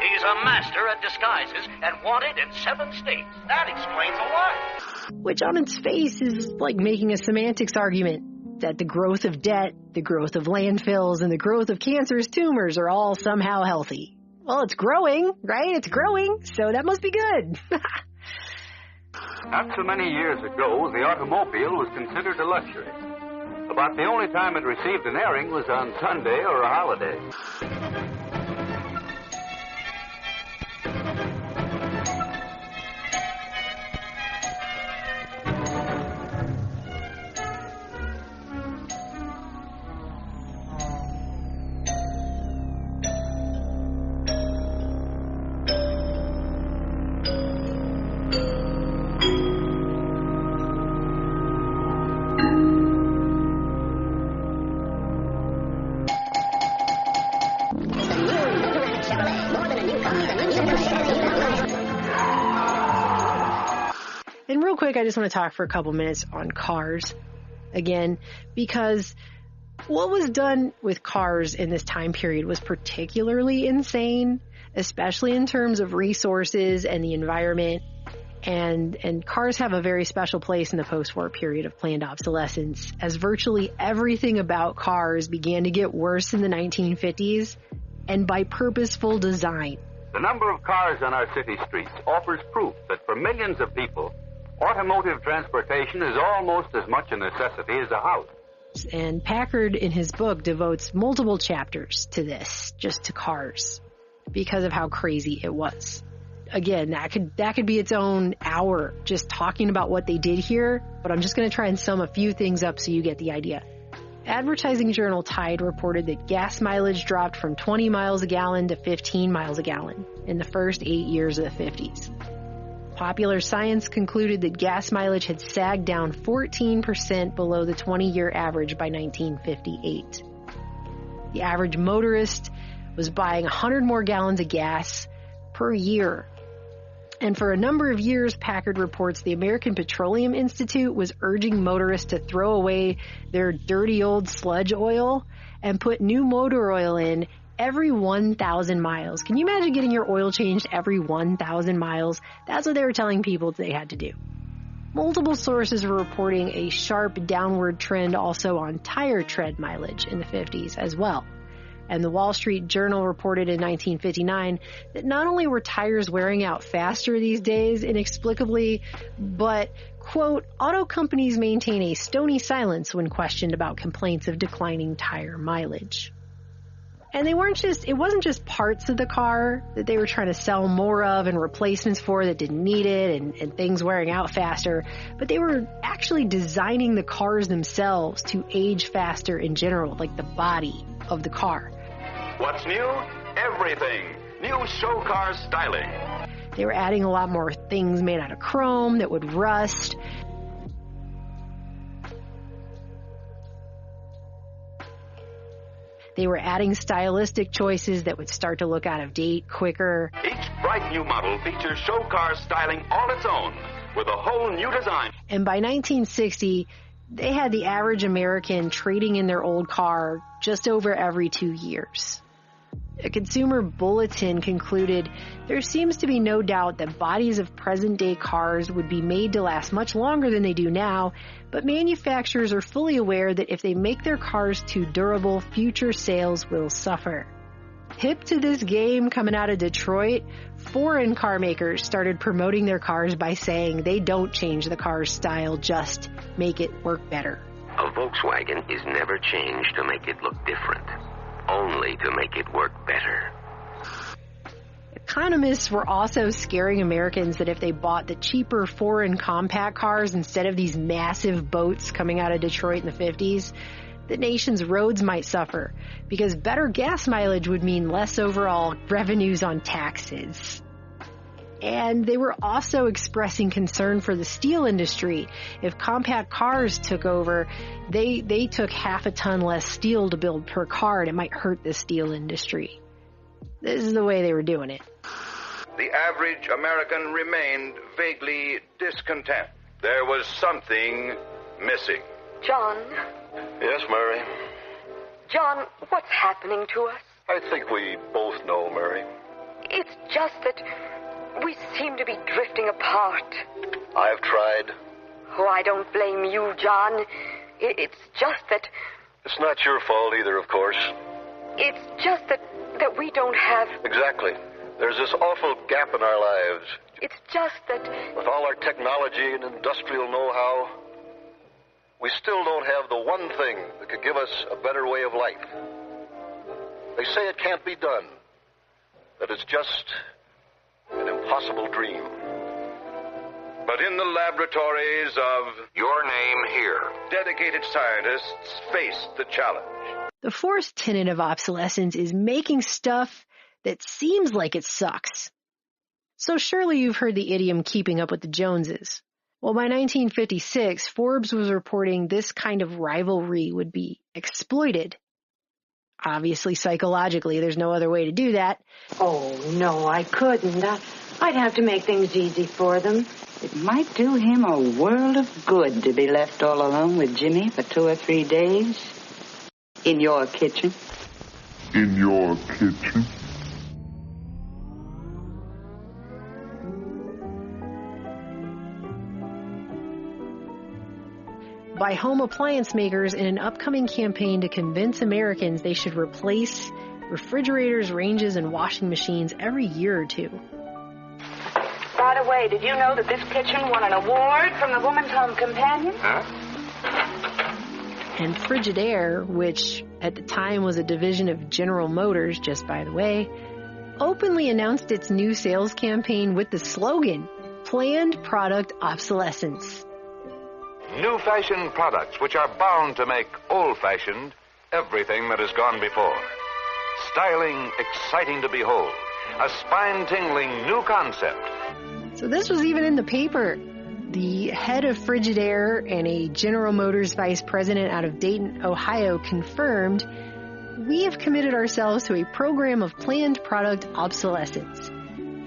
He's a master at disguises and wanted in 7 states. That explains a lot. Which on its face is like making a semantics argument that the growth of debt, the growth of landfills, and the growth of cancerous tumors are all somehow healthy. Well, it's growing, right? It's growing, so that must be good. Not so many years ago, the automobile was considered a luxury. About the only time it received an airing was on Sunday or a holiday. And real quick, I just want to talk for a couple minutes on cars again, because what was done with cars in this time period was particularly insane, especially in terms of resources and the environment. And cars have a very special place in the post-war period of planned obsolescence, as virtually everything about cars began to get worse in the 1950s, and by purposeful design. The number of cars on our city streets offers proof that for millions of people, automotive transportation is almost as much a necessity as a house. And Packard, in his book, devotes multiple chapters to this, just to cars, because of how crazy it was. Again, that could be its own hour, just talking about what they did here, but I'm just going to try and sum a few things up so you get the idea. Advertising journal Tide reported that gas mileage dropped from 20 miles a gallon to 15 miles a gallon in the first 8 years of the 50s. Popular Science concluded that gas mileage had sagged down 14% below the 20-year average by 1958. The average motorist was buying 100 more gallons of gas per year. And for a number of years, Packard reports the American Petroleum Institute was urging motorists to throw away their dirty old sludge oil and put new motor oil in every 1,000 miles. Can you imagine getting your oil changed every 1,000 miles? That's what they were telling people they had to do. Multiple sources were reporting a sharp downward trend also on tire tread mileage in the 50s as well. And the Wall Street Journal reported in 1959 that not only were tires wearing out faster these days inexplicably, but, quote, auto companies maintain a stony silence when questioned about complaints of declining tire mileage. And it wasn't just parts of the car that they were trying to sell more of and replacements for that didn't need it and things wearing out faster, but they were actually designing the cars themselves to age faster in general, like the body of the car. What's new? Everything. New show car styling. They were adding a lot more things made out of chrome that would rust. They were adding stylistic choices that would start to look out of date quicker. Each bright new model features show car styling all its own with a whole new design. And by 1960, they had the average American trading in their old car just over every 2 years. A Consumer Bulletin concluded there seems to be no doubt that bodies of present-day cars would be made to last much longer than they do now, but manufacturers are fully aware that if they make their cars too durable, future sales will suffer. Hip to this game coming out of Detroit, foreign car makers started promoting their cars by saying they don't change the car's style, just make it work better. A Volkswagen is never changed to make it look different, only to make it work better. Economists were also scaring Americans that if they bought the cheaper foreign compact cars instead of these massive boats coming out of Detroit in the 50s, the nation's roads might suffer because better gas mileage would mean less overall revenues on taxes. And they were also expressing concern for the steel industry. If compact cars took over, they took half a ton less steel to build per car, and it might hurt the steel industry. This is the way they were doing it. The average American remained vaguely discontent. There was something missing. John? Yes, Mary? John, what's happening to us? I think we both know, Mary. It's just that we seem to be drifting apart. I've tried. Oh, I don't blame you, John. It's just that... It's not your fault either, of course. It's just that we don't have... Exactly. There's this awful gap in our lives. It's just that... With all our technology and industrial know-how, we still don't have the one thing that could give us a better way of life. They say it can't be done, that it's just an impossible dream. But in the laboratories of Your Name Here, dedicated scientists face the challenge. The fourth tenet of obsolescence is making stuff that seems like it sucks. So surely you've heard the idiom keeping up with the Joneses. Well, by 1956, Forbes was reporting this kind of rivalry would be exploited. Obviously, psychologically, there's no other way to do that. Oh, no, I couldn't. I'd have to make things easy for them. It might do him a world of good to be left all alone with Jimmy for 2 or 3 days. In your kitchen. In your kitchen. By home appliance makers in an upcoming campaign to convince Americans they should replace refrigerators, ranges, and washing machines every year or 2. By the way, did you know that this kitchen won an award from the Woman's Home Companion? Huh? And Frigidaire, which at the time was a division of General Motors, just by the way, openly announced its new sales campaign with the slogan, Planned Product Obsolescence. New fashioned products which are bound to make old-fashioned everything that has gone before. Styling exciting to behold. A spine-tingling new concept. So this was even in the paper. The head of Frigidaire and a General Motors vice president out of Dayton, Ohio, confirmed, "We have committed ourselves to a program of planned product obsolescence."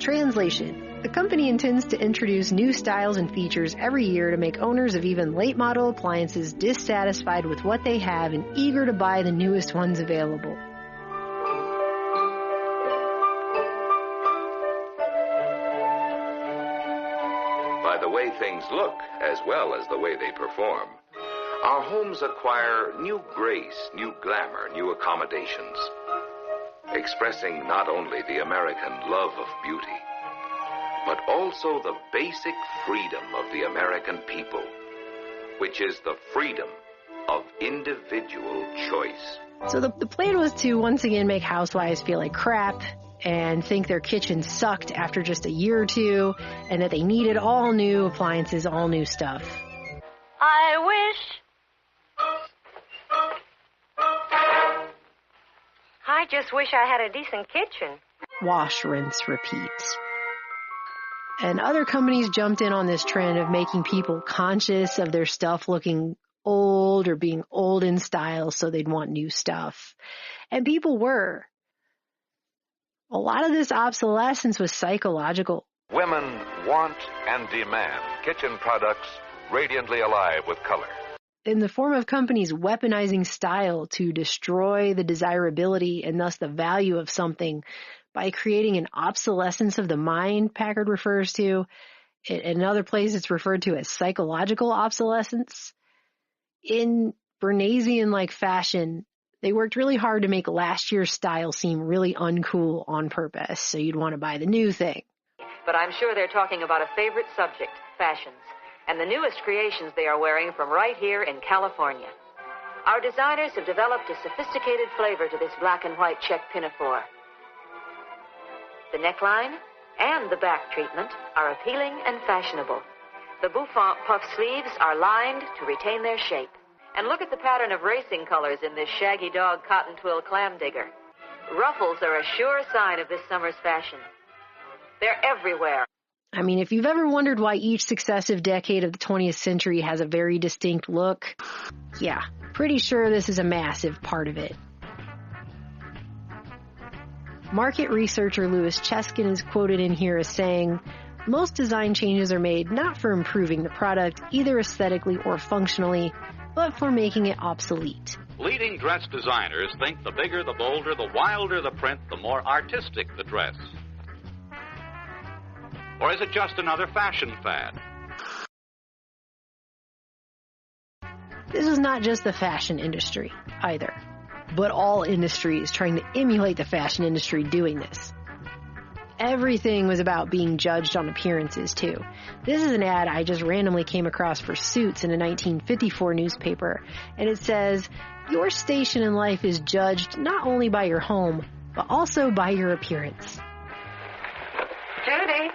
Translation: the company intends to introduce new styles and features every year to make owners of even late model appliances dissatisfied with what they have and eager to buy the newest ones available. By the way things look, as well as the way they perform, our homes acquire new grace, new glamour, new accommodations, expressing not only the American love of beauty, but also the basic freedom of the American people, which is the freedom of individual choice. So the plan was to once again make housewives feel like crap and think their kitchen sucked after just a year or two, and that they needed all new appliances, all new stuff. I just wish I had a decent kitchen. Wash, rinse, repeat. And other companies jumped in on this trend of making people conscious of their stuff looking old or being old in style, so they'd want new stuff. And people were. A lot of this obsolescence was psychological. Women want and demand kitchen products radiantly alive with color. In the form of companies weaponizing style to destroy the desirability and thus the value of something by creating an obsolescence of the mind, Packard refers to. In other places, it's referred to as psychological obsolescence. In Bernaysian-like fashion, they worked really hard to make last year's style seem really uncool on purpose, so you'd want to buy the new thing. But I'm sure they're talking about a favorite subject, fashions, and the newest creations they are wearing from right here in California. Our designers have developed a sophisticated flavor to this black and white check pinafore. The neckline and the back treatment are appealing and fashionable. The bouffant puff sleeves are lined to retain their shape. And look at the pattern of racing colors in this shaggy dog cotton twill clam digger. Ruffles are a sure sign of this summer's fashion. They're everywhere. I mean, if you've ever wondered why each successive decade of the 20th century has a very distinct look, yeah, pretty sure this is a massive part of it. Market researcher Louis Cheskin is quoted in here as saying, most design changes are made not for improving the product, either aesthetically or functionally, but for making it obsolete. Leading dress designers think the bigger, the bolder, the wilder the print, the more artistic the dress. Or is it just another fashion fad? This is not just the fashion industry, either, but all industries trying to emulate the fashion industry doing this. Everything was about being judged on appearances, too. This is an ad I just randomly came across for Suits in a 1954 newspaper, and it says, your station in life is judged not only by your home, but also by your appearance. Judy,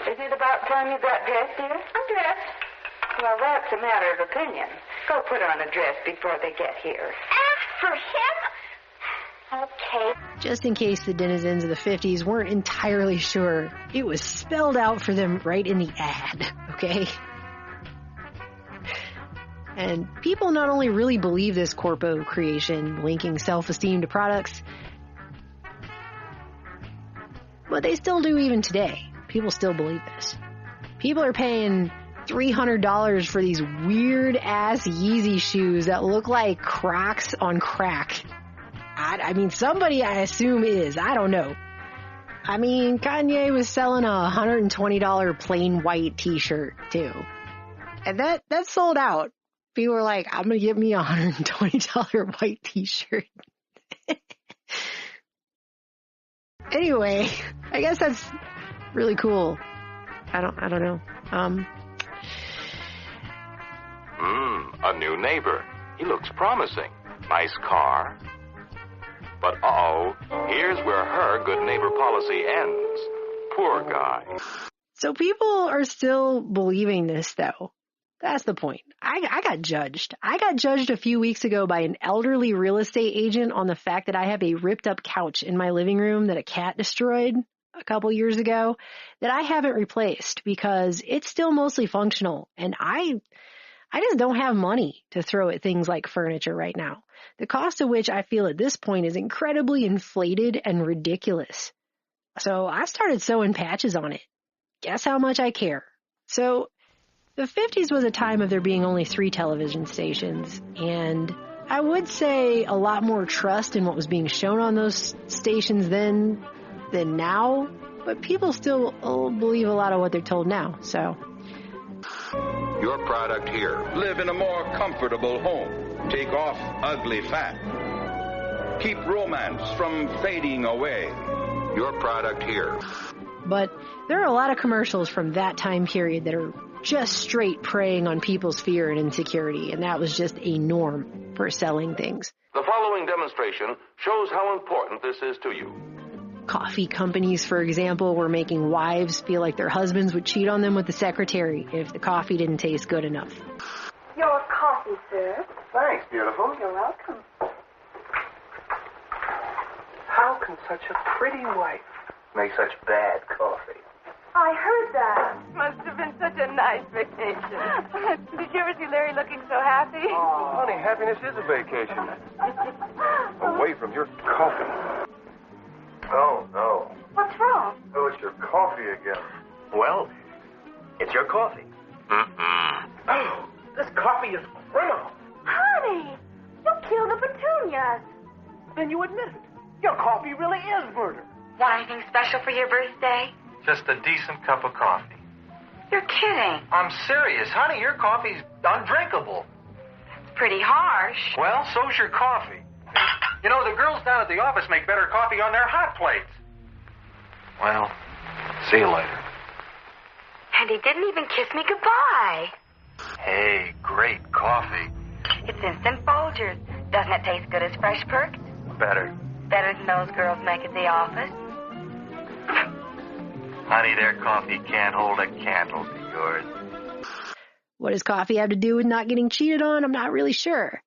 isn't it about time you got dressed, dear? I'm dressed. Well, that's a matter of opinion. Go put on a dress before they get here. Ask for him? Okay. Just in case the denizens of the 50s weren't entirely sure, it was spelled out for them right in the ad, okay? And people not only really believe this corpo creation, linking self-esteem to products, but they still do even today. People still believe this. People are paying $300 for these weird-ass Yeezy shoes that look like Crocs on crack. I mean, somebody I assume is. I don't know. I mean, Kanye was selling a $120 plain white t-shirt, too. And that sold out. People were like, I'm going to give me a $120 white t-shirt. Anyway, I guess that's really cool. I don't know. A new neighbor. He looks promising. Nice car. But here's where her good neighbor policy ends. Poor guy. So people are still believing this, though. That's the point. I got judged. I got judged a few weeks ago by an elderly real estate agent on the fact that I have a ripped up couch in my living room that a cat destroyed a couple years ago that I haven't replaced because it's still mostly functional. And I just don't have money to throw at things like furniture right now. The cost of which I feel at this point is incredibly inflated and ridiculous. So I started sewing patches on it. Guess how much I care. So the 50s was a time of there being only 3 television stations, and I would say a lot more trust in what was being shown on those stations then than now, but people still believe a lot of what they're told now, so. Your product here. Live in a more comfortable home. Take off ugly fat. Keep romance from fading away. Your product here. But there are a lot of commercials from that time period that are just straight preying on people's fear and insecurity, and that was just a norm. cheaper selling things. The following demonstration shows how important this is to you. Coffee companies, for example, were making wives feel like their husbands would cheat on them with the secretary if the coffee didn't taste good enough. Your coffee, sir. Thanks, beautiful. You're welcome. How can such a pretty wife make such bad coffee? I heard that. Must have been such a nice vacation. Did you ever see Larry looking so happy? Oh, honey, happiness is a vacation. Away from your coffee. Oh, no. What's wrong? Oh, it's your coffee again. Well, it's your coffee. Oh, this coffee is criminal. Honey, you killed the petunias. Then you admit it. Your coffee really is murder. Want anything special for your birthday? Just a decent cup of coffee. You're kidding. I'm serious, honey. Your coffee's undrinkable. It's pretty harsh. Well, so's your coffee. You know, the girls down at the office make better coffee on their hot plates. Well, see you later. And he didn't even kiss me goodbye. Hey, great coffee. It's instant Folgers. Doesn't it taste good as Fresh Perks? Better. Better than those girls make at the office. Honey, their coffee can't hold a candle to yours. What does coffee have to do with not getting cheated on? I'm not really sure.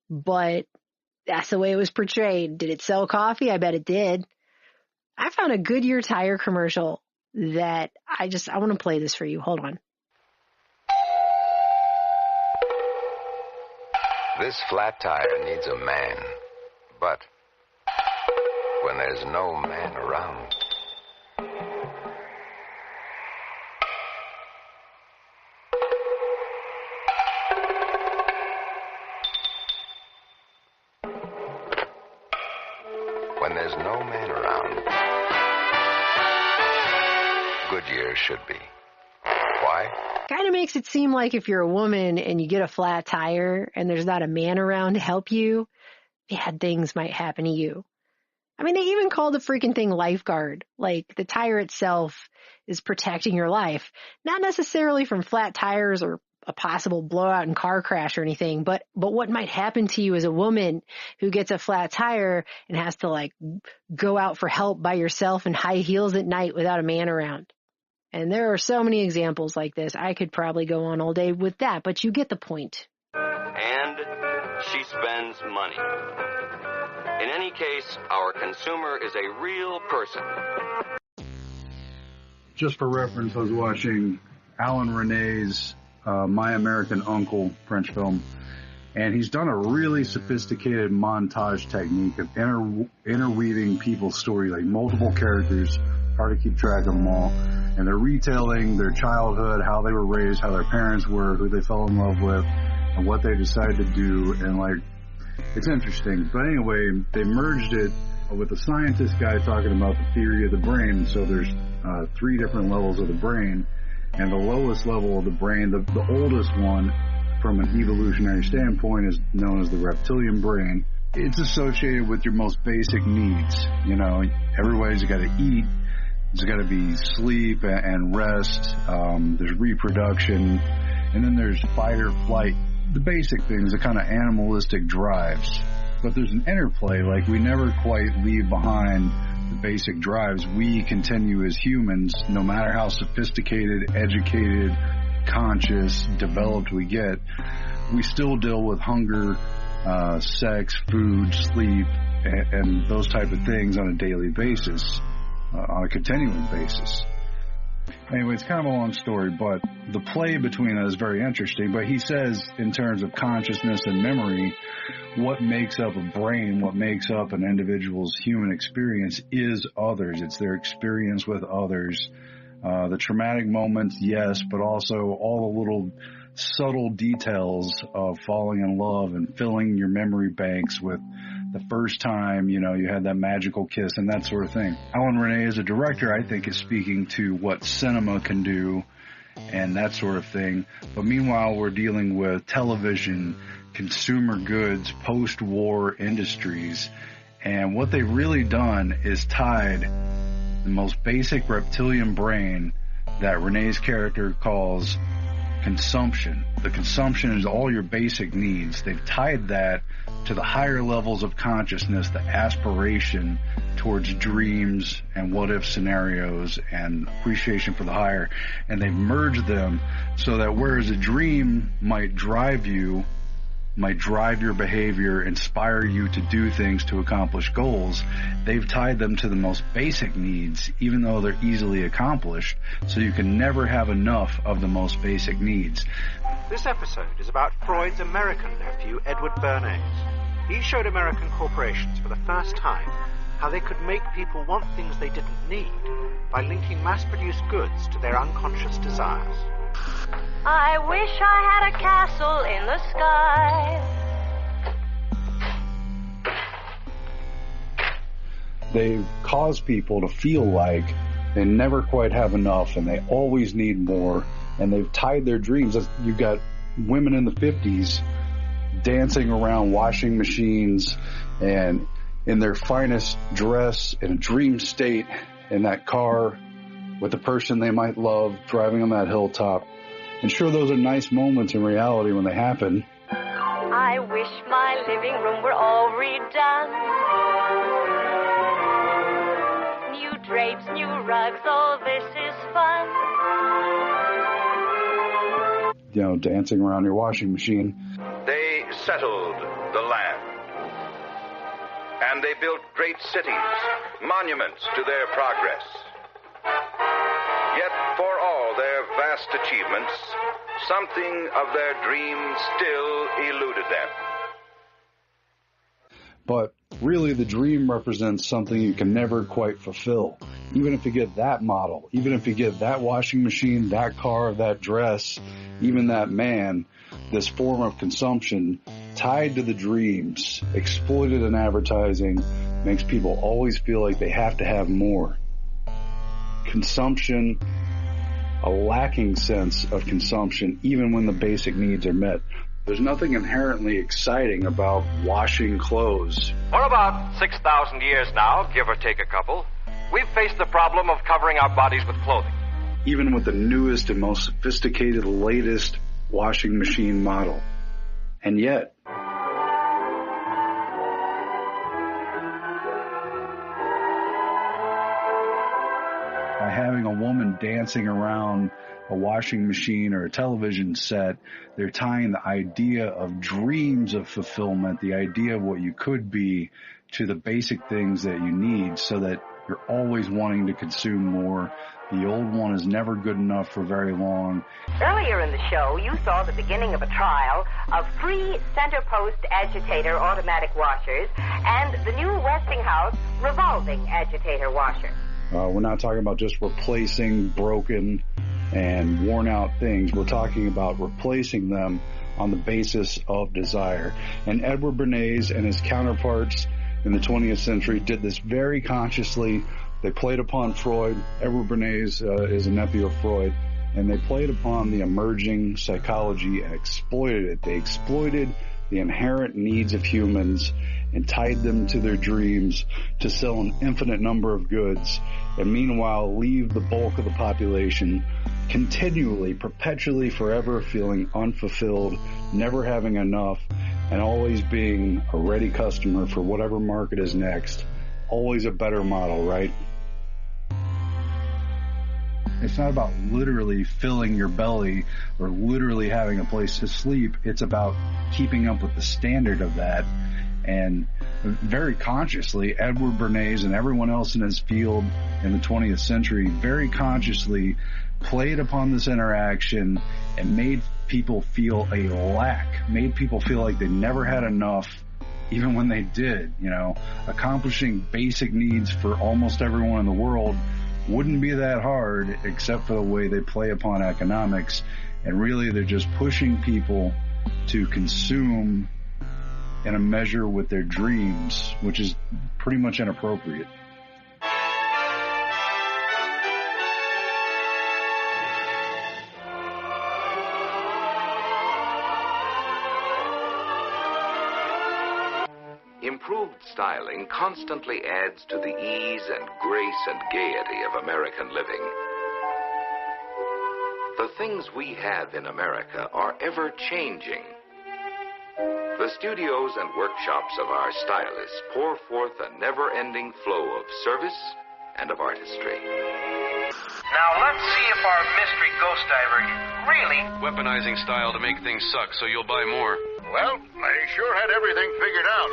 But that's the way it was portrayed. Did it sell coffee? I bet it did. I found a Goodyear tire commercial that I want to play this for you. Hold on. This flat tire needs a man, but when there's no man around, when there's no man around, Goodyear should be. Why? Kind of makes it seem like if you're a woman and you get a flat tire and there's not a man around to help you, bad things might happen to you. I mean, they even call the freaking thing lifeguard. Like, the tire itself is protecting your life. Not necessarily from flat tires or a possible blowout and car crash or anything, but what might happen to you as a woman who gets a flat tire and has to, like, go out for help by yourself in high heels at night without a man around. And there are so many examples like this. I could probably go on all day with that, but you get the point. And she spends money. In any case, our consumer is a real person. Just for reference, I was watching Alan Rene's My American Uncle French film, and he's done a really sophisticated montage technique of interweaving people's story, like multiple characters, hard to keep track of them all, and they're retailing their childhood, how they were raised, how their parents were, who they fell in love with, and what they decided to do, and like, it's interesting. But anyway, they merged it with a scientist guy talking about the theory of the brain. So there's 3 different levels of the brain, and the lowest level of the brain, the oldest one from an evolutionary standpoint, is known as the reptilian brain. It's associated with your most basic needs. You know, everybody's got to eat. There's got to be sleep and rest. There's reproduction, and then there's fight or flight. The basic things, the kind of animalistic drives. But there's an interplay, like we never quite leave behind the basic drives. We continue as humans, no matter how sophisticated, educated, conscious, developed we get, we still deal with hunger, sex, food, sleep, and those type of things on a daily basis, on a continuing basis. Anyway, it's kind of a long story, but the play between us is very interesting. But he says, in terms of consciousness and memory, what makes up a brain, what makes up an individual's human experience is others. It's their experience with others. The traumatic moments, yes, but also all the little subtle details of falling in love and filling your memory banks with the first time, you know, you had that magical kiss and that sort of thing. Alan Rene, as a director, I think is speaking to what cinema can do and that sort of thing. But meanwhile, we're dealing with television, consumer goods, post-war industries. And what they've really done is tied the most basic reptilian brain that Rene's character calls consumption. The consumption is all your basic needs. They've tied that to the higher levels of consciousness, the aspiration towards dreams and what-if scenarios and appreciation for the higher, and they've merged them so that whereas a dream might drive your behavior, inspire you to do things to accomplish goals, they've tied them to the most basic needs, even though they're easily accomplished, so you can never have enough of the most basic needs. This episode is about Freud's American nephew, Edward Bernays. He showed American corporations for the first time how they could make people want things they didn't need by linking mass-produced goods to their unconscious desires. I wish I had a castle in the sky. They've caused people to feel like they never quite have enough and they always need more, and they've tied their dreams. You've got women in the 50s dancing around washing machines and in their finest dress in a dream state in that car with the person they might love driving on that hilltop. And sure, those are nice moments in reality when they happen. I wish my living room were all redone. New drapes, new rugs, oh, this is fun. You know, dancing around your washing machine. They settled the land. And they built great cities, monuments to their progress. Yet, for all their vast achievements, something of their dreams still eluded them. But really, the dream represents something you can never quite fulfill. Even if you get that model, even if you get that washing machine, that car, that dress, even that man, this form of consumption tied to the dreams, exploited in advertising, makes people always feel like they have to have more. Consumption, a lacking sense of consumption, even when the basic needs are met. There's nothing inherently exciting about washing clothes. For about 6,000 years now, give or take a couple, we've faced the problem of covering our bodies with clothing. Even with the newest and most sophisticated, latest washing machine model. And yet, by having a woman dancing around a washing machine or a television set, they're tying the idea of dreams of fulfillment, the idea of what you could be, to the basic things that you need, so that you're always wanting to consume more. The old one is never good enough for very long. Earlier in the show, you saw the beginning of a trial of free center post agitator automatic washers and the new Westinghouse revolving agitator washer. We're not talking about just replacing broken and worn out things. We're talking about replacing them on the basis of desire. And Edward Bernays and his counterparts in the 20th century did this very consciously. They played upon Freud. Edward Bernays is a nephew of Freud. And they played upon the emerging psychology and exploited it. They exploited the inherent needs of humans and tied them to their dreams to sell an infinite number of goods, and meanwhile leave the bulk of the population continually, perpetually, forever feeling unfulfilled, never having enough, and always being a ready customer for whatever market is next. Always a better model, right? It's not about literally filling your belly or literally having a place to sleep. It's about keeping up with the standard of that. And very consciously, Edward Bernays and everyone else in his field in the 20th century very consciously played upon this interaction and made people feel a lack, made people feel like they never had enough, even when they did. You know, accomplishing basic needs for almost everyone in the world wouldn't be that hard, except for the way they play upon economics. And really, they're just pushing people to consume in a measure with their dreams, which is pretty much inappropriate. Improved styling constantly adds to the ease and grace and gaiety of American living. the things we have in America are ever changing. The studios and workshops of our stylists pour forth a never-ending flow of service and of artistry. Now let's see if our mystery ghost diver is really weaponizing style to make things suck so you'll buy more. Well, they sure had everything figured out.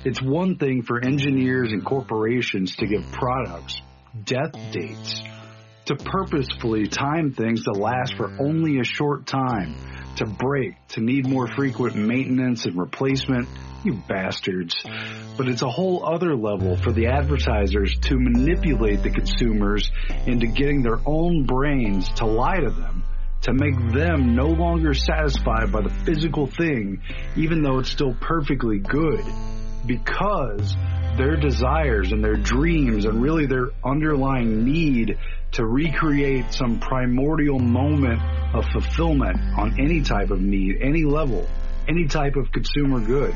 It's one thing for engineers and corporations to give products death dates, to purposefully time things to last for only a short time, to break, to need more frequent maintenance and replacement. You bastards. But it's a whole other level for the advertisers to manipulate the consumers into getting their own brains to lie to them, to make them no longer satisfied by the physical thing, even though it's still perfectly good, because their desires and their dreams and really their underlying need to recreate some primordial moment of fulfillment on any type of need, any level, any type of consumer good.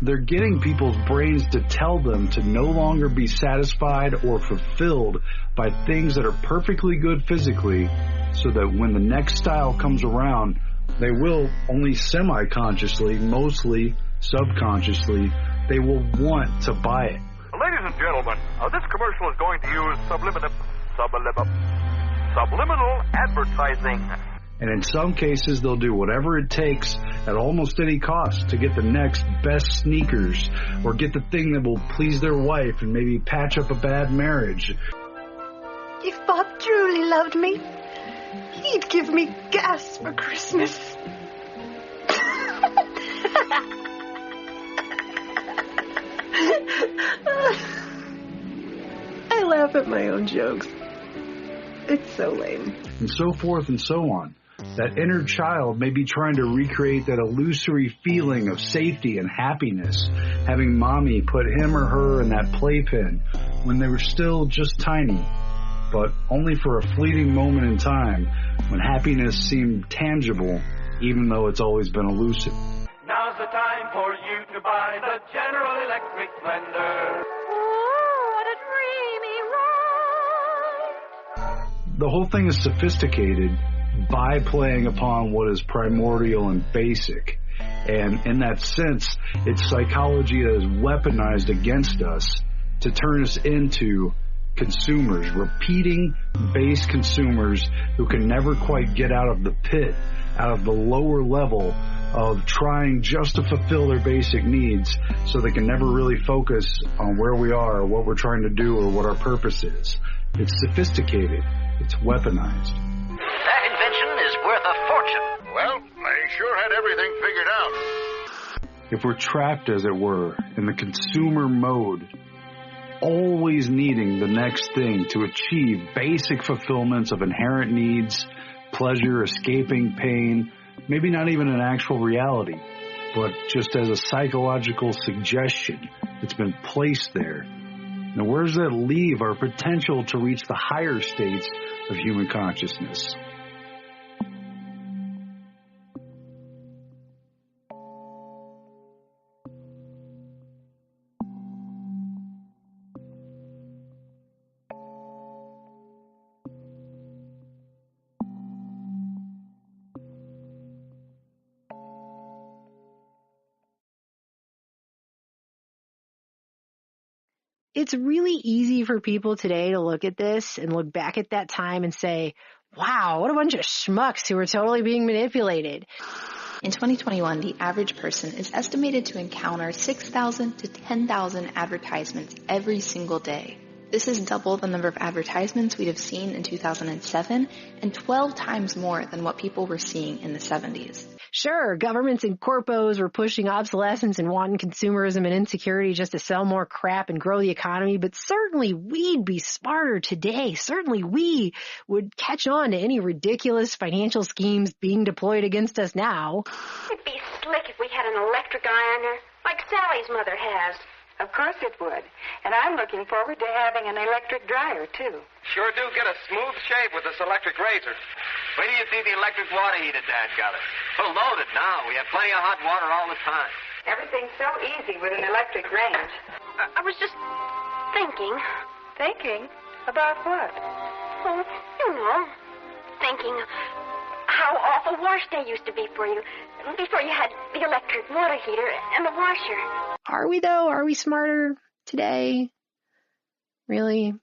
They're getting people's brains to tell them to no longer be satisfied or fulfilled by things that are perfectly good physically, so that when the next style comes around, they will, only semi-consciously, mostly subconsciously, they will want to buy it. Ladies and gentlemen, this commercial is going to use subliminal advertising. And in some cases, they'll do whatever it takes at almost any cost to get the next best sneakers or get the thing that will please their wife and maybe patch up a bad marriage. If Bob truly loved me, he'd give me gas for Christmas. I laugh at my own jokes. It's so lame. And so forth and so on. That inner child may be trying to recreate that illusory feeling of safety and happiness, having mommy put him or her in that playpen when they were still just tiny, but only for a fleeting moment in time when happiness seemed tangible, even though it's always been elusive. Now's the time for you to buy the General Electric blender. Oh, what a dreamy ride. The whole thing is sophisticated by playing upon what is primordial and basic. And in that sense, it's psychology that is weaponized against us to turn us into consumers, repeating base consumers who can never quite get out of the pit, out of the lower level of trying just to fulfill their basic needs, so they can never really focus on where we are, or what we're trying to do, or what our purpose is. It's sophisticated. It's weaponized. That invention is worth a fortune. Well, they sure had everything figured out. If we're trapped, as it were, in the consumer mode, always needing the next thing to achieve basic fulfillments of inherent needs, pleasure, escaping pain, maybe not even an actual reality, but just as a psychological suggestion that's been placed there. Now, where does that leave our potential to reach the higher states of human consciousness? It's really easy for people today to look at this and look back at that time and say, wow, what a bunch of schmucks who were totally being manipulated. In 2021, the average person is estimated to encounter 6,000 to 10,000 advertisements every single day. This is double the number of advertisements we'd have seen in 2007 and 12 times more than what people were seeing in the 70s. Sure, governments and corpos were pushing obsolescence and wanton consumerism and insecurity just to sell more crap and grow the economy, but certainly we'd be smarter today. Certainly we would catch on to any ridiculous financial schemes being deployed against us now. It'd be slick if we had an electric ironer, like Sally's mother has. Of course it would. And I'm looking forward to having an electric dryer, too. Sure do get a smooth shave with this electric razor. Wait till you see the electric water heater Dad got it. We're loaded now. We have plenty of hot water all the time. Everything's so easy with an electric range. I was just thinking. Thinking? About what? Oh, you know. thinking how awful wash day used to be for you before you had the electric water heater and the washer. Are we, though? Are we smarter today? Really?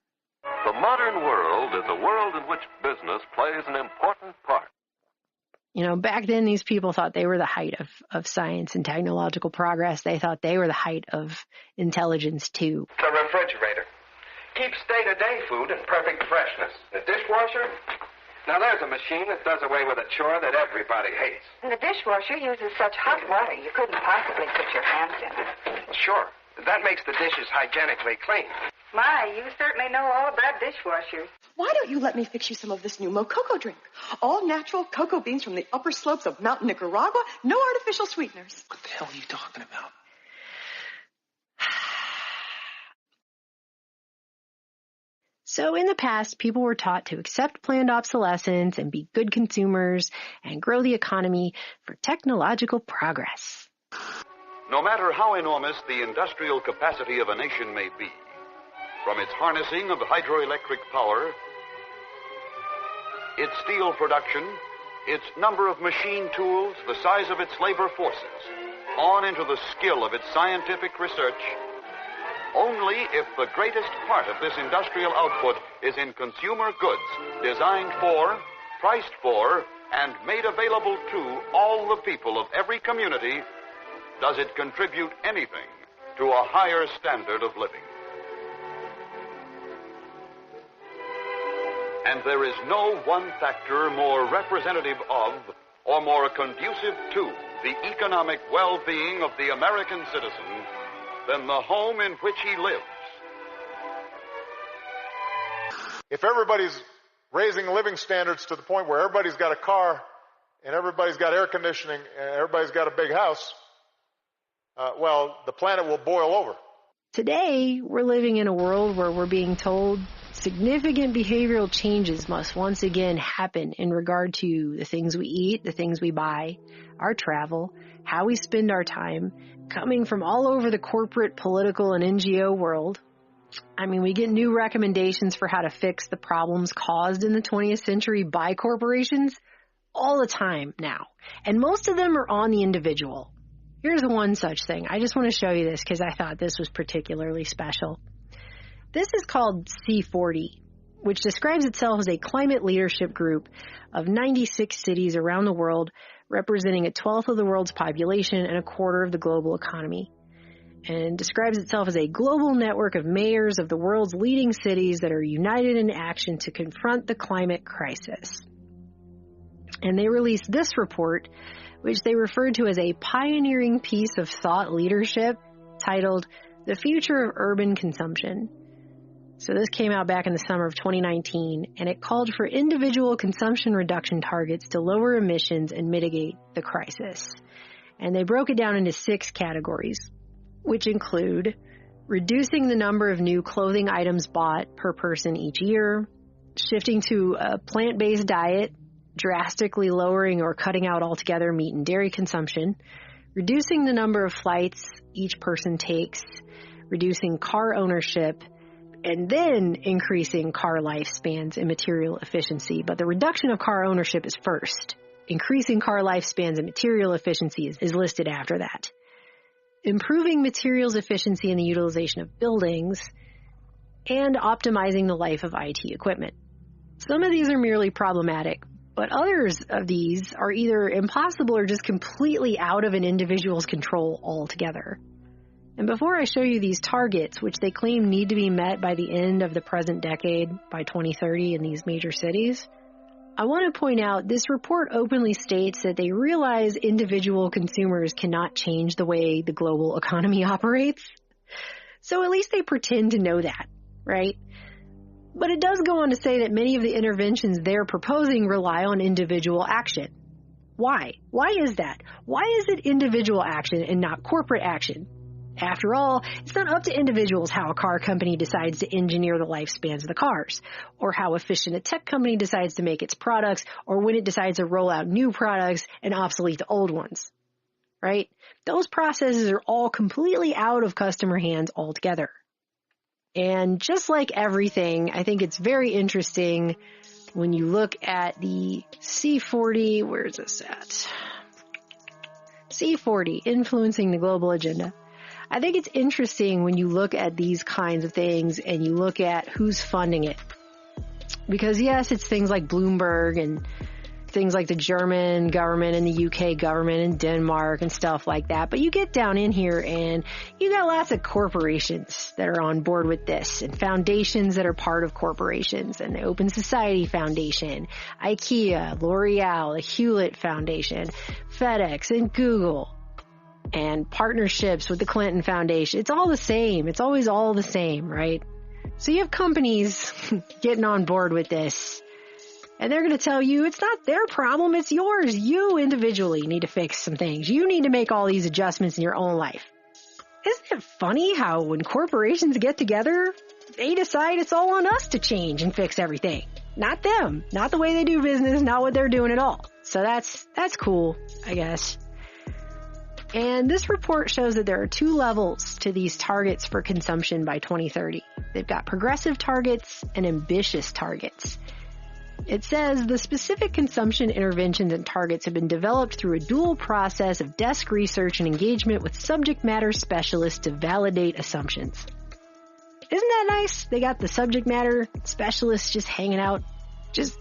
The modern world is a world in which business plays an important part. You know, back then these people thought they were the height of science and technological progress. They thought they were the height of intelligence, too. The refrigerator keeps day-to-day food in perfect freshness. The dishwasher? Now, there's a machine that does away with a chore that everybody hates. And the dishwasher uses such hot water you couldn't possibly put your hands in it. Sure. That makes the dishes hygienically clean. My, you certainly know all about dishwashers. Why don't you let me fix you some of this new Mococo drink? All natural cocoa beans from the upper slopes of Mountain Nicaragua, no artificial sweeteners. What the hell are you talking about? So in the past, people were taught to accept planned obsolescence and be good consumers and grow the economy for technological progress. No matter how enormous the industrial capacity of a nation may be, from its harnessing of hydroelectric power, its steel production, its number of machine tools, the size of its labor forces, on into the skill of its scientific research, only if the greatest part of this industrial output is in consumer goods designed for, priced for, and made available to all the people of every community does it contribute anything to a higher standard of living. And there is no one factor more representative of or more conducive to the economic well-being of the American citizen than the home in which he lives. If everybody's raising living standards to the point where everybody's got a car and everybody's got air conditioning and everybody's got a big house, well, the planet will boil over. Today, we're living in a world where we're being told significant behavioral changes must once again happen in regard to the things we eat, the things we buy, our travel, how we spend our time, coming from all over the corporate, political, and NGO world. I mean, we get new recommendations for how to fix the problems caused in the 20th century by corporations all the time now. And most of them are on the individual. Here's one such thing. I just want to show you this because I thought this was particularly special. This is called C40, which describes itself as a climate leadership group of 96 cities around the world, representing a 12th of the world's population and a quarter of the global economy, and describes itself as a global network of mayors of the world's leading cities that are united in action to confront the climate crisis. And they released this report, which they referred to as a pioneering piece of thought leadership titled The Future of Urban Consumption. So this came out back in the summer of 2019, and it called for individual consumption reduction targets to lower emissions and mitigate the crisis. And they broke it down into 6 categories, which include reducing the number of new clothing items bought per person each year, shifting to a plant-based diet, drastically lowering or cutting out altogether meat and dairy consumption, reducing the number of flights each person takes, reducing car ownership, and then increasing car lifespans and material efficiency. But the reduction of car ownership is first. Increasing car lifespans and material efficiency is listed after that. Improving materials efficiency and the utilization of buildings, and optimizing the life of IT equipment. Some of these are merely problematic, but others of these are either impossible or just completely out of an individual's control altogether. And before I show you these targets, which they claim need to be met by the end of the present decade, by 2030 in these major cities, I want to point out this report openly states that they realize individual consumers cannot change the way the global economy operates. So at least they pretend to know that, right? But it does go on to say that many of the interventions they're proposing rely on individual action. Why? Why is that? Why is it individual action and not corporate action? After all, it's not up to individuals how a car company decides to engineer the lifespans of the cars, or how efficient a tech company decides to make its products, or when it decides to roll out new products and obsolete the old ones, right? Those processes are all completely out of customer hands altogether. And just like everything, I think it's very interesting when you look at the C40, where's this at? C40, influencing the global agenda. I think it's interesting when you look at these kinds of things and you look at who's funding it. Because yes, it's things like Bloomberg and things like the German government and the UK government and Denmark and stuff like that. But you get down in here and you got lots of corporations that are on board with this and foundations that are part of corporations, and the Open Society Foundation, IKEA, L'Oreal, the Hewlett Foundation, FedEx and Google, and partnerships with the Clinton Foundation. It's all the same. It's always all the same, right? So you have companies getting on board with this. And they're going to tell you it's not their problem, it's yours. You individually need to fix some things. You need to make all these adjustments in your own life. Isn't it funny how when corporations get together, they decide it's all on us to change and fix everything? Not them. Not the way they do business, not what they're doing at all. So that's cool, I guess. And this report shows that there are 2 levels to these targets for consumption by 2030. They've got progressive targets and ambitious targets. It says the specific consumption interventions and targets have been developed through a dual process of desk research and engagement with subject matter specialists to validate assumptions. Isn't that nice? They got the subject matter specialists just hanging out, just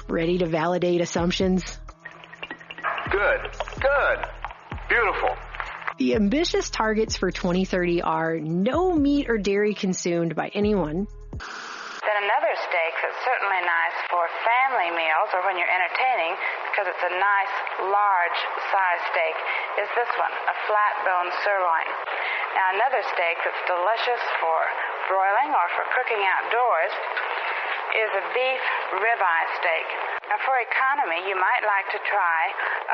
ready to validate assumptions. Good. Beautiful. The ambitious targets for 2030 are no meat or dairy consumed by anyone. Then another steak that's certainly nice for family meals or when you're entertaining because it's a nice, large size steak is this one, a flat bone sirloin. Now another steak that's delicious for broiling or for cooking outdoors is a beef ribeye steak. Now for economy, you might like to try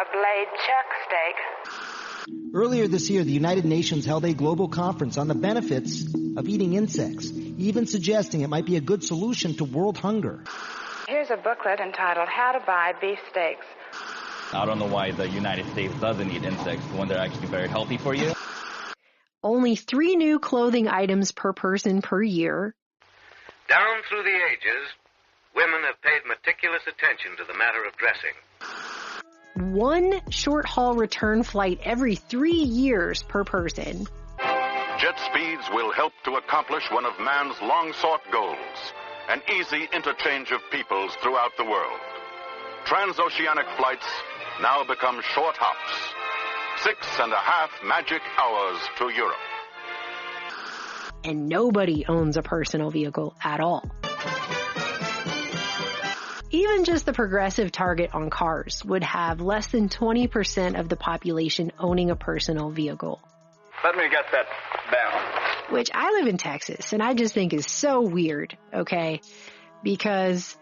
a blade chuck steak. Earlier this year, the United Nations held a global conference on the benefits of eating insects, even suggesting it might be a good solution to world hunger. Here's a booklet entitled How to Buy Beef Steaks. I don't know why the United States doesn't eat insects when they're actually very healthy for you. Only 3 new clothing items per person per year. Down through the ages, women have paid meticulous attention to the matter of dressing. 1 short-haul return flight every 3 years per person. Jet speeds will help to accomplish one of man's long-sought goals, an easy interchange of peoples throughout the world. Transoceanic flights now become short hops, 6.5 magic hours to Europe. And nobody owns a personal vehicle at all. Even just the progressive target on cars would have less than 20% of the population owning a personal vehicle. Let me get that down. Which I live in Texas, and I just think is so weird, okay? Because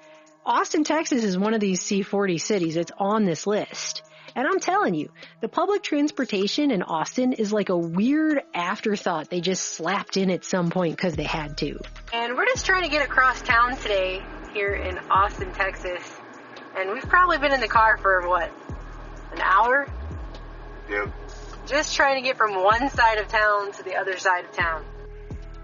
Austin, Texas is one of these C40 cities that's on this list. And I'm telling you, the public transportation in Austin is like a weird afterthought they just slapped in at some point because they had to. And we're just trying to get across town today here in Austin, Texas. And we've probably been in the car for, what, an hour? Yep. Just trying to get from one side of town to the other side of town.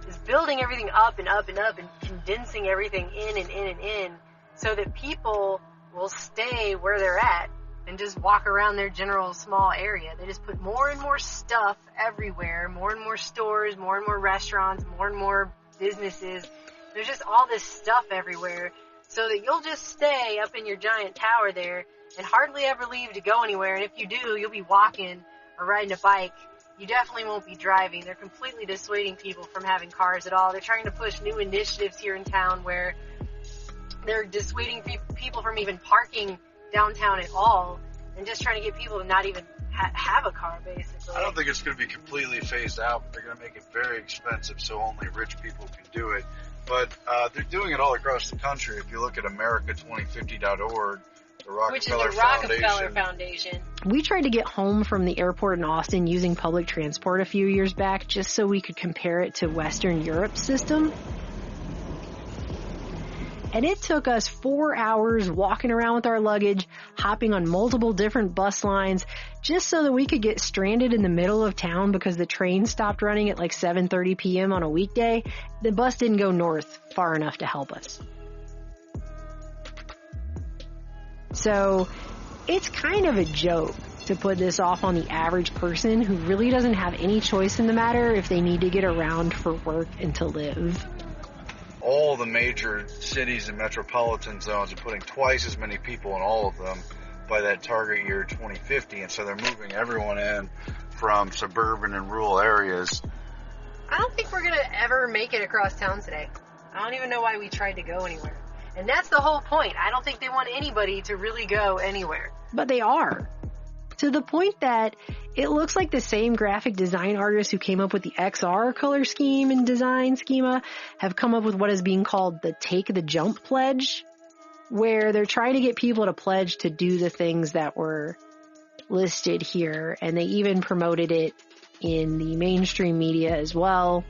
Just building everything up and up and up and condensing everything in and in and in so that people will stay where they're at and just walk around their general small area. They just put more and more stuff everywhere, more and more stores, more and more restaurants, more and more businesses. There's just all this stuff everywhere so that you'll just stay up in your giant tower there and hardly ever leave to go anywhere. And if you do, you'll be walking or riding a bike. You definitely won't be driving. They're completely dissuading people from having cars at all. They're trying to push new initiatives here in town where they're dissuading people from even parking downtown at all and just trying to get people to not even have a car, basically. I don't think it's going to be completely phased out, but they're going to make it very expensive so only rich people can do it. But they're doing it all across the country. If you look at America2050.org, the Rockefeller which is the Rockefeller Foundation. We tried to get home from the airport in Austin using public transport a few years back just so we could compare it to Western Europe's system. And it took us 4 hours walking around with our luggage, hopping on multiple different bus lines, just so that we could get stranded in the middle of town because the train stopped running at like 7:30 p.m. on a weekday. The bus didn't go north far enough to help us. So it's kind of a joke to put this off on the average person who really doesn't have any choice in the matter if they need to get around for work and to live. All the major cities and metropolitan zones are putting twice as many people in all of them by that target year 2050, and so they're moving everyone in from suburban and rural areas. I don't think we're going to ever make it across town today. I don't even know why we tried to go anywhere. And that's the whole point. I don't think they want anybody to really go anywhere. But they are. To the point that it looks like the same graphic design artists who came up with the XR color scheme and design schema have come up with what is being called the Take the Jump Pledge, where they're trying to get people to pledge to do the things that were listed here. And they even promoted it in the mainstream media as well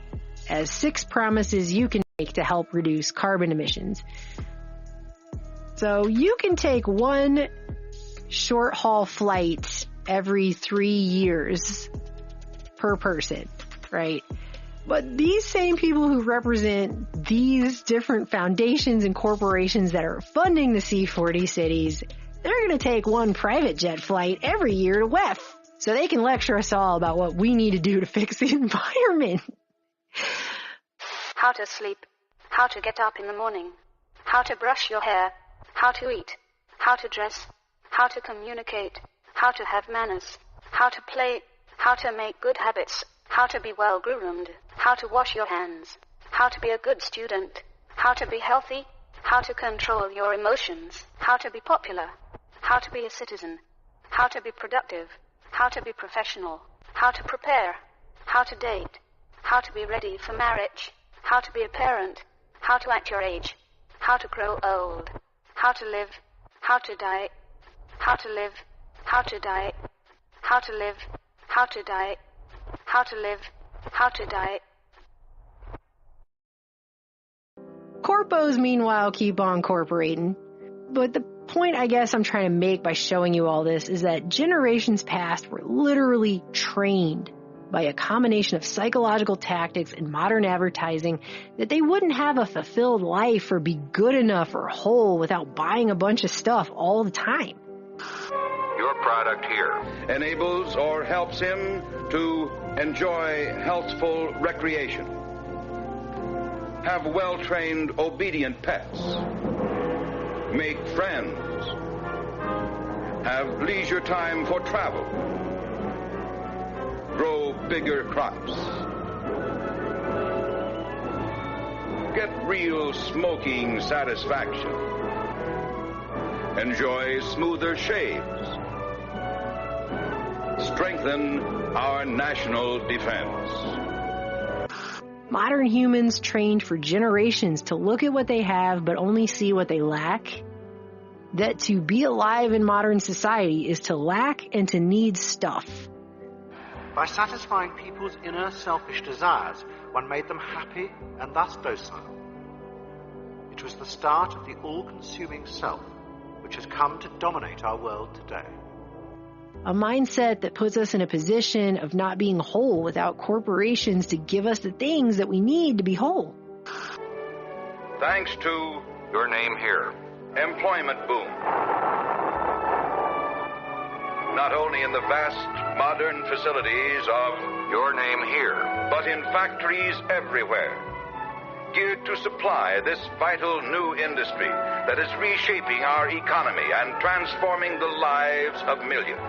as 6 promises you can make to help reduce carbon emissions. So you can take one short haul flight every 3 years per person, right? But these same people who represent these different foundations and corporations that are funding the C40 cities, they're going to take one private jet flight every year to WEF so they can lecture us all about what we need to do to fix the environment. How to sleep, how to get up in the morning, how to brush your hair, how to eat, how to dress, how to communicate, how to have manners, how to play, how to make good habits, how to be well groomed, how to wash your hands, how to be a good student, how to be healthy, how to control your emotions, how to be popular, how to be a citizen, how to be productive, how to be professional, how to prepare, how to date, how to be ready for marriage, how to be a parent, how to act your age, how to grow old, how to live, how to die, how to live, how to die, how to live, how to die, how to live, how to die. Corpos, meanwhile, keep on corporating. But the point I guess I'm trying to make by showing you all this is that generations past were literally trained by a combination of psychological tactics and modern advertising that they wouldn't have a fulfilled life or be good enough or whole without buying a bunch of stuff all the time. Your product here enables or helps him to enjoy healthful recreation, have well-trained, obedient pets, make friends, have leisure time for travel, grow bigger crops, get real smoking satisfaction, enjoy smoother shaves, strengthen our national defense. Modern humans trained for generations to look at what they have but only see what they lack. That to be alive in modern society is to lack and to need stuff. By satisfying people's inner selfish desires, one made them happy and thus docile. It was the start of the all-consuming self, which has come to dominate our world today. A mindset that puts us in a position of not being whole without corporations to give us the things that we need to be whole. Thanks to your name here, employment boom. Not only in the vast modern facilities of your name here, but in factories everywhere, geared to supply this vital new industry that is reshaping our economy and transforming the lives of millions.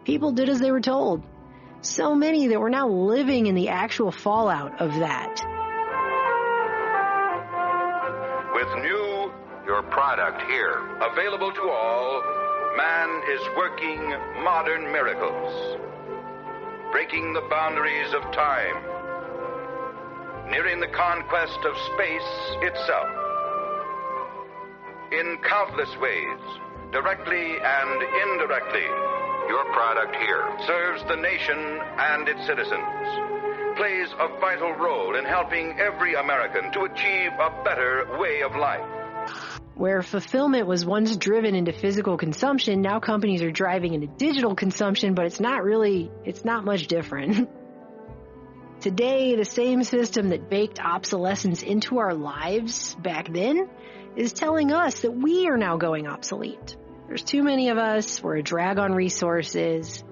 People did as they were told. So many that we're now living in the actual fallout of that. With new, your product here, available to all, man is working modern miracles, breaking the boundaries of time, nearing the conquest of space itself. In countless ways, directly and indirectly, your product here serves the nation and its citizens, plays a vital role in helping every American to achieve a better way of life. Where fulfillment was once driven into physical consumption, now companies are driving into digital consumption, but it's not much different. Today, the same system that baked obsolescence into our lives back then is telling us that we are now going obsolete. There's too many of us, we're a drag on resources.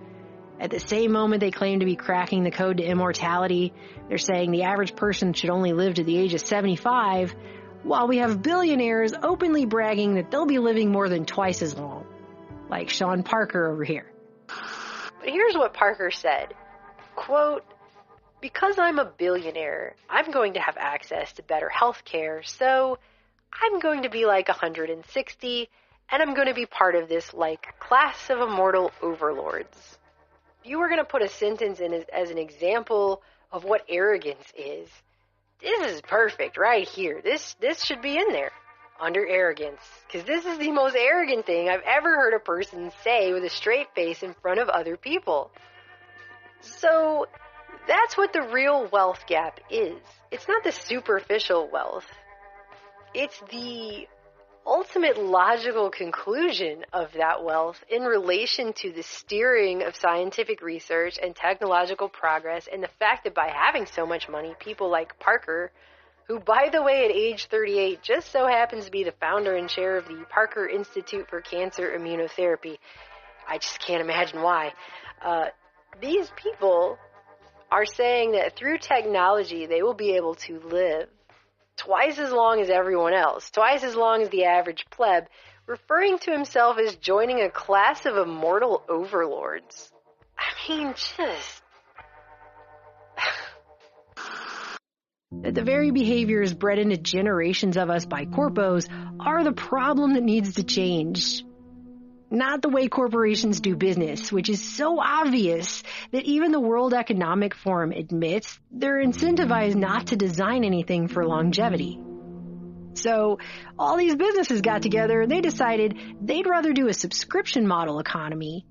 At the same moment they claim to be cracking the code to immortality, they're saying the average person should only live to the age of 75, while we have billionaires openly bragging that they'll be living more than twice as long. Like Sean Parker over here. But here's what Parker said. Quote, "Because I'm a billionaire, I'm going to have access to better health care, so I'm going to be like 160, and I'm going to be part of this, like, class of immortal overlords." If you were going to put a sentence in as an example of what arrogance is, this is perfect right here. This should be in there under arrogance, because this is the most arrogant thing I've ever heard a person say with a straight face in front of other people. So that's what the real wealth gap is. It's not the superficial wealth. It's the ultimate logical conclusion of that wealth in relation to the steering of scientific research and technological progress, and the fact that by having so much money, people like Parker, who, by the way, at age 38, just so happens to be the founder and chair of the Parker Institute for Cancer Immunotherapy. I just can't imagine why. These people are saying that through technology, they will be able to live twice as long as everyone else, twice as long as the average pleb, referring to himself as joining a class of immortal overlords. I mean, just... That the very behaviors bred into generations of us by corpos are the problem that needs to change. Not the way corporations do business, which is so obvious that even the World Economic Forum admits they're incentivized not to design anything for longevity. So all these businesses got together and they decided they'd rather do a subscription model economy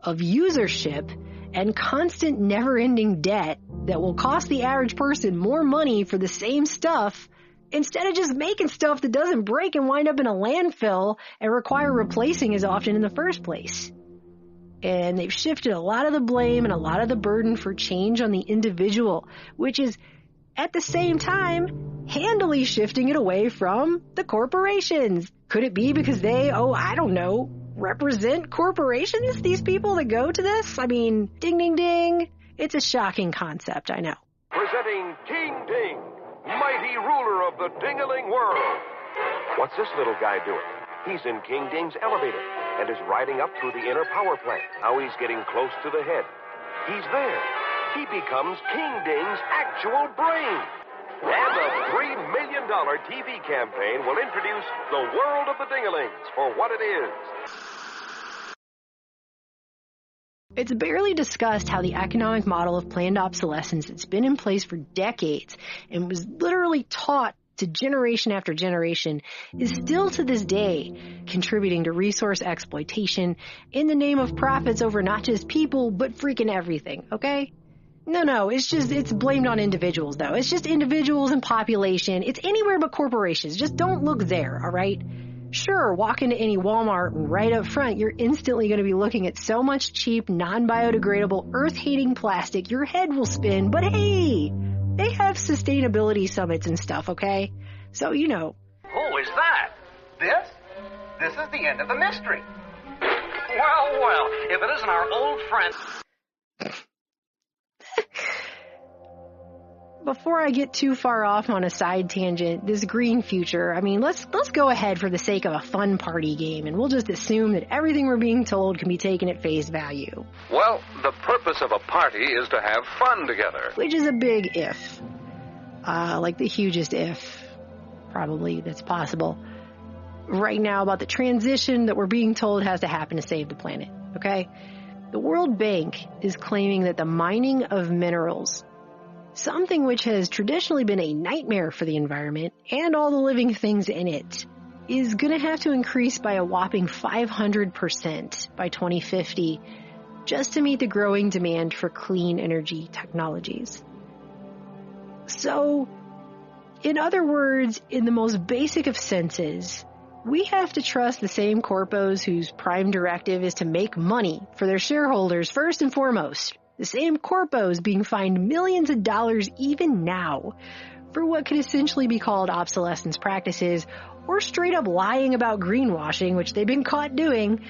of usership and constant never-ending debt that will cost the average person more money for the same stuff, instead of just making stuff that doesn't break and wind up in a landfill and require replacing as often in the first place. And they've shifted a lot of the blame and a lot of the burden for change on the individual, which is, at the same time, handily shifting it away from the corporations. Could it be because they, I don't know, represent corporations, these people that go to this? I mean, ding, ding, ding. It's a shocking concept, I know. Presenting King Ding, mighty ruler of the Ding-a-ling world. What's this little guy doing? He's in King Ding's elevator and is riding up through the inner power plant. Now he's getting close to the head. He's there. He becomes King Ding's actual brain. And the $3 million TV campaign will introduce the world of the Ding-a-lings for what it is. It's barely discussed how the economic model of planned obsolescence that's been in place for decades and was literally taught to generation after generation is still to this day contributing to resource exploitation in the name of profits over not just people, but freaking everything, okay? No, it's blamed on individuals, though. It's just individuals and population. It's anywhere but corporations. Just don't look there, all right? Sure, walk into any Walmart and right up front, you're instantly going to be looking at so much cheap, non-biodegradable, earth-hating plastic, your head will spin. But hey, they have sustainability summits and stuff, okay? So, you know. Who is that? This is the end of the mystery. Well, if it isn't our old friend... Before I get too far off on a side tangent, this green future, I mean, let's go ahead for the sake of a fun party game, and we'll just assume that everything we're being told can be taken at face value. Well, the purpose of a party is to have fun together. Which is a big if. Like the hugest if, probably, that's possible. Right now about the transition that we're being told has to happen to save the planet, okay? The World Bank is claiming that the mining of minerals, something which has traditionally been a nightmare for the environment and all the living things in it, is going to have to increase by a whopping 500% by 2050 just to meet the growing demand for clean energy technologies. So, in other words, in the most basic of senses, we have to trust the same corpos whose prime directive is to make money for their shareholders first and foremost. The same corpos being fined millions of dollars even now for what could essentially be called obsolescence practices or straight up lying about greenwashing, which they've been caught doing.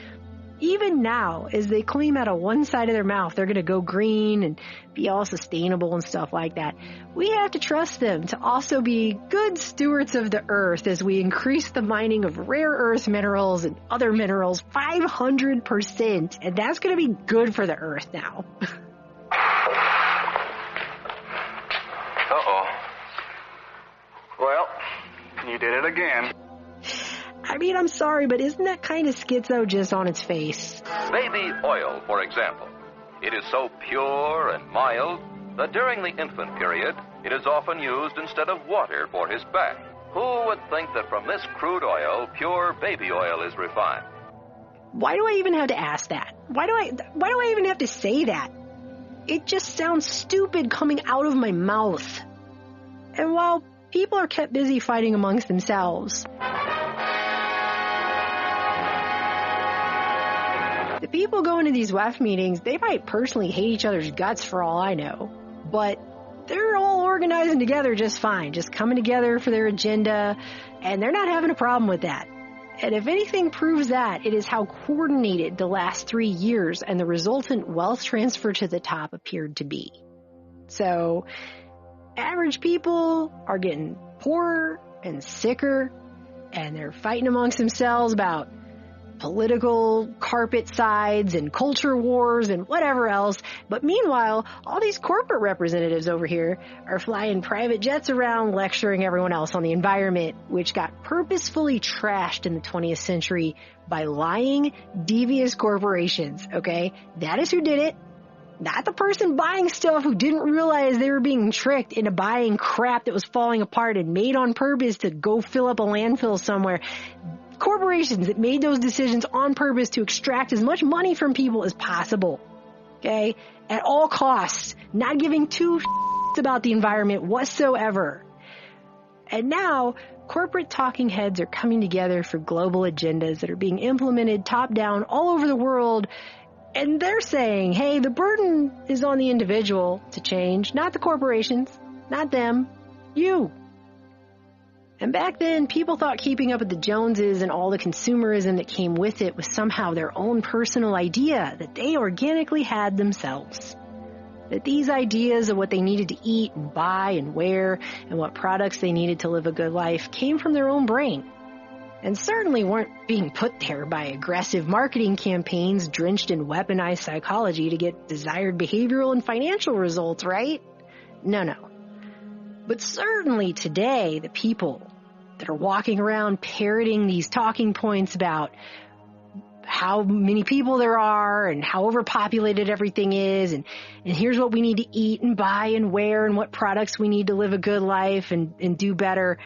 Even now, as they claim out of one side of their mouth they're going to go green and be all sustainable and stuff like that, we have to trust them to also be good stewards of the earth as we increase the mining of rare earth minerals and other minerals 500%. And that's going to be good for the earth now. Uh-oh. Well, you did it again. I mean, I'm sorry, but isn't that kind of schizo just on its face? Baby oil, for example. It is so pure and mild that during the infant period, it is often used instead of water for his bath. Who would think that from this crude oil, pure baby oil is refined? Why do I even have to ask that? Why do I even have to say that? It just sounds stupid coming out of my mouth. And while people are kept busy fighting amongst themselves, the people going to these WEF meetings, they might personally hate each other's guts for all I know, but they're all organizing together just fine, just coming together for their agenda, and they're not having a problem with that. And if anything proves that, it is how coordinated the last 3 years and the resultant wealth transfer to the top appeared to be. So, average people are getting poorer and sicker, and they're fighting amongst themselves about political carpet sides and culture wars and whatever else. But meanwhile, all these corporate representatives over here are flying private jets around lecturing everyone else on the environment, which got purposefully trashed in the 20th century by lying, devious corporations, okay? That is who did it. Not the person buying stuff who didn't realize they were being tricked into buying crap that was falling apart and made on purpose to go fill up a landfill somewhere. Corporations that made those decisions on purpose to extract as much money from people as possible, okay, at all costs, not giving two shits about the environment whatsoever. And now, corporate talking heads are coming together for global agendas that are being implemented top down all over the world, and they're saying, hey, the burden is on the individual to change, not the corporations, not them, you. And back then, people thought keeping up with the Joneses and all the consumerism that came with it was somehow their own personal idea that they organically had themselves. That these ideas of what they needed to eat and buy and wear and what products they needed to live a good life came from their own brain. And certainly weren't being put there by aggressive marketing campaigns drenched in weaponized psychology to get desired behavioral and financial results, right? No. But certainly today, the people that are walking around parroting these talking points about how many people there are and how overpopulated everything is, and here's what we need to eat and buy and wear and what products we need to live a good life and do better.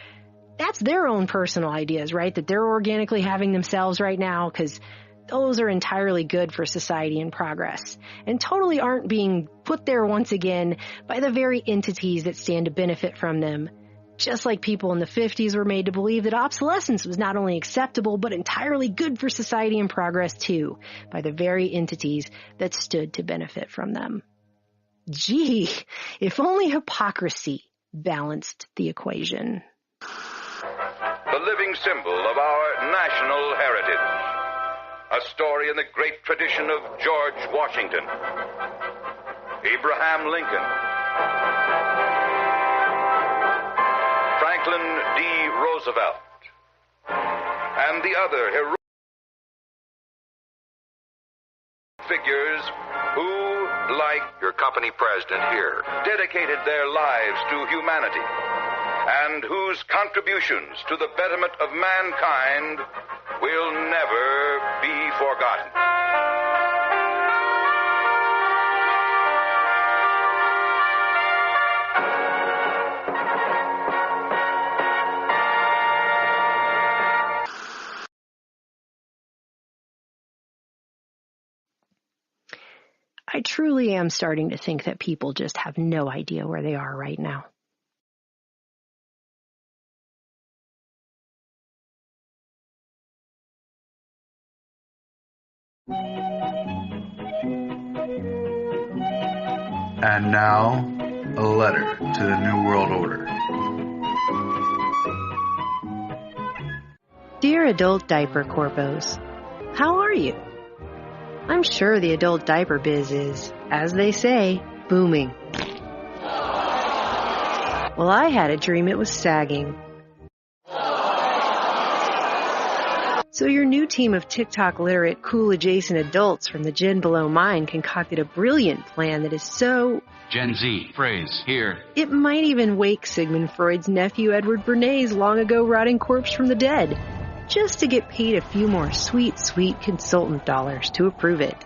That's their own personal ideas, right? That they're organically having themselves right now, because those are entirely good for society and progress, and totally aren't being put there once again by the very entities that stand to benefit from them. Just like people in the 50s were made to believe that obsolescence was not only acceptable, but entirely good for society and progress too, by the very entities that stood to benefit from them. Gee, if only hypocrisy balanced the equation. The living symbol of our national heritage. A story in the great tradition of George Washington, Abraham Lincoln, Franklin D. Roosevelt, and the other heroic figures who, like your company president here, dedicated their lives to humanity, and whose contributions to the betterment of mankind will never be forgotten. I truly am starting to think that people just have no idea where they are right now. And now, a letter to the New World Order. Dear Adult Diaper Corpos, how are you? I'm sure the adult diaper biz is, as they say, booming. Well, I had a dream it was sagging. So your new team of TikTok-literate, cool-adjacent adults from the Gen Below Mine concocted a brilliant plan that is so... Gen Z, phrase, here. It might even wake Sigmund Freud's nephew Edward Bernays' long-ago rotting corpse from the dead, just to get paid a few more sweet, sweet consultant dollars to approve it.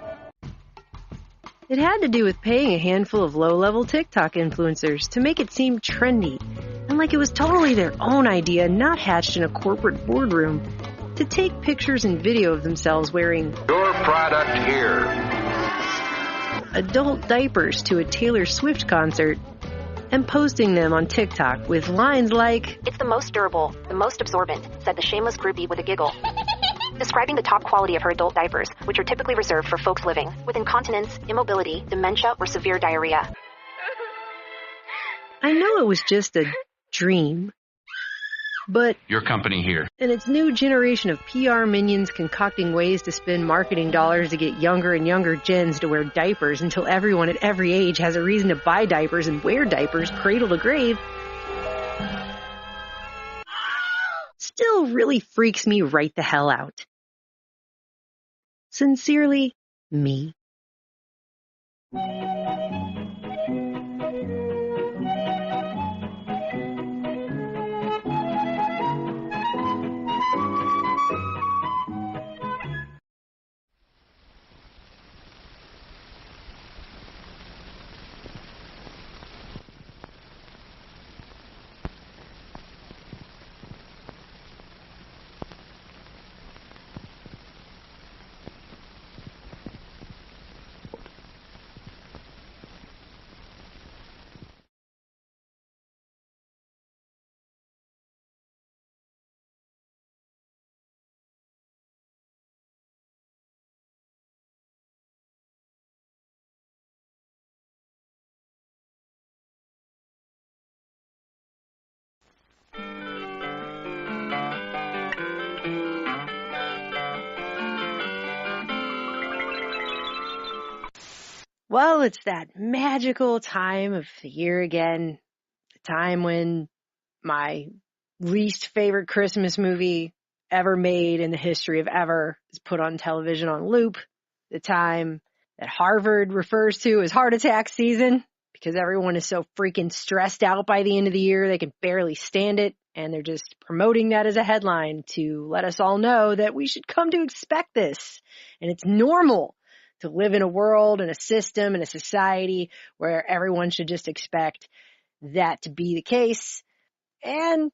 It had to do with paying a handful of low-level TikTok influencers to make it seem trendy, and like it was totally their own idea, not hatched in a corporate boardroom, to take pictures and video of themselves wearing your product here. Adult diapers to a Taylor Swift concert and posting them on TikTok with lines like, "It's the most durable, the most absorbent," said the shameless groupie with a giggle, describing the top quality of her adult diapers, which are typically reserved for folks living with incontinence, immobility, dementia, or severe diarrhea. I know it was just a dream, but your company here. And its new generation of PR minions concocting ways to spend marketing dollars to get younger and younger gens to wear diapers until everyone at every age has a reason to buy diapers and wear diapers cradle to grave still really freaks me right the hell out. Sincerely, me. Well, it's that magical time of the year again, the time when my least favorite Christmas movie ever made in the history of ever is put on television on loop, the time that Harvard refers to as heart attack season, because everyone is so freaking stressed out by the end of the year they can barely stand it, and they're just promoting that as a headline to let us all know that we should come to expect this, and it's normal to live in a world and a system and a society where everyone should just expect that to be the case. And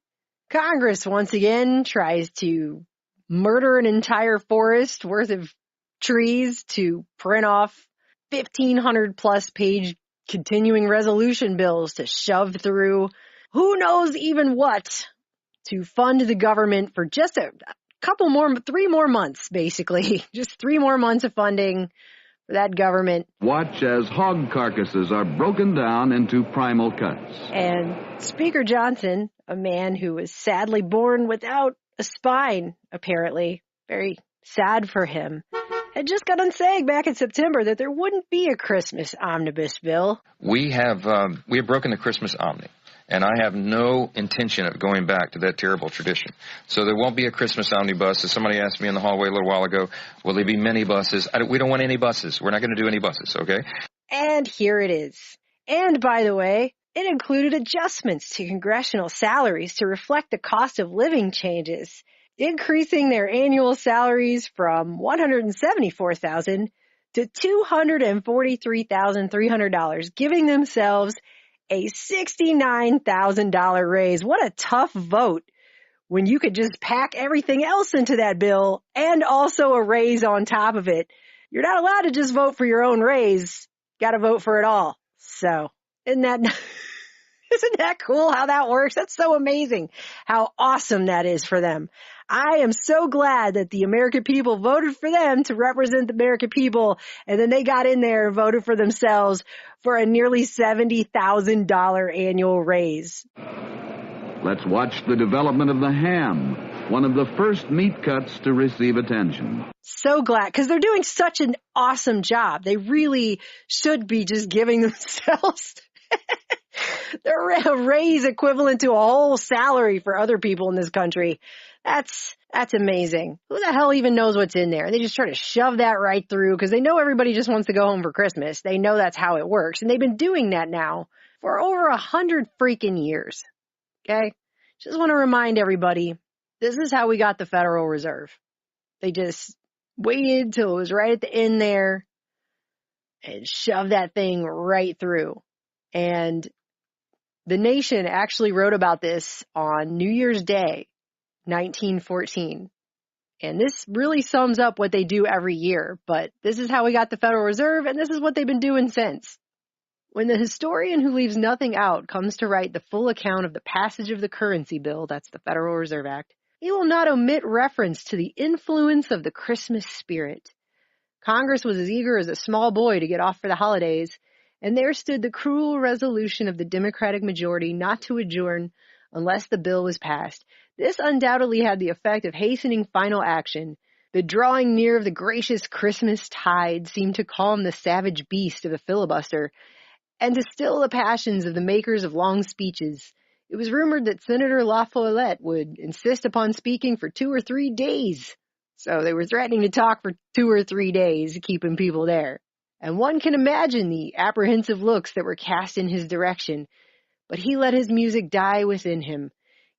Congress once again tries to murder an entire forest worth of trees to print off 1,500 plus page continuing resolution bills to shove through who knows even what to fund the government for just a couple more, 3 more months, basically. Just 3 more months of funding for that government. Watch as hog carcasses are broken down into primal cuts. And Speaker Johnson, a man who was sadly born without a spine, apparently, very sad for him, had just got on saying back in September that there wouldn't be a Christmas omnibus bill. We have broken the Christmas omni. And I have no intention of going back to that terrible tradition. So there won't be a Christmas omnibus. As somebody asked me in the hallway a little while ago, will there be many buses? We don't want any buses. We're not going to do any buses, okay? And here it is. And by the way, it included adjustments to congressional salaries to reflect the cost of living changes, increasing their annual salaries from $174,000 to $243,300, giving themselves a $69,000 raise. What a tough vote when you could just pack everything else into that bill and also a raise on top of it. You're not allowed to just vote for your own raise. Got to vote for it all. So isn't that cool how that works? That's so amazing how awesome that is for them. I am so glad that the American people voted for them to represent the American people, and then they got in there and voted for themselves for a nearly $70,000 annual raise. Let's watch the development of the ham, one of the first meat cuts to receive attention. So glad, because they're doing such an awesome job. They really should be just giving themselves a raise equivalent to a whole salary for other people in this country. That's amazing. Who the hell even knows what's in there? They just try to shove that right through because they know everybody just wants to go home for Christmas. They know that's how it works. And they've been doing that now for over 100 freaking years. Okay? Just want to remind everybody, this is how we got the Federal Reserve. They just waited till it was right at the end there and shoved that thing right through. And the Nation actually wrote about this on New Year's Day, 1914. And this really sums up what they do every year. But this is how we got the Federal Reserve, and this is what they've been doing since. When the historian who leaves nothing out comes to write the full account of the passage of the currency bill, that's the Federal Reserve Act, he will not omit reference to the influence of the Christmas spirit. Congress was as eager as a small boy to get off for the holidays, and there stood the cruel resolution of the Democratic majority not to adjourn unless the bill was passed. This undoubtedly had the effect of hastening final action. The drawing near of the gracious Christmas tide seemed to calm the savage beast of the filibuster and to still the passions of the makers of long speeches. It was rumored that Senator La Follette would insist upon speaking for 2 or 3 days. So they were threatening to talk for 2 or 3 days, keeping people there. And one can imagine the apprehensive looks that were cast in his direction. But he let his music die within him.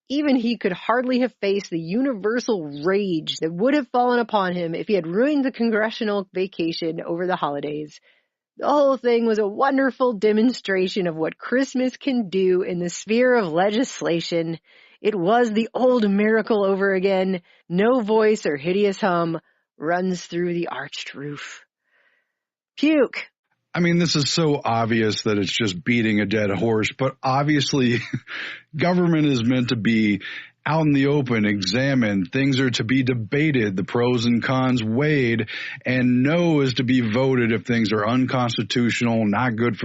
Even he could hardly have faced the universal rage that would have fallen upon him if he had ruined the congressional vacation over the holidays. The whole thing was a wonderful demonstration of what Christmas can do in the sphere of legislation. It was the old miracle over again. No voice or hideous hum runs through the arched roof. Puke. I mean, this is so obvious that it's just beating a dead horse, but obviously government is meant to be out in the open, examined. Things are to be debated, the pros and cons weighed, and no is to be voted if things are unconstitutional, not good for the